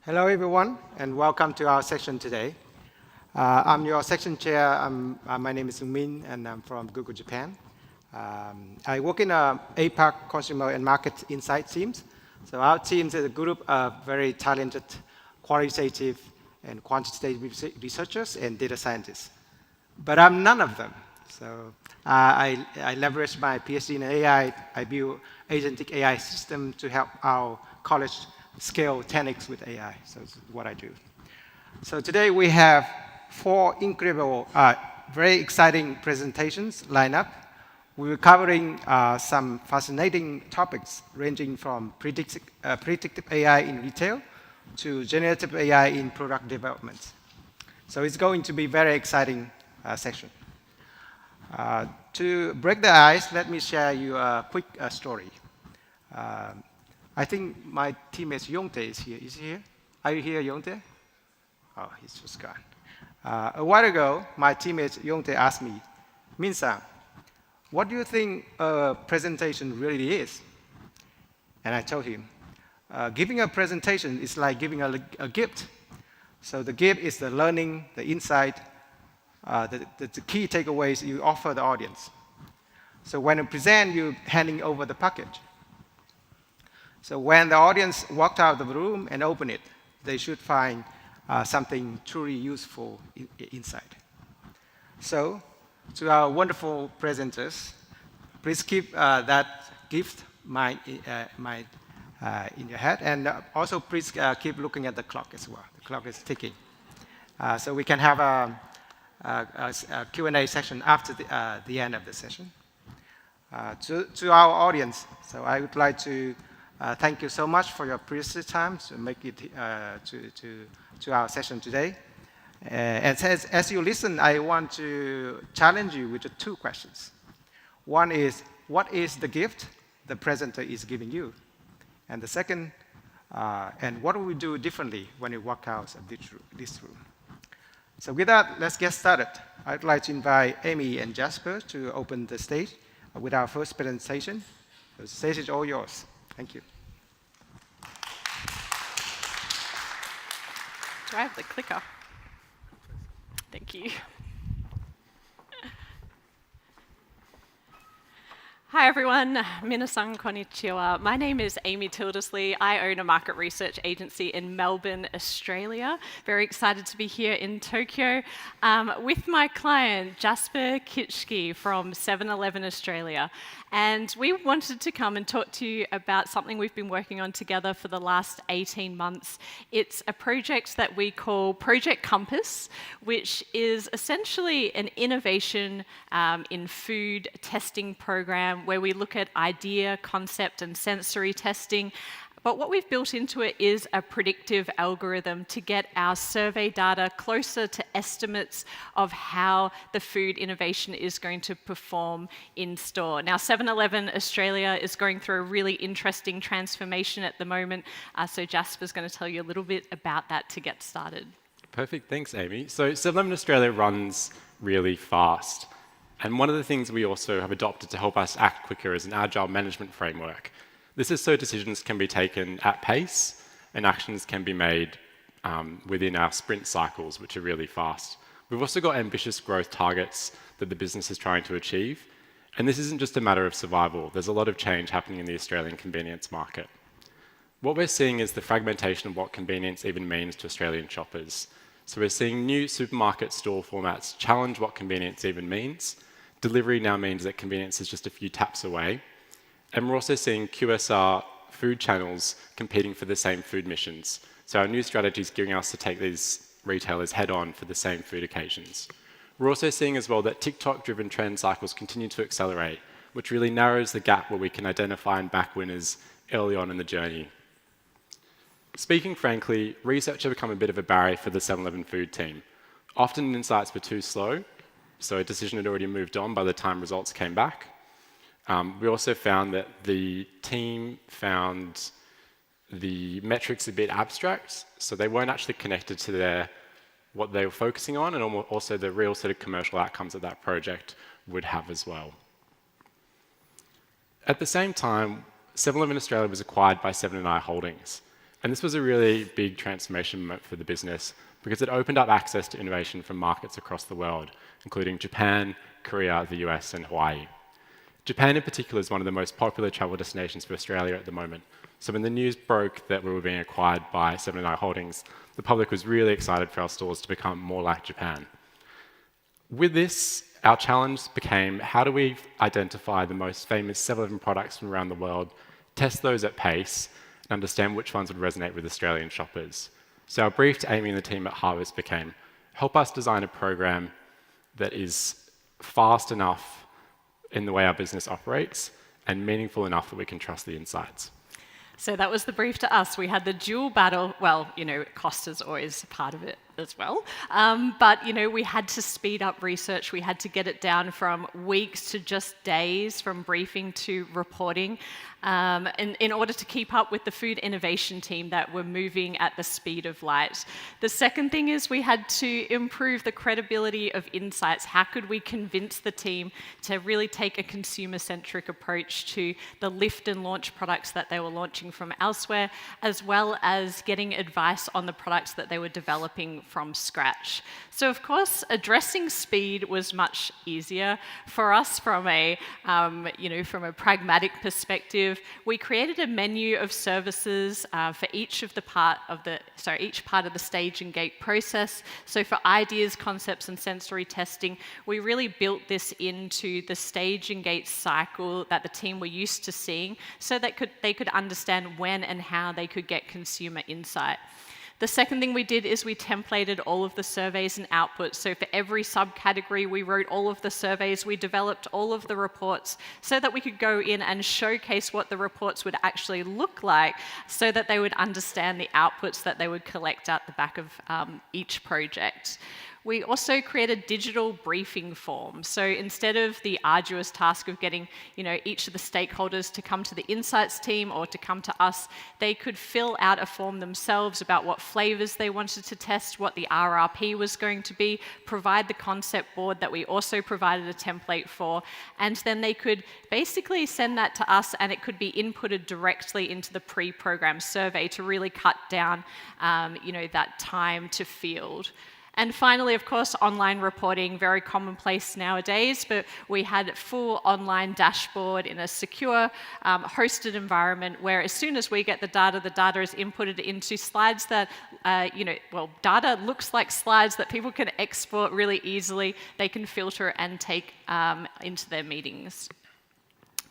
Hello, everyone, and welcome to our session today. I'm your section chair. My name is Min, and I'm from Google Japan. I work in APAC Consumer and Market Insight teams. So our team is a group of very talented qualitative and quantitative researchers and data scientists. But I'm none of them. So I leverage my PhD in AI. I build agentic AI system to help our college scale 10x with AI. So it's what I do. So today we have 4 incredible, very exciting presentations lined up. We're covering some fascinating topics ranging from predictive AI in retail to generative AI in product development. So it's going to be a very exciting session. To break the ice, let me share you a quick story. I think my teammate Yongtae is here. Is he here? Are you here, Yongtae? Oh, he's just gone. A while ago, my teammate Yongtae asked me, Min-san, what do you think a presentation really is? And I told him, giving a presentation is like giving a gift. So the gift is the learning, the insight, the key takeaways you offer the audience. So when you present, you're handing over the package. So when the audience walked out of the room and opened it, they should find something truly useful inside. So to our wonderful presenters, please keep that gift in your head. And also please keep looking at the clock as well. The clock is ticking. So we can have a Q&A session after the end of the session. To our audience, so I would like to thank you so much for your precious time to make it to our session today. And as you listen, I want to challenge you with 2 questions. One is, what is the gift the presenter is giving you? And the second, and what will we do differently when you walk out of this room? So with that, let's get started. I'd like to invite Amy and Jasper to open the stage with our first presentation. The stage is all yours. Thank you. Do I have the clicker? Thank you. Hi everyone, minasan konnichiwa. My name is Amy Tildesley. I own a market research agency in Melbourne, Australia. Very excited to be here in Tokyo with my client Jasper Kitschke from 7-Eleven Australia. And we wanted to come and talk to you about something we've been working on together for the last 18 months. It's a project that we call Project Compass, which is essentially an innovation in food testing program where we look at idea, concept, and sensory testing. But what we've built into it is a predictive algorithm to get our survey data closer to estimates of how the food innovation is going to perform in store. Now, 7-Eleven Australia is going through a really interesting transformation at the moment, so Jasper's going to tell you a little bit about that to get started. Perfect, thanks Amy. So 7-Eleven Australia runs really fast. And one of the things we also have adopted to help us act quicker is an agile management framework. This is so decisions can be taken at pace and actions can be made within our sprint cycles, which are really fast. We've also got ambitious growth targets that the business is trying to achieve. And this isn't just a matter of survival. There's a lot of change happening in the Australian convenience market. What we're seeing is the fragmentation of what convenience even means to Australian shoppers. So we're seeing new supermarket store formats challenge what convenience even means. Delivery now means that convenience is just a few taps away. And we're also seeing QSR food channels competing for the same food missions. So our new strategy is giving us to take these retailers head on for the same food occasions. We're also seeing as well that TikTok-driven trend cycles continue to accelerate, which really narrows the gap where we can identify and back winners early on in the journey. Speaking frankly, research has become a bit of a barrier for the 7-Eleven food team. Often insights were too slow, so a decision had already moved on by the time results came back. We also found that the team found the metrics a bit abstract, so they weren't actually connected to what they were focusing on, and also the real sort of commercial outcomes that that project would have as well. At the same time, 7-Eleven Australia was acquired by 7&i Holdings, and this was a really big transformation moment for the business because it opened up access to innovation from markets across the world, including Japan, Korea, the US, and Hawaii. Japan in particular is one of the most popular travel destinations for Australia at the moment. So when the news broke that we were being acquired by 7&i Holdings, the public was really excited for our stores to become more like Japan. With this, our challenge became, how do we identify the most famous 7-Eleven products from around the world, test those at pace, and understand which ones would resonate with Australian shoppers? So our brief to Amy and the team at Harvest became, help us design a program that is fast enough in the way our business operates and meaningful enough that we can trust the insights. So that was the brief to us. We had the dual battle. Well, cost is always part of it as well. But, we had to speed up research. We had to get it down from weeks to just days, from briefing to reporting, in order to keep up with the food innovation team that were moving at the speed of light. The second thing is we had to improve the credibility of insights. How could we convince the team to really take a consumer-centric approach to the lift and launch products that they were launching from elsewhere, as well as getting advice on the products that they were developing from scratch. So of course, addressing speed was much easier for us from a pragmatic perspective. We created a menu of services for each part of the stage and gate process. So for ideas, concepts, and sensory testing, we really built this into the stage and gate cycle that the team were used to seeing, so that they could understand when and how they could get consumer insight. The second thing we did is we templated all of the surveys and outputs. So for every subcategory, we wrote all of the surveys, we developed all of the reports so that we could go in and showcase what the reports would actually look like, so that they would understand the outputs that they would collect at the back of each project. We also created digital briefing forms. So instead of the arduous task of getting, each of the stakeholders to come to the insights team or to come to us, they could fill out a form themselves about what flavors they wanted to test, what the RRP was going to be, provide the concept board that we also provided a template for, and then they could basically send that to us, and it could be inputted directly into the pre-programmed survey to really cut down, that time to field. And finally, of course, online reporting, very commonplace nowadays, but we had a full online dashboard in a secure, hosted environment where as soon as we get the data is inputted into slides that, data looks like slides that people can export really easily. They can filter and take into their meetings.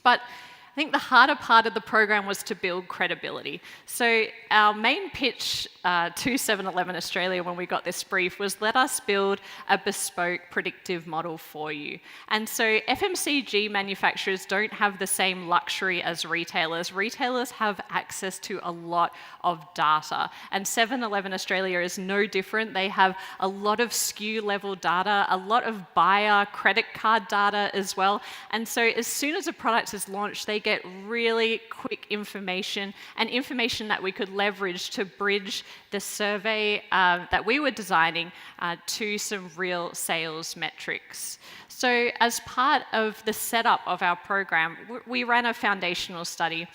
But I think the harder part of the program was to build credibility. So our main pitch to 7-Eleven Australia when we got this brief was, let us build a bespoke predictive model for you. And so FMCG manufacturers don't have the same luxury as retailers. Retailers have access to a lot of data, and 7-Eleven Australia is no different. They have a lot of SKU level data, a lot of buyer credit card data as well. And so as soon as a product is launched, they get really quick information, and information that we could leverage to bridge the survey that we were designing to some real sales metrics. So as part of the setup of our program, we ran a foundational study,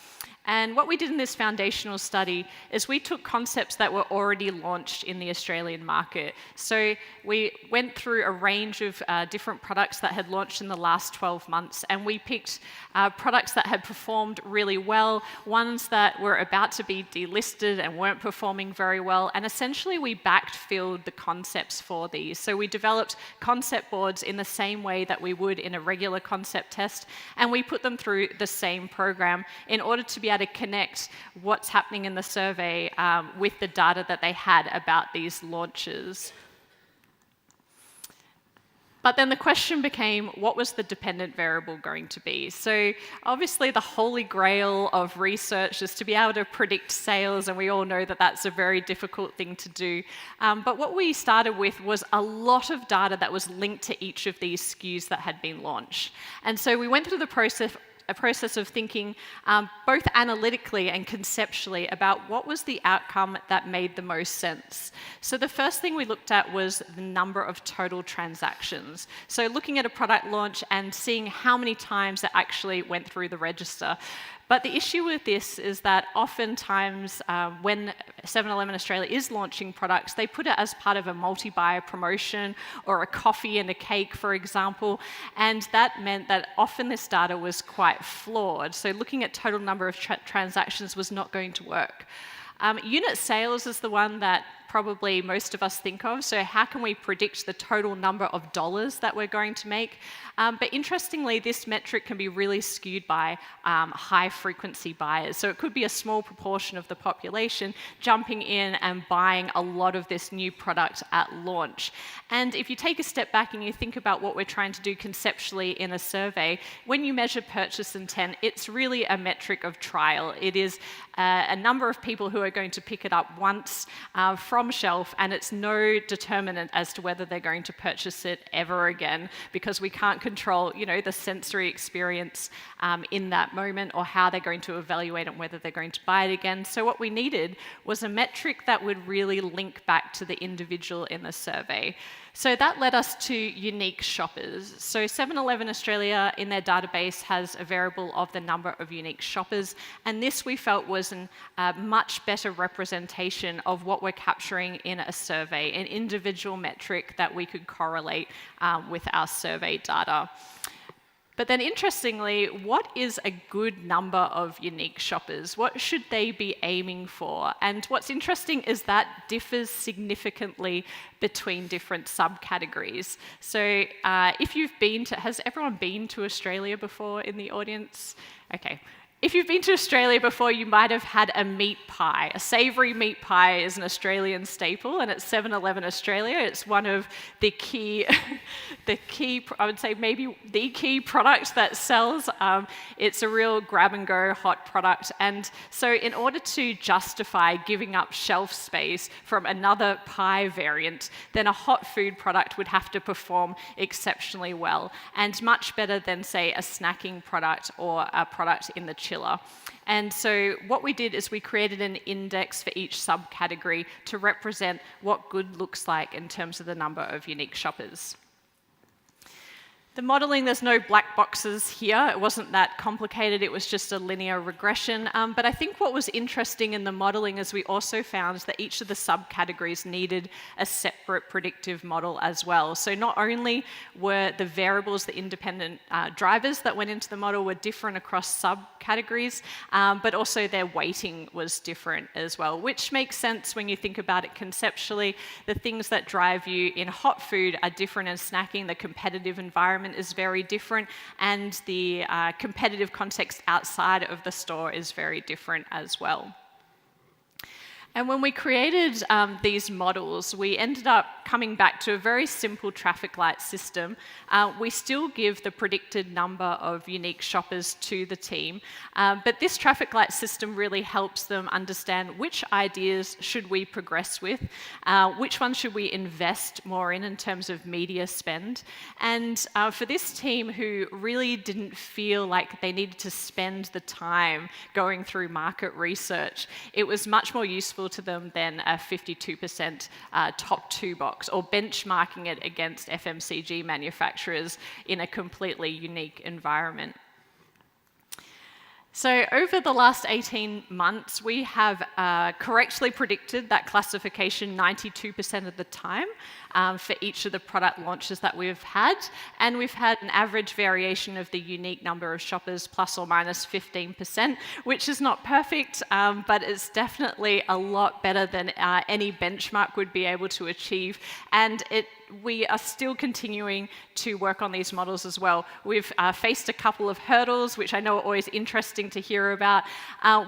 And what we did in this foundational study is we took concepts that were already launched in the Australian market. So we went through a range of different products that had launched in the last 12 months, and we picked products that had performed really well, ones that were about to be delisted and weren't performing very well, and essentially we backfilled the concepts for these. So we developed concept boards in the same way that we would in a regular concept test, and we put them through the same program in order to be able to connect what's happening in the survey with the data that they had about these launches. But then the question became, what was the dependent variable going to be? So obviously the holy grail of research is to be able to predict sales, and we all know that that's a very difficult thing to do. But what we started with was a lot of data that was linked to each of these SKUs that had been launched. And so we went through the process of thinking both analytically and conceptually about what was the outcome that made the most sense. So the first thing we looked at was the number of total transactions. So looking at a product launch and seeing how many times it actually went through the register. But the issue with this is that oftentimes when 7-Eleven Australia is launching products, they put it as part of a multi-buyer promotion or a coffee and a cake, for example, and that meant that often this data was quite flawed. So looking at total number of transactions was not going to work. Unit sales is the one that probably most of us think of. So how can we predict the total number of dollars that we're going to make? But interestingly, this metric can be really skewed by high frequency buyers. So it could be a small proportion of the population jumping in and buying a lot of this new product at launch. And if you take a step back and you think about what we're trying to do conceptually in a survey, when you measure purchase intent, it's really a metric of trial. It is a number of people who are going to pick it up once from shelf, and it's no determinant as to whether they're going to purchase it ever again, because we can't control, the sensory experience in that moment, or how they're going to evaluate it and whether they're going to buy it again. So what we needed was a metric that would really link back to the individual in the survey. So that led us to unique shoppers. So 7-Eleven Australia in their database has a variable of the number of unique shoppers, and this we felt was a much better representation of what we're capturing in a survey, an individual metric that we could correlate with our survey data. But then interestingly, what is a good number of unique shoppers? What should they be aiming for? And what's interesting is that differs significantly between different subcategories. So if you've been to, has everyone been to Australia before in the audience? Okay. If you've been to Australia before, you might have had a meat pie. A savoury meat pie is an Australian staple, and at 7-Eleven Australia, it's one of the key, I would say maybe the key product that sells. It's a real grab-and-go hot product, and so in order to justify giving up shelf space from another pie variant, then a hot food product would have to perform exceptionally well, and much better than, say, a snacking product or a product in the chiller. And so what we did is we created an index for each subcategory to represent what good looks like in terms of the number of unique shoppers. The modelling, there's no black boxes here. It wasn't that complicated. It was just a linear regression. But I think what was interesting in the modelling is we also found that each of the subcategories needed a separate predictive model as well. So not only were the variables, the independent drivers that went into the model were different across subcategories, but also their weighting was different as well, which makes sense when you think about it conceptually. The things that drive you in hot food are different in snacking. The competitive environment is very different, and the competitive context outside of the store is very different as well. And when we created these models, we ended up coming back to a very simple traffic light system. We still give the predicted number of unique shoppers to the team, but this traffic light system really helps them understand which ideas should we progress with, which ones should we invest more in terms of media spend. And for this team who really didn't feel like they needed to spend the time going through market research, it was much more useful to them than a 52% top 2 box, or benchmarking it against FMCG manufacturers in a completely unique environment. So over the last 18 months, we have correctly predicted that classification 92% of the time for each of the product launches that we've had. And we've had an average variation of the unique number of shoppers plus or minus 15%, which is not perfect, but it's definitely a lot better than any benchmark would be able to achieve. And we are still continuing to work on these models as well. We've faced a couple of hurdles, which I know are always interesting to hear about.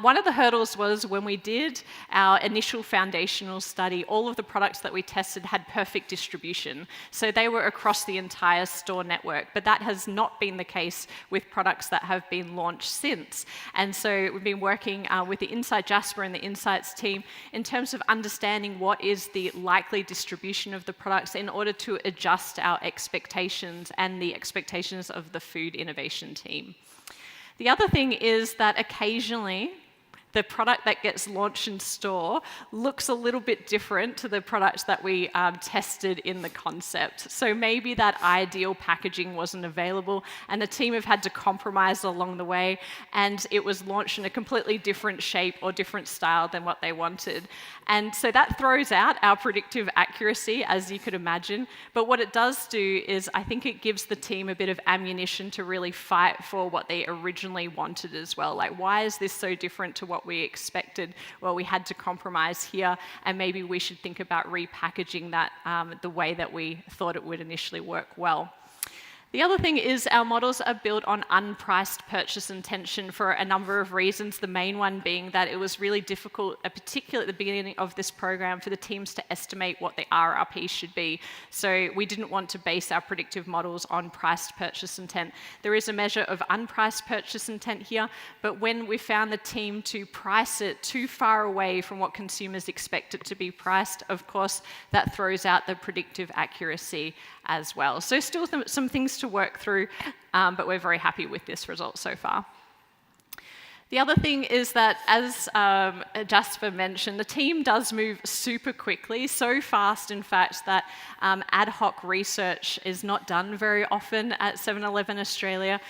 One of the hurdles was when we did our initial foundational study, all of the products that we tested had perfect distribution. So they were across the entire store network, but that has not been the case with products that have been launched since. And so we've been working with the Insight Jasper and the Insights team in terms of understanding what is the likely distribution of the products in order to adjust our expectations and the expectations of the food innovation team. The other thing is that occasionally the product that gets launched in store looks a little bit different to the products that we tested in the concept. So maybe that ideal packaging wasn't available and the team have had to compromise along the way, and it was launched in a completely different shape or different style than what they wanted. And so that throws out our predictive accuracy, as you could imagine. But what it does do is I think it gives the team a bit of ammunition to really fight for what they originally wanted as well. Like, why is this so different to what we expected? Well, we had to compromise here, and maybe we should think about repackaging that the way that we thought it would initially work well. The other thing is our models are built on unpriced purchase intention for a number of reasons, the main one being that it was really difficult, particularly at the beginning of this program, for the teams to estimate what the RRP should be. So we didn't want to base our predictive models on priced purchase intent. There is a measure of unpriced purchase intent here, but when we found the team to price it too far away from what consumers expect it to be priced, of course, that throws out the predictive accuracy as well. So still some things to work through, but we're very happy with this result so far. The other thing is that, as Jasper mentioned, the team does move super quickly, so fast, in fact, that ad hoc research is not done very often at 7-Eleven Australia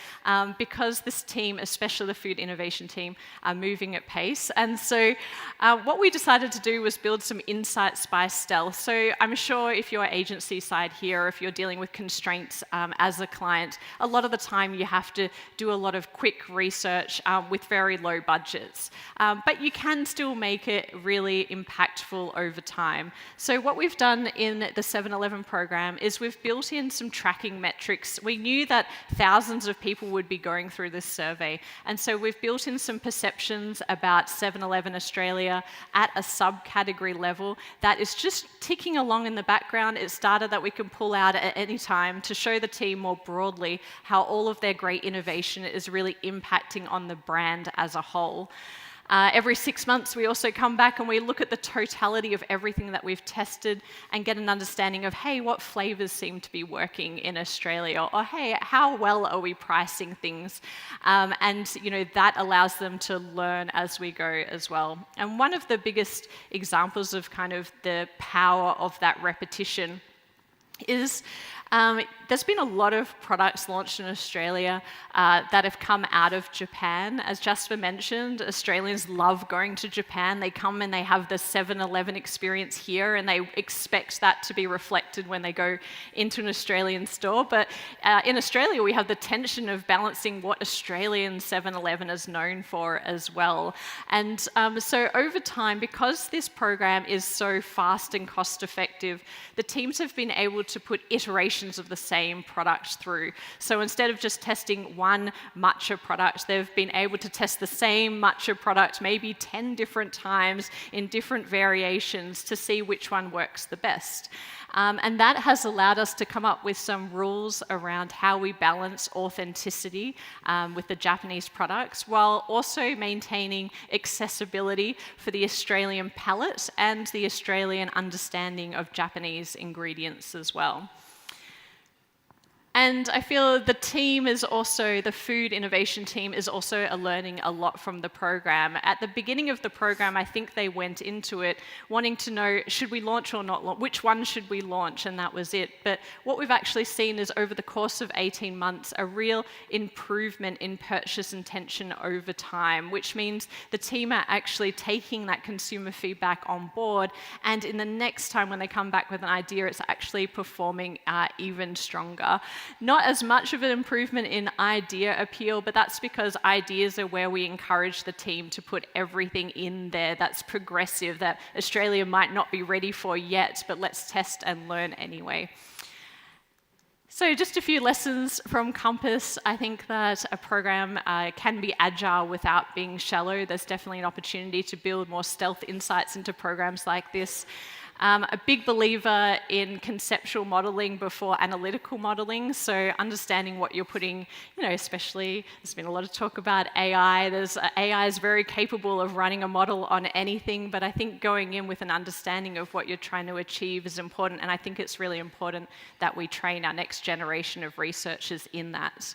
because this team, especially the food innovation team, are moving at pace. And so what we decided to do was build some insights by stealth. So I'm sure if you're agency side here, if you're dealing with constraints as a client, a lot of the time you have to do a lot of quick research with very low budgets. But you can still make it really impactful over time. So what we've done in the 7-Eleven program is we've built in some tracking metrics. We knew that thousands of people would be going through this survey. And so we've built in some perceptions about 7-Eleven Australia at a subcategory level that is just ticking along in the background. It's data that we can pull out at any time to show the team more broadly how all of their great innovation is really impacting on the brand as a whole. Every 6 months, we also come back and we look at the totality of everything that we've tested and get an understanding of, hey, what flavors seem to be working in Australia? Or, hey, how well are we pricing things? And that allows them to learn as we go as well. And one of the biggest examples of kind of the power of that repetition is there's been a lot of products launched in Australia that have come out of Japan. As Jasper mentioned, Australians love going to Japan. They come and they have the 7-Eleven experience here, and they expect that to be reflected when they go into an Australian store. But in Australia, we have the tension of balancing what Australian 7-Eleven is known for as well. And so over time, because this program is so fast and cost effective, the teams have been able to put iterations of the same product through. So instead of just testing one matcha product, they've been able to test the same matcha product maybe 10 different times in different variations to see which one works the best. And that has allowed us to come up with some rules around how we balance authenticity with the Japanese products, while also maintaining accessibility for the Australian palate and the Australian understanding of Japanese ingredients as well. And I feel the team is also, the food innovation team is also learning a lot from the program. At the beginning of the program, I think they went into it wanting to know, should we launch or not launch? Which one should we launch? And that was it. But what we've actually seen is over the course of 18 months, a real improvement in purchase intention over time, which means the team are actually taking that consumer feedback on board. And in the next time when they come back with an idea, it's actually performing even stronger. Not as much of an improvement in idea appeal, but that's because ideas are where we encourage the team to put everything in there that's progressive, that Australia might not be ready for yet, but let's test and learn anyway. So just a few lessons from Compass. I think that a program can be agile without being shallow. There's definitely an opportunity to build more stealth insights into programs like this. A big believer in conceptual modeling before analytical modeling, so understanding what you're putting, especially, there's been a lot of talk about AI. AI is very capable of running a model on anything, but I think going in with an understanding of what you're trying to achieve is important, and I think it's really important that we train our next generation of researchers in that.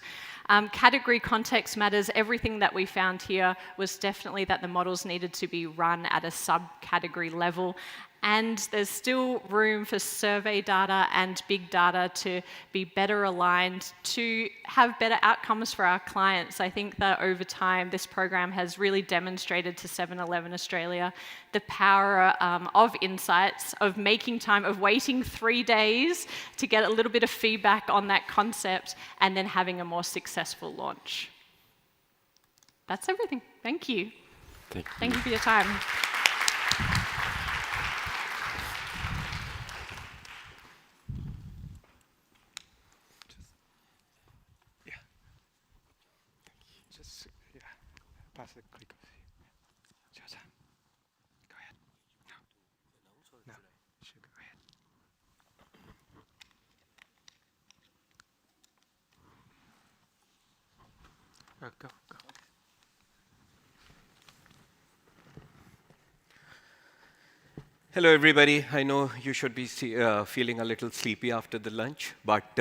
Category context matters. Everything that we found here was definitely that the models needed to be run at a subcategory level. And there's still room for survey data and big data to be better aligned to have better outcomes for our clients. I think that over time, this program has really demonstrated to 7-Eleven Australia the power of insights, of making time, of waiting 3 days to get a little bit of feedback on that concept and then having a more successful launch. That's everything. Thank you. Thank you for your time. Pass the click. Go ahead. No, should go ahead. Go. Hello, everybody. I know you should be feeling a little sleepy after the lunch, but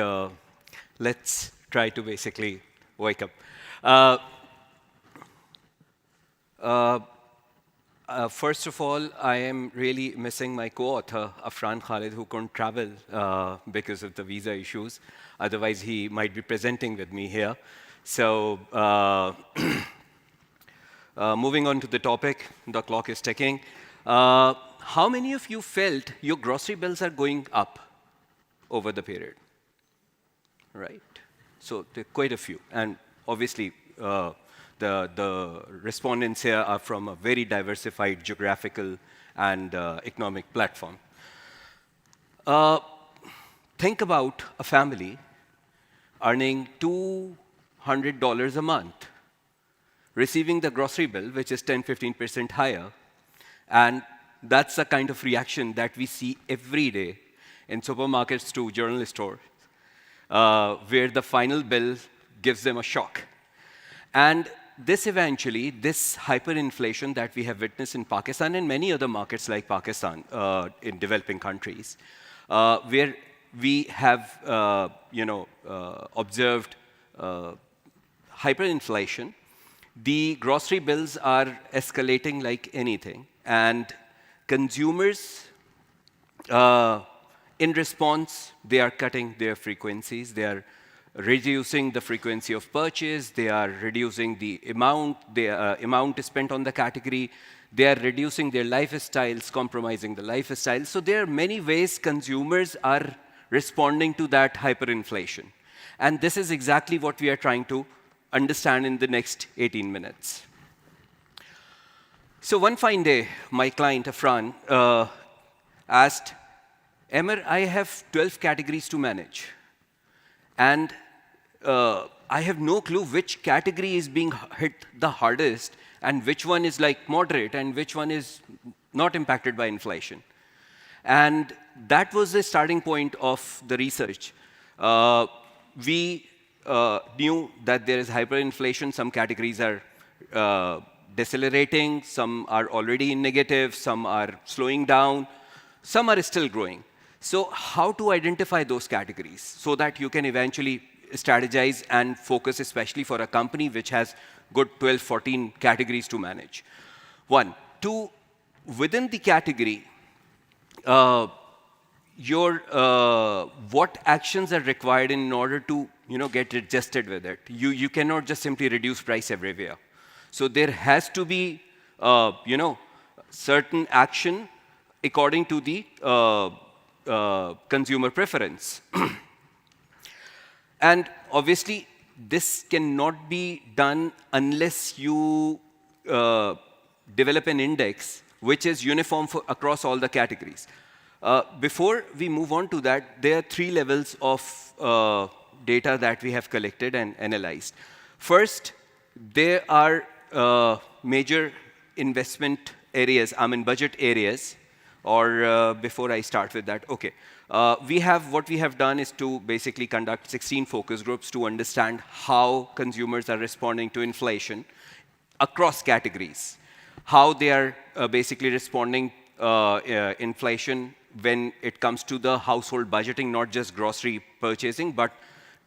let's try to basically wake up. First of all, I am really missing my co-author, Afran Khalid, who couldn't travel because of the visa issues. Otherwise, he might be presenting with me here. So moving on to the topic, the clock is ticking. How many of you felt your grocery bills are going up over the period? Right? So there are quite a few. And obviously, the respondents here are from a very diversified geographical and economic platform. Think about a family earning $200 a month, receiving the grocery bill, which is 10–15% higher, and that's the kind of reaction that we see every day in supermarkets to general stores, where the final bill gives them a shock. And this hyperinflation that we have witnessed in Pakistan and many other markets like Pakistan in developing countries, where we have observed hyperinflation, the grocery bills are escalating like anything. And consumers, in response, they are cutting their frequencies. They are reducing the frequency of purchase. They are reducing the amount spent on the category. They are reducing their lifestyles, compromising the lifestyle. So there are many ways consumers are responding to that hyperinflation. And this is exactly what we are trying to understand in the next 18 minutes. So one fine day, my client, Afran, asked, Emir, I have 12 categories to manage. And I have no clue which category is being hit the hardest and which one is like moderate and which one is not impacted by inflation. And that was the starting point of the research. We knew that there is hyperinflation. Some categories are decelerating, some are already in negative, some are slowing down, some are still growing. So how to identify those categories so that you can eventually strategize and focus, especially for a company which has good 12, 14 categories to manage. One. Two, within the category, what actions are required in order to get adjusted with it. You cannot just simply reduce price everywhere. So there has to be certain action according to the consumer preference. And obviously, this cannot be done unless you develop an index which is uniform across all the categories. Before we move on to that, there are 3 levels of data that we have collected and analyzed. First, there are major investment areas, budget areas, or before I start with that, okay. What we have done is to basically conduct 16 focus groups to understand how consumers are responding to inflation across categories, how they are basically responding inflation when it comes to the household budgeting, not just grocery purchasing, but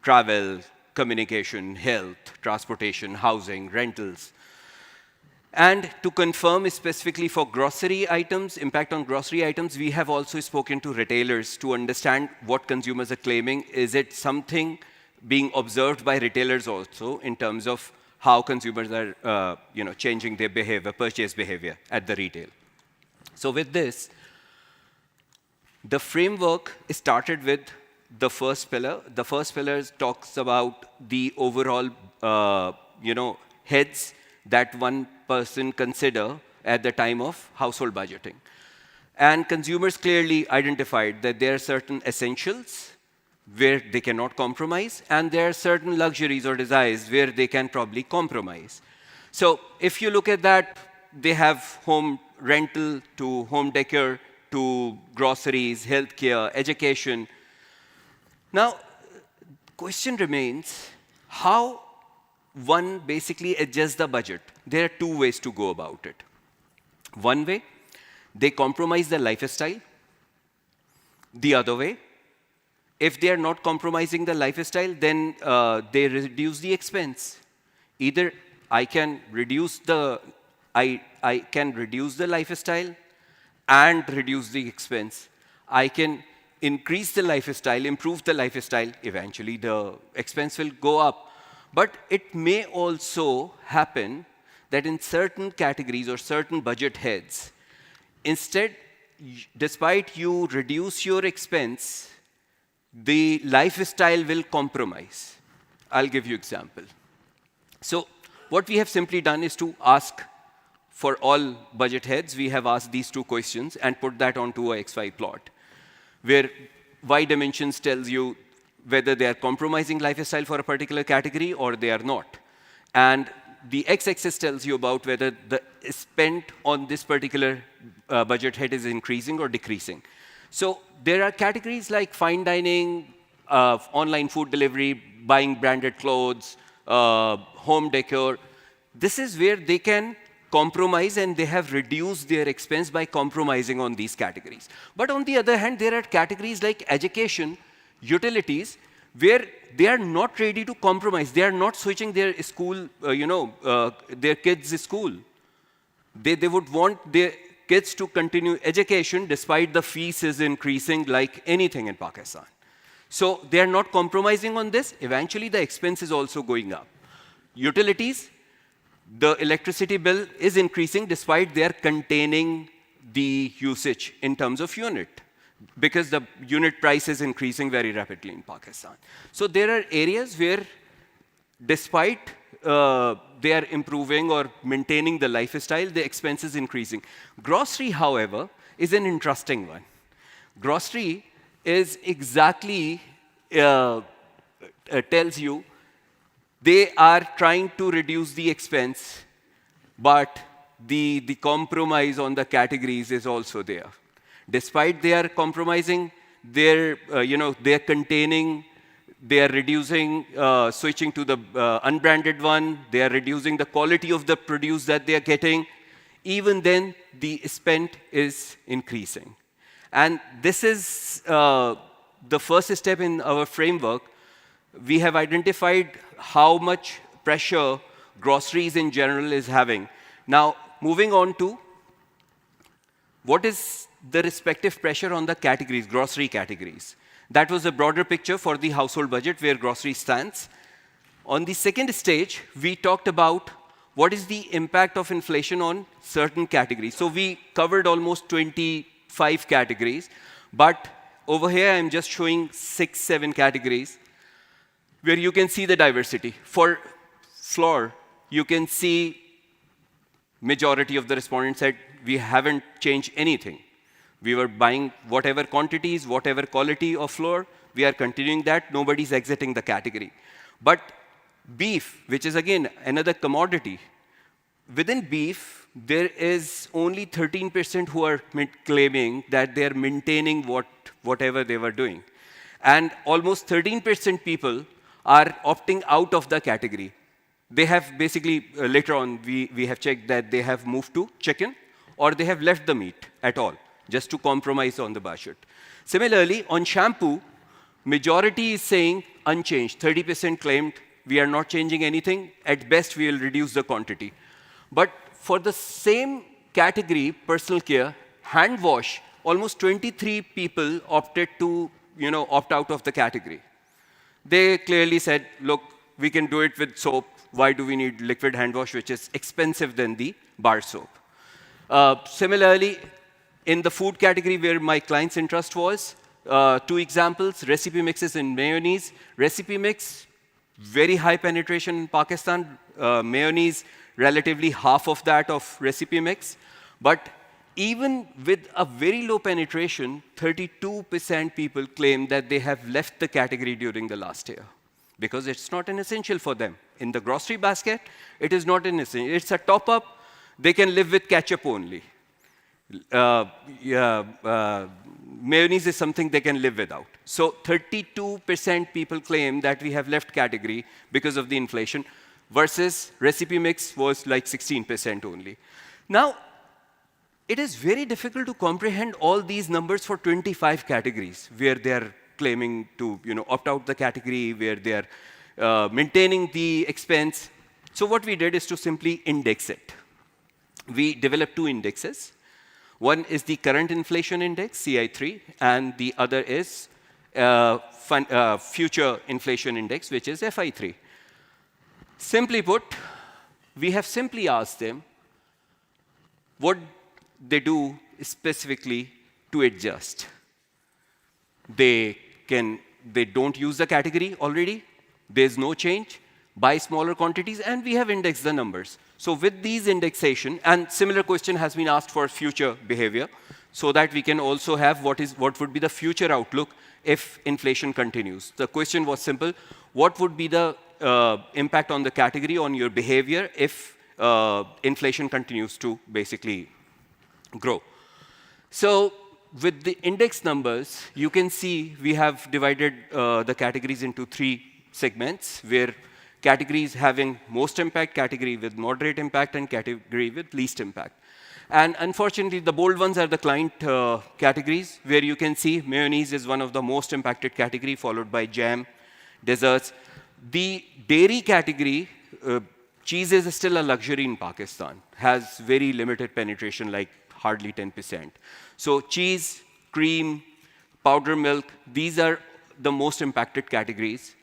travel, communication, health, transportation, housing, rentals. And to confirm specifically for grocery items, impact on grocery items, we have also spoken to retailers to understand what consumers are claiming. Is it something being observed by retailers also in terms of how consumers are changing their behavior, purchase behavior at the retail? So with this, the framework started with the first pillar. The first pillar talks about the overall heads that one person consider at the time of household budgeting. And consumers clearly identified that there are certain essentials where they cannot compromise, and there are certain luxuries or desires where they can probably compromise. So if you look at that, they have home rental to home decor to groceries, healthcare, education. Now, question remains, how one basically adjusts the budget? There are 2 ways to go about it. One way, they compromise their lifestyle. The other way, if they are not compromising the lifestyle, then they reduce the expense. Either I can reduce the lifestyle and reduce the expense. I can increase the lifestyle, improve the lifestyle. Eventually, the expense will go up. But it may also happen that in certain categories or certain budget heads, instead, despite you reduce your expense, the lifestyle will compromise. I'll give you an example. So what we have simply done is to ask for all budget heads, we have asked these 2 questions and put that onto a XY plot, where Y dimensions tells you whether they are compromising lifestyle for a particular category or they are not. And the x-axis tells you about whether the spend on this particular budget head is increasing or decreasing. So there are categories like fine dining, online food delivery, buying branded clothes, home decor. This is where they can compromise, and they have reduced their expense by compromising on these categories. But on the other hand, there are categories like education, utilities, where they are not ready to compromise. They are not switching their school, their kids' school. They would want their kids to continue education despite the fees is increasing like anything in Pakistan. So they are not compromising on this. Eventually, the expense is also going up. Utilities, the electricity bill is increasing despite they are containing the usage in terms of unit, because the unit price is increasing very rapidly in Pakistan. So there are areas where, despite they are improving or maintaining the lifestyle, the expense is increasing. Grocery, however, is an interesting one. Grocery is exactly tells you they are trying to reduce the expense, but the compromise on the categories is also there. Despite they are compromising, they're containing, they are reducing, switching to the unbranded one, they are reducing the quality of the produce that they are getting. Even then, the spend is increasing. And this is the first step in our framework, we have identified how much pressure groceries in general is having. Now, moving on to what is the respective pressure on the categories, grocery categories. That was a broader picture for the household budget where grocery stands. On the second stage, we talked about what is the impact of inflation on certain categories. So we covered almost 25 categories, but over here I'm just showing 6, 7 categories where you can see the diversity. For flour, you can see majority of the respondents said we haven't changed anything. We were buying whatever quantities, whatever quality of flour, we are continuing that, nobody's exiting the category. But beef, which is again another commodity, within beef, there is only 13% who are claiming that they are maintaining whatever they were doing. And almost 13% people are opting out of the category. They have basically, later on, we have checked that they have moved to chicken or they have left the meat at all, just to compromise on the budget. Similarly, on shampoo, majority is saying unchanged. 30% claimed we are not changing anything. At best, we will reduce the quantity. But for the same category, personal care, hand wash, almost 23 people opted to opt out of the category. They clearly said, look, we can do it with soap. Why do we need liquid hand wash, which is expensive than the bar soap? Similarly, in the food category where my client's interest was, 2 examples, recipe mixes and mayonnaise. Recipe mix, very high penetration in Pakistan. Mayonnaise, relatively half of that of recipe mix. But even with a very low penetration, 32% people claim that they have left the category during the last year because it's not an essential for them. In the grocery basket, it is not an essential. It's a top-up. They can live with ketchup only. Mayonnaise is something they can live without. So 32% people claim that we have left category because of the inflation, versus recipe mix was like 16% only. Now, it is very difficult to comprehend all these numbers for 25 categories where they are claiming to opt out the category, where they are maintaining the expense. So what we did is to simply index it. We developed 2 indexes. One is the current inflation index, CI3, and the other is future inflation index, which is FI3. Simply put, we have simply asked them what they do specifically to adjust. They don't use the category already. There's no change. Buy smaller quantities, and we have indexed the numbers. So with these indexation, and similar question has been asked for future behavior, so that we can also have what would be the future outlook if inflation continues. The question was simple: what would be the impact on the category, on your behavior, if inflation continues to basically grow? So with the index numbers, you can see we have divided the categories into 3 segments, where categories having most impact, category with moderate impact, and category with least impact. And unfortunately, the bold ones are the client categories, where you can see mayonnaise is one of the most impacted category, followed by jam, desserts. The dairy category, cheese is still a luxury in Pakistan, has very limited penetration, like hardly 10%. So cheese, cream, powder milk, these are the most impacted categories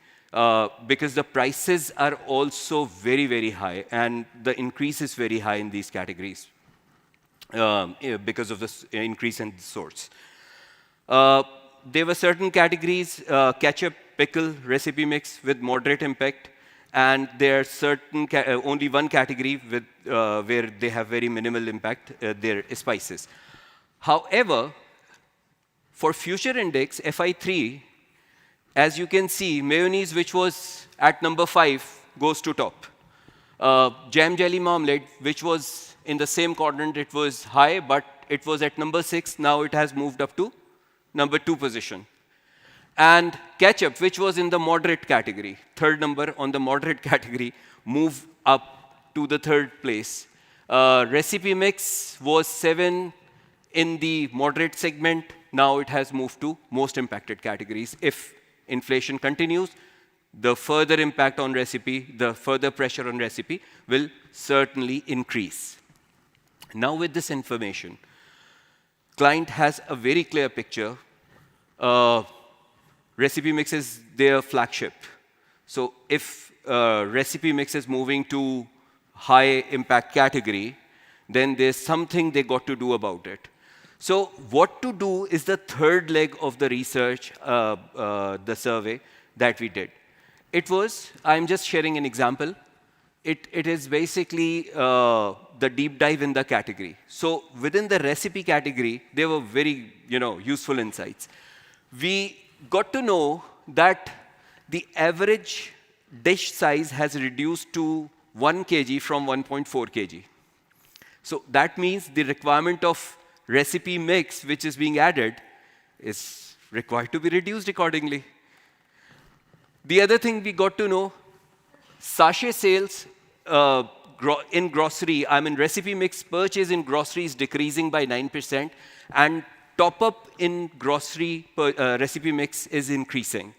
because the prices are also very, very high, and the increase is very high in these categories because of this increase in source. There were certain categories, ketchup, pickle, recipe mix with moderate impact, and there are certain only one category with, where they have very minimal impact, their spices. However, for future index, FI3, as you can see, mayonnaise, which was at number 5, goes to top. Jam jelly marmalade, which was in the same quadrant, it was high, but it was at number 6. Now it has moved up to number 2 position. And ketchup, which was in the moderate category, 3rd number on the moderate category, moved up to the 3rd place. Recipe mix was 7 in the moderate segment. Now it has moved to most impacted categories. If inflation continues, the further impact on recipe, the further pressure on recipe will certainly increase. Now with this information, client has a very clear picture. Recipe mix is their flagship. So if recipe mix is moving to high impact category, then there's something they got to do about it. So what to do is the third leg of the research, the survey that we did. It was, I'm just sharing an example. It is basically the deep dive in the category. So within the recipe category, there were very useful insights. We got to know that the average dish size has reduced to 1 kg from 1.4 kg. So that means the requirement of recipe mix, which is being added, is required to be reduced accordingly. The other thing we got to know, sachet sales in grocery, recipe mix purchase in grocery is decreasing by 9%, and top-up in grocery recipe mix is increasing.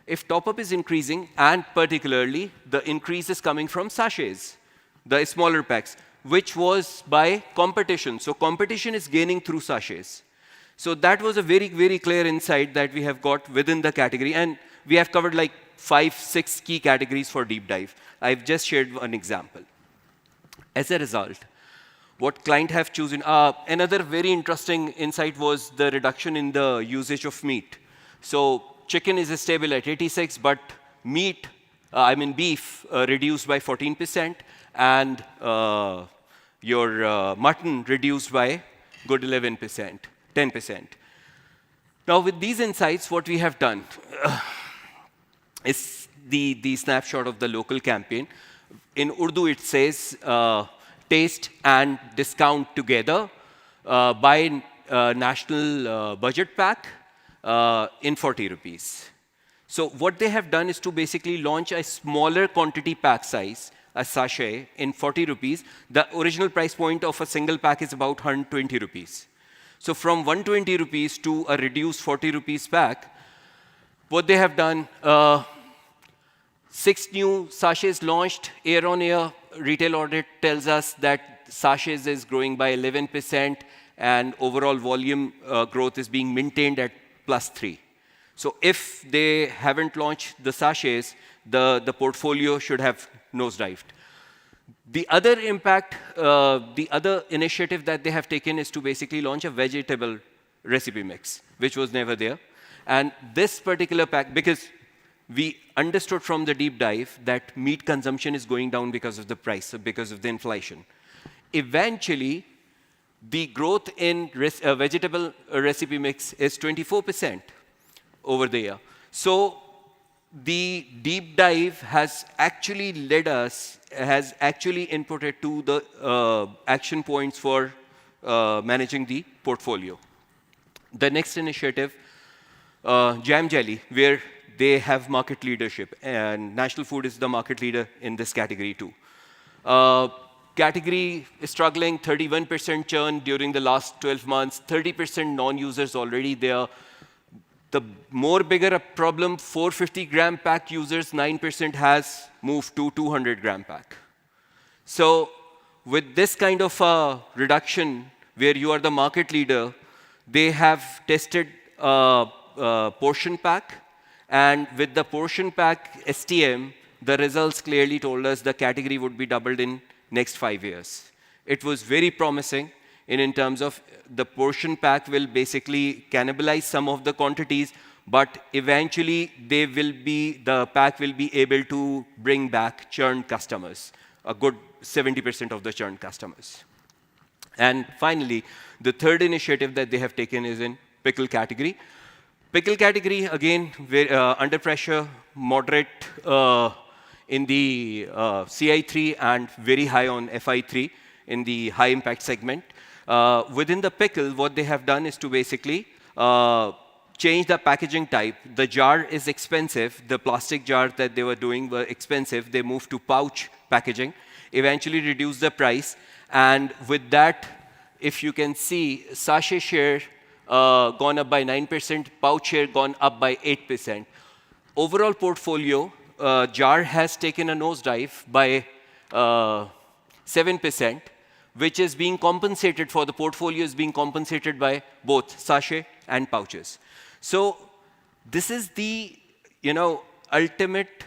If top-up is increasing, and particularly the increase is coming from sachets, the smaller packs, which was by competition. So competition is gaining through sachets. So that was a very, very clear insight that we have got within the category. And we have covered like 5, 6 key categories for deep dive. I've just shared one example. As a result, what client have chosen, another very interesting insight was the reduction in the usage of meat. So chicken is stable at 86, but meat, beef, reduced by 14%, and your mutton reduced by good 11%, 10%. Now, with these insights, what we have done is the snapshot of the local campaign. In Urdu, it says, taste and discount together, buy national budget pack in 40 rupees. So what they have done is to basically launch a smaller quantity pack size, a sachet, in 40 rupees. The original price point of a single pack is about 120 rupees. So from 120 rupees to a reduced 40 rupees pack, what they have done, 6 new sachets launched year on year. Retail audit tells us that sachets is growing by 11%, and overall volume growth is being maintained at +3. So if they haven't launched the sachets, the portfolio should have nosedived. The other impact, the other initiative that they have taken is to basically launch a vegetable recipe mix, which was never there. And this particular pack, because we understood from the deep dive that meat consumption is going down because of the price, because of the inflation. Eventually, the growth in vegetable recipe mix is 24% over the year. So the deep dive has actually led us, has actually inputted to the action points for managing the portfolio. The next initiative, Jam Jelly, where they have market leadership, and National Food is the market leader in this category too. Category is struggling, 31% churn during the last 12 months, 30% non-users already there. The more bigger a problem, 450-gram pack users, 9% has moved to 200-gram pack. So with this kind of a reduction, where you are the market leader, they have tested portion pack. And with the portion pack STM, the results clearly told us the category would be doubled in next 5 years. It was very promising in terms of the portion pack will basically cannibalize some of the quantities, but eventually the pack will be able to bring back churned customers, a good 70% of the churned customers. And finally, the third initiative that they have taken is in pickle category. Pickle category, again, under pressure, moderate in the CI3 and very high on FI3 in the high impact segment. Within the pickle, what they have done is to basically change the packaging type. The jar is expensive. The plastic jar that they were doing were expensive. They moved to pouch packaging, eventually reduced the price. And with that, if you can see, sachet share gone up by 9%, pouch share gone up by 8%. overall portfolio, jar has taken a nosedive by 7%, which is being compensated for, the portfolio is being compensated by both sachet and pouches. So this is the ultimate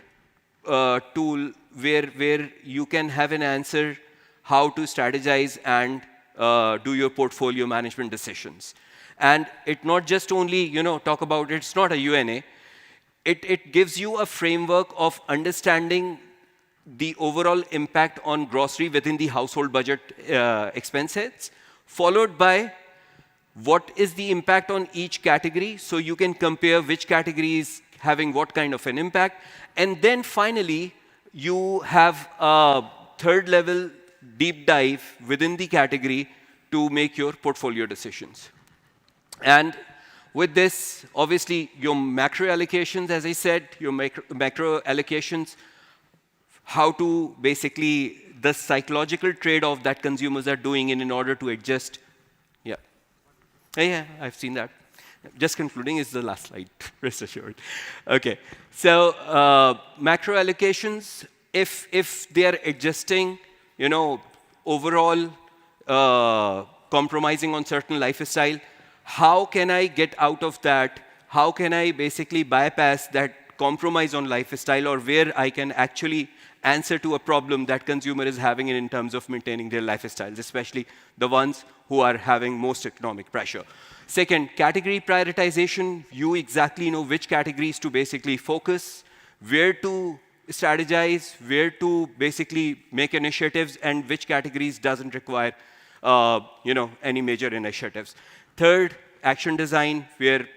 tool where you can have an answer how to strategize and do your portfolio management decisions. And it not just only talk about, it's not a UNA, it gives you a framework of understanding the overall impact on grocery within the household budget expense heads, followed by what is the impact on each category, so you can compare which category is having what kind of an impact. And then finally, you have a third level deep dive within the category to make your portfolio decisions. And with this, obviously, your macro allocations, as I said, your macro allocations, how to basically, the psychological trade-off that consumers are doing in order to adjust. Yeah. Yeah, I've seen that. Just concluding is the last slide, rest assured. Okay, so macro allocations, if they are adjusting, overall compromising on certain lifestyle, how can I get out of that? How can I basically bypass that compromise on lifestyle, or where I can actually answer to a problem that consumer is having in terms of maintaining their lifestyles, especially the ones who are having most economic pressure. Second, category prioritization. You exactly know which categories to basically focus, where to strategize, where to basically make initiatives, and which categories doesn't require any major initiatives. Third, action design, where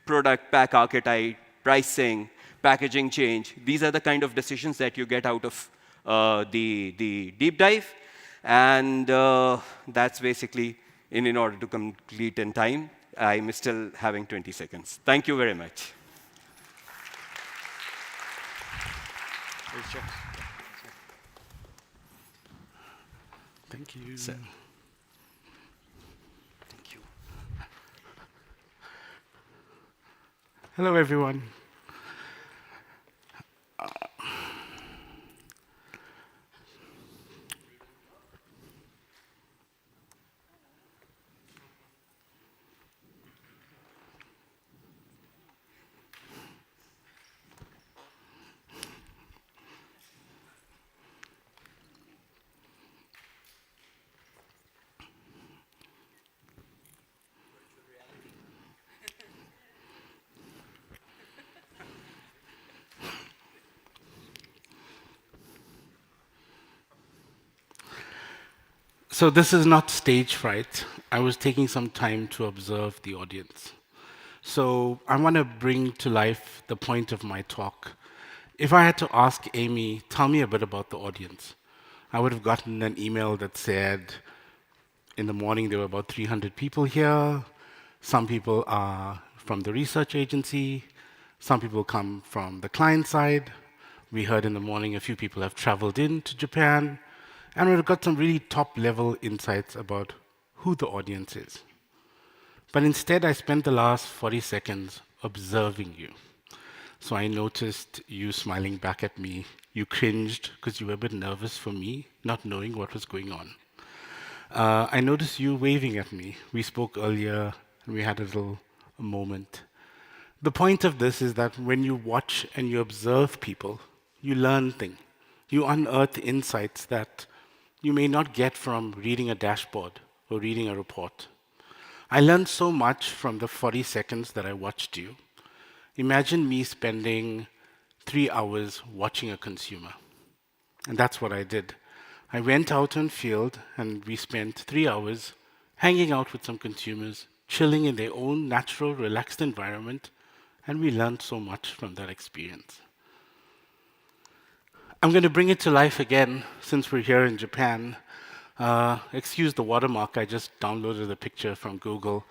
product, pack archetype, pricing, packaging change, these are the kind of decisions that you get out of the deep dive. And that's basically in order to complete in time. I'm still having 20 seconds. Thank you very much. Thank you. Thank you. Hello, everyone. So this is not stage fright. I was taking some time to observe the audience. So I want to bring to life the point of my talk. If I had to ask Amy, tell me a bit about the audience, I would have gotten an email that said, in the morning there were about 300 people here. Some people are from the research agency. Some people come from the client side. We heard in the morning a few people have traveled into Japan. And we've got some really top-level insights about who the audience is. But instead, I spent the last 40 seconds observing you. So I noticed you smiling back at me. You cringed because you were a bit nervous for me, not knowing what was going on. I noticed you waving at me. We spoke earlier, and we had a little moment. The point of this is that when you watch and you observe people, you learn things. You unearth insights that you may not get from reading a dashboard or reading a report. I learned so much from the 40 seconds that I watched you. Imagine me spending 3 hours watching a consumer. And that's what I did. I went out on field and we spent 3 hours hanging out with some consumers, chilling in their own natural, relaxed environment, and we learned so much from that experience. I'm going to bring it to life again, since we're here in Japan. Excuse the watermark, I just downloaded a picture from Google.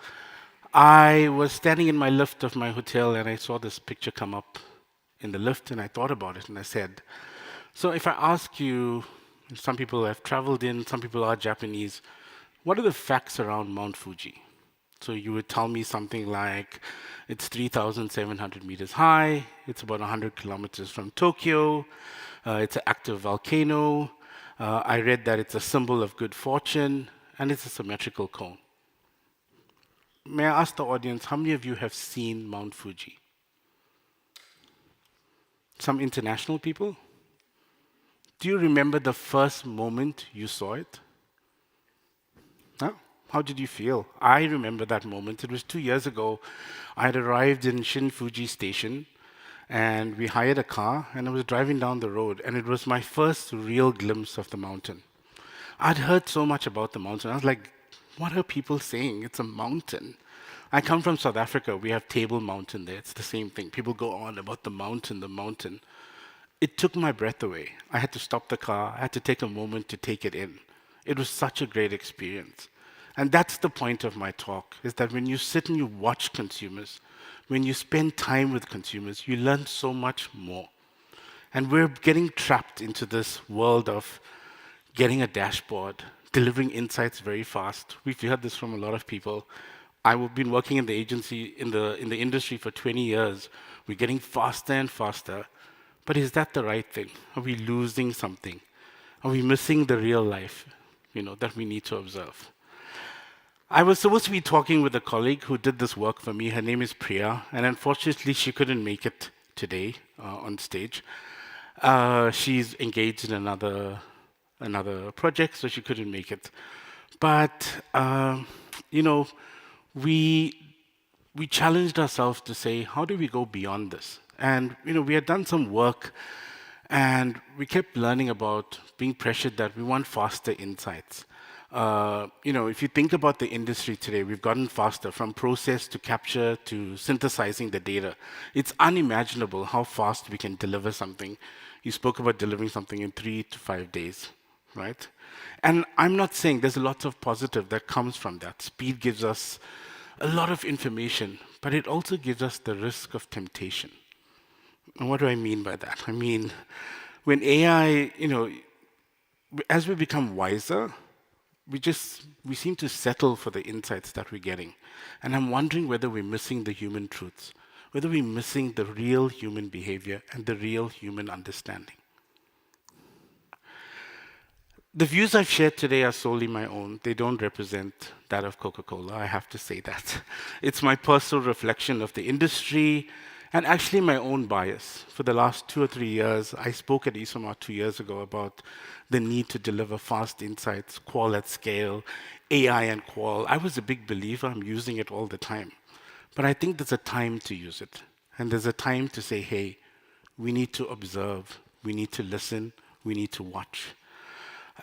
I was standing in my lift of my hotel and I saw this picture come up in the lift and I thought about it and I said, so if I ask you, some people have traveled in, some people are Japanese, what are the facts around Mount Fuji? So you would tell me something like, it's 3,700 meters high, it's about 100 kilometers from Tokyo, it's an active volcano, I read that it's a symbol of good fortune, and it's a symmetrical cone. May I ask the audience, how many of you have seen Mount Fuji? Some international people? Do you remember the first moment you saw it? Huh? How did you feel? I remember that moment. It was 2 years ago. I had arrived in Shin Fuji Station, and we hired a car, and I was driving down the road, and it was my first real glimpse of the mountain. I'd heard so much about the mountain. I was like, what are people saying? It's a mountain. I come from South Africa. We have Table Mountain there. It's the same thing. People go on about the mountain, the mountain. It took my breath away. I had to stop the car. I had to take a moment to take it in. It was such a great experience. And that's the point of my talk, is that when you sit and you watch consumers, when you spend time with consumers, you learn so much more. And we're getting trapped into this world of getting a dashboard, delivering insights very fast. We've heard this from a lot of people. I've been working in the agency, in the industry for 20 years. We're getting faster and faster. But is that the right thing? Are we losing something? Are we missing the real life, that we need to observe? I was supposed to be talking with a colleague who did this work for me. Her name is Priya, and unfortunately, she couldn't make it today on stage. She's engaged in another project, so she couldn't make it. But we challenged ourselves to say, how do we go beyond this? And we had done some work, and we kept learning about being pressured that we want faster insights. If you think about the industry today, we've gotten faster from process to capture to synthesizing the data. It's unimaginable how fast we can deliver something. You spoke about delivering something in 3 to 5 days, right? And I'm not saying there's lots of positive that comes from that. Speed gives us a lot of information, but it also gives us the risk of temptation. And what do I mean by that? I mean, when AI, as we become wiser, we seem to settle for the insights that we're getting. And I'm wondering whether we're missing the human truths, whether we're missing the real human behavior and the real human understanding. The views I've shared today are solely my own. They don't represent that of Coca-Cola, I have to say that. It's my personal reflection of the industry and actually my own bias. For the last 2 or 3 years, I spoke at ESOMAR 2 years ago about the need to deliver fast insights, qual at scale, AI and qual. I was a big believer. I'm using it all the time. But I think there's a time to use it. And there's a time to say, hey, we need to observe, we need to listen, we need to watch.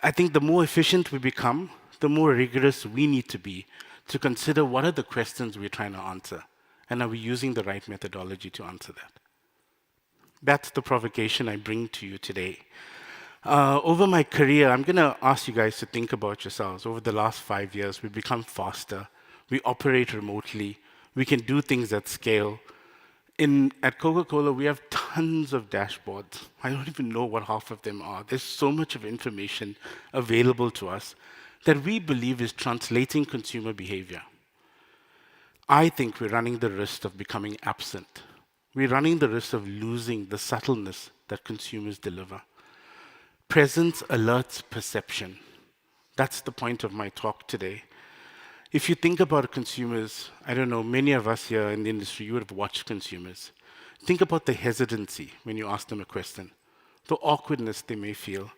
I think the more efficient we become, the more rigorous we need to be to consider what are the questions we're trying to answer, and are we using the right methodology to answer that? That's the provocation I bring to you today. Over my career, I'm going to ask you guys to think about yourselves. Over the last 5 years, we've become faster. We operate remotely. We can do things at scale. At Coca-Cola, we have tons of dashboards. I don't even know what half of them are. There's so much of information available to us that we believe is translating consumer behavior. I think we're running the risk of becoming absent. We're running the risk of losing the subtleness that consumers deliver. Presence alerts perception. That's the point of my talk today. If you think about consumers, I don't know, many of us here in the industry, you would have watched consumers. Think about the hesitancy when you ask them a question, the awkwardness they may feel,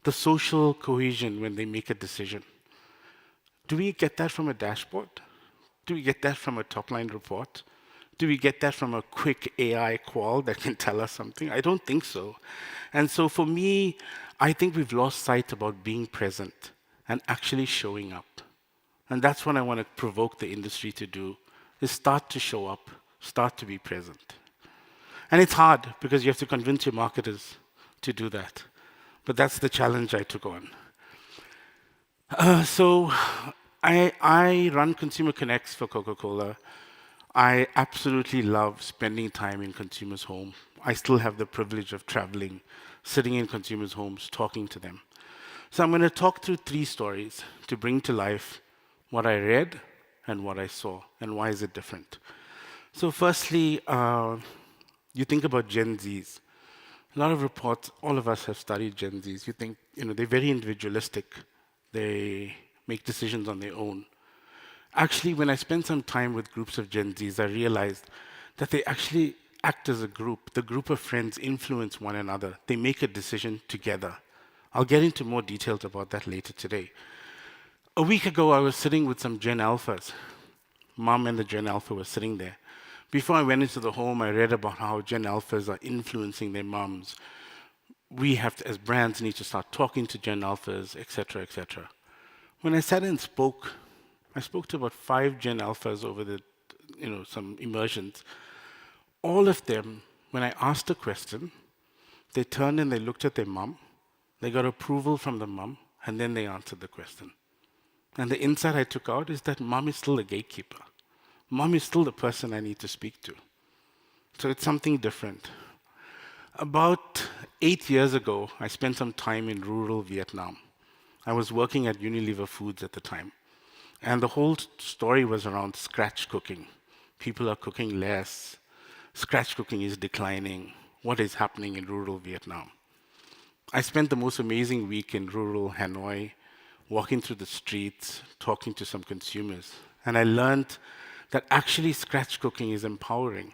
the social cohesion when they make a decision. Do we get that from a dashboard? Do we get that from a top-line report? Do we get that from a quick AI qual that can tell us something? I don't think so. And so for me, I think we've lost sight about being present and actually showing up. And that's what I want to provoke the industry to do, is start to show up, start to be present. And it's hard because you have to convince your marketers to do that. But that's the challenge I took on. So I run Consumer Connects for Coca-Cola. I absolutely love spending time in consumers' home. I still have the privilege of traveling, sitting in consumers' homes, talking to them. So I'm going to talk through 3 stories to bring to life what I read and what I saw, and why is it different? So firstly, you think about Gen Zs. A lot of reports, all of us have studied Gen Zs. You think, they're very individualistic. They make decisions on their own. Actually, when I spent some time with groups of Gen Zs, I realized that they actually act as a group. The group of friends influence one another. They make a decision together. I'll get into more details about that later today. A week ago, I was sitting with some Gen Alphas. Mom and the Gen Alpha were sitting there. Before I went into the home, I read about how Gen Alphas are influencing their moms. We have to, as brands, need to start talking to Gen Alphas, etc., etc. When I sat and spoke, I spoke to about 5 Gen Alphas over the, some immersions. All of them, when I asked a question, they turned and they looked at their mom, they got approval from the mom, and then they answered the question. And the insight I took out is that mom is still a gatekeeper. Mom is still the person I need to speak to. So it's something different. About 8 years ago, I spent some time in rural Vietnam. I was working at Unilever Foods at the time. And the whole story was around scratch cooking. People are cooking less. Scratch cooking is declining. What is happening in rural Vietnam? I spent the most amazing week in rural Hanoi, walking through the streets, talking to some consumers. And I learned that actually scratch cooking is empowering.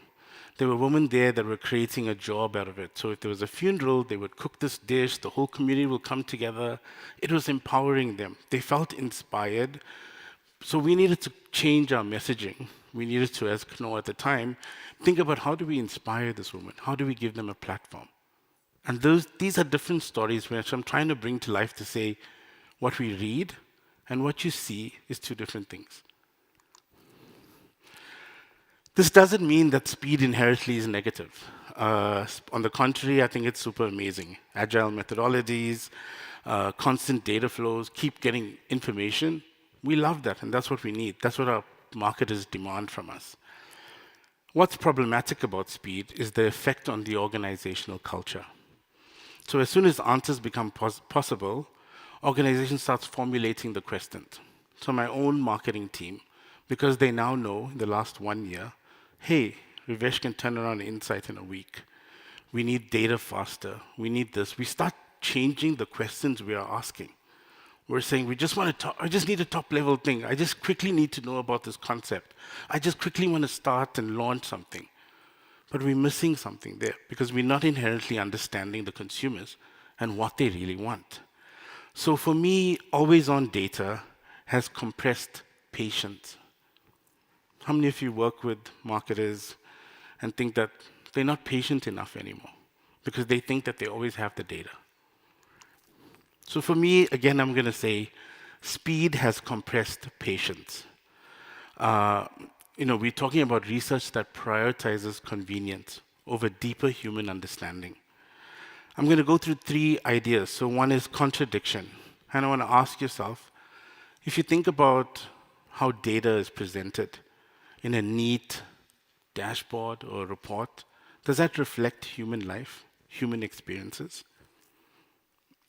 There were women there that were creating a job out of it. So if there was a funeral, they would cook this dish, the whole community will come together. It was empowering them. They felt inspired. So we needed to change our messaging. We needed to, as Kno at the time, think about how do we inspire this woman? How do we give them a platform? And these are different stories which I'm trying to bring to life to say what we read and what you see is 2 different things. This doesn't mean that speed inherently is negative. On the contrary, I think it's super amazing. Agile methodologies, constant data flows, keep getting information. We love that, and that's what we need. That's what our marketers demand from us. What's problematic about speed is the effect on the organizational culture. So as soon as answers become possible, organization starts formulating the questions. So my own marketing team, because they now know in the last 1 year, hey, Rivesh can turn around an insight in a week. We need data faster. We need this. We start changing the questions we are asking. We're saying, we just want to I just need a top-level thing. I just quickly need to know about this concept. I just quickly want to start and launch something. But we're missing something there because we're not inherently understanding the consumers and what they really want. So for me, always-on data has compressed patience. How many of you work with marketers and think that they're not patient enough anymore because they think that they always have the data? So for me, again, I'm going to say speed has compressed patience. We're talking about research that prioritizes convenience over deeper human understanding. I'm going to go through 3 ideas. So one is contradiction. And I want to ask yourself, if you think about how data is presented in a neat dashboard or report, does that reflect human life, human experiences?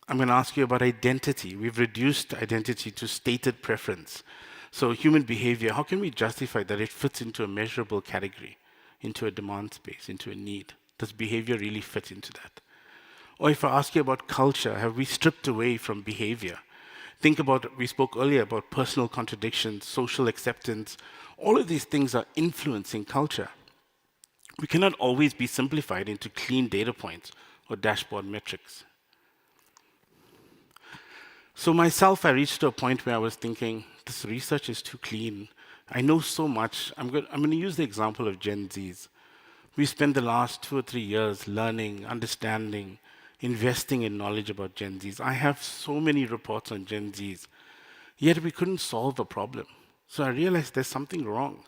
I'm going to ask you about identity. We've reduced identity to stated preference. So human behavior, how can we justify that it fits into a measurable category, into a demand space, into a need? Does behavior really fit into that? Or if I ask you about culture, have we stripped away from behavior? Think about, we spoke earlier about personal contradictions, social acceptance. All of these things are influencing culture. We cannot always be simplified into clean data points or dashboard metrics. So myself, I reached to a point where I was thinking, this research is too clean. I know so much. I'm going to use the example of Gen Zs. We spent the last 2 or 3 years learning, understanding, investing in knowledge about Gen Zs. I have so many reports on Gen Zs, yet we couldn't solve a problem. So I realized there's something wrong.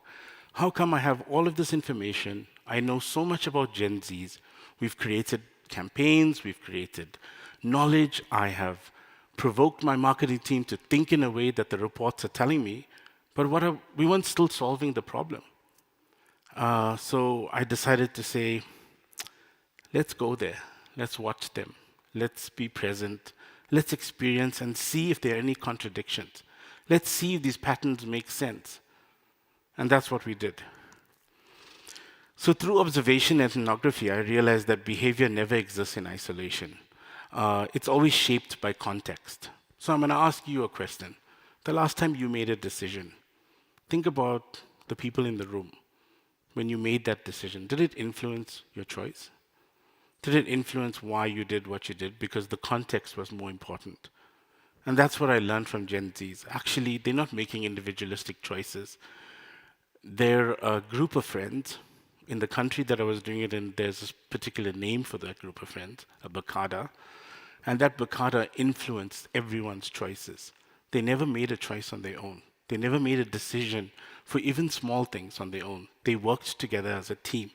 How come I have all of this information? I know so much about Gen Zs. We've created campaigns, we've created knowledge. I have provoked my marketing team to think in a way that the reports are telling me, but we weren't still solving the problem. So I decided to say, let's go there. Let's watch them. Let's be present. Let's experience and see if there are any contradictions. Let's see if these patterns make sense. And that's what we did. So through observation and ethnography, I realized that behavior never exists in isolation. It's always shaped by context. So I'm going to ask you a question. The last time you made a decision, think about the people in the room. When you made that decision, did it influence your choice? Did it influence why you did what you did? Because the context was more important. And that's what I learned from Gen Zs. Actually, they're not making individualistic choices. They're a group of friends. In the country that I was doing it in, there's a particular name for that group of friends, a bakada. And that bakada influenced everyone's choices. They never made a choice on their own. They never made a decision for even small things on their own. They worked together as a team.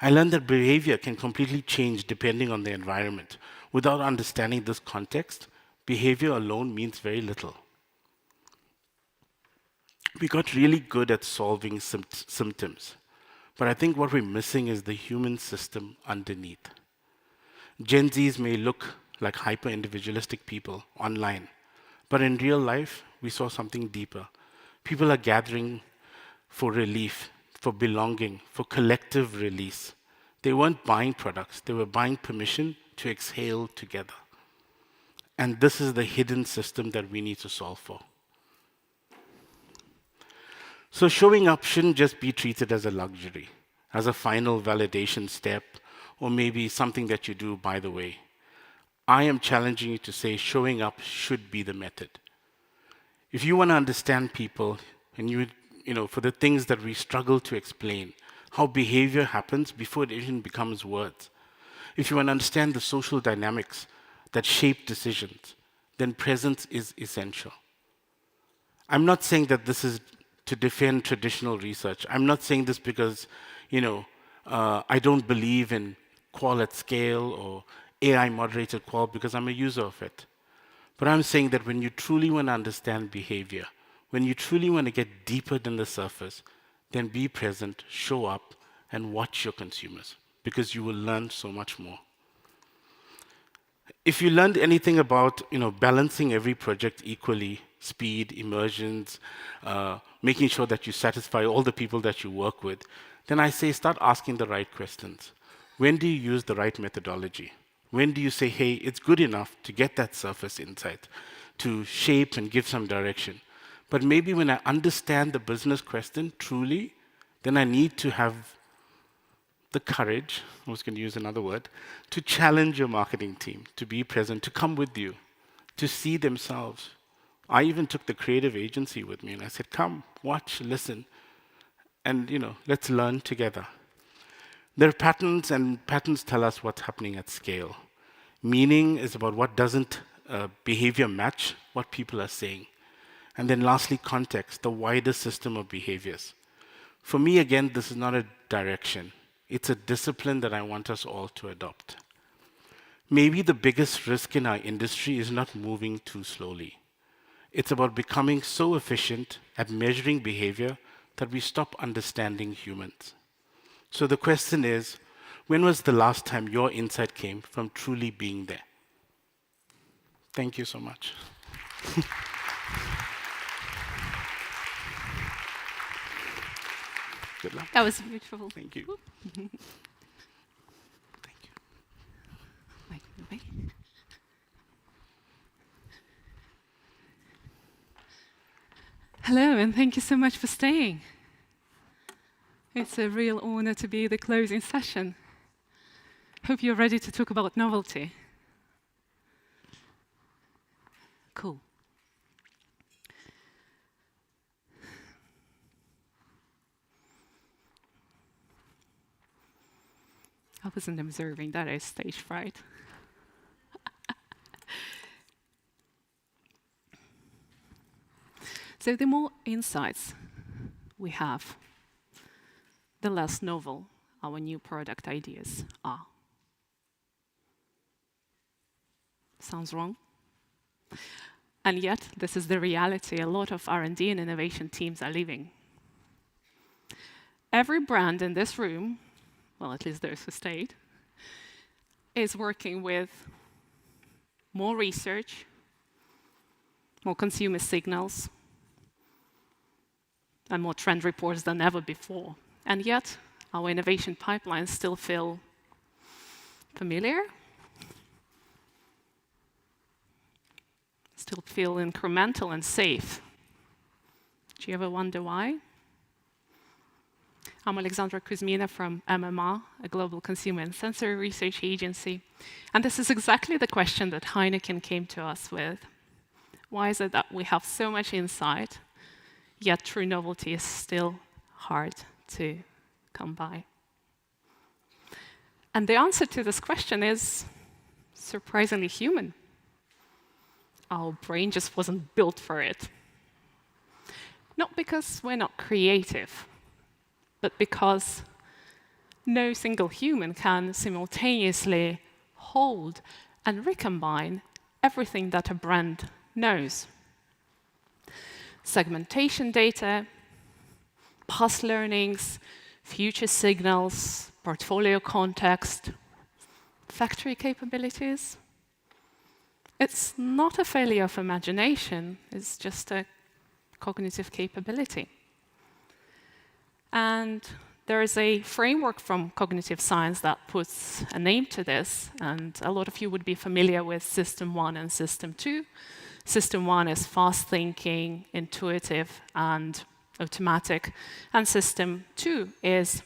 I learned that behavior can completely change depending on the environment. Without understanding this context, behavior alone means very little. We got really good at solving symptoms, but I think what we're missing is the human system underneath. Gen Zs may look like hyper-individualistic people online, but in real life, we saw something deeper. People are gathering for relief, for belonging, for collective release. They weren't buying products, they were buying permission to exhale together. And this is the hidden system that we need to solve for. So showing up shouldn't just be treated as a luxury, as a final validation step, or maybe something that you do by the way. I am challenging you to say showing up should be the method. If you want to understand people, and for the things that we struggle to explain, how behavior happens before it even becomes words. If you want to understand the social dynamics that shape decisions, then presence is essential. I'm not saying that this is to defend traditional research. I'm not saying this because, I don't believe in qual at scale or AI-moderated qual because I'm a user of it. But I'm saying that when you truly want to understand behavior, when you truly want to get deeper than the surface, then be present, show up, and watch your consumers, because you will learn so much more. If you learned anything about balancing every project equally, speed, immersions, making sure that you satisfy all the people that you work with, then I say start asking the right questions. When do you use the right methodology? When do you say, hey, it's good enough to get that surface insight, to shape and give some direction? But maybe when I understand the business question truly, then I need to have the courage, I was going to use another word, to challenge your marketing team, to be present, to come with you, to see themselves. I even took the creative agency with me and I said, come, watch, listen, and let's learn together. There are patterns, and patterns tell us what's happening at scale. Meaning is about what doesn't behavior match what people are saying. And then lastly, context, the wider system of behaviors. For me, again, this is not a direction. It's a discipline that I want us all to adopt. Maybe the biggest risk in our industry is not moving too slowly. It's about becoming so efficient at measuring behavior that we stop understanding humans. So the question is, when was the last time your insight came from truly being there? Thank you so much. Good luck. That was beautiful. Thank you. Hello, and thank you so much for staying. It's a real honor to be the closing session. Hope you're ready to talk about novelty. Cool. I wasn't observing that as stage fright. So the more insights we have, the less novel our new product ideas are. Sounds wrong? And yet, this is the reality a lot of R&D and innovation teams are living. Every brand in this room, well, at least those who stayed, is working with more research, more consumer signals, and more trend reports than ever before. And yet, our innovation pipelines still feel familiar, still feel incremental and safe. Do you ever wonder why? I'm Alexandra Kuzmina from MMR, a global consumer and sensory research agency. And this is exactly the question that Heineken came to us with. Why is it that we have so much insight, yet true novelty is still hard to come by? And the answer to this question is surprisingly human. Our brain just wasn't built for it. Not because we're not creative, but because no single human can simultaneously hold and recombine everything that a brand knows. Segmentation data, past learnings, future signals, portfolio context, factory capabilities. It's not a failure of imagination, it's just a cognitive capability. And there is a framework from cognitive science that puts a name to this, and a lot of you would be familiar with System 1 and System 2. System 1 is fast thinking, intuitive, and automatic, and System 2 is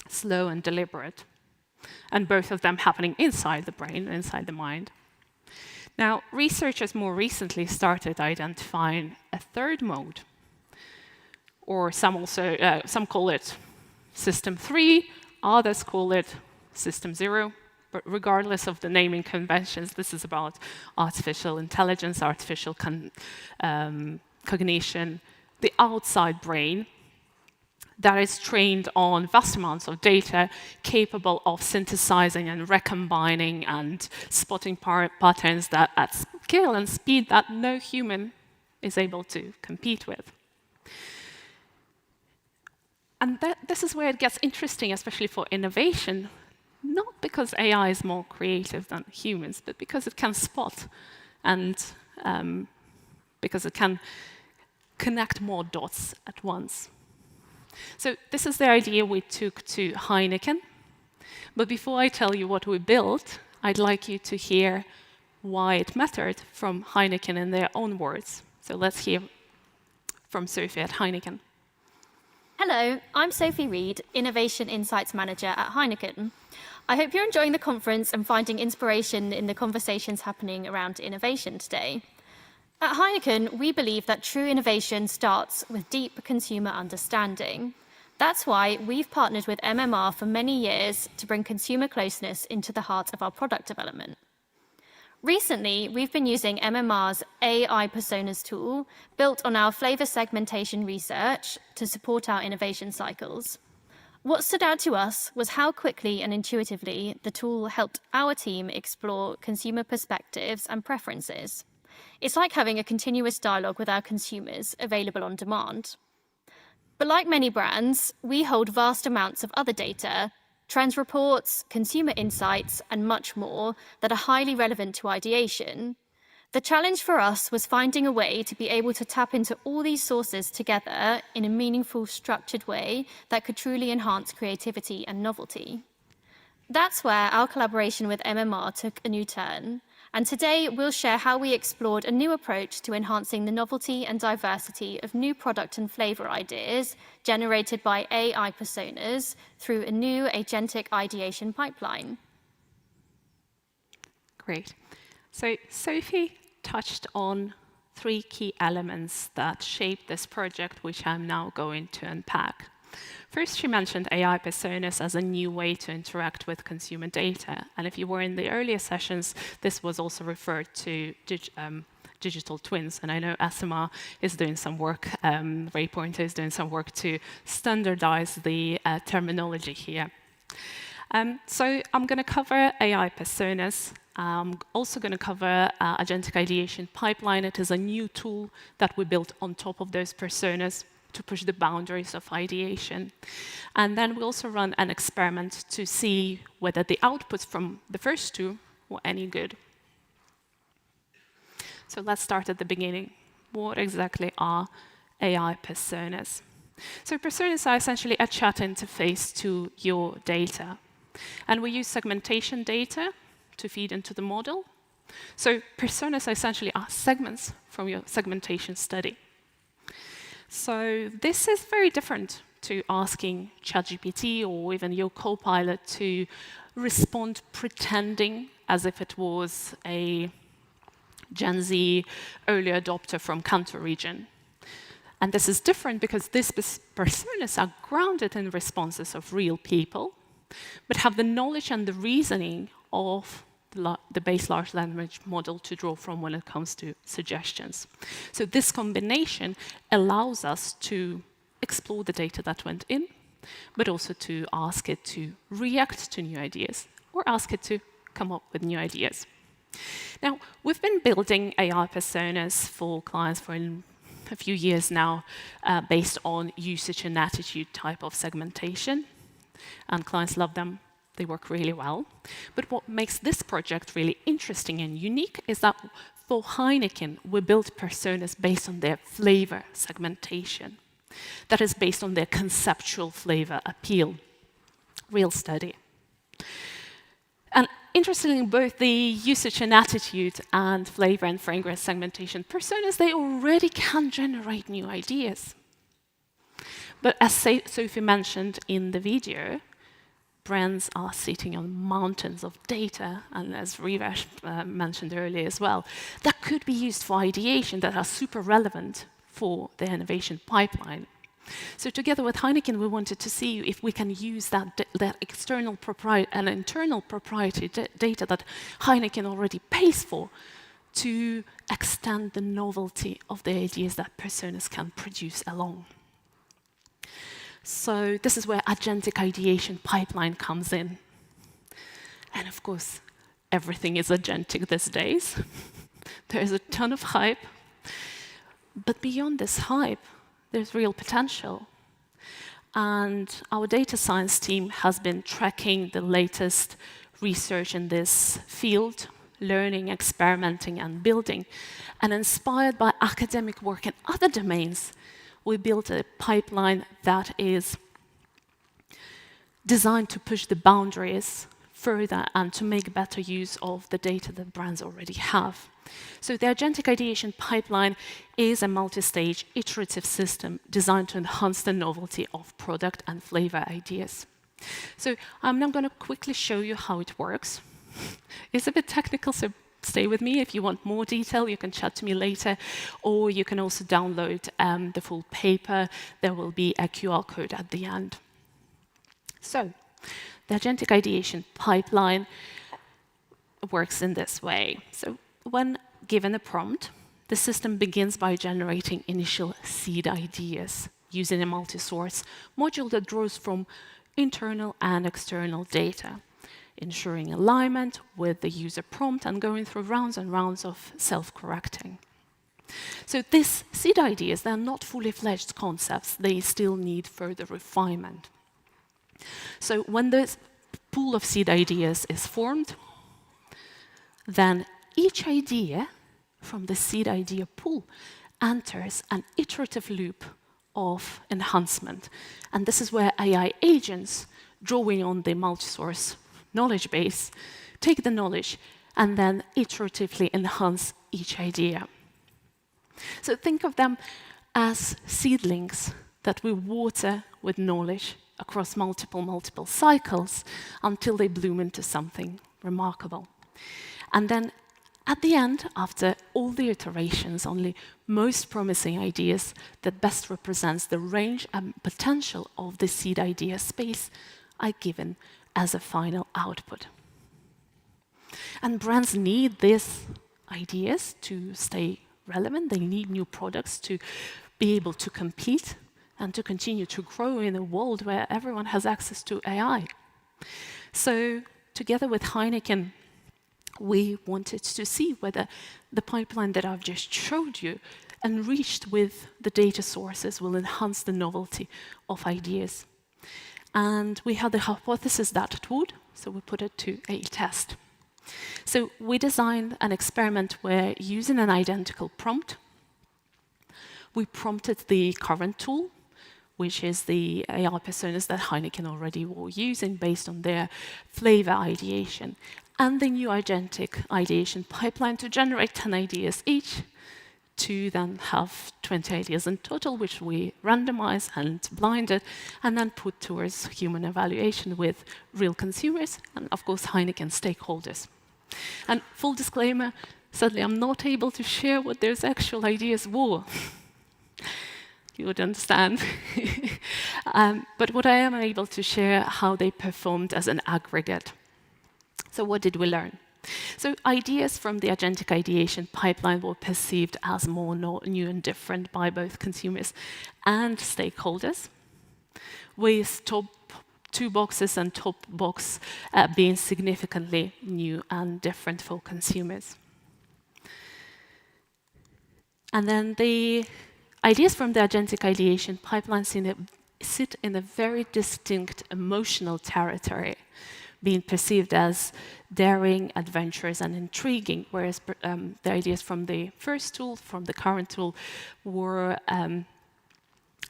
slow and deliberate, and both of them happening inside the brain, inside the mind. Now, researchers more recently started identifying a third mode, or some call it System 3, others call it System 0. But regardless of the naming conventions, this is about artificial intelligence, artificial cognition, the outside brain that is trained on vast amounts of data, capable of synthesizing and recombining and spotting patterns that at scale and speed that no human is able to compete with. And this is where it gets interesting, especially for innovation, not because AI is more creative than humans, but because it can spot and because it can connect more dots at once. So this is the idea we took to Heineken. But before I tell you what we built, I'd like you to hear why it mattered from Heineken in their own words. So let's hear from Sophie at Heineken. Hello, I'm Sophie Reed, Innovation Insights Manager at Heineken. I hope you're enjoying the conference and finding inspiration in the conversations happening around innovation today. At Heineken, we believe that true innovation starts with deep consumer understanding. That's why we've partnered with MMR for many years to bring consumer closeness into the heart of our product development. Recently, we've been using MMR's AI Personas tool, built on our flavor segmentation research, to support our innovation cycles. What stood out to us was how quickly and intuitively the tool helped our team explore consumer perspectives and preferences. It's like having a continuous dialogue with our consumers, available on demand. But like many brands, we hold vast amounts of other data, trends reports, consumer insights, and much more that are highly relevant to ideation. The challenge for us was finding a way to be able to tap into all these sources together in a meaningful, structured way that could truly enhance creativity and novelty. That's where our collaboration with MMR took a new turn. And today we'll share how we explored a new approach to enhancing the novelty and diversity of new product and flavor ideas generated by AI personas through a new agentic ideation pipeline. Great. So Sophie touched on 3 key elements that shaped this project, which I'm now going to unpack. First, she mentioned AI personas as a new way to interact with consumer data. And if you were in the earlier sessions, this was also referred to digital twins. And I know Asimar is doing some work, Ray Pointer is doing some work to standardize the terminology here. So I'm going to cover AI personas. I'm also going to cover agentic ideation pipeline. It is a new tool that we built on top of those personas to push the boundaries of ideation. And then we also run an experiment to see whether the outputs from the first 2 were any good. So let's start at the beginning. What exactly are AI personas. So personas are essentially a chat interface to your data. And we use segmentation data to feed into the model. So personas essentially are segments from your segmentation study. So this is very different to asking ChatGPT or even your Copilot to respond pretending as if it was a Gen Z early adopter from Kanto region. And this is different because these personas are grounded in responses of real people, but have the knowledge and the reasoning of the base large language model to draw from when it comes to suggestions. So this combination allows us to explore the data that went in, but also to ask it to react to new ideas or ask it to come up with new ideas. Now, we've been building AI personas for clients for a few years now based on usage and attitude type of segmentation, and clients love them. They work really well. But what makes this project really interesting and unique is that for Heineken, we built personas based on their flavor segmentation. That is based on their conceptual flavor appeal. Real study. And interestingly, both the usage and attitude and flavor and fragrance segmentation personas, they already can generate new ideas. But as Sophie mentioned in the video, brands are sitting on mountains of data, and as Rivash mentioned earlier as well, that could be used for ideation that are super relevant for the innovation pipeline. So together with Heineken, we wanted to see if we can use that external and internal proprietary data that Heineken already pays for to extend the novelty of the ideas that personas can produce along. So this is where agentic ideation pipeline comes in. And of course, everything is agentic these days. There's a ton of hype. But beyond this hype, there's real potential. And our data science team has been tracking the latest research in this field, learning, experimenting, and building. And inspired by academic work in other domains, we built a pipeline that is designed to push the boundaries further and to make better use of the data that brands already have. So the agentic ideation pipeline is a multi-stage iterative system designed to enhance the novelty of product and flavor ideas. So I'm now going to quickly show you how it works. It's a bit technical, so stay with me. If you want more detail, you can chat to me later, or you can also download the full paper. There will be a QR code at the end. So the agentic ideation pipeline works in this way. So when given a prompt, the system begins by generating initial seed ideas using a multi-source module that draws from internal and external data, ensuring alignment with the user prompt and going through rounds and rounds of self-correcting. So these seed ideas, they're not fully fledged concepts. They still need further refinement. So when this pool of seed ideas is formed, then each idea from the seed idea pool enters an iterative loop of enhancement. And this is where AI agents, drawing on the multi-source knowledge base, take the knowledge and then iteratively enhance each idea. So think of them as seedlings that we water with knowledge across multiple cycles until they bloom into something remarkable. And then at the end, after all the iterations, only most promising ideas that best represents the range and potential of the seed idea space are given as a final output. And brands need these ideas to stay relevant. They need new products to be able to compete and to continue to grow in a world where everyone has access to AI. So together with Heineken, we wanted to see whether the pipeline that I've just showed you, enriched with the data sources, will enhance the novelty of ideas. And we had the hypothesis that it would, so we put it to a test. So we designed an experiment where, using an identical prompt, We prompted the current tool, which is the AI personas that Heineken already were using based on their flavor ideation, and the new agentic ideation pipeline to generate 10 ideas each, to then have 20 ideas in total, which we randomized and blinded, and then put towards human evaluation with real consumers and, of course, Heineken stakeholders. And full disclaimer, sadly, I'm not able to share what those actual ideas were. You would understand. But what I am able to share, how they performed as an aggregate. So what did we learn? So ideas from the agentic ideation pipeline were perceived as more new and different by both consumers and stakeholders, with top 2 boxes and top box being significantly new and different for consumers. And then the ideas from the agentic ideation pipeline sit in a very distinct emotional territory, being perceived as daring, adventurous, and intriguing, whereas the ideas from the first tool, from the current tool, were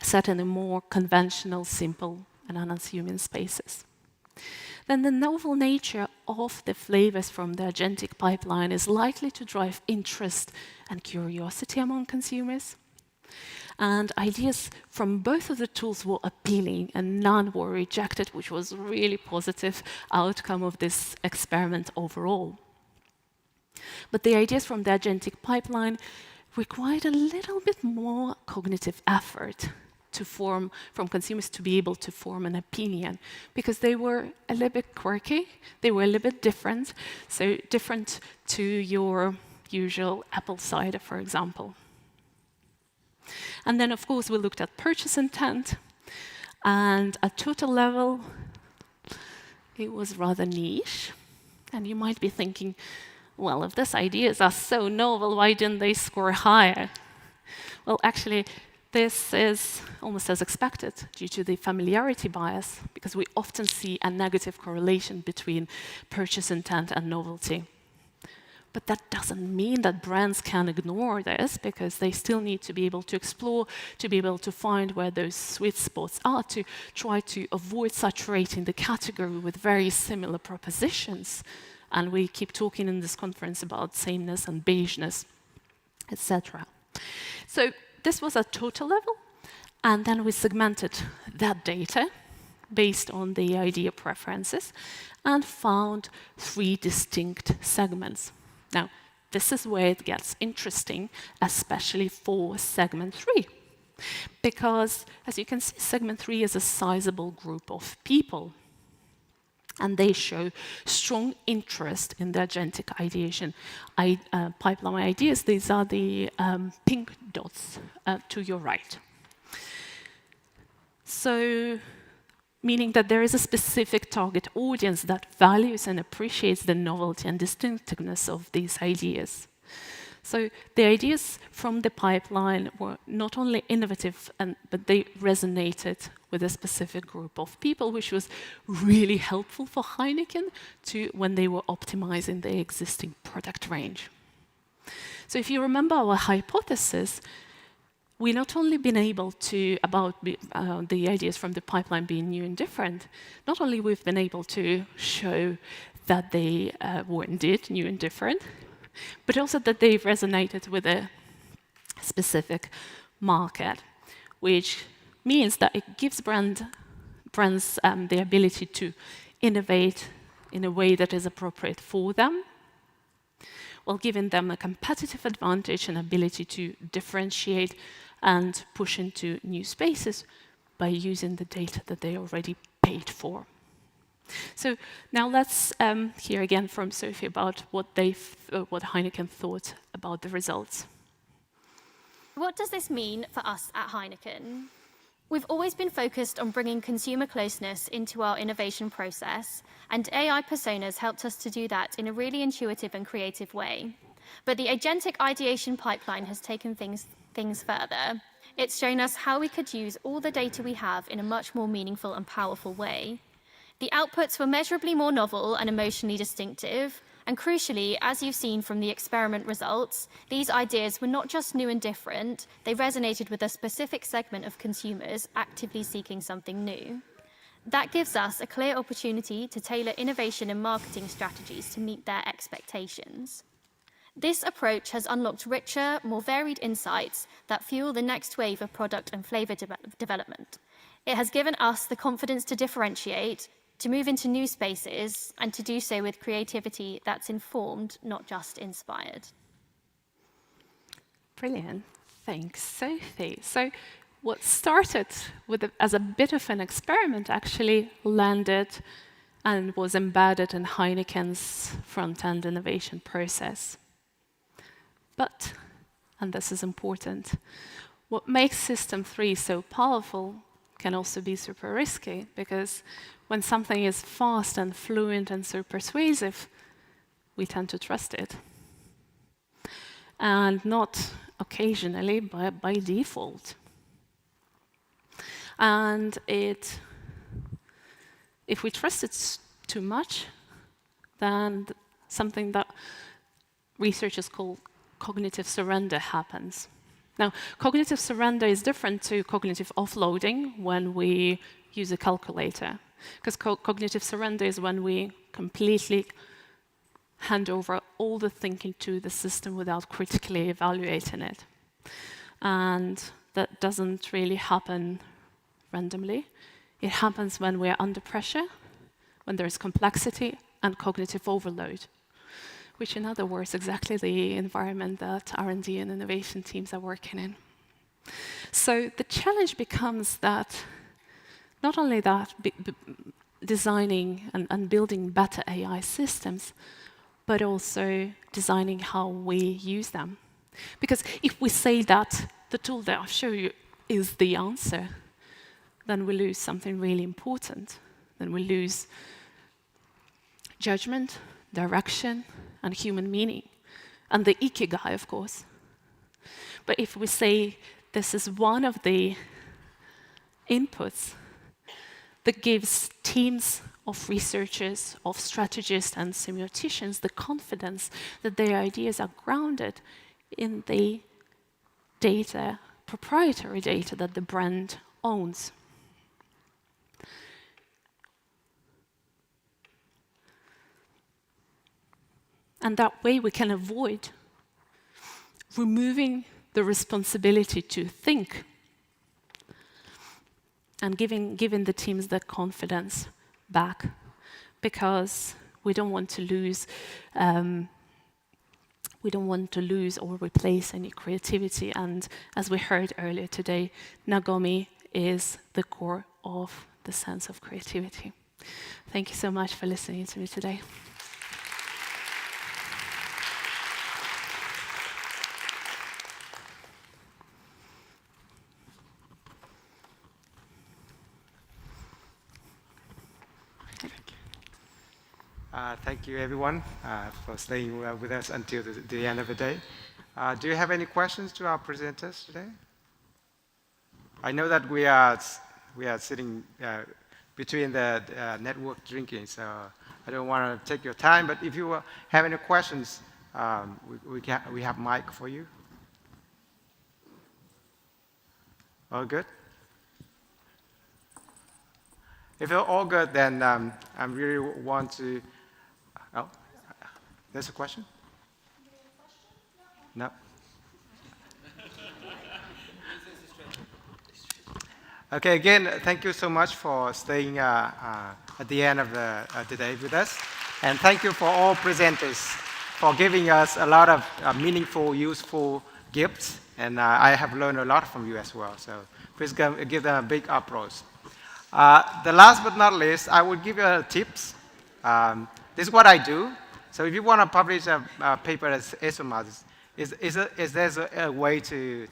set in a more conventional, simple, and unassuming spaces. Then the novel nature of the flavors from the agentic pipeline is likely to drive interest and curiosity among consumers. And ideas from both of the tools were appealing and none were rejected, which was a really positive outcome of this experiment overall. But the ideas from the agentic pipeline required a little bit more cognitive effort to form, from consumers to be able to form an opinion, because they were a little bit quirky, they were a little bit different, so different to your usual apple cider, for example. And then, of course, we looked at purchase intent, and at total level, it was rather niche. And you might be thinking, well, if these ideas are so novel, why didn't they score higher? Well, actually, this is almost as expected due to the familiarity bias, because we often see a negative correlation between purchase intent and novelty. But that doesn't mean that brands can ignore this, because they still need to be able to explore, to be able to find where those sweet spots are, to try to avoid saturating the category with very similar propositions. And we keep talking in this conference about sameness and beigeness, etc. So this was at total level, and then we segmented that data based on the idea preferences and found 3 distinct segments. Now, this is where it gets interesting, especially for segment 3. Because, as you can see, segment 3 is a sizable group of people. And they show strong interest in the agentic ideation pipeline ideas. These are the pink dots to your right. So, meaning that there is a specific target audience that values and appreciates the novelty and distinctiveness of these ideas. So the ideas from the pipeline were not only innovative, but they resonated with a specific group of people, which was really helpful for Heineken when they were optimizing the existing product range. So if you remember our hypothesis, we not only been able to, about the ideas from the pipeline being new and different, not only we've been able to show that they were indeed new and different, but also that they've resonated with a specific market, which means that it gives brands the ability to innovate in a way that is appropriate for them, while giving them a competitive advantage and ability to differentiate and push into new spaces by using the data that they already paid for. So now let's hear again from Sophie about what Heineken thought about the results. What does this mean for us at Heineken? We've always been focused on bringing consumer closeness into our innovation process, and AI personas helped us to do that in a really intuitive and creative way. But the agentic ideation pipeline has taken things further. It's shown us how we could use all the data we have in a much more meaningful and powerful way. The outputs were measurably more novel and emotionally distinctive, And crucially, as you've seen from the experiment results, these ideas were not just new and different, they resonated with a specific segment of consumers actively seeking something new. That gives us a clear opportunity to tailor innovation and marketing strategies to meet their expectations. This approach has unlocked richer, more varied insights that fuel the next wave of product and flavor development. It has given us the confidence to differentiate, to move into new spaces, and to do so with creativity that's informed, not just inspired. Brilliant. Thanks, Sophie. So what started as a bit of an experiment actually landed and was embedded in Heineken's front-end innovation process. But, and this is important, what makes System 3 so powerful can also be super risky, because when something is fast and fluent and so persuasive, we tend to trust it. And not occasionally, but by default. And if we trust it too much, then something that researchers call cognitive surrender happens. Now, cognitive surrender is different to cognitive offloading when we use a calculator, because cognitive surrender is when we completely hand over all the thinking to the system without critically evaluating it. And that doesn't really happen randomly. It happens when we're under pressure, when there's complexity and cognitive overload, which in other words, exactly the environment that R&D and innovation teams are working in. So the challenge becomes that not only that designing and building better AI systems, but also designing how we use them. Because if we say that the tool that I'll show you is the answer, then we lose something really important. Then we lose judgment, direction, and human meaning, and the ikigai, of course. But if we say this is one of the inputs that gives teams of researchers, of strategists and semioticians the confidence that their ideas are grounded in the data, proprietary data that the brand owns. And that way we can avoid removing the responsibility to think and giving the teams that confidence back, because we don't want to lose or replace any creativity. And as we heard earlier today, Nagomi is the core of the sense of creativity. Thank you so much for listening to me today. Thank you, everyone, for staying with us until the end of the day. Do you have any questions to our presenters today? I know that we are sitting between the network drinking, so I don't want to take your time. But if you have any questions, we have mic for you. All good? If you're all good, then I really want to. Oh, there's a question? No. Okay, again, thank you so much for staying at the end of the day with us. And thank you for all presenters for giving us a lot of meaningful, useful gifts. And I have learned a lot from you as well. So please give them a big applause. The last but not least, I would give you tips. This is what I do. So if you want to publish a paper as ESOMAS, is there's a way to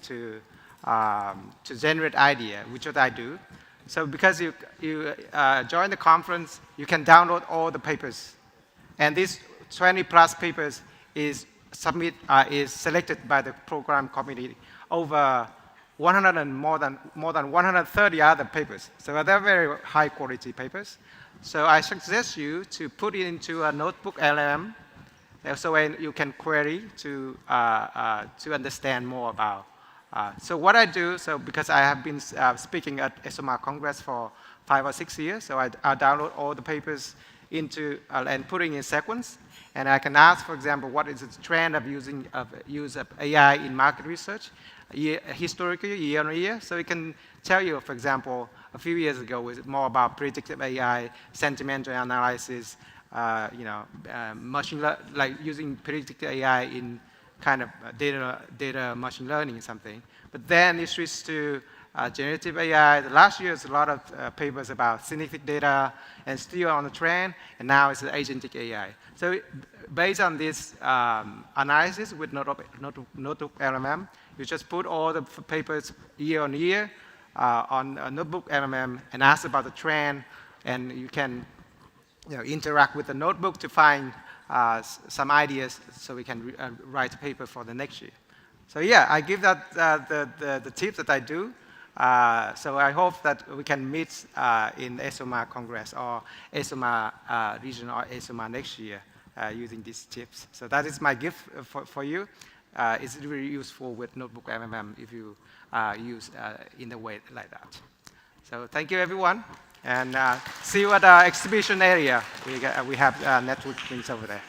generate idea, which is what I do. So because you join the conference, you can download all the papers. And these 20 plus papers is selected by the program committee over 100 and more than 130 other papers. So they're very high quality papers. So I suggest you to put it into a notebook LM So when you can query to understand more about. So what I do, so because I have been speaking at SMR Congress for 5 or 6 years, so I download all the papers into and putting in sequence, and I can ask, for example, what is the trend of use of AI in market research, historically, year on year. So it can tell you, for example, a few years ago was more about predictive AI, sentimental analysis, like using predictive AI in kind of data machine learning or something. But then it switched to generative AI. The last year is a lot of papers about synthetic data and still on the trend, and now it's the agentic AI. So based on this analysis with notebook LMM, you just put all the papers year on year on a notebook LMM and ask about the trend, and you can interact with the notebook to find some ideas so we can write a paper for the next year. So yeah, I give that the tips that I do. So I hope that we can meet in SMR Congress or SMR region or SMR next year using these tips. So that is my gift for you. It's really useful with Notebook MMM if you use in a way like that. So thank you, everyone. And see you at our exhibition area. We have network things over there.